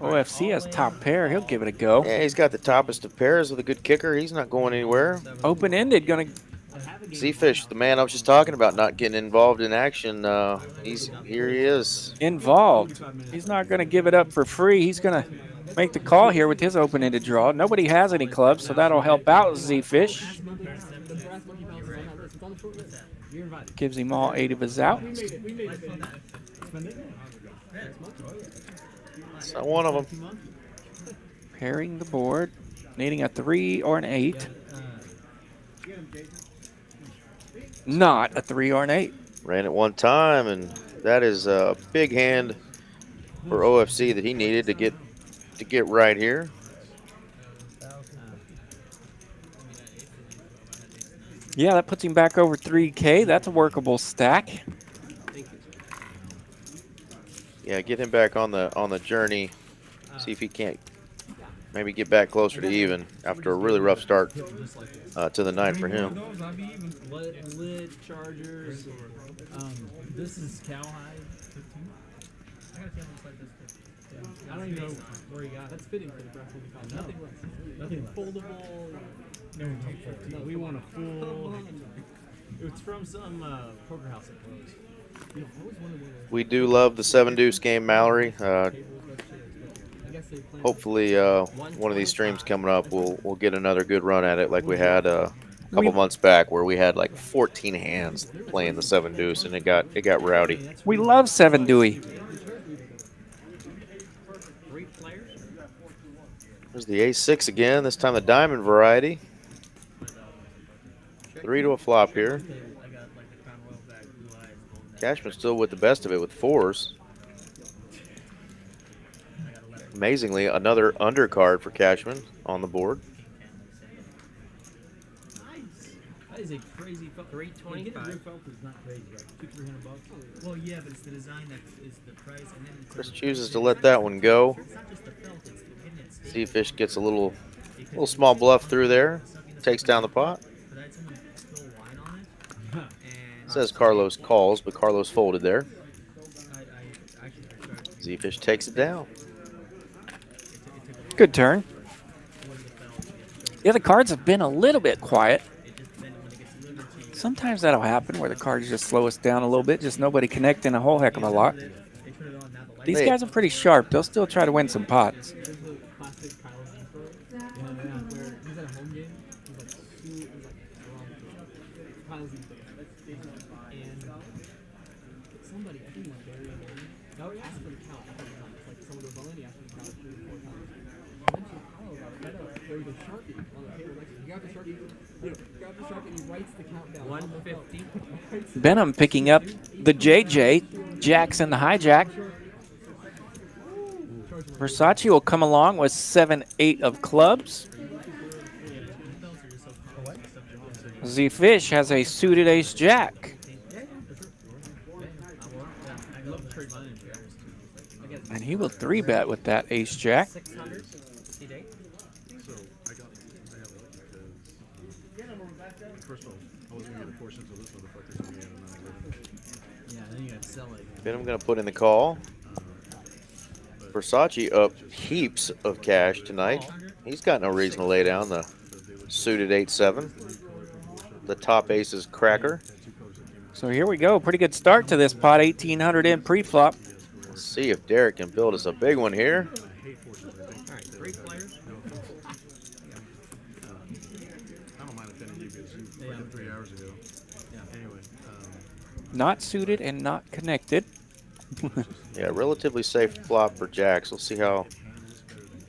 OFC has top pair. He'll give it a go. Yeah, he's got the toppest of pairs with a good kicker. He's not going anywhere. Open-ended, gonna Z-Fish, the man I was just talking about not getting involved in action, here he is. Involved. He's not going to give it up for free. He's going to make the call here with his open-ended draw. Nobody has any clubs, so that'll help out Z-Fish. Gives him all 8 of his outs. It's not one of them. Pairing the board, needing a 3 or an 8. Not a 3 or an 8. Ran it one time, and that is a big hand for OFC that he needed to get right here. Yeah, that puts him back over 3K. That's a workable stack. Yeah, get him back on the journey. See if he can't maybe get back closer to even after a really rough start to the night for him. Lid chargers. This is cowhide. I don't even know where he got. That's fitting for the breakfast. Nothing less. Nothing foldable. No, we want a full. It's from some poker house that closed. We do love the 7 deuce game, Mallory. Hopefully, one of these streams coming up, we'll get another good run at it, like we had a couple months back, where we had like 14 hands playing the 7 deuce, and it got rowdy. We love 7 Dewey. There's the ace-6 again. This time the diamond variety. 3 to a flop here. Cashman still with the best of it with 4s. Amazingly, another undercard for Cashman on the board. That is a crazy felt. 325. Is not crazy, right? $200-300. Well, yeah, but it's the design that is the price. And then Chris chooses to let that one go. Z-Fish gets a little small bluff through there. Takes down the pot. Says Carlos calls, but Carlos folded there. Z-Fish takes it down. Good turn. Yeah, the cards have been a little bit quiet. Sometimes that'll happen where the cards just slow us down a little bit, just nobody connecting a whole heck of a lot. These guys are pretty sharp. They'll still try to win some pots. Benham picking up the JJ. Jackson the hijack. Versace will come along with 7-8 of clubs. Z-Fish has a suited ace-jack. And he will 3-bet with that ace-jack. Benham going to put in the call. Versace up heaps of cash tonight. He's got no reason to lay down the suited 8-7. The top ace is cracker. So here we go. Pretty good start to this pot. 1,800 in pre-flop. Let's see if Derek can build us a big one here. Not suited and not connected. Yeah, relatively safe flop for Jacks. We'll see how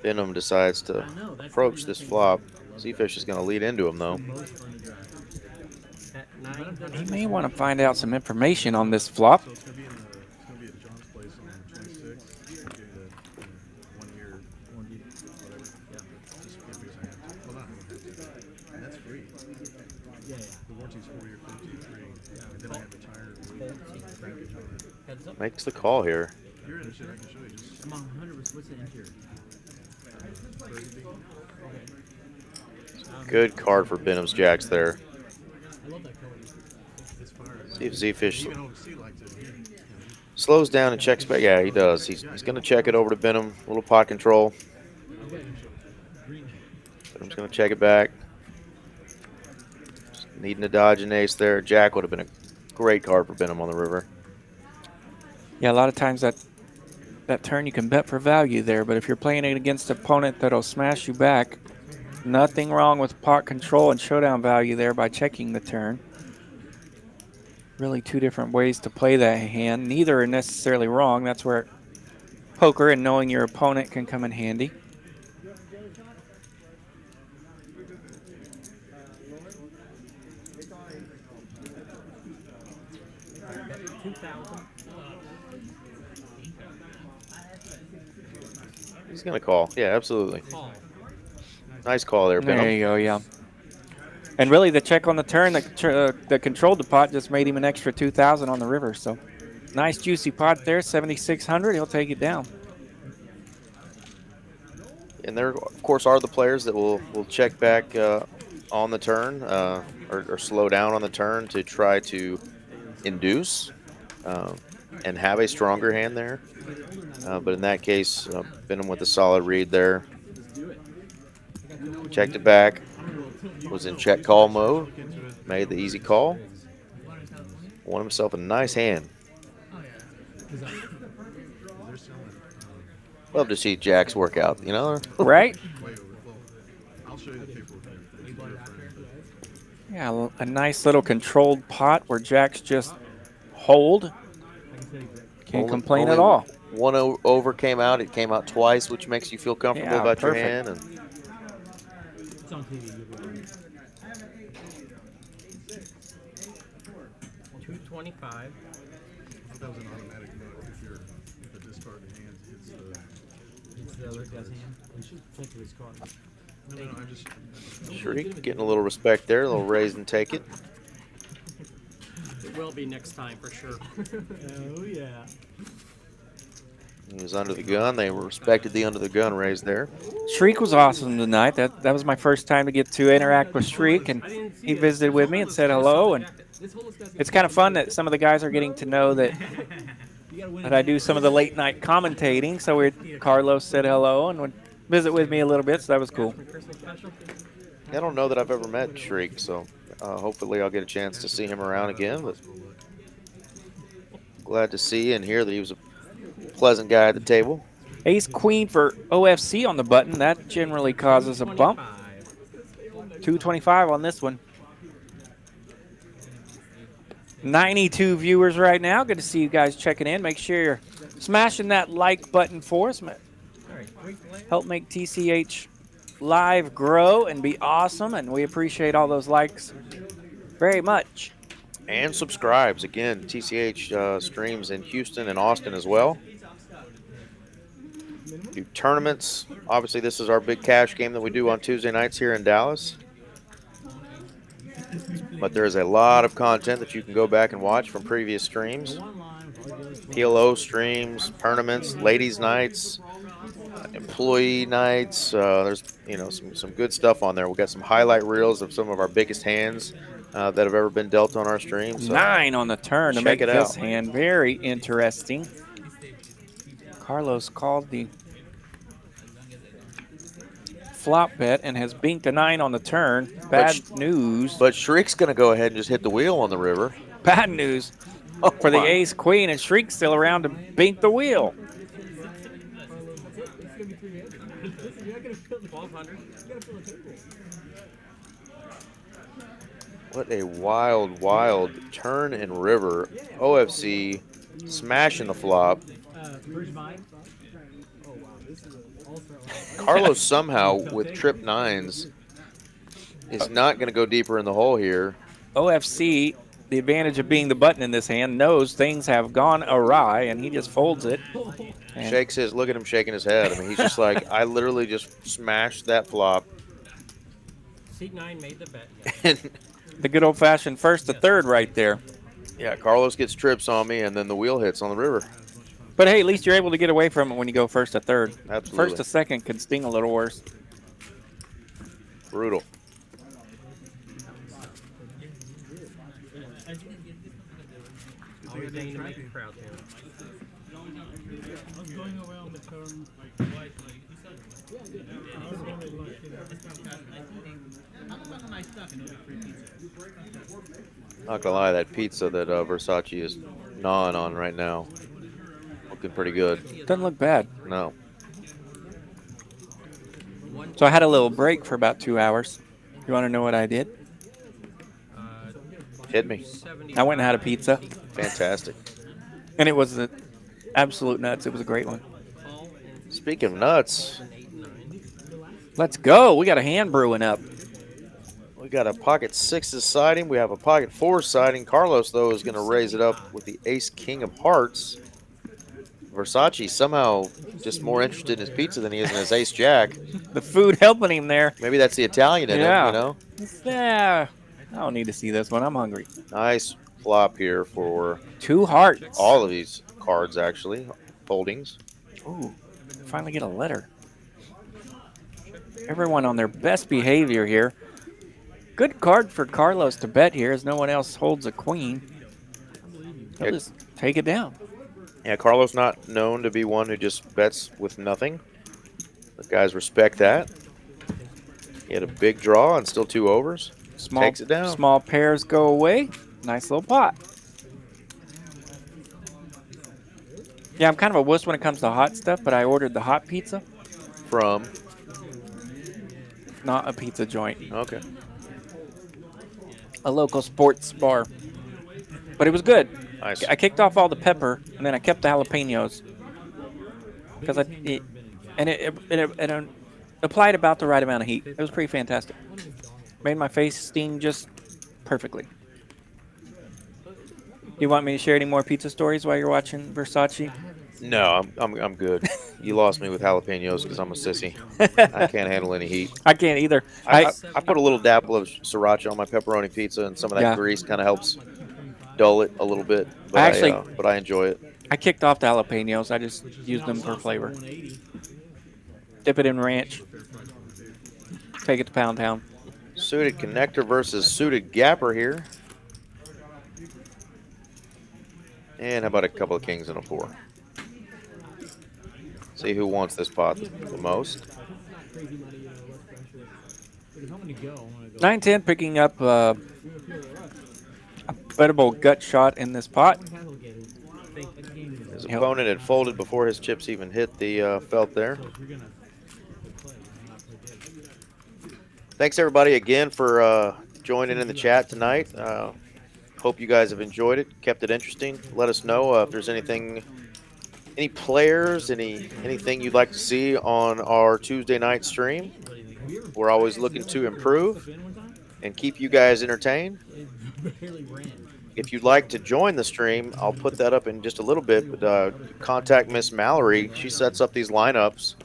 Benham decides to approach this flop. Z-Fish is going to lead into him, though. He may want to find out some information on this flop. Makes the call here. Good card for Benham's Jacks there. See if Z-Fish slows down and checks back. Yeah, he does. He's going to check it over to Benham. A little pot control. Benham's going to check it back. needing to dodge an ace there. Jack would have been a great card for Benham on the river. Yeah, a lot of times that turn you can bet for value there, but if you're playing it against an opponent that'll smash you back, nothing wrong with pot control and showdown value there by checking the turn. Really two different ways to play that hand. Neither are necessarily wrong. That's where poker and knowing your opponent can come in handy. He's going to call. Yeah, absolutely. Nice call there, Benham. There you go, yeah. And really the check on the turn that controlled the pot just made him an extra 2,000 on the river. So nice juicy pot there, 7,600. He'll take it down. And there, of course, are the players that will check back on the turn or slow down on the turn to try to induce and have a stronger hand there. But in that case, Benham with a solid read there. Checked it back. Was in check call mode. Made the easy call. Won himself a nice hand. Love to see Jack's workout, you know? Right? Yeah, a nice little controlled pot where Jack's just hold. Can't complain at all. One over came out. It came out twice, which makes you feel comfortable about your hand. And It's on TV. 225. That was an automatic vote. If the discard hand hits the other guy's hand. We should think of his card. No, I just. Shriek getting a little respect there, a little raise and take it. It will be next time for sure. Oh yeah. He was under the gun. They respected the under the gun raise there. Shriek was awesome tonight. That was my first time to get to interact with Shriek, and he visited with me and said hello. And it's kind of fun that some of the guys are getting to know that I do some of the late night commentating. So Carlos said hello and would visit with me a little bit, so that was cool. I don't know that I've ever met Shriek, so hopefully I'll get a chance to see him around again. But glad to see and hear that he was a pleasant guy at the table. Ace queen for OFC on the button. That generally causes a bump. 225 on this one. 92 viewers right now. Good to see you guys checking in. Make sure you're smashing that like button for us. Help make TCH Live grow and be awesome, and we appreciate all those likes very much. And subscribes. Again, TCH streams in Houston and Austin as well. Do tournaments. Obviously, this is our big cash game that we do on Tuesday nights here in Dallas. But there's a lot of content that you can go back and watch from previous streams. PLO streams, tournaments, ladies' nights, employee nights. There's some good stuff on there. We've got some highlight reels of some of our biggest hands that have ever been dealt on our stream. So 9 on the turn to make it this out. hand very interesting. Carlos called the flop bet and has binked a 9 on the turn. Bad news. But Shriek's going to go ahead and just hit the wheel on the river. Bad news for the ace queen, and Shriek's still around to bink the wheel. 1,200. What a wild, wild turn and river. OFC smashing the flop. Carlos somehow with trip 9s is not going to go deeper in the hole here. OFC, the advantage of being the button in this hand, knows things have gone awry, and he just folds it. And Shakes his, look at him shaking his head. I mean, he's just like, I literally just smashed that flop. Seat 9 made the bet. And the good old-fashioned first to third right there. Yeah, Carlos gets trips on me, and then the wheel hits on the river. But hey, at least you're able to get away from it when you go first to third. Absolutely. First to second can sting a little worse. Brutal. Always aim to make the crowd there. going away on the turn. Not gonna lie, that pizza that Versace is gnawing on right now, looking pretty good. Doesn't look bad. No. So I had a little break for about 2 hours. You want to know what I did? Hit me. I went and had a pizza. Fantastic. And it was absolute nuts. It was a great one. Speaking of nuts, let's go. We got a hand brewing up. we got a pocket 6's siding. We have a pocket 4 siding. Carlos, though, is going to raise it up with the ace-king of hearts. Versace somehow just more interested in his pizza than he is in his ace-jack. The food helping him there. Maybe that's the Italian in him, you know? Yeah. I don't need to see this one. I'm hungry. Nice flop here for 2 hearts. All of these cards, actually. Foldings. Ooh, finally get a letter. Everyone on their best behavior here. Good card for Carlos to bet here as no one else holds a queen. He'll just take it down. Yeah, Carlos not known to be one who just bets with nothing. The guys respect that. He had a big draw and still 2 overs. Takes it down. Small pairs go away. Nice little pot. Yeah, I'm kind of a wuss when it comes to hot stuff, but I ordered the hot pizza. From? Not a pizza joint. Okay. A local sports bar. But it was good. Nice. I kicked off all the pepper, and then I kept the jalapenos. Because it applied about the right amount of heat. It was pretty fantastic. Made my face sting just perfectly. You want me to share any more pizza stories while you're watching Versace? No, I'm good. You lost me with jalapenos because I'm a sissy. I can't handle any heat. I can't either. I put a little dabble of sriracha on my pepperoni pizza, and some of that grease kind of helps dull it a little bit. But but I enjoy it. I kicked off the jalapenos. I just used them for flavor. Dip it in ranch. Take it to Pound Town. Suited connector versus suited gapper here. And how about a couple of kings and a 4? See who wants this pot the most. 9-10 picking up a bettable gut shot in this pot. His opponent had folded before his chips even hit the felt there. Thanks everybody again for joining in the chat tonight. Hope you guys have enjoyed it, kept it interesting. Let us know if there's anything, any players, anything you'd like to see on our Tuesday night stream. We're always looking to improve and keep you guys entertained. If you'd like to join the stream, I'll put that up in just a little bit, but contact Miss Mallory. She sets up these lineups.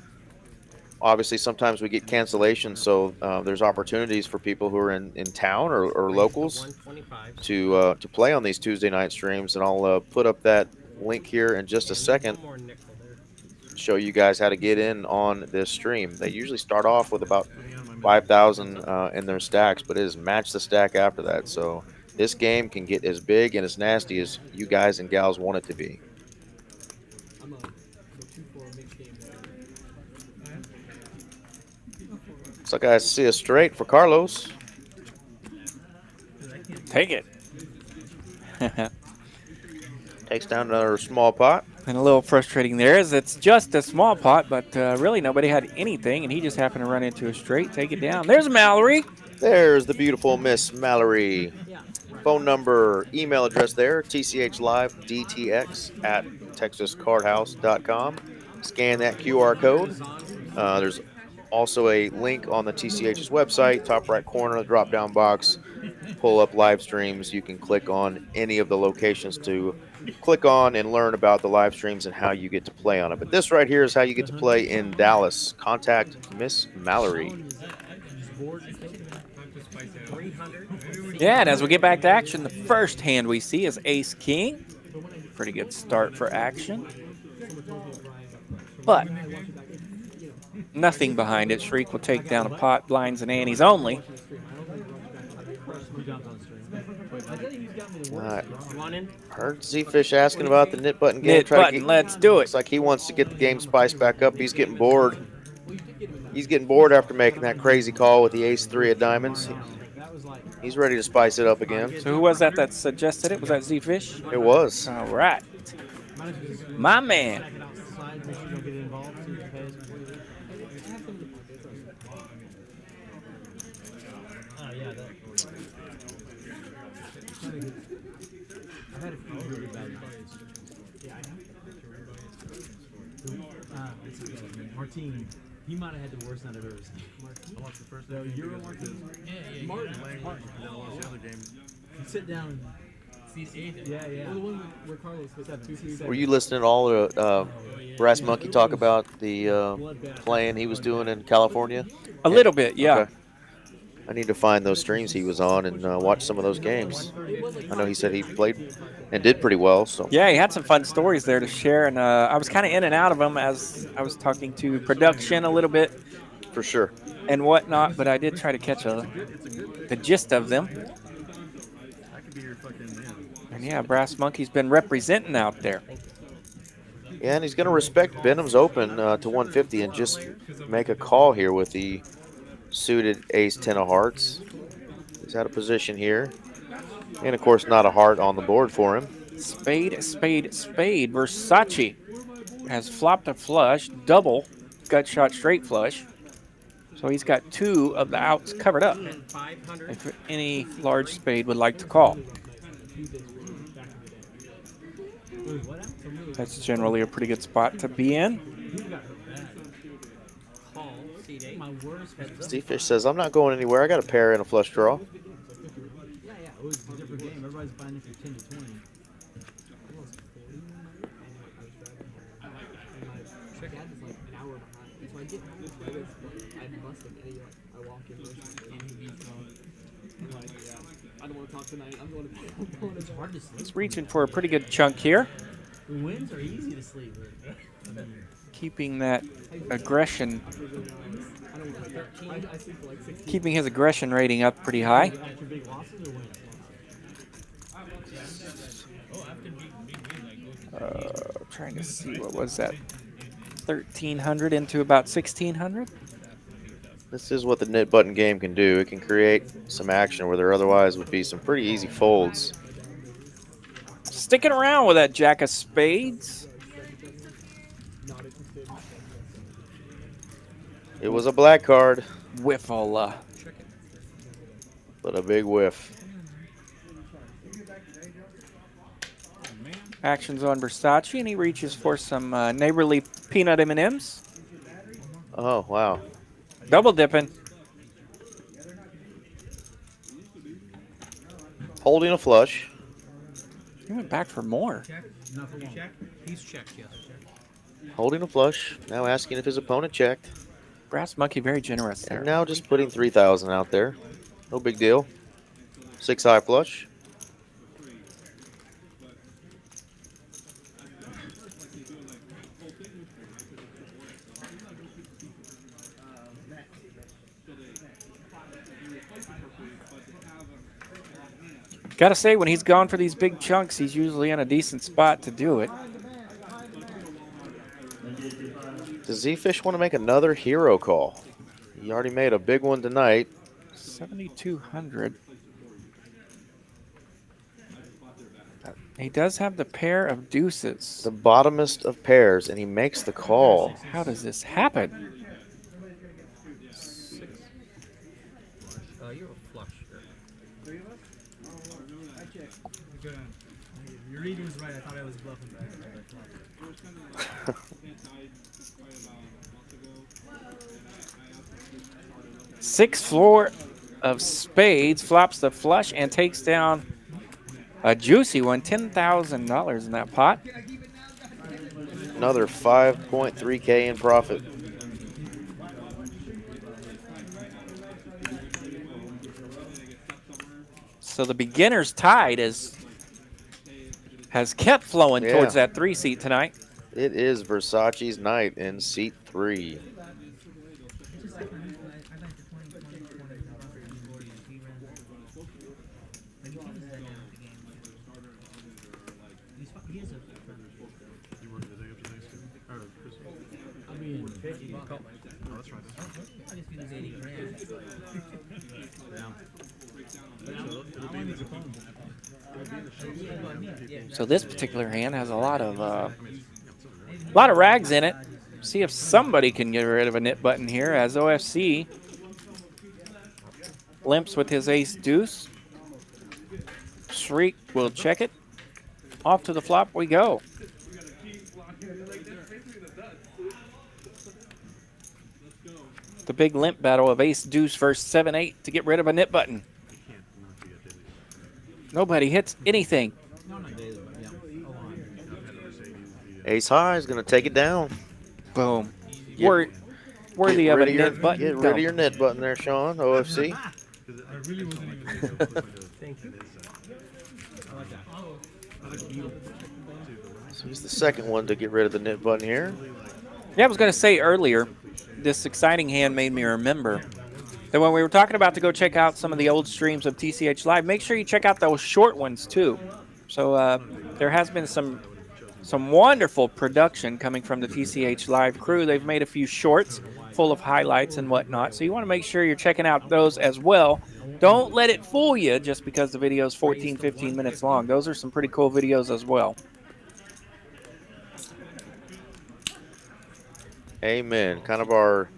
Obviously, sometimes we get cancellations, so there's opportunities for people who are in town or locals to play on these Tuesday night streams. And I'll put up that link here in just a second. Show you guys how to get in on this stream. They usually start off with about 5,000 in their stacks, but it is match the stack after that. So this game can get as big and as nasty as you guys and gals want it to be. Looks like I see a straight for Carlos. Take it. Takes down another small pot. And a little frustrating there is it's just a small pot, but really nobody had anything, and he just happened to run into a straight. Take it down. There's Mallory. There's the beautiful Miss Mallory. Phone number, email address there, tchlivedtx@texascardhouse.com. Scan that QR code. There's also a link on the TCH's website, top right corner, drop-down box. Pull up live streams. You can click on any of the locations to click on and learn about the live streams and how you get to play on it. But this right here is how you get to play in Dallas. Contact Miss Mallory. Yeah, and as we get back to action, the first hand we see is Ace King. Pretty good start for action. But nothing behind it. Shriek will take down a pot, blinds and antes only. Heard Z-Fish asking about the knit button game. Knit button, let's do it. Looks like he wants to get the game spice back up. He's getting bored. He's getting bored after making that crazy call with the ace-3 of diamonds. He's ready to spice it up again. So who was that suggested it? Was that Z-Fish? It was. All right. My man. I've had a few really bad nights. Yeah, I know. Martin, he might have had the worst night I've ever seen. I watched the first No, game. Euro Martin? Yeah. Martin. And then I watched the other game. Sit down. Yeah. Oh, the one where Carlos was at 2-3. Were you listening to all the Brass Monkey talk about the playing he was doing in California? A little bit, yeah. Okay. I need to find those streams he was on and watch some of those games. I know he said he played and did pretty well. So yeah, he had some fun stories there to share, and I was kind of in and out of them as I was talking to production a little bit. For sure. And whatnot, but I did try to catch the gist of them. And yeah, Brass Monkey's been representing out there. Yeah, and he's going to respect Benham's open to 150 and just make a call here with the suited ace-10 of hearts. He's out of position here. And, of course, not a heart on the board for him. Spade, spade, spade. Versace has flopped a flush, double gut shot straight flush. So he's got 2 of the outs covered up. If any large spade would like to call. That's generally a pretty good spot to be in. Steve Fish says, I'm not going anywhere. I got a pair and a flush draw. Yeah. It was a different game. Everybody's buying it for 10 to 20. He's reaching for a pretty good chunk here. The wins are easy to sleep with. Keeping that aggression, keeping his aggression rating up pretty high. Trying to see, what was that? 1,300 into about 1,600. This is what the knit button game can do. It can create some action where there otherwise would be some pretty easy folds. Sticking around with that jack of spades. It was a black card. Whiffle. But a big whiff. Actions on Versace, and he reaches for some neighborly peanut M&Ms. Oh, wow. Double dipping. Holding a flush. He went back for more. Check? He's checked, yes. Holding a flush. Now asking if his opponent checked. Brass Monkey very generous there. And now just putting 3,000 out there. No big deal. 6 high flush. Gotta say, when he's gone for these big chunks, he's usually in a decent spot to do it. Does Z-Fish want to make another hero call? He already made a big one tonight. 7,200. He does have the pair of deuces. The bottomest of pairs, and he makes the call. How does this happen? You're a flush. Your reading was right. I thought I was bluffing back. 6th floor of spades, flops the flush and takes down a juicy one. $10,000 in that pot. Another 5.3K in profit. So the beginner's tide has kept flowing towards that 3 seat tonight. It is Versace's night in seat 3. So this particular hand has a lot of rags in it. See if somebody can get rid of a nit button here as OFC limps with his ace deuce. Shriek will check it. Off to the flop we go. The big limp battle of ace deuce versus 7-8 to get rid of a nit button. Nobody hits anything. Ace high is going to take it down. Boom. Worthy of a nit button. Get rid of your nit button there, Sean. OFC. So he's the second one to get rid of the nit button here. Yeah, I was going to say earlier, this exciting hand made me remember that when we were talking about to go check out some of the old streams of TCH Live, make sure you check out those short ones too. So there has been some wonderful production coming from the TCH Live crew. They've made a few shorts full of highlights and whatnot. So you want to make sure you're checking out those as well. Don't let it fool you just because the video is 14, 15 minutes long. Those are some pretty cool videos as well. Amen. Kind of our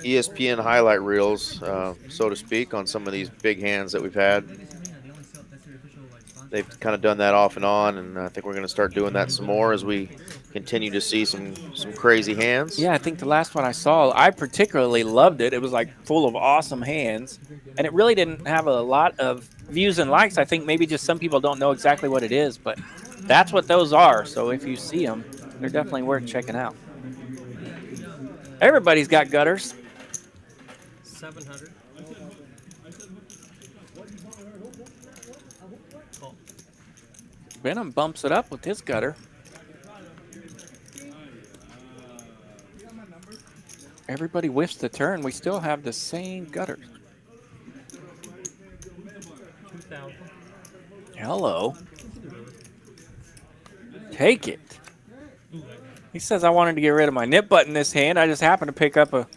ESPN highlight reels, so to speak, on some of these big hands that we've had. They've kind of done that off and on, and I think we're going to start doing that some more as we continue to see some crazy hands. Yeah, I think the last one I saw, I particularly loved it. It was like full of awesome hands, and it really didn't have a lot of views and likes. I think maybe just some people don't know exactly what it is, but that's what those are. So if you see them, they're definitely worth checking out. Everybody's got gutters. 700. Benham bumps it up with his gutter. Everybody whiffs the turn. We still have the same gutters. 2,000. Hello. Take it. He says, I wanted to get rid of my nip button this hand. I just happened to pick up a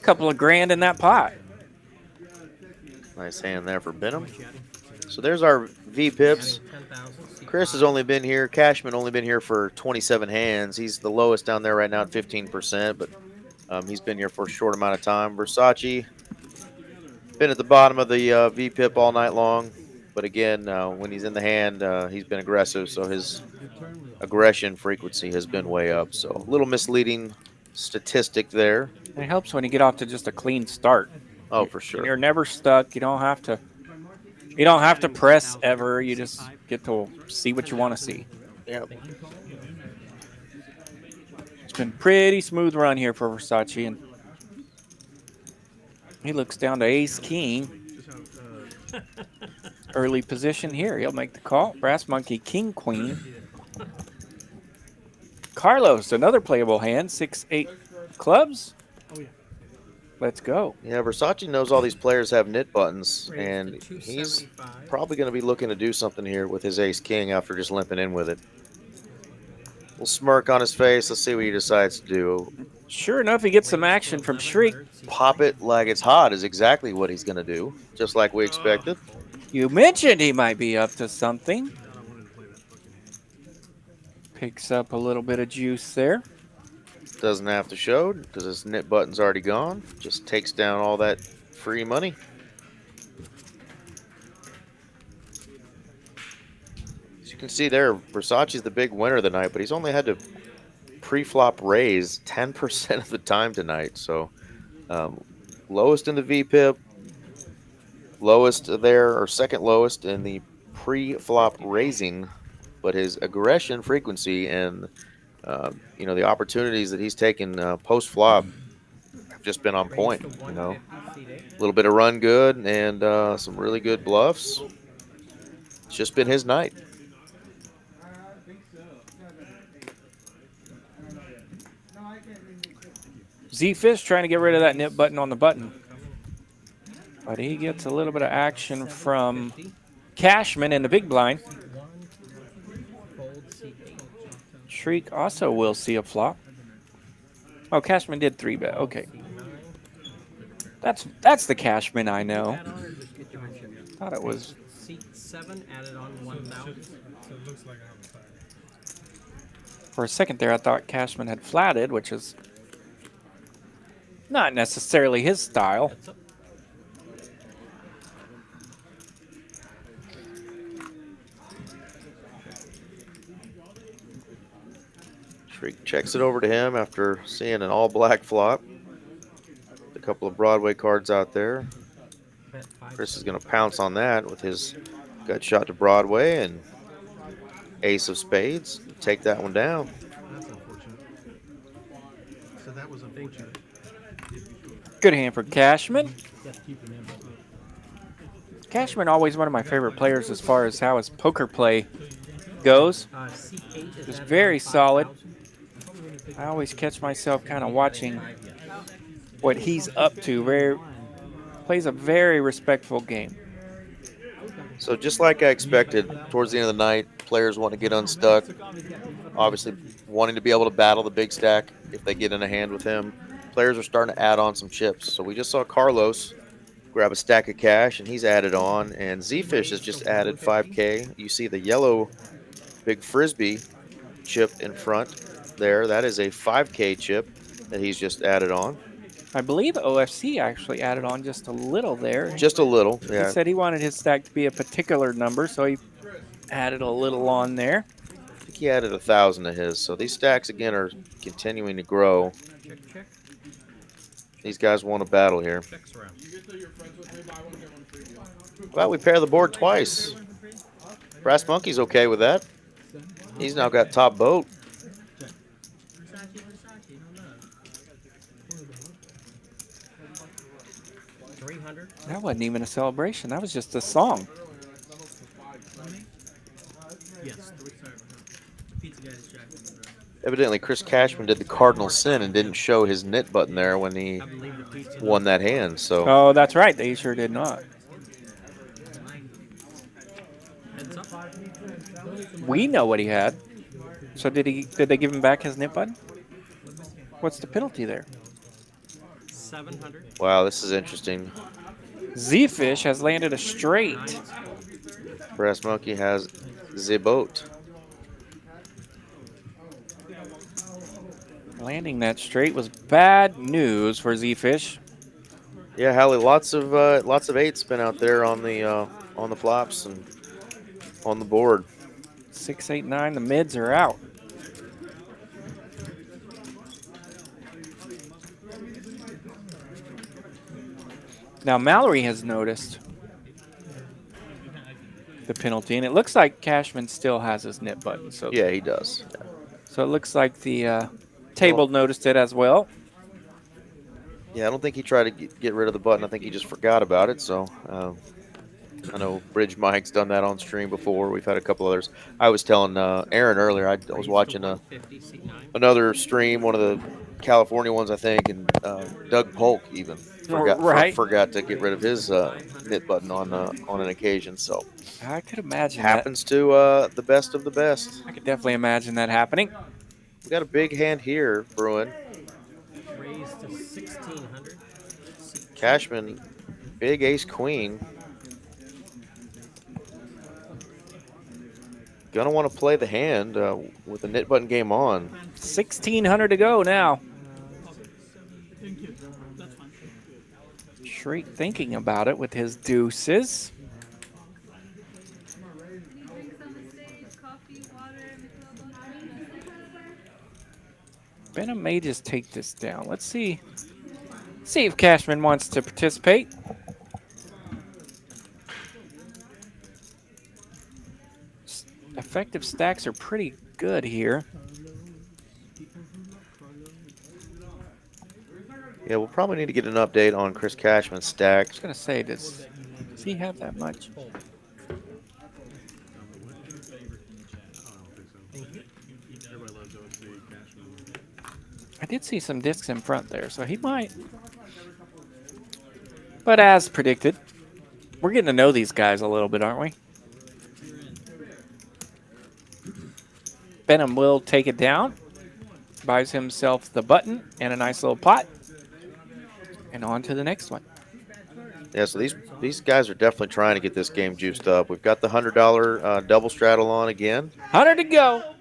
couple of grand in that pot. Nice hand there for Benham. So there's our V-pips. Chris has only been here, Cashman only been here for 27 hands. He's the lowest down there right now at 15%, but he's been here for a short amount of time. Versace been at the bottom of the V-pip all night long, but again, when he's in the hand, he's been aggressive, so his aggression frequency has been way up. So a little misleading statistic there. And it helps when you get off to just a clean start. Oh, for sure. You're never stuck. You don't have to press ever. You just get to see what you want to see. Yep. It's been pretty smooth run here for Versace, and he looks down to ace king. Early position here. He'll make the call. Brass monkey king queen. Carlos, another playable hand. 6-8 clubs. Let's go. Yeah, Versace knows all these players have nit buttons, and he's probably going to be looking to do something here with his ace-king after just limping in with it. Little smirk on his face. Let's see what he decides to do. Sure enough, he gets some action from Shriek. Pop it like it's hot is exactly what he's going to do, just like we expected. You mentioned he might be up to something. Picks up a little bit of juice there. Doesn't have to show because his nit button's already gone. Just takes down all that free money. As you can see there, Versace's the big winner of the night, but he's only had to pre-flop raise 10% of the time tonight. So lowest in the V-pip, lowest there, or second lowest in the pre-flop raising, but his aggression frequency and you know, the opportunities that he's taken post-flop have just been on point. You know, a little bit of run good and some really good bluffs. It's just been his night. Z-Fish trying to get rid of that nip button on the button. But he gets a little bit of action from Cashman in the big blind. Shriek also will see a flop. Oh, Cashman did 3-bet. Okay. That's the Cashman I know. Thought it was. Seat 7 added on 1,000. So it looks like I have a stack. For a second there, I thought Cashman had flatted, which is not necessarily his style. Shriek checks it over to him after seeing an all-black flop. A couple of Broadway cards out there. Chris is going to pounce on that with his gut shot to Broadway and ace of spades. Take that one down. That's unfortunate. So that was unfortunate. Good hand for Cashman. Cashman always one of my favorite players as far as how his poker play goes. He's very solid. I always catch myself kind of watching what he's up to. Plays a very respectful game. So just like I expected, towards the end of the night, players want to get unstuck. Obviously wanting to be able to battle the big stack if they get in a hand with him. Players are starting to add on some chips. So we just saw Carlos grab a stack of cash, and he's added on. And Z-Fish has just added 5K. You see the yellow big Frisbee chip in front there. That is a 5K chip that he's just added on. I believe OFC actually added on just a little there. Just a little, yeah. He said he wanted his stack to be a particular number, so he added a little on there. I think he added 1,000 to his. So these stacks, again, are continuing to grow. These guys want to battle here. Well, we pair the board twice. Brass Monkey's okay with that. He's now got top boat. That wasn't even a celebration. That was just a song. Evidently, Chris Cashman did the cardinal sin and didn't show his knit button there when he won that hand. So. Oh, that's right. They sure did not. We know what he had. So did they give him back his knit button? What's the penalty there? 700. Wow, this is interesting. Z-Fish has landed a straight. Brass Monkey has the boat. Landing that straight was bad news for Z-Fish. Yeah, Hallie, lots of eights been out there on the flops and on the board. 6, 8, 9. The mids are out. Now Mallory has noticed the penalty, and it looks like Cashman still has his knit button. So yeah, he does. Yeah. So it looks like the table noticed it as well. Yeah, I don't think he tried to get rid of the button. I think he just forgot about it. So I know Bridge Mike's done that on stream before. We've had a couple others. I was telling Aaron earlier, I was watching another stream, one of the California ones, I think, and Doug Polk even forgot to get rid of his knit button on an occasion. So I could imagine happens to the best of the best. I could definitely imagine that happening. We got a big hand here, Bruin. Raised to 1,600. Cashman, big ace queen. Gonna want to play the hand with the knit button game on. 1,600 to go now. Shriek thinking about it with his deuces. Benham may just take this down. Let's see if Cashman wants to participate. Effective stacks are pretty good here. Yeah, we'll probably need to get an update on Chris Cashman's stack. I was going to say, does he have that much? I did see some discs in front there, so he might. But as predicted, we're getting to know these guys a little bit, aren't we? Benham will take it down. buys himself the button and a nice little pot. And on to the next one. Yeah, so these guys are definitely trying to get this game juiced up. We've got the $100 double straddle on again. 100 to go.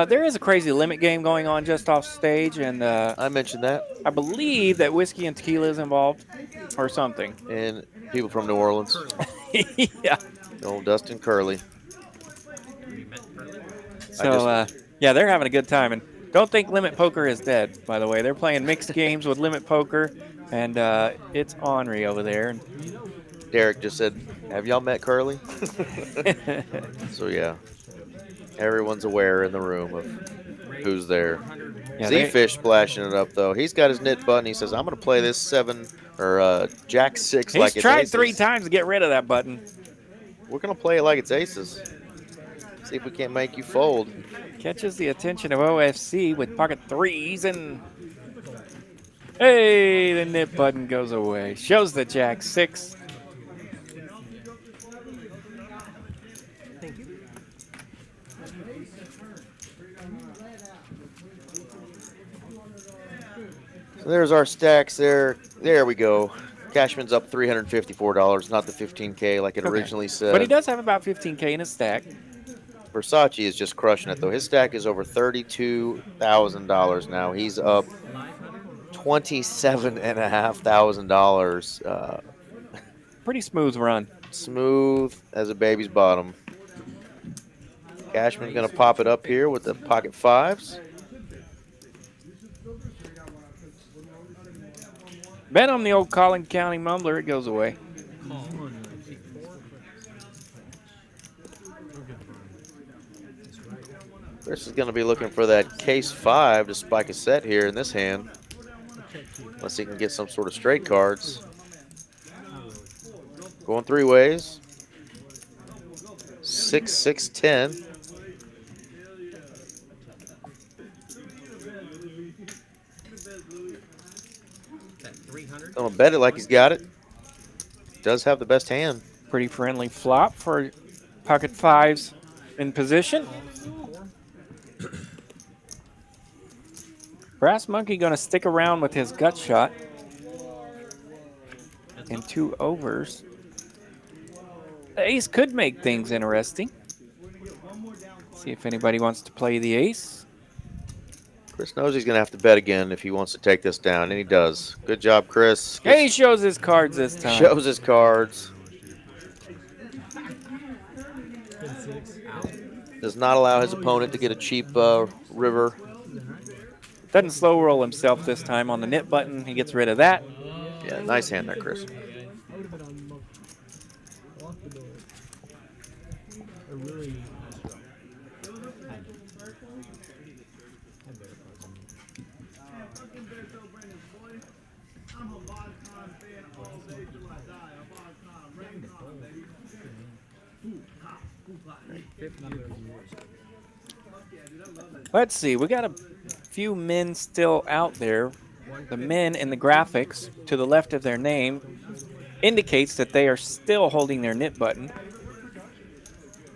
There is a crazy limit game going on just off stage, and I mentioned that. I believe that Whiskey and Tequila is involved or something. And people from New Orleans. Yeah. Old Dustin Curley. So, yeah, they're having a good time. And don't think Limit Poker is dead, by the way. They're playing mixed games with Limit Poker, and it's Henri over there. Derek just said, have y'all met Curly? So, yeah. Everyone's aware in the room of who's there. Yeah, Z-Fish splashing it up, though. He's got his nit button. He says, I'm going to play this 7 or Jack 6 like it's He's tried aces. 3 times to get rid of that button. We're going to play it like it's aces. See if we can't make you fold. Catches the attention of OFC with pocket 3s, and hey, the nit button goes away. Shows the Jack 6. So there's our stacks there. There we go. Cashman's up $354, not the $15K like it originally said. But he does have about $15K in his stack. Versace is just crushing it, though. His stack is over $32,000 now. He's up $27,500. Pretty smooth run. Smooth as a baby's bottom. Cashman's going to pop it up here with the pocket 5s. Bet on the old Collin County Mumbler. It goes away. Chris is going to be looking for that case 5 to spike a set here in this hand. Unless he can get some sort of straight cards. Going 3 ways. 6, 6, 10. I'm going to bet it like he's got it. Does have the best hand. Pretty friendly flop for pocket 5s in position. Brass Monkey going to stick around with his gut shot. And 2 overs. The ace could make things interesting. See if anybody wants to play the ace. Chris knows he's going to have to bet again if he wants to take this down, and he does. Good job, Chris. Hey, he shows his cards this time. Shows his cards. Does not allow his opponent to get a cheap river. Doesn't slow roll himself this time on the nit button. He gets rid of that. Yeah, nice hand there, Chris. Let's see. We got a few men still out there. The men in the graphics to the left of their name indicates that they are still holding their nit button.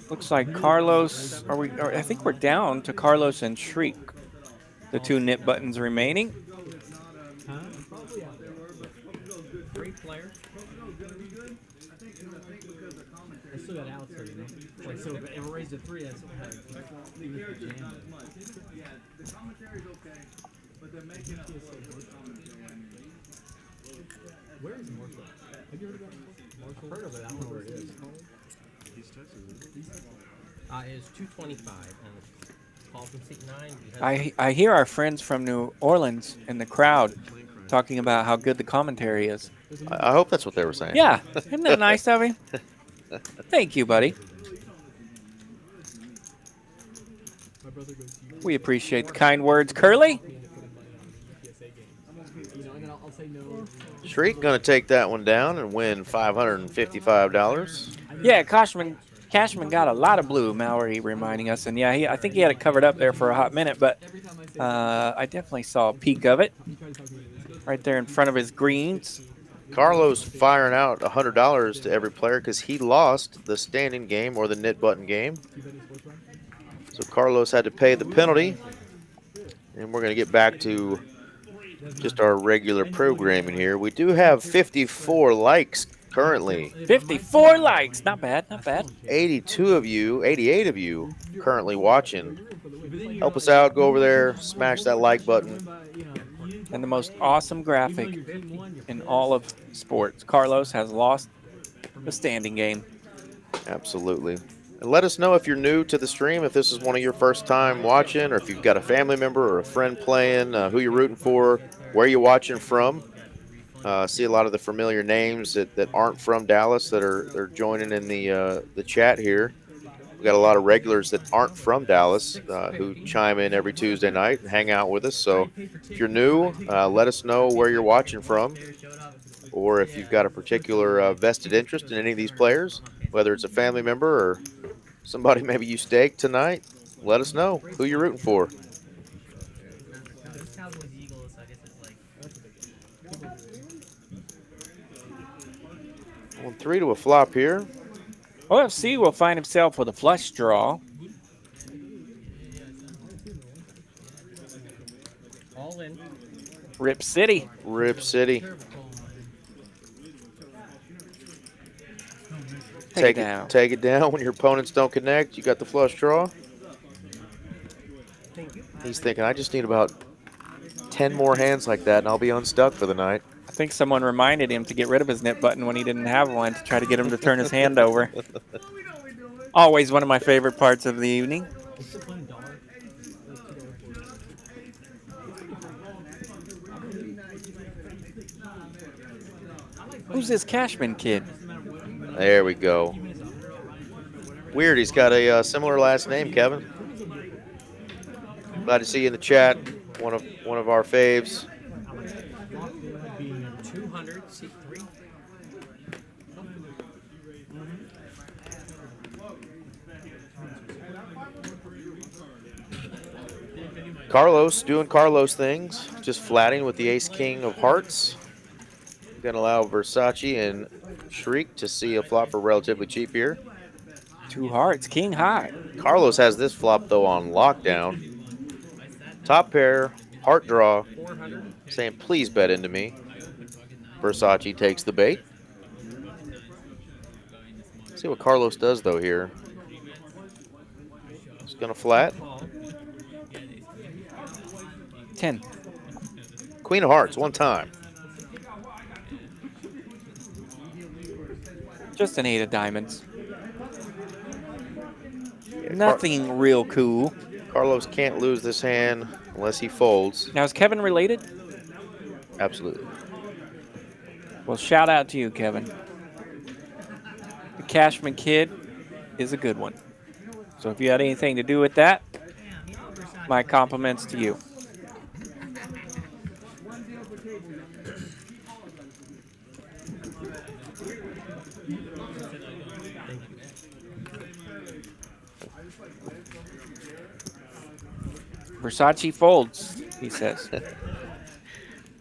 Looks like Carlos, I think we're down to Carlos and Shriek, the 2 nit buttons remaining. Great player. I still got Alex there, you know? Like, so if it raised to 3, I still had leave it to jam. Yeah, the commentary's okay, but they're making up for Where is Marshall? Have you heard about Marshall? Heard of it, I don't know where it is. East Texas. It's 225 and call from seat 9. I hear our friends from New Orleans in the crowd talking about how good the commentary is. I hope that's what they were saying. Yeah, isn't that nice of him? Thank you, buddy. We appreciate the kind words, Curly. Shriek going to take that one down and win $555. Yeah, Cashman got a lot of blue, Mallory reminding us. And, yeah, I think he had it covered up there for a hot minute, but I definitely saw a peek of it right there in front of his greens. Carlos firing out $100 to every player because he lost the standing game or the nit button game. So Carlos had to pay the penalty. And we're going to get back to just our regular programming here. We do have 54 likes currently. 54 likes. Not bad, not bad. 82 of you, 88 of you currently watching. Help us out. Go over there, smash that like button. And the most awesome graphic in all of sports. Carlos has lost the standing game. Absolutely. And let us know if you're new to the stream, if this is one of your first time watching, or if you've got a family member or a friend playing, who you're rooting for, where you're watching from. See a lot of the familiar names that aren't from Dallas that are joining in the chat here. We got a lot of regulars that aren't from Dallas who chime in every Tuesday night and hang out with us. So if you're new, let us know where you're watching from, or if you've got a particular vested interest in any of these players, whether it's a family member or somebody maybe you staked tonight. Let us know who you're rooting for. Well, 3 to a flop here. OFC will find himself with a flush draw. All in. Rip City. Rip City. Take it down when your opponents don't connect. You got the flush draw. He's thinking, I just need about 10 more hands like that, and I'll be unstuck for the night. I think someone reminded him to get rid of his nip button when he didn't have one to try to get him to turn his hand over. Always one of my favorite parts of the evening. Who's this Cashman kid? There we go. Weird, he's got a similar last name, Kevin. Glad to see you in the chat. One of our faves. 200 C3. Carlos doing Carlos things, just flatting with the ace-king of hearts. Gonna allow Versace and Shriek to see a flop for relatively cheap here. 2 hearts, king high. Carlos has this flop though on lockdown. Top pair, heart draw, saying please bet into me. Versace takes the bait. See what Carlos does though here. He's gonna flat. 10. Queen of hearts, one time. Just an 8 of diamonds. Nothing real cool. Carlos can't lose this hand unless he folds. Now, is Kevin related? Absolutely. Well, shout out to you, Kevin. The Cashman kid is a good one. So if you had anything to do with that, my compliments to you. Versace folds, he says.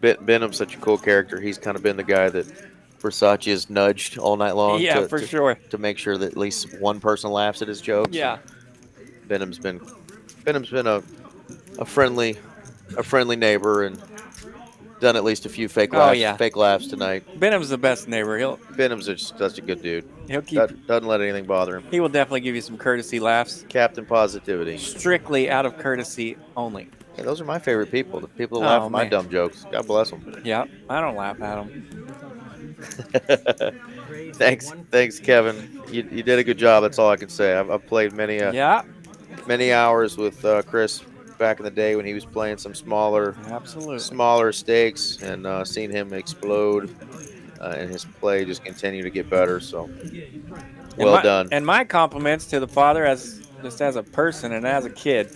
Benham's such a cool character. He's kind of been the guy that Versace has nudged all night long. Yeah, for sure. To make sure that at least one person laughs at his jokes. Yeah. Benham's been a friendly neighbor and done at least a few fake laughs tonight. Benham's the best neighbor. Benham's just such a good dude. He'll keep, doesn't let anything bother him. He will definitely give you some courtesy laughs. Captain Positivity. Strictly out of courtesy only. Yeah, those are my favorite people. The people that laugh at my dumb jokes. God bless them. Yeah, I don't laugh at them. Thanks, Kevin. You did a good job. That's all I can say. I've played many hours with Chris back in the day when he was playing some smaller stakes, and seen him explode and his play just continue to get better. So well done. And my compliments to the father just as a person and as a kid.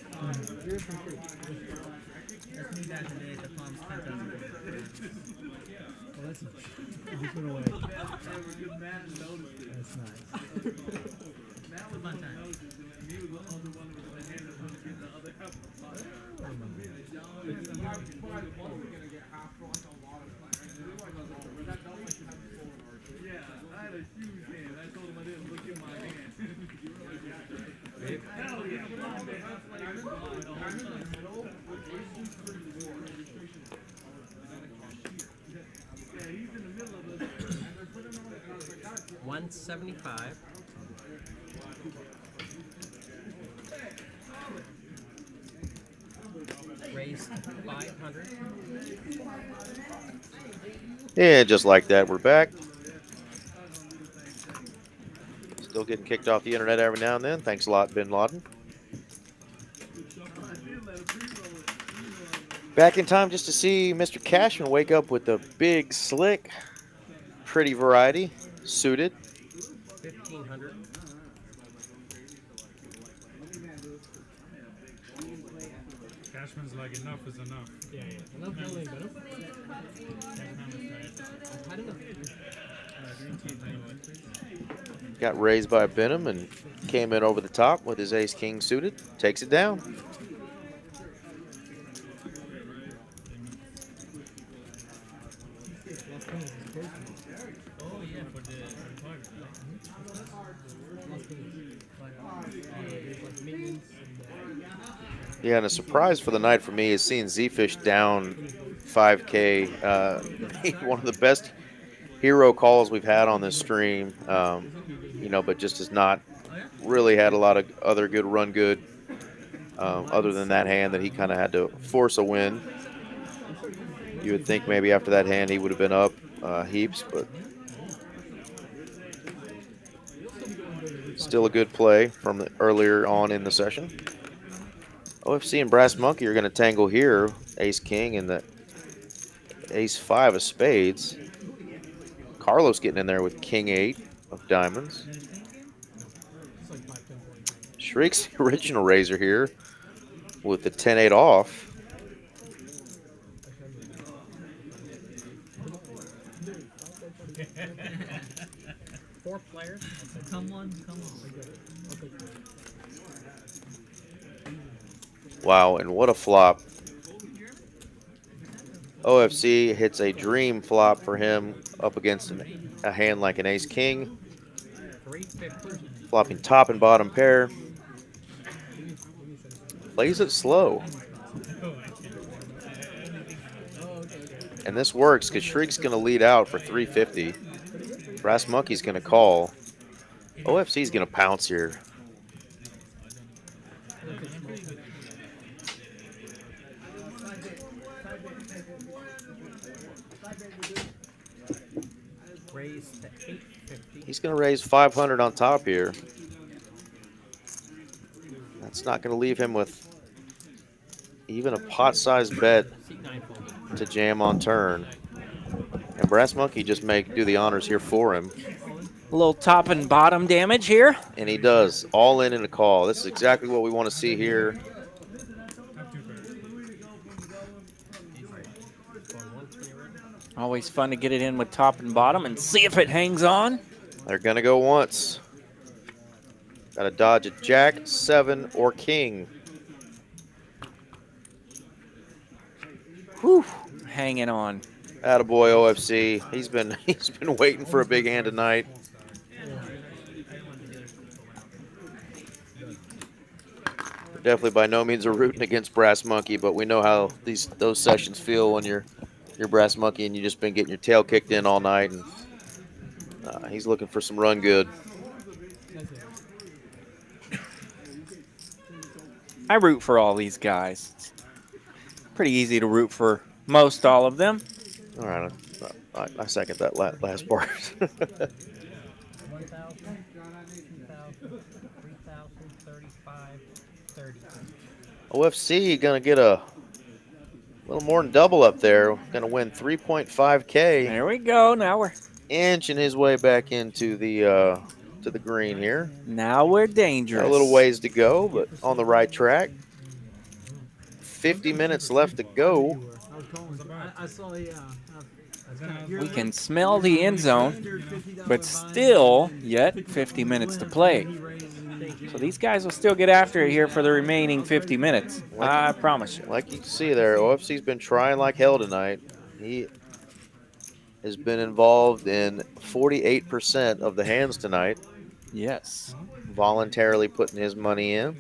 175. Raised 500. Yeah, just like that, we're back. Still getting kicked off the internet every now and then. Thanks a lot, Bin Laden. Back in time just to see Mr. Cashman wake up with a big, slick, pretty variety, suited. 1,500. Cashman's like, enough is enough. Yeah, yeah. Enough building, but Got raised by Benham and came in over the top with his ace-king suited. Takes it down. Yeah, and a surprise for the night for me is seeing Z-Fish down 5K. Made one of the best hero calls we've had on this stream, you know, but just has not really had a lot of other good run good other than that hand that he kind of had to force a win. You would think maybe after that hand he would have been up heaps, but still a good play from earlier on in the session. OFC and Brass Monkey are going to tangle here. Ace King and the Ace 5 of spades. Carlos getting in there with King 8 of diamonds. Shriek's the original raiser here with the 10-8 off. Four players. Come on, come on. Wow, and what a flop. OFC hits a dream flop for him up against a hand like an ace-king. Flopping top and bottom pair. Plays it slow. And this works because Shriek's going to lead out for 350. Brass Monkey's going to call. OFC's going to pounce here. Raised to 850. He's going to raise 500 on top here. That's not going to leave him with even a pot-sized bet to jam on turn. And Brass Monkey just may do the honors here for him. A little top and bottom damage here. And he does. All in a call. This is exactly what we want to see here. Always fun to get it in with top and bottom and see if it hangs on. They're going to go once. Got to dodge a jack, 7, or king. Whew, hanging on. Attaboy OFC. He's been waiting for a big hand tonight. We're definitely by no means are rooting against Brass Monkey, but we know how those sessions feel when you're Brass Monkey and you just been getting your tail kicked in all night, and he's looking for some run good. I root for all these guys. It's pretty easy to root for most all of them. All right, I second that last part. 1,000, 2,000, 3,000, 35, 30. OFC gonna get a little more than double up there. Gonna win 3.5K. There we go. Now we're inching his way back into the to the green here. Now we're dangerous. Got a little ways to go, but on the right track. 50 minutes left to go. I saw, yeah. We can smell the end zone, but still yet 50 minutes to play. So these guys will still get after it here for the remaining 50 minutes. I promise you. Like you can see there, OFC's been trying like hell tonight. He has been involved in 48% of the hands tonight. Yes. Voluntarily putting his money in.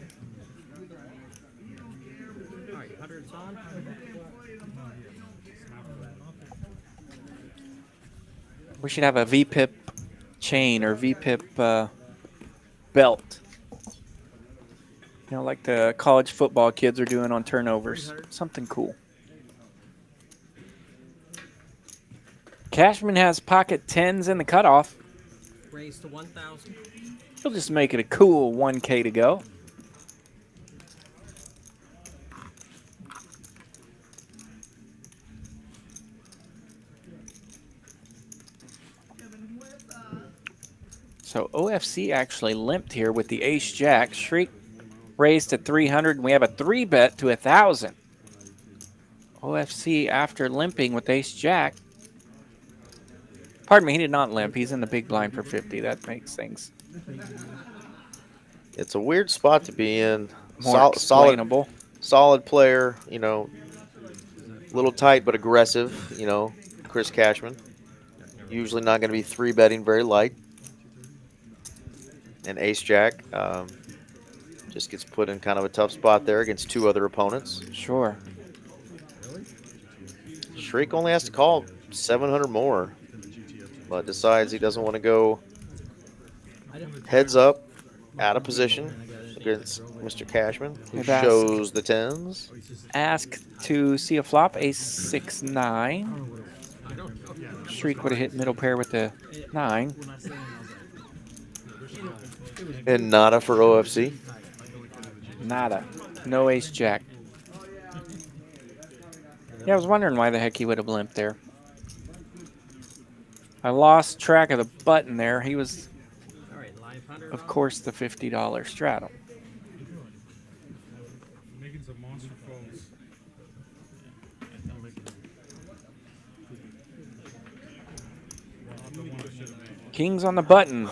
We should have a VPIP chain or VPIP belt. You know, like the college football kids are doing on turnovers. Something cool. Cashman has pocket 10s in the cutoff. Raise to 1,000. He'll just make it a cool 1K to go. So OFC actually limped here with the ace-jack. Shriek raised to 300, and we have a 3-bet to 1,000. OFC after limping with ace-jack. Pardon me, he did not limp. He's in the big blind for 50. That makes things It's a weird spot to be in. more explainable. Solid player, you know, a little tight but aggressive, you know, Chris Cashman. Usually not going to be 3-betting very light. And ace-jack just gets put in kind of a tough spot there against 2 other opponents. Sure. Shriek only has to call 700 more, but decides he doesn't want to go heads up, out of position against Mr. Cashman, who shows the 10s. Ask to see a flop, ace-6-9. Shriek would have hit middle pair with the 9. And nada for OFC. Nada. No ace-jack. Yeah, I was wondering why the heck he would have limped there. I lost track of the button there. He was, of course, the $50 straddle. Making some monster folds. Kings on the button.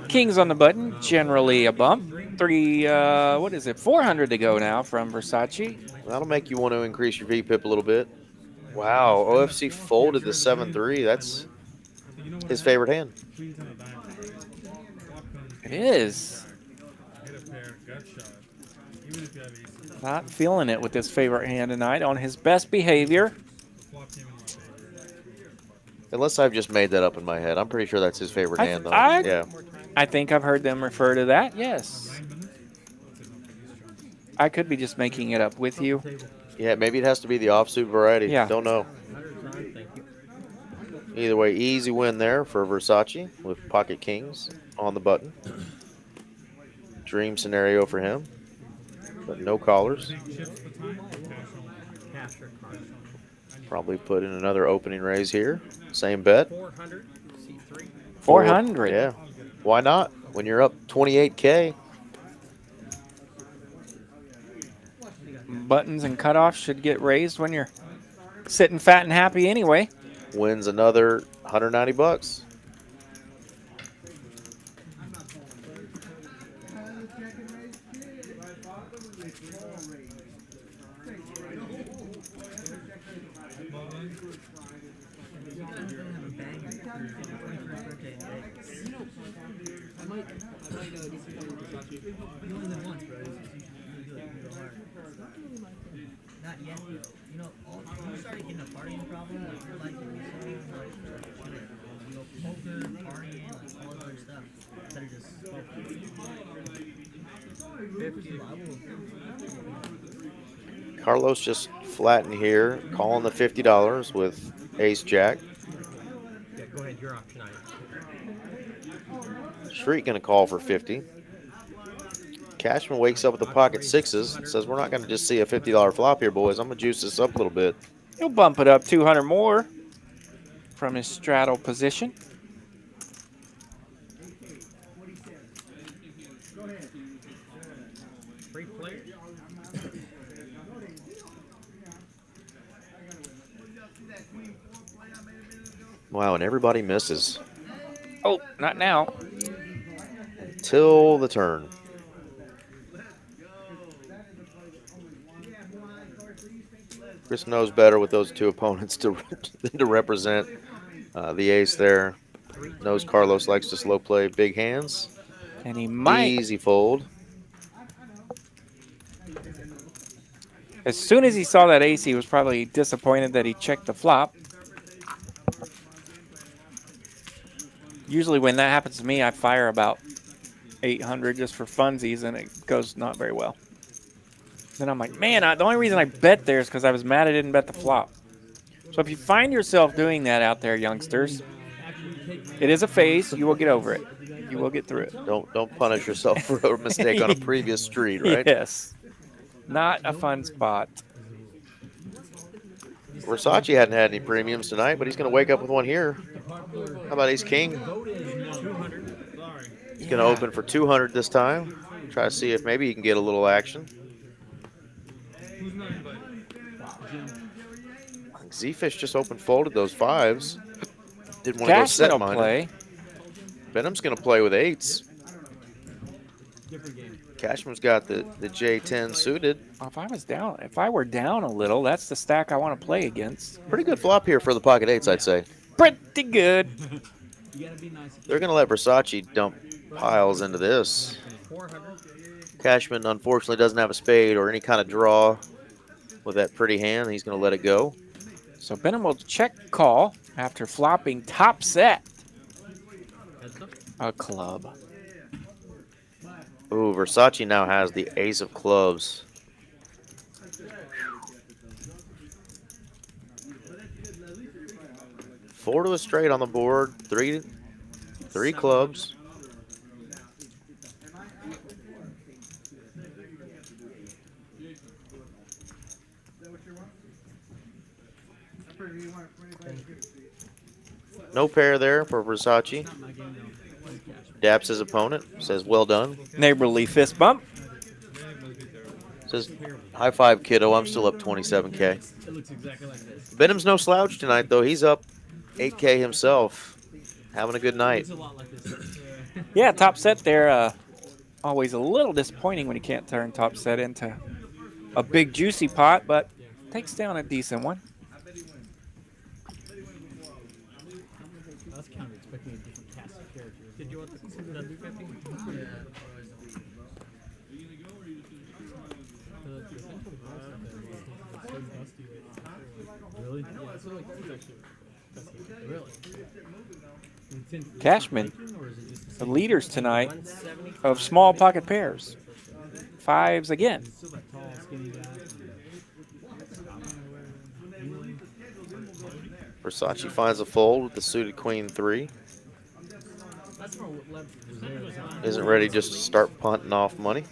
Kings on the button, generally a bump. 400 to go now from Versace. That'll make you want to increase your VPIP a little bit. Wow, OFC folded the 7-3. That's his favorite hand. It is. Not feeling it with his favorite hand tonight on his best behavior. Unless I've just made that up in my head. I'm pretty sure that's his favorite hand, though. Yeah. I think I've heard them refer to that, yes. I could be just making it up with you. Yeah, maybe it has to be the offsuit variety. Yeah. Don't know. Either way, easy win there for Versace with pocket kings on the button. Dream scenario for him, but no callers. Probably put in another opening raise here. Same bet. 400. Yeah. Why not? When you're up 28K. Buttons and cutoffs should get raised when you're sitting fat and happy anyway. Wins another 190 bucks. Not yet. You know, when you started getting a partying problem, like you're like poker, partying, like all other stuff, instead of just Carlos just flattened here, calling the $50 with ace-jack. Yeah, go ahead, your option item. Shriek going to call for 50. Cashman wakes up with the pocket 6s and says, we're not going to just see a $50 flop here, boys. I'm going to juice this up a little bit. He'll bump it up 200 more from his straddle position. Wow, and everybody misses. Oh, not now. Till the turn. Chris knows better with those two opponents to represent the ace there. Knows Carlos likes to slow play big hands. And he might. Easy fold. As soon as he saw that ace, he was probably disappointed that he checked the flop. Usually when that happens to me, I fire about 800 just for funsies, and it goes not very well. Then I'm like, man, the only reason I bet there is because I was mad I didn't bet the flop. So if you find yourself doing that out there, youngsters, it is a phase. You will get over it. You will get through it. Don't punish yourself for a mistake on a previous street, right? Yes. Not a fun spot. Versace hadn't had any premiums tonight, but he's going to wake up with one here. How about ace king? He's going to open for 200 this time. Try to see if maybe he can get a little action. Z-Fish just open folded those fives. Didn't want to go set mine. Play. Benham's going to play with eights. Cashman's got the J10 suited. If I were down a little, that's the stack I want to play against. Pretty good flop here for the pocket eights, I'd say. Pretty good. They're going to let Versace dump piles into this. Cashman, unfortunately, doesn't have a spade or any kind of draw with that pretty hand. He's going to let it go. So Benham will check call after flopping top set. A club. Ooh, Versace now has the ace of clubs. Four to a straight on the board. Three clubs. No pair there for Versace. Daps his opponent. Says, well done. Neighborly fist bump. Says, high five, kiddo. I'm still up 27K. Benham's no slouch tonight, though. He's up 8K himself. Having a good night. Yeah, top set there. Always a little disappointing when you can't turn top set into a big juicy pot, but takes down a decent one. I was kind of expecting a different cast of characters. Did you want the Luke, I think? Really? Yeah, it's like really. Cashman, the leaders tonight of small pocket pairs. Fives again. Versace finds a fold with the suited queen 3. Isn't ready just to start punting off money.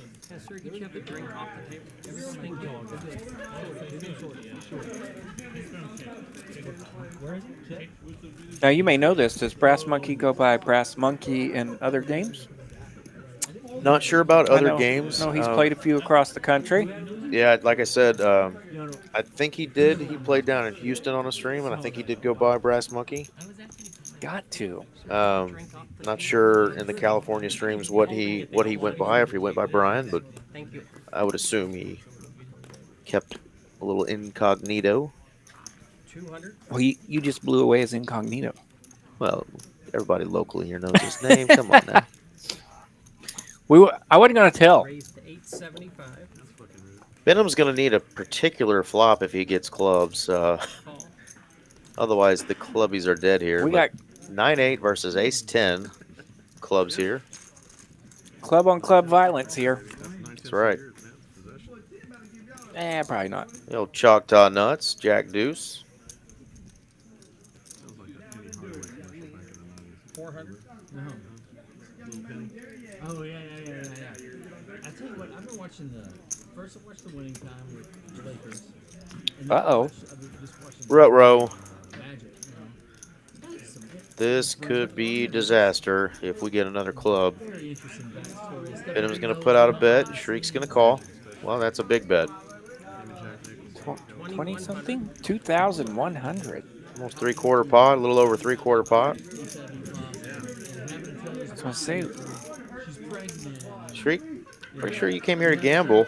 Now you may know this. Does Brass Monkey go by Brass Monkey in other games? Not sure about other games. No, he's played a few across the country. Yeah, like I said, I think he did. He played down in Houston on a stream, and I think he did go by Brass Monkey. Got to. Not sure in the California streams what he went by, if he went by Brian, but I would assume he kept a little incognito. Well, you just blew away his incognito. Well, everybody locally here knows his name. Come on now. I wasn't going to tell. Benham's going to need a particular flop if he gets clubs. Otherwise, the clubbies are dead here. We got 9-8 versus ace-10 clubs here. Club on club violence here. That's right. Probably not. The old Choctaw nuts, Jack Deuce. 400? No. Oh, yeah. I tell you what, I've been watching first I watched the winning time with the Lakers. Uh-oh. Ruh-roh. This could be disaster if we get another club. Benham's going to put out a bet. Shriek's going to call. Well, that's a big bet. 20-something? 2,100. Almost three-quarter pot, a little over three-quarter pot. That's what I say. Shriek, pretty sure you came here to gamble.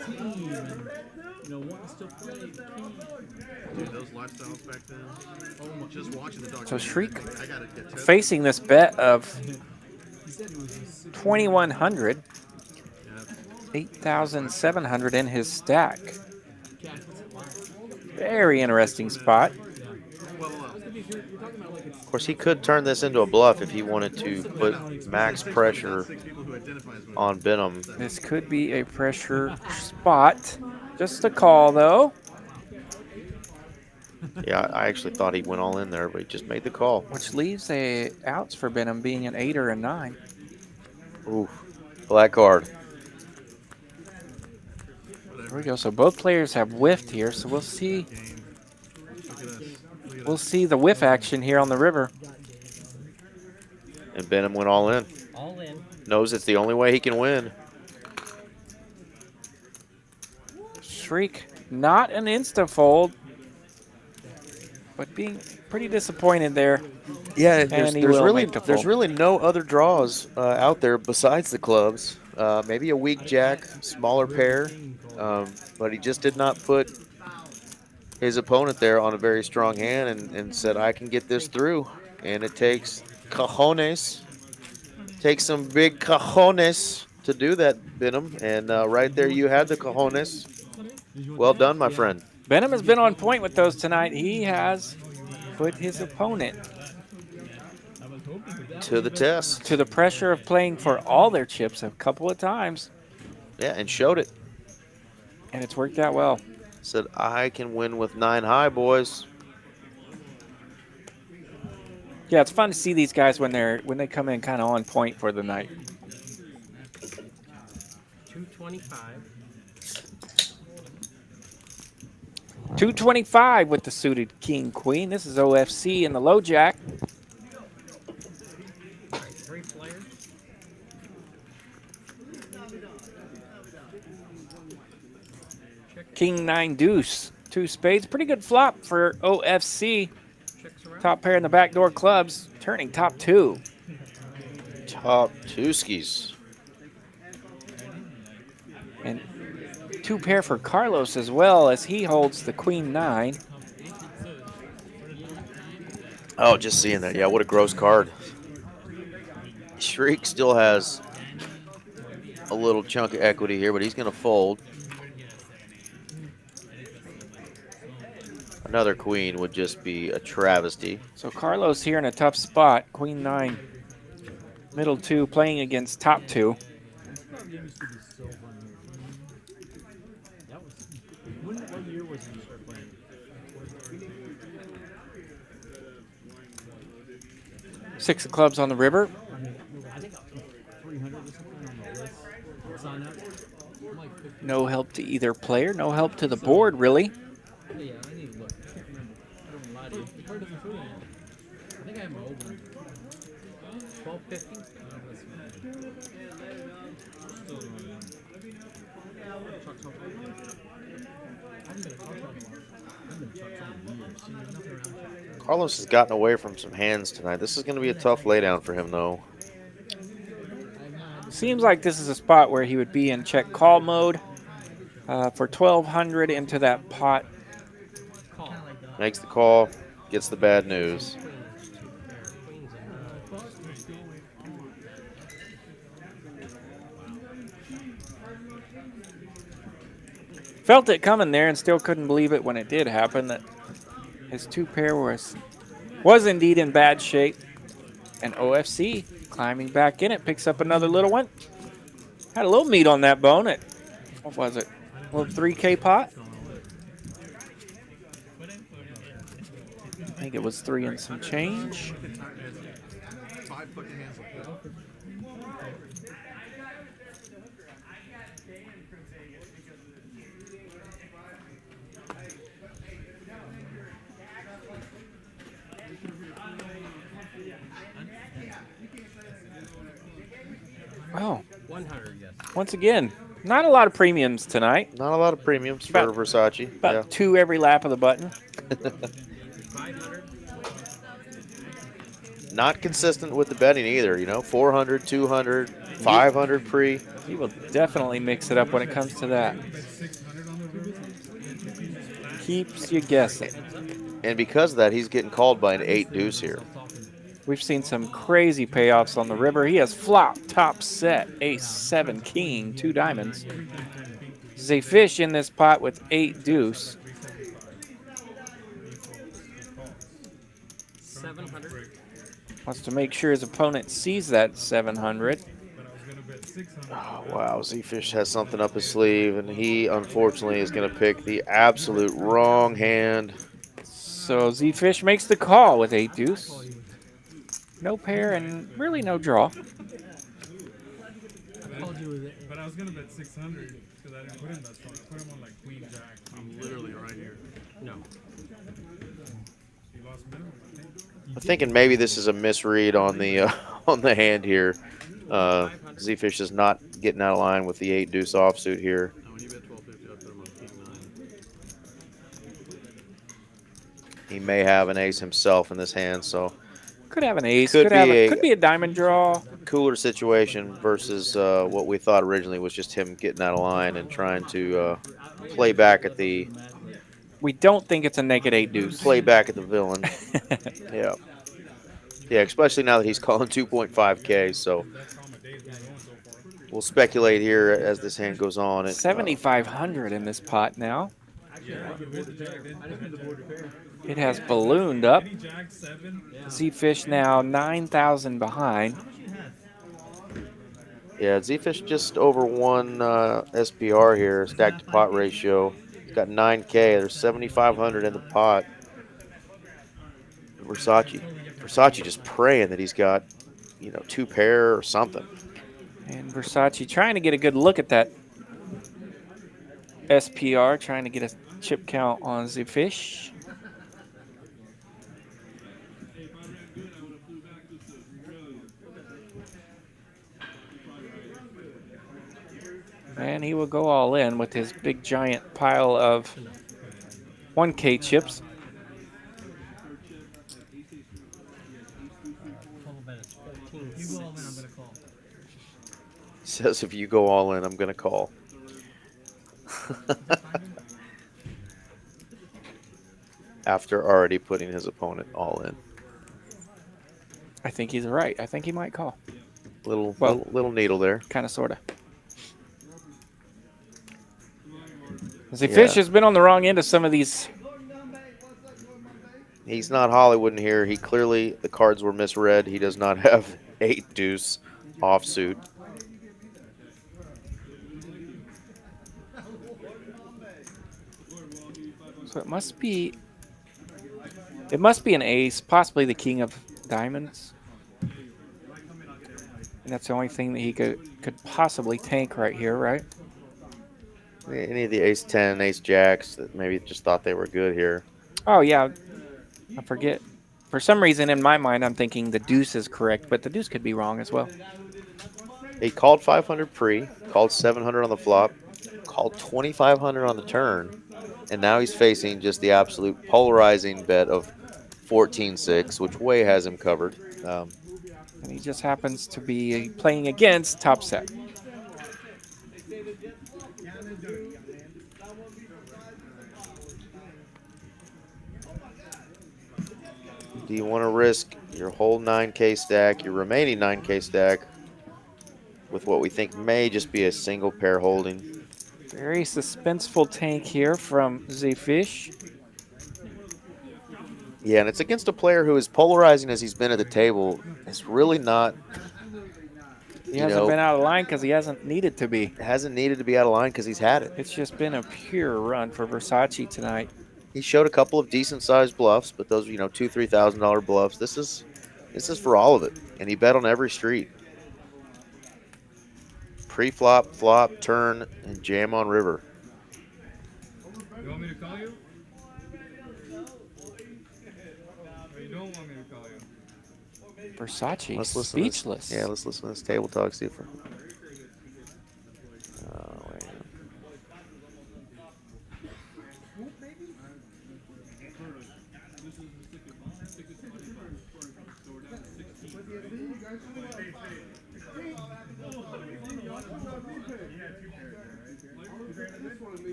So Shriek facing this bet of 2,100, 8,700 in his stack. Very interesting spot. Of course, he could turn this into a bluff if he wanted to put max pressure on Benham. This could be a pressure spot. Just a call, though. Yeah, I actually thought he went all in there, but he just made the call. Which leaves a outs for Benham being an 8 or a 9. Ooh, black card. There we go. So both players have whiffed here. So we'll see. We'll see the whiff action here on the river. And Benham went all in. All in. Knows it's the only way he can win. Shriek, not an insta fold, but being pretty disappointed there. Yeah, there's fold. really no other draws out there besides the clubs. Maybe a weak jack, smaller pair, but he just did not put his opponent there on a very strong hand and said, I can get this through. And it takes cojones, takes some big cojones to do that, Benham. And right there you had the cojones. Well done, my friend. Benham has been on point with those tonight. He has put his opponent to the test. To the pressure of playing for all their chips a couple of times. Yeah, and showed it. And it's worked out well. Said, I can win with 9 high, boys. Yeah, it's fun to see these guys when they come in kind of on point for the night. 225. 225 with the suited king queen. This is OFC in the low jack. 3 players. King 9 deuce, 2 spades. Pretty good flop for OFC. Top pair in the backdoor clubs, turning top 2. Top 2 skis. And 2 pair for Carlos as well as he holds the queen 9. Oh, just seeing that. Yeah, what a gross card. Shriek still has a little chunk of equity here, but he's going to fold. Another queen would just be a travesty. So Carlos here in a tough spot. Queen 9, middle 2, playing against top 2. What year was you start playing? Six of clubs on the river. I think 300 or something on the list. Sign up. No help to either player. No help to the board, really. Yeah, I need to look. I can't remember. I don't lie to you. The card doesn't show anymore. I think I have my old one. 1250? Carlos has gotten away from some hands tonight. This is going to be a tough laydown for him, though. Seems like this is a spot where he would be in check call mode for 1,200 into that pot. Makes the call, gets the bad news. Felt it coming there and still couldn't believe it when it did happen that his 2 pair was indeed in bad shape. And OFC climbing back in it, picks up another little one. Had a little meat on that bone at, what was it, a little 3K pot? I think it was 3 and some change. Oh, 100, yes. Once again, not a lot of premiums tonight. Not a lot of premiums for Versace. About 2 every lap of the button. 500. Not consistent with the betting either, you know, 400, 200, 500 pre. He will definitely mix it up when it comes to that. Keeps you guessing. And because of that, he's getting called by an 8 deuce here. We've seen some crazy payoffs on the river. He has flop, top set, ace, 7, king, 2 diamonds. This is a fish in this pot with 8 deuce. 700. Wants to make sure his opponent sees that 700. Oh, wow, Z-Fish has something up his sleeve, and he unfortunately is going to pick the absolute wrong hand. So Z-Fish makes the call with 8 deuce. No pair and really no draw. But I was gonna bet 600 because I didn't put him that strong. I put him on like Queen Jack. I'm literally right here. No. He lost minimum, I think. I'm thinking maybe this is a misread on the on the hand here. Z-Fish is not getting out of line with the 8 deuce offsuit here. Now, when you bet 1250, I put him on king 9. He may have an ace himself in this hand, so could have an ace. Could be a diamond draw. Cooler situation versus what we thought originally was just him getting out of line and trying to play back at the. We don't think it's a naked 8 deuce. Play back at the villain. Yeah. Yeah, especially now that he's calling 2.5K. So we'll speculate here as this hand goes on. 7,500 in this pot now. It has ballooned up. Z-Fish now 9,000 behind. Yeah, Z-Fish just over 1 SPR here, stack to pot ratio. He's got 9K. There's 7,500 in the pot. Versace just praying that he's got, 2 pair or something. And Versace trying to get a good look at that SPR, trying to get a chip count on Z-Fish. And he will go all in with his big giant pile of 1K chips. Says if you go all in, I'm going to call. After already putting his opponent all in. I think he's right. I think he might call. Little needle there. Kind of, sort of. Z-Fish has been on the wrong end of some of these. He's not Hollywood in here. He clearly, the cards were misread. He does not have 8 deuce offsuit. So it must be an ace, possibly the king of diamonds. And that's the only thing that he could possibly tank right here, right? Any of the ace 10, ace jacks that maybe just thought they were good here. Oh, yeah. I forget. For some reason, in my mind, I'm thinking the deuce is correct, but the deuce could be wrong as well. He called 500 pre, called 700 on the flop, called 2,500 on the turn, and now he's facing just the absolute polarizing bet of 14-6, which way has him covered. And he just happens to be playing against top set. Do you want to risk your whole 9K stack, your remaining 9K stack, with what we think may just be a single pair holding? Very suspenseful tank here from Z-Fish. Yeah, and it's against a player who, is polarizing as he's been at the table, is really not. He hasn't been out of line because he hasn't needed to be. Hasn't needed to be out of line because he's had it. It's just been a pure run for Versace tonight. He showed a couple of decent-sized bluffs, but those, $2,000, $3,000 bluffs. This is for all of it, and he bet on every street. Pre-flop, flop, turn, and jam on river. You want me to call you? Or you don't want me to call you? Versace, Let's listen speechless. Yeah, let's listen to this table talk. See if we're... wait.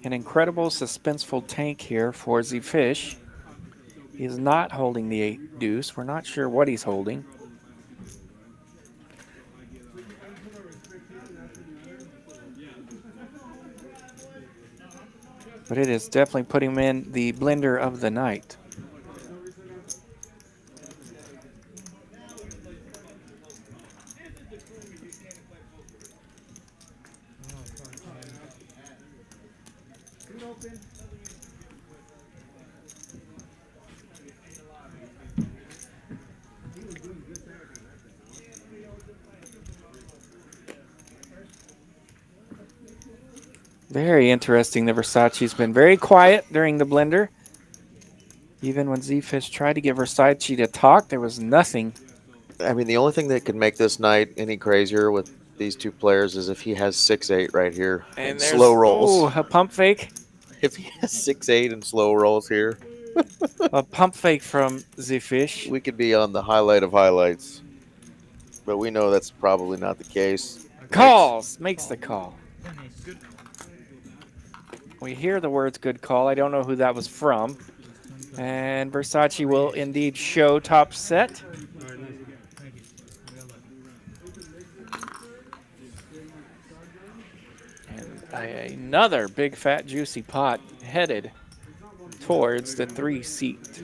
An incredible suspenseful tank here for Z-Fish. He is not holding the 8 deuce. We're not sure what he's holding. But it is definitely putting him in the blender of the night. Very interesting. The Versace's been very quiet during the blender. Even when Z-Fish tried to get Versace to talk, there was nothing. I mean, the only thing that could make this night any crazier with these two players is if he has 6-8 right here and slow rolls. Oh, a pump fake. If he has 6-8 and slow rolls here. A pump fake from Z-Fish. We could be on the highlight of highlights. But we know that's probably not the case. Calls. Makes the call. We hear the words good call. I don't know who that was from. And Versace will indeed show top set. And another big, fat, juicy pot headed towards the 3-seat.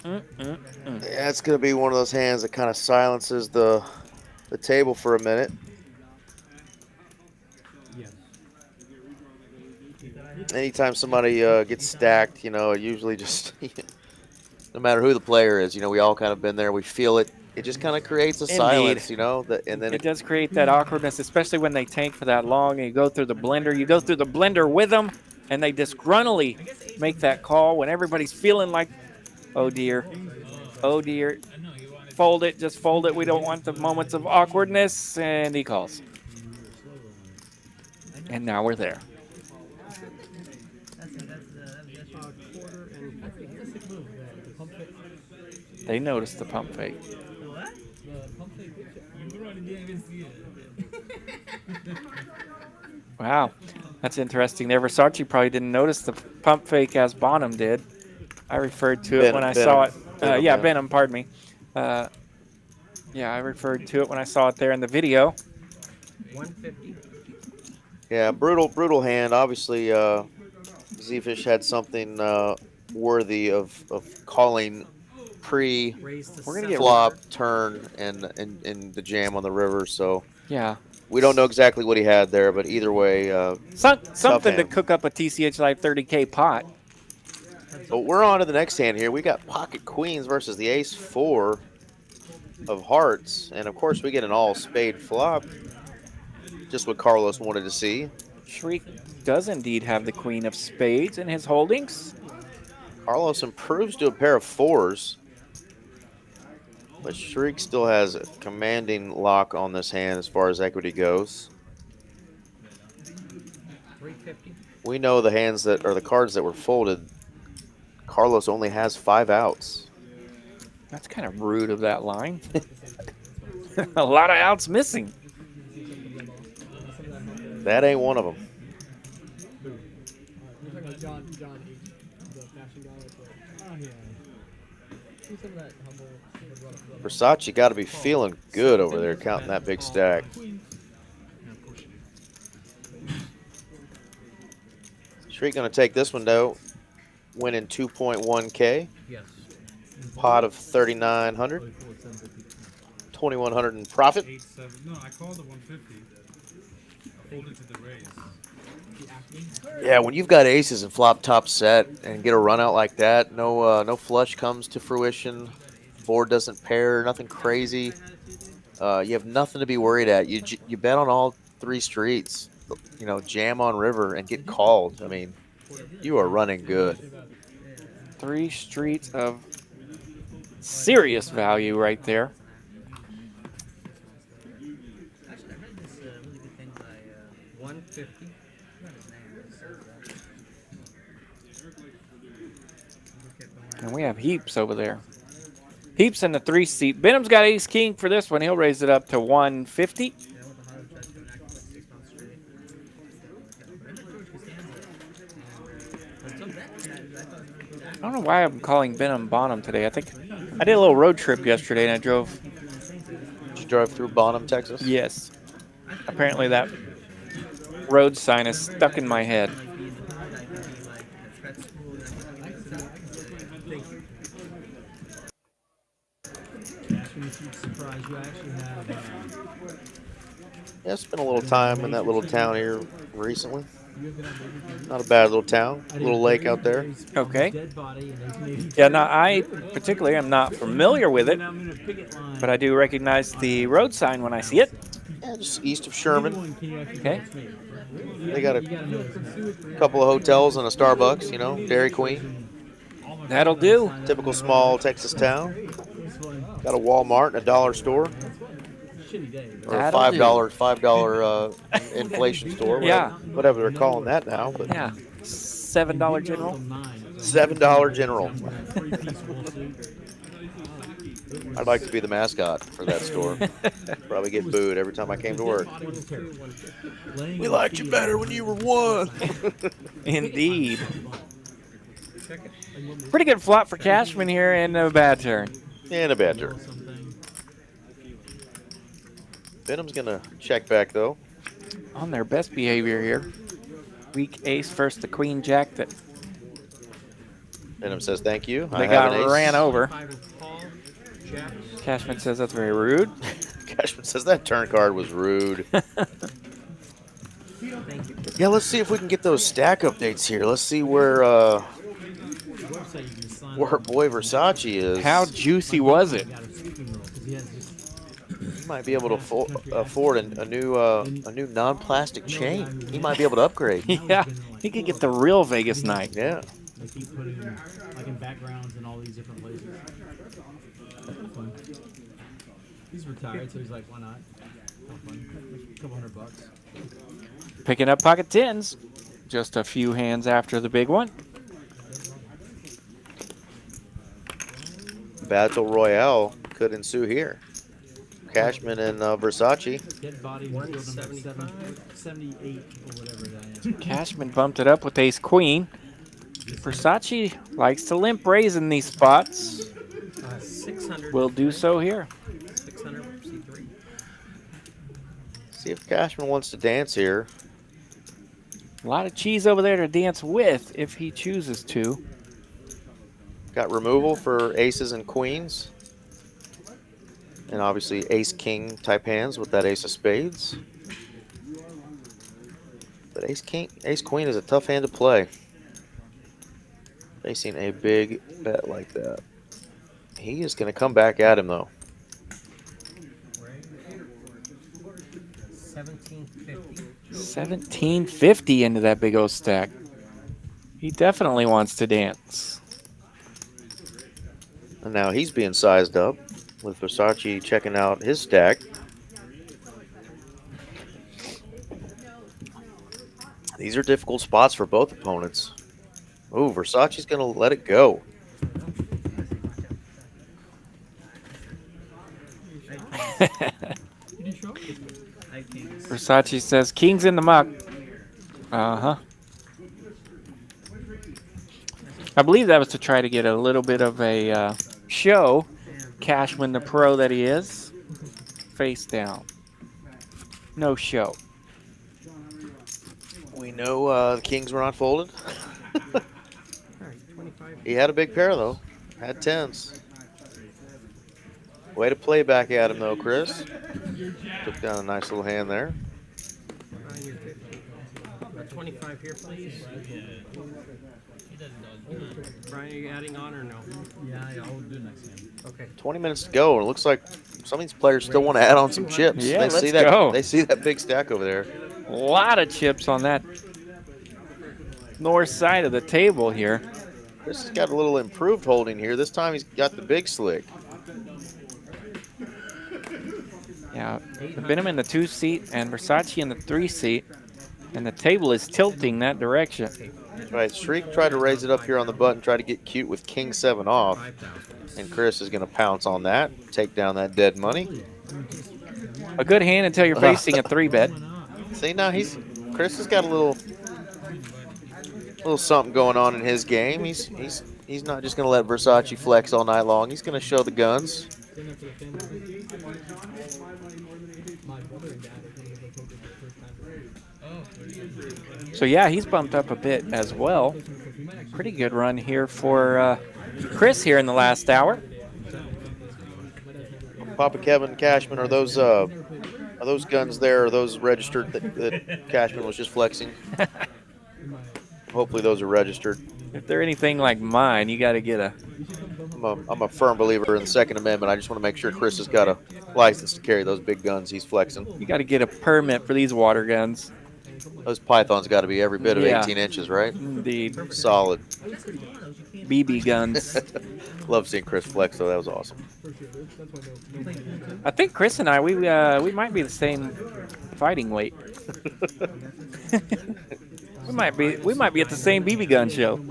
Yeah, it's going to be one of those hands that kind of silences the table for a minute. Anytime somebody gets stacked, you know, it usually just, no matter who the player is, you know, we all kind of been there. We feel it. It just kind of creates a silence, you know. And then it does create that awkwardness, especially when they tank for that long and you go through the blender. You go through the blender with them, and they disgruntledly make that call when everybody's feeling like, oh, dear. Oh, dear. Fold it. Just fold it. We don't want the moments of awkwardness. And he calls. And now we're there. They noticed the pump fake. What? The pump fake picture. You didn't even see it. Wow. That's interesting there. Versace probably didn't notice the pump fake as Bonham did. I referred to it when I saw it. Yeah, Benham, pardon me. Yeah, I referred to it when I saw it there in the video. 150. Yeah, brutal hand. Obviously, Z-Fish had something worthy of calling pre-flop turn and the jam on the river. So yeah, we don't know exactly what he had there, but either way, something to cook up a TCH Live 30K pot. But we're on to the next hand here. We got pocket queens versus the ace-4 of hearts, and of course we get an all spade flop. Just what Carlos wanted to see. Shriek does indeed have the queen of spades in his holdings. Carlos improves to a pair of 4s. But Shriek still has a commanding lock on this hand as far as equity goes. 350. We know the hands that are the cards that were folded. Carlos only has 5 outs. That's kind of rude of that line. A lot of outs missing. That ain't one of them. Versace got to be feeling good over there counting that big stack. Shriek going to take this one, though. Winning 2.1K. Yes. Pot of 3,900. 2,100 in profit. 8-7. No, I called it 150. Hold it to the raise. Yeah, when you've got aces and flop top set and get a run out like that, no flush comes to fruition. Board doesn't pair, nothing crazy. You have nothing to be worried at. You bet on all 3 streets. You know, jam on river and get called. I mean, you are running good. 3 streets of serious value right there. Actually, I read this really good thing by 150. And we have Heaps over there. Heaps in the 3-seat. Benham's got ace king for this one. He'll raise it up to 150. I don't know why I'm calling Benham Bonham today. I think I did a little road trip yesterday, and I drove. You drove through Bonham, Texas? Yes. Apparently that road sign is stuck in my head. Yeah, I spent a little time in that little town here recently. Not a bad little town. A little lake out there. Okay. Yeah, now I particularly am not familiar with it, but I do recognize the road sign when I see it. Yeah, just east of Sherman. Okay. They got a couple of hotels and a Starbucks, you know, Dairy Queen. That'll do. Typical small Texas town. Got a Walmart and a dollar store. Or a $5 inflation store. Yeah. Whatever they're calling that now. But yeah. $7 General. $7 General. I'd like to be the mascot for that store. Probably get booed every time I came to work. We liked you better when you were one. Indeed. Pretty good flop for Cashman here and a bad turn. And a bad turn. Benham's going to check back, though. On their best behavior here. Weak ace versus the queen jack that Benham says thank you. They got ran over. Cashman says that's very rude. Cashman says that turn card was rude. Yeah, let's see if we can get those stack updates here. Let's see where our boy Versace is. How juicy was it? He might be able to afford a new non-plastic chain. He might be able to upgrade. Yeah, he could get the real Vegas night. Yeah. They keep putting like in backgrounds in all these different places. He's retired, so he's like, why not? A couple $100. Picking up pocket tens. Just a few hands after the big one. Battle Royale could ensue here. Cashman and Versace. Dead body 175, 78 or whatever that is. Cashman bumped it up with ace queen. Versace likes to limp raise in these spots. 600. Will do so here. 600 C3. See if Cashman wants to dance here. A lot of cheese over there to dance with if he chooses to. Got removal for aces and queens. And obviously ace-king type hands with that ace of spades. But ace-queen is a tough hand to play. Facing a big bet like that. He is going to come back at him, though. 1750. 1750 into that big old stack. He definitely wants to dance. And now he's being sized up with Versace checking out his stack. These are difficult spots for both opponents. Ooh, Versace's going to let it go. Versace says, king's in the muck. Uh-huh. I believe that was to try to get a little bit of a show. Cashman, the pro that he is, face down. No show. We know the kings were not folded. He had a big pair, though. Had tens. Way to play back at him, though, Chris. Took down a nice little hand there. 25 here, please. Brian, are you adding on or no? Yeah, I'll do next time. Okay. 20 minutes to go, and it looks like some of these players still want to add on some chips. Yeah, let's go. They see that big stack over there. A lot of chips on that north side of the table here. Chris has got a little improved holding here. This time he's got the big slick. Yeah, Benham in the 2 seat and Versace in the 3 seat, and the table is tilting that direction. Right, Shriek tried to raise it up here on the button, try to get cute with King 7 off, and Chris is going to pounce on that, take down that dead money. A good hand until you're facing a 3-bet. See, now Chris has got a little something going on in his game. He's He's not just going to let Versace flex all night long. He's going to show the guns. So yeah, he's bumped up a bit as well. Pretty good run here for Chris here in the last hour. Papa Kevin Cashman, are those guns there? Are those registered that Cashman was just flexing? Hopefully those are registered. If they're anything like mine, you got to get a... I'm a firm believer in the Second Amendment. I just want to make sure Chris has got a license to carry those big guns he's flexing. You got to get a permit for these water guns. Those pythons got to be every bit of 18 inches, right? Indeed. Solid. BB guns. Love seeing Chris flex, though. That was awesome. I think Chris and I, we might be the same fighting weight. we might be at the same BB gun show.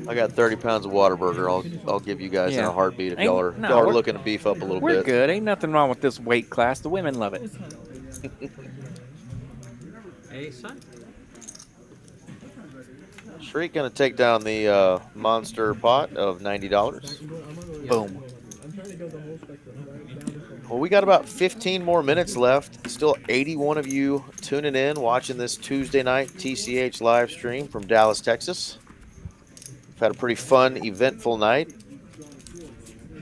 I got 30 pounds of Whataburger. I'll give you guys in a heartbeat if y'all are looking to beef up a little bit. We're good. Ain't nothing wrong with this weight class. The women love it. Hey, son. Shriek gonna take down the monster pot of $90. Boom. Well, we got about 15 more minutes left. Still 81 of you tuning in, watching this Tuesday night TCH live stream from Dallas, Texas. We've had a pretty fun, eventful night.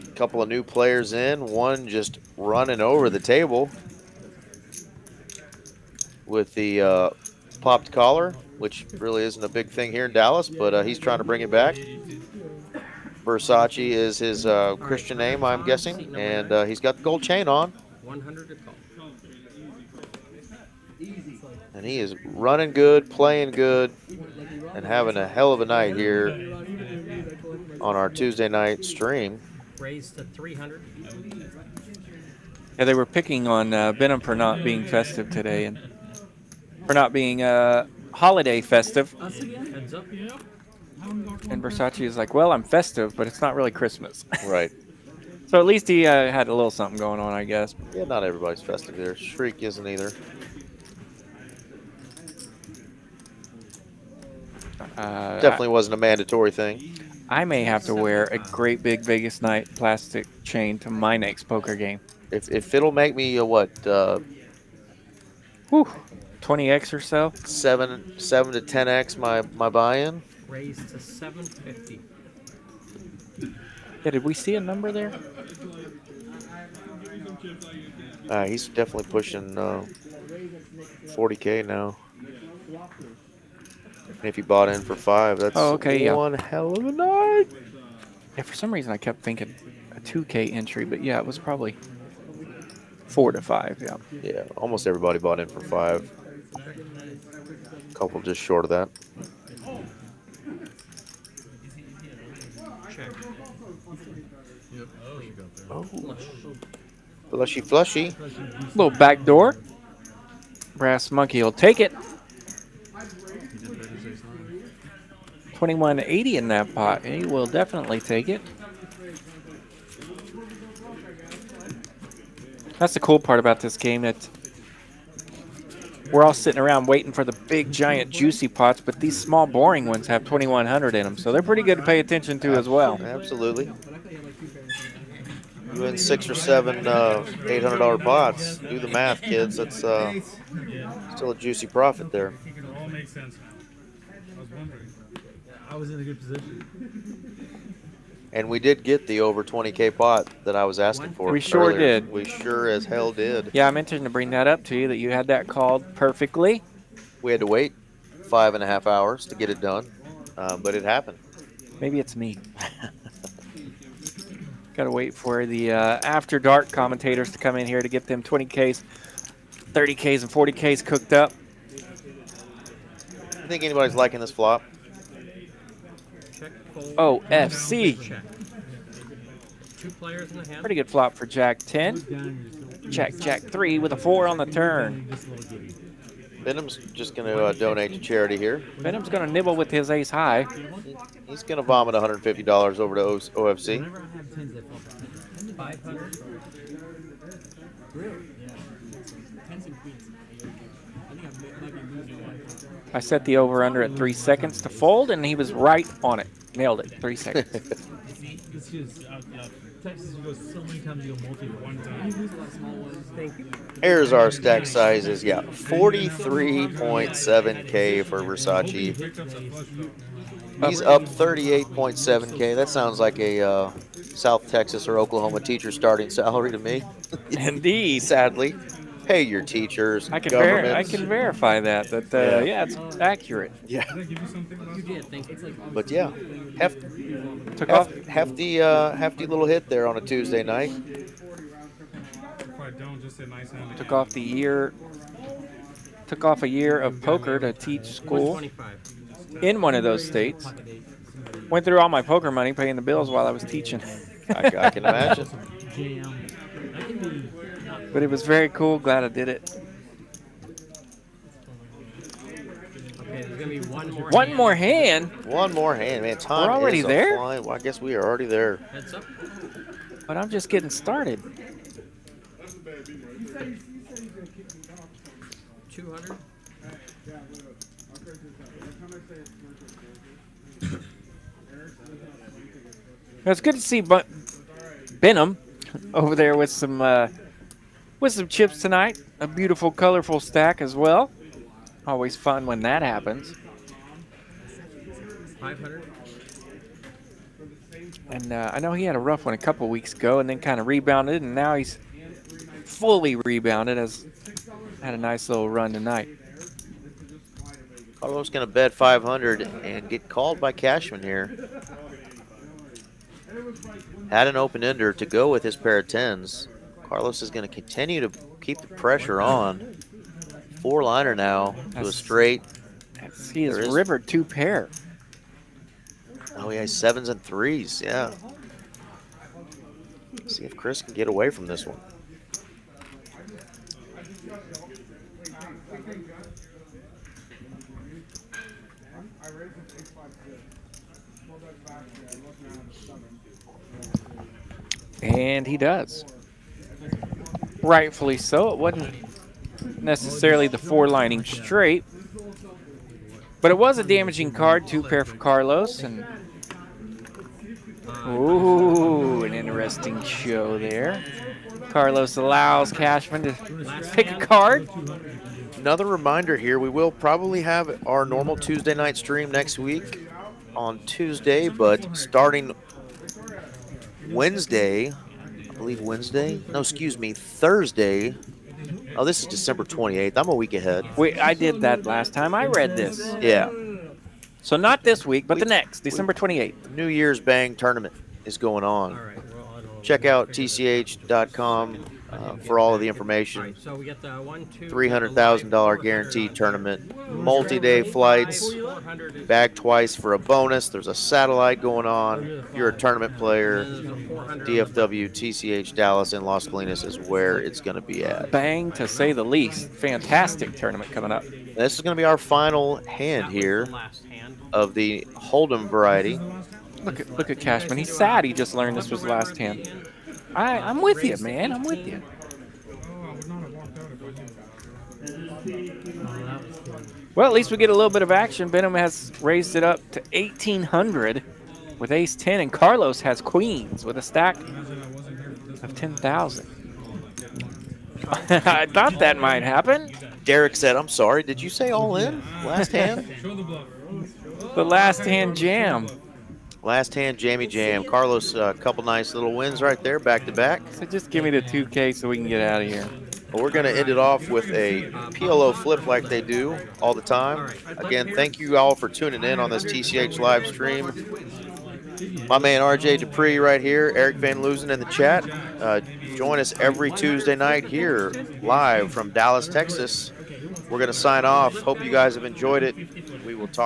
A couple of new players in, one just running over the table with the popped collar, which really isn't a big thing here in Dallas, but he's trying to bring it back. Versace is his Christian name, I'm guessing, and he's got the gold chain on. 100 to call. And he is running good, playing good, and having a hell of a night here on our Tuesday night stream. Raised to 300. Yeah, they were picking on Benham for not being festive today and for not being holiday festive. Heads up, yeah. And Versace is like, well, I'm festive, but it's not really Christmas. Right. So at least he had a little something going on, I guess. Yeah, not everybody's festive there. Shriek isn't either. Definitely wasn't a mandatory thing. I may have to wear a great big Vegas night plastic chain to my next poker game. If it'll make me what? 20x or so. 7 to 10x my buy-in. Raised to 750. Yeah, did we see a number there? He's definitely pushing 40K now. And if you bought in for 5, that's one hell of a night. Yeah, for some reason I kept thinking a 2K entry, but yeah, it was probably 4 to 5. Yeah. Yeah, almost everybody bought in for 5. A couple just short of that. Oh, flushy. Little back door. Brass Monkey will take it. 2180 in that pot. He will definitely take it. That's the cool part about this game, that we're all sitting around waiting for the big, giant, juicy pots, but these small, boring ones have 2100 in them, so they're pretty good to pay attention to as well. Absolutely. You win 6 or 7 $800 pots. Do the math, kids. That's still a juicy profit there. It all makes sense. I was wondering. I was in a good position. And we did get the over 20K pot that I was asking for. We sure earlier. did. We sure as hell did. Yeah, I meant to bring that up to you, that you had that called perfectly. We had to wait 5.5 hours to get it done, but it happened. Maybe it's me. Got to wait for the after dark commentators to come in here to get them 20Ks, 30Ks, and 40Ks cooked up. I think anybody's liking this flop. OFC. Two players in the hand. Pretty good flop for Jack 10. Jack 3 with a 4 on the turn. Benham's just going to donate to charity here. Benham's going to nibble with his ace high. He's going to vomit $150 over to OFC. Really? Yeah. Tens and queens. I think I might be losing one. I set the over-under at 3 seconds to fold, and he was right on it. Nailed it. 3 seconds. See, it's just Texas goes so many times you go multi one time. You lose a lot of small ones. Thank you. Here's our stack sizes. Yeah, 43.7K for Versace. He's up 38.7K. That sounds like a South Texas or Oklahoma teacher starting salary to me. Indeed. Sadly. Pay your teachers. I can verify that. Yeah, it's accurate. Yeah. But yeah, hefty little hit there on a Tuesday night. Took off a year of poker to teach school in one of those states. Went through all my poker money paying the bills while I was teaching. I can imagine. But it was very cool. Glad I did it. Okay, there's gonna be one more. One more hand. One more hand, man. Time We're already is there. Well, I guess we are already there. Heads up. But I'm just getting started. 200. It's good to see Benham over there with some chips tonight. A beautiful, colorful stack as well. Always fun when that happens. 500. And I know he had a rough one a couple weeks ago and then kind of rebounded, and now he's fully rebounded. Had a nice little run tonight. Carlos going to bet 500 and get called by Cashman here. Had an open-ender to go with his pair of tens. Carlos is going to continue to keep the pressure on. 4-liner now to a straight. He has rivered 2 pair. Oh, he has 7s and 3s, yeah. See if Chris can get away from this one. And he does. Rightfully so. It wasn't necessarily the 4-lining straight, but it was a damaging card. 2 pair for Carlos, and ooh, an interesting show there. Carlos allows Cashman to pick a card. Another reminder here, we will probably have our normal Tuesday night stream next week on Tuesday, but starting Wednesday, I believe Wednesday? No, excuse me, Thursday. Oh, this is December 28th. I'm a week ahead. I did that last time I read this. Yeah. So not this week, but the next, December 28th. New Year's Bang tournament is going on. Check out tch.com for all of the information. So we get the $300,000 guaranteed tournament, multi-day flights, bag twice for a bonus. There's a satellite going on. If you're a tournament player, DFW, TCH, Dallas, and Las Colinas is where it's going to be at. Bang, to say the least. Fantastic tournament coming up. This is going to be our final hand here of the Hold'em variety. Look at Cashman. He's sad he just learned this was the last hand. I'm with you, man. I'm with you. Well, at least we get a little bit of action. Benham has raised it up to 1,800 with ace-10, and Carlos has queens with a stack of 10,000. I thought that might happen. Derek said, I'm sorry, did you say all in? Last hand? The last hand jam. Last hand jammy jam. Carlos, a couple nice little wins right there, back to back. So just give me the 2K so we can get out of here. Well, we're going to end it off with a PLO flip like they do all the time. Again, thank you all for tuning in on this TCH live stream. My man RJ Dupree right here, Eric Van Loosen in the chat. Join us every Tuesday night here live from Dallas, Texas. We're going to sign off. Hope you guys have enjoyed it. We will talk.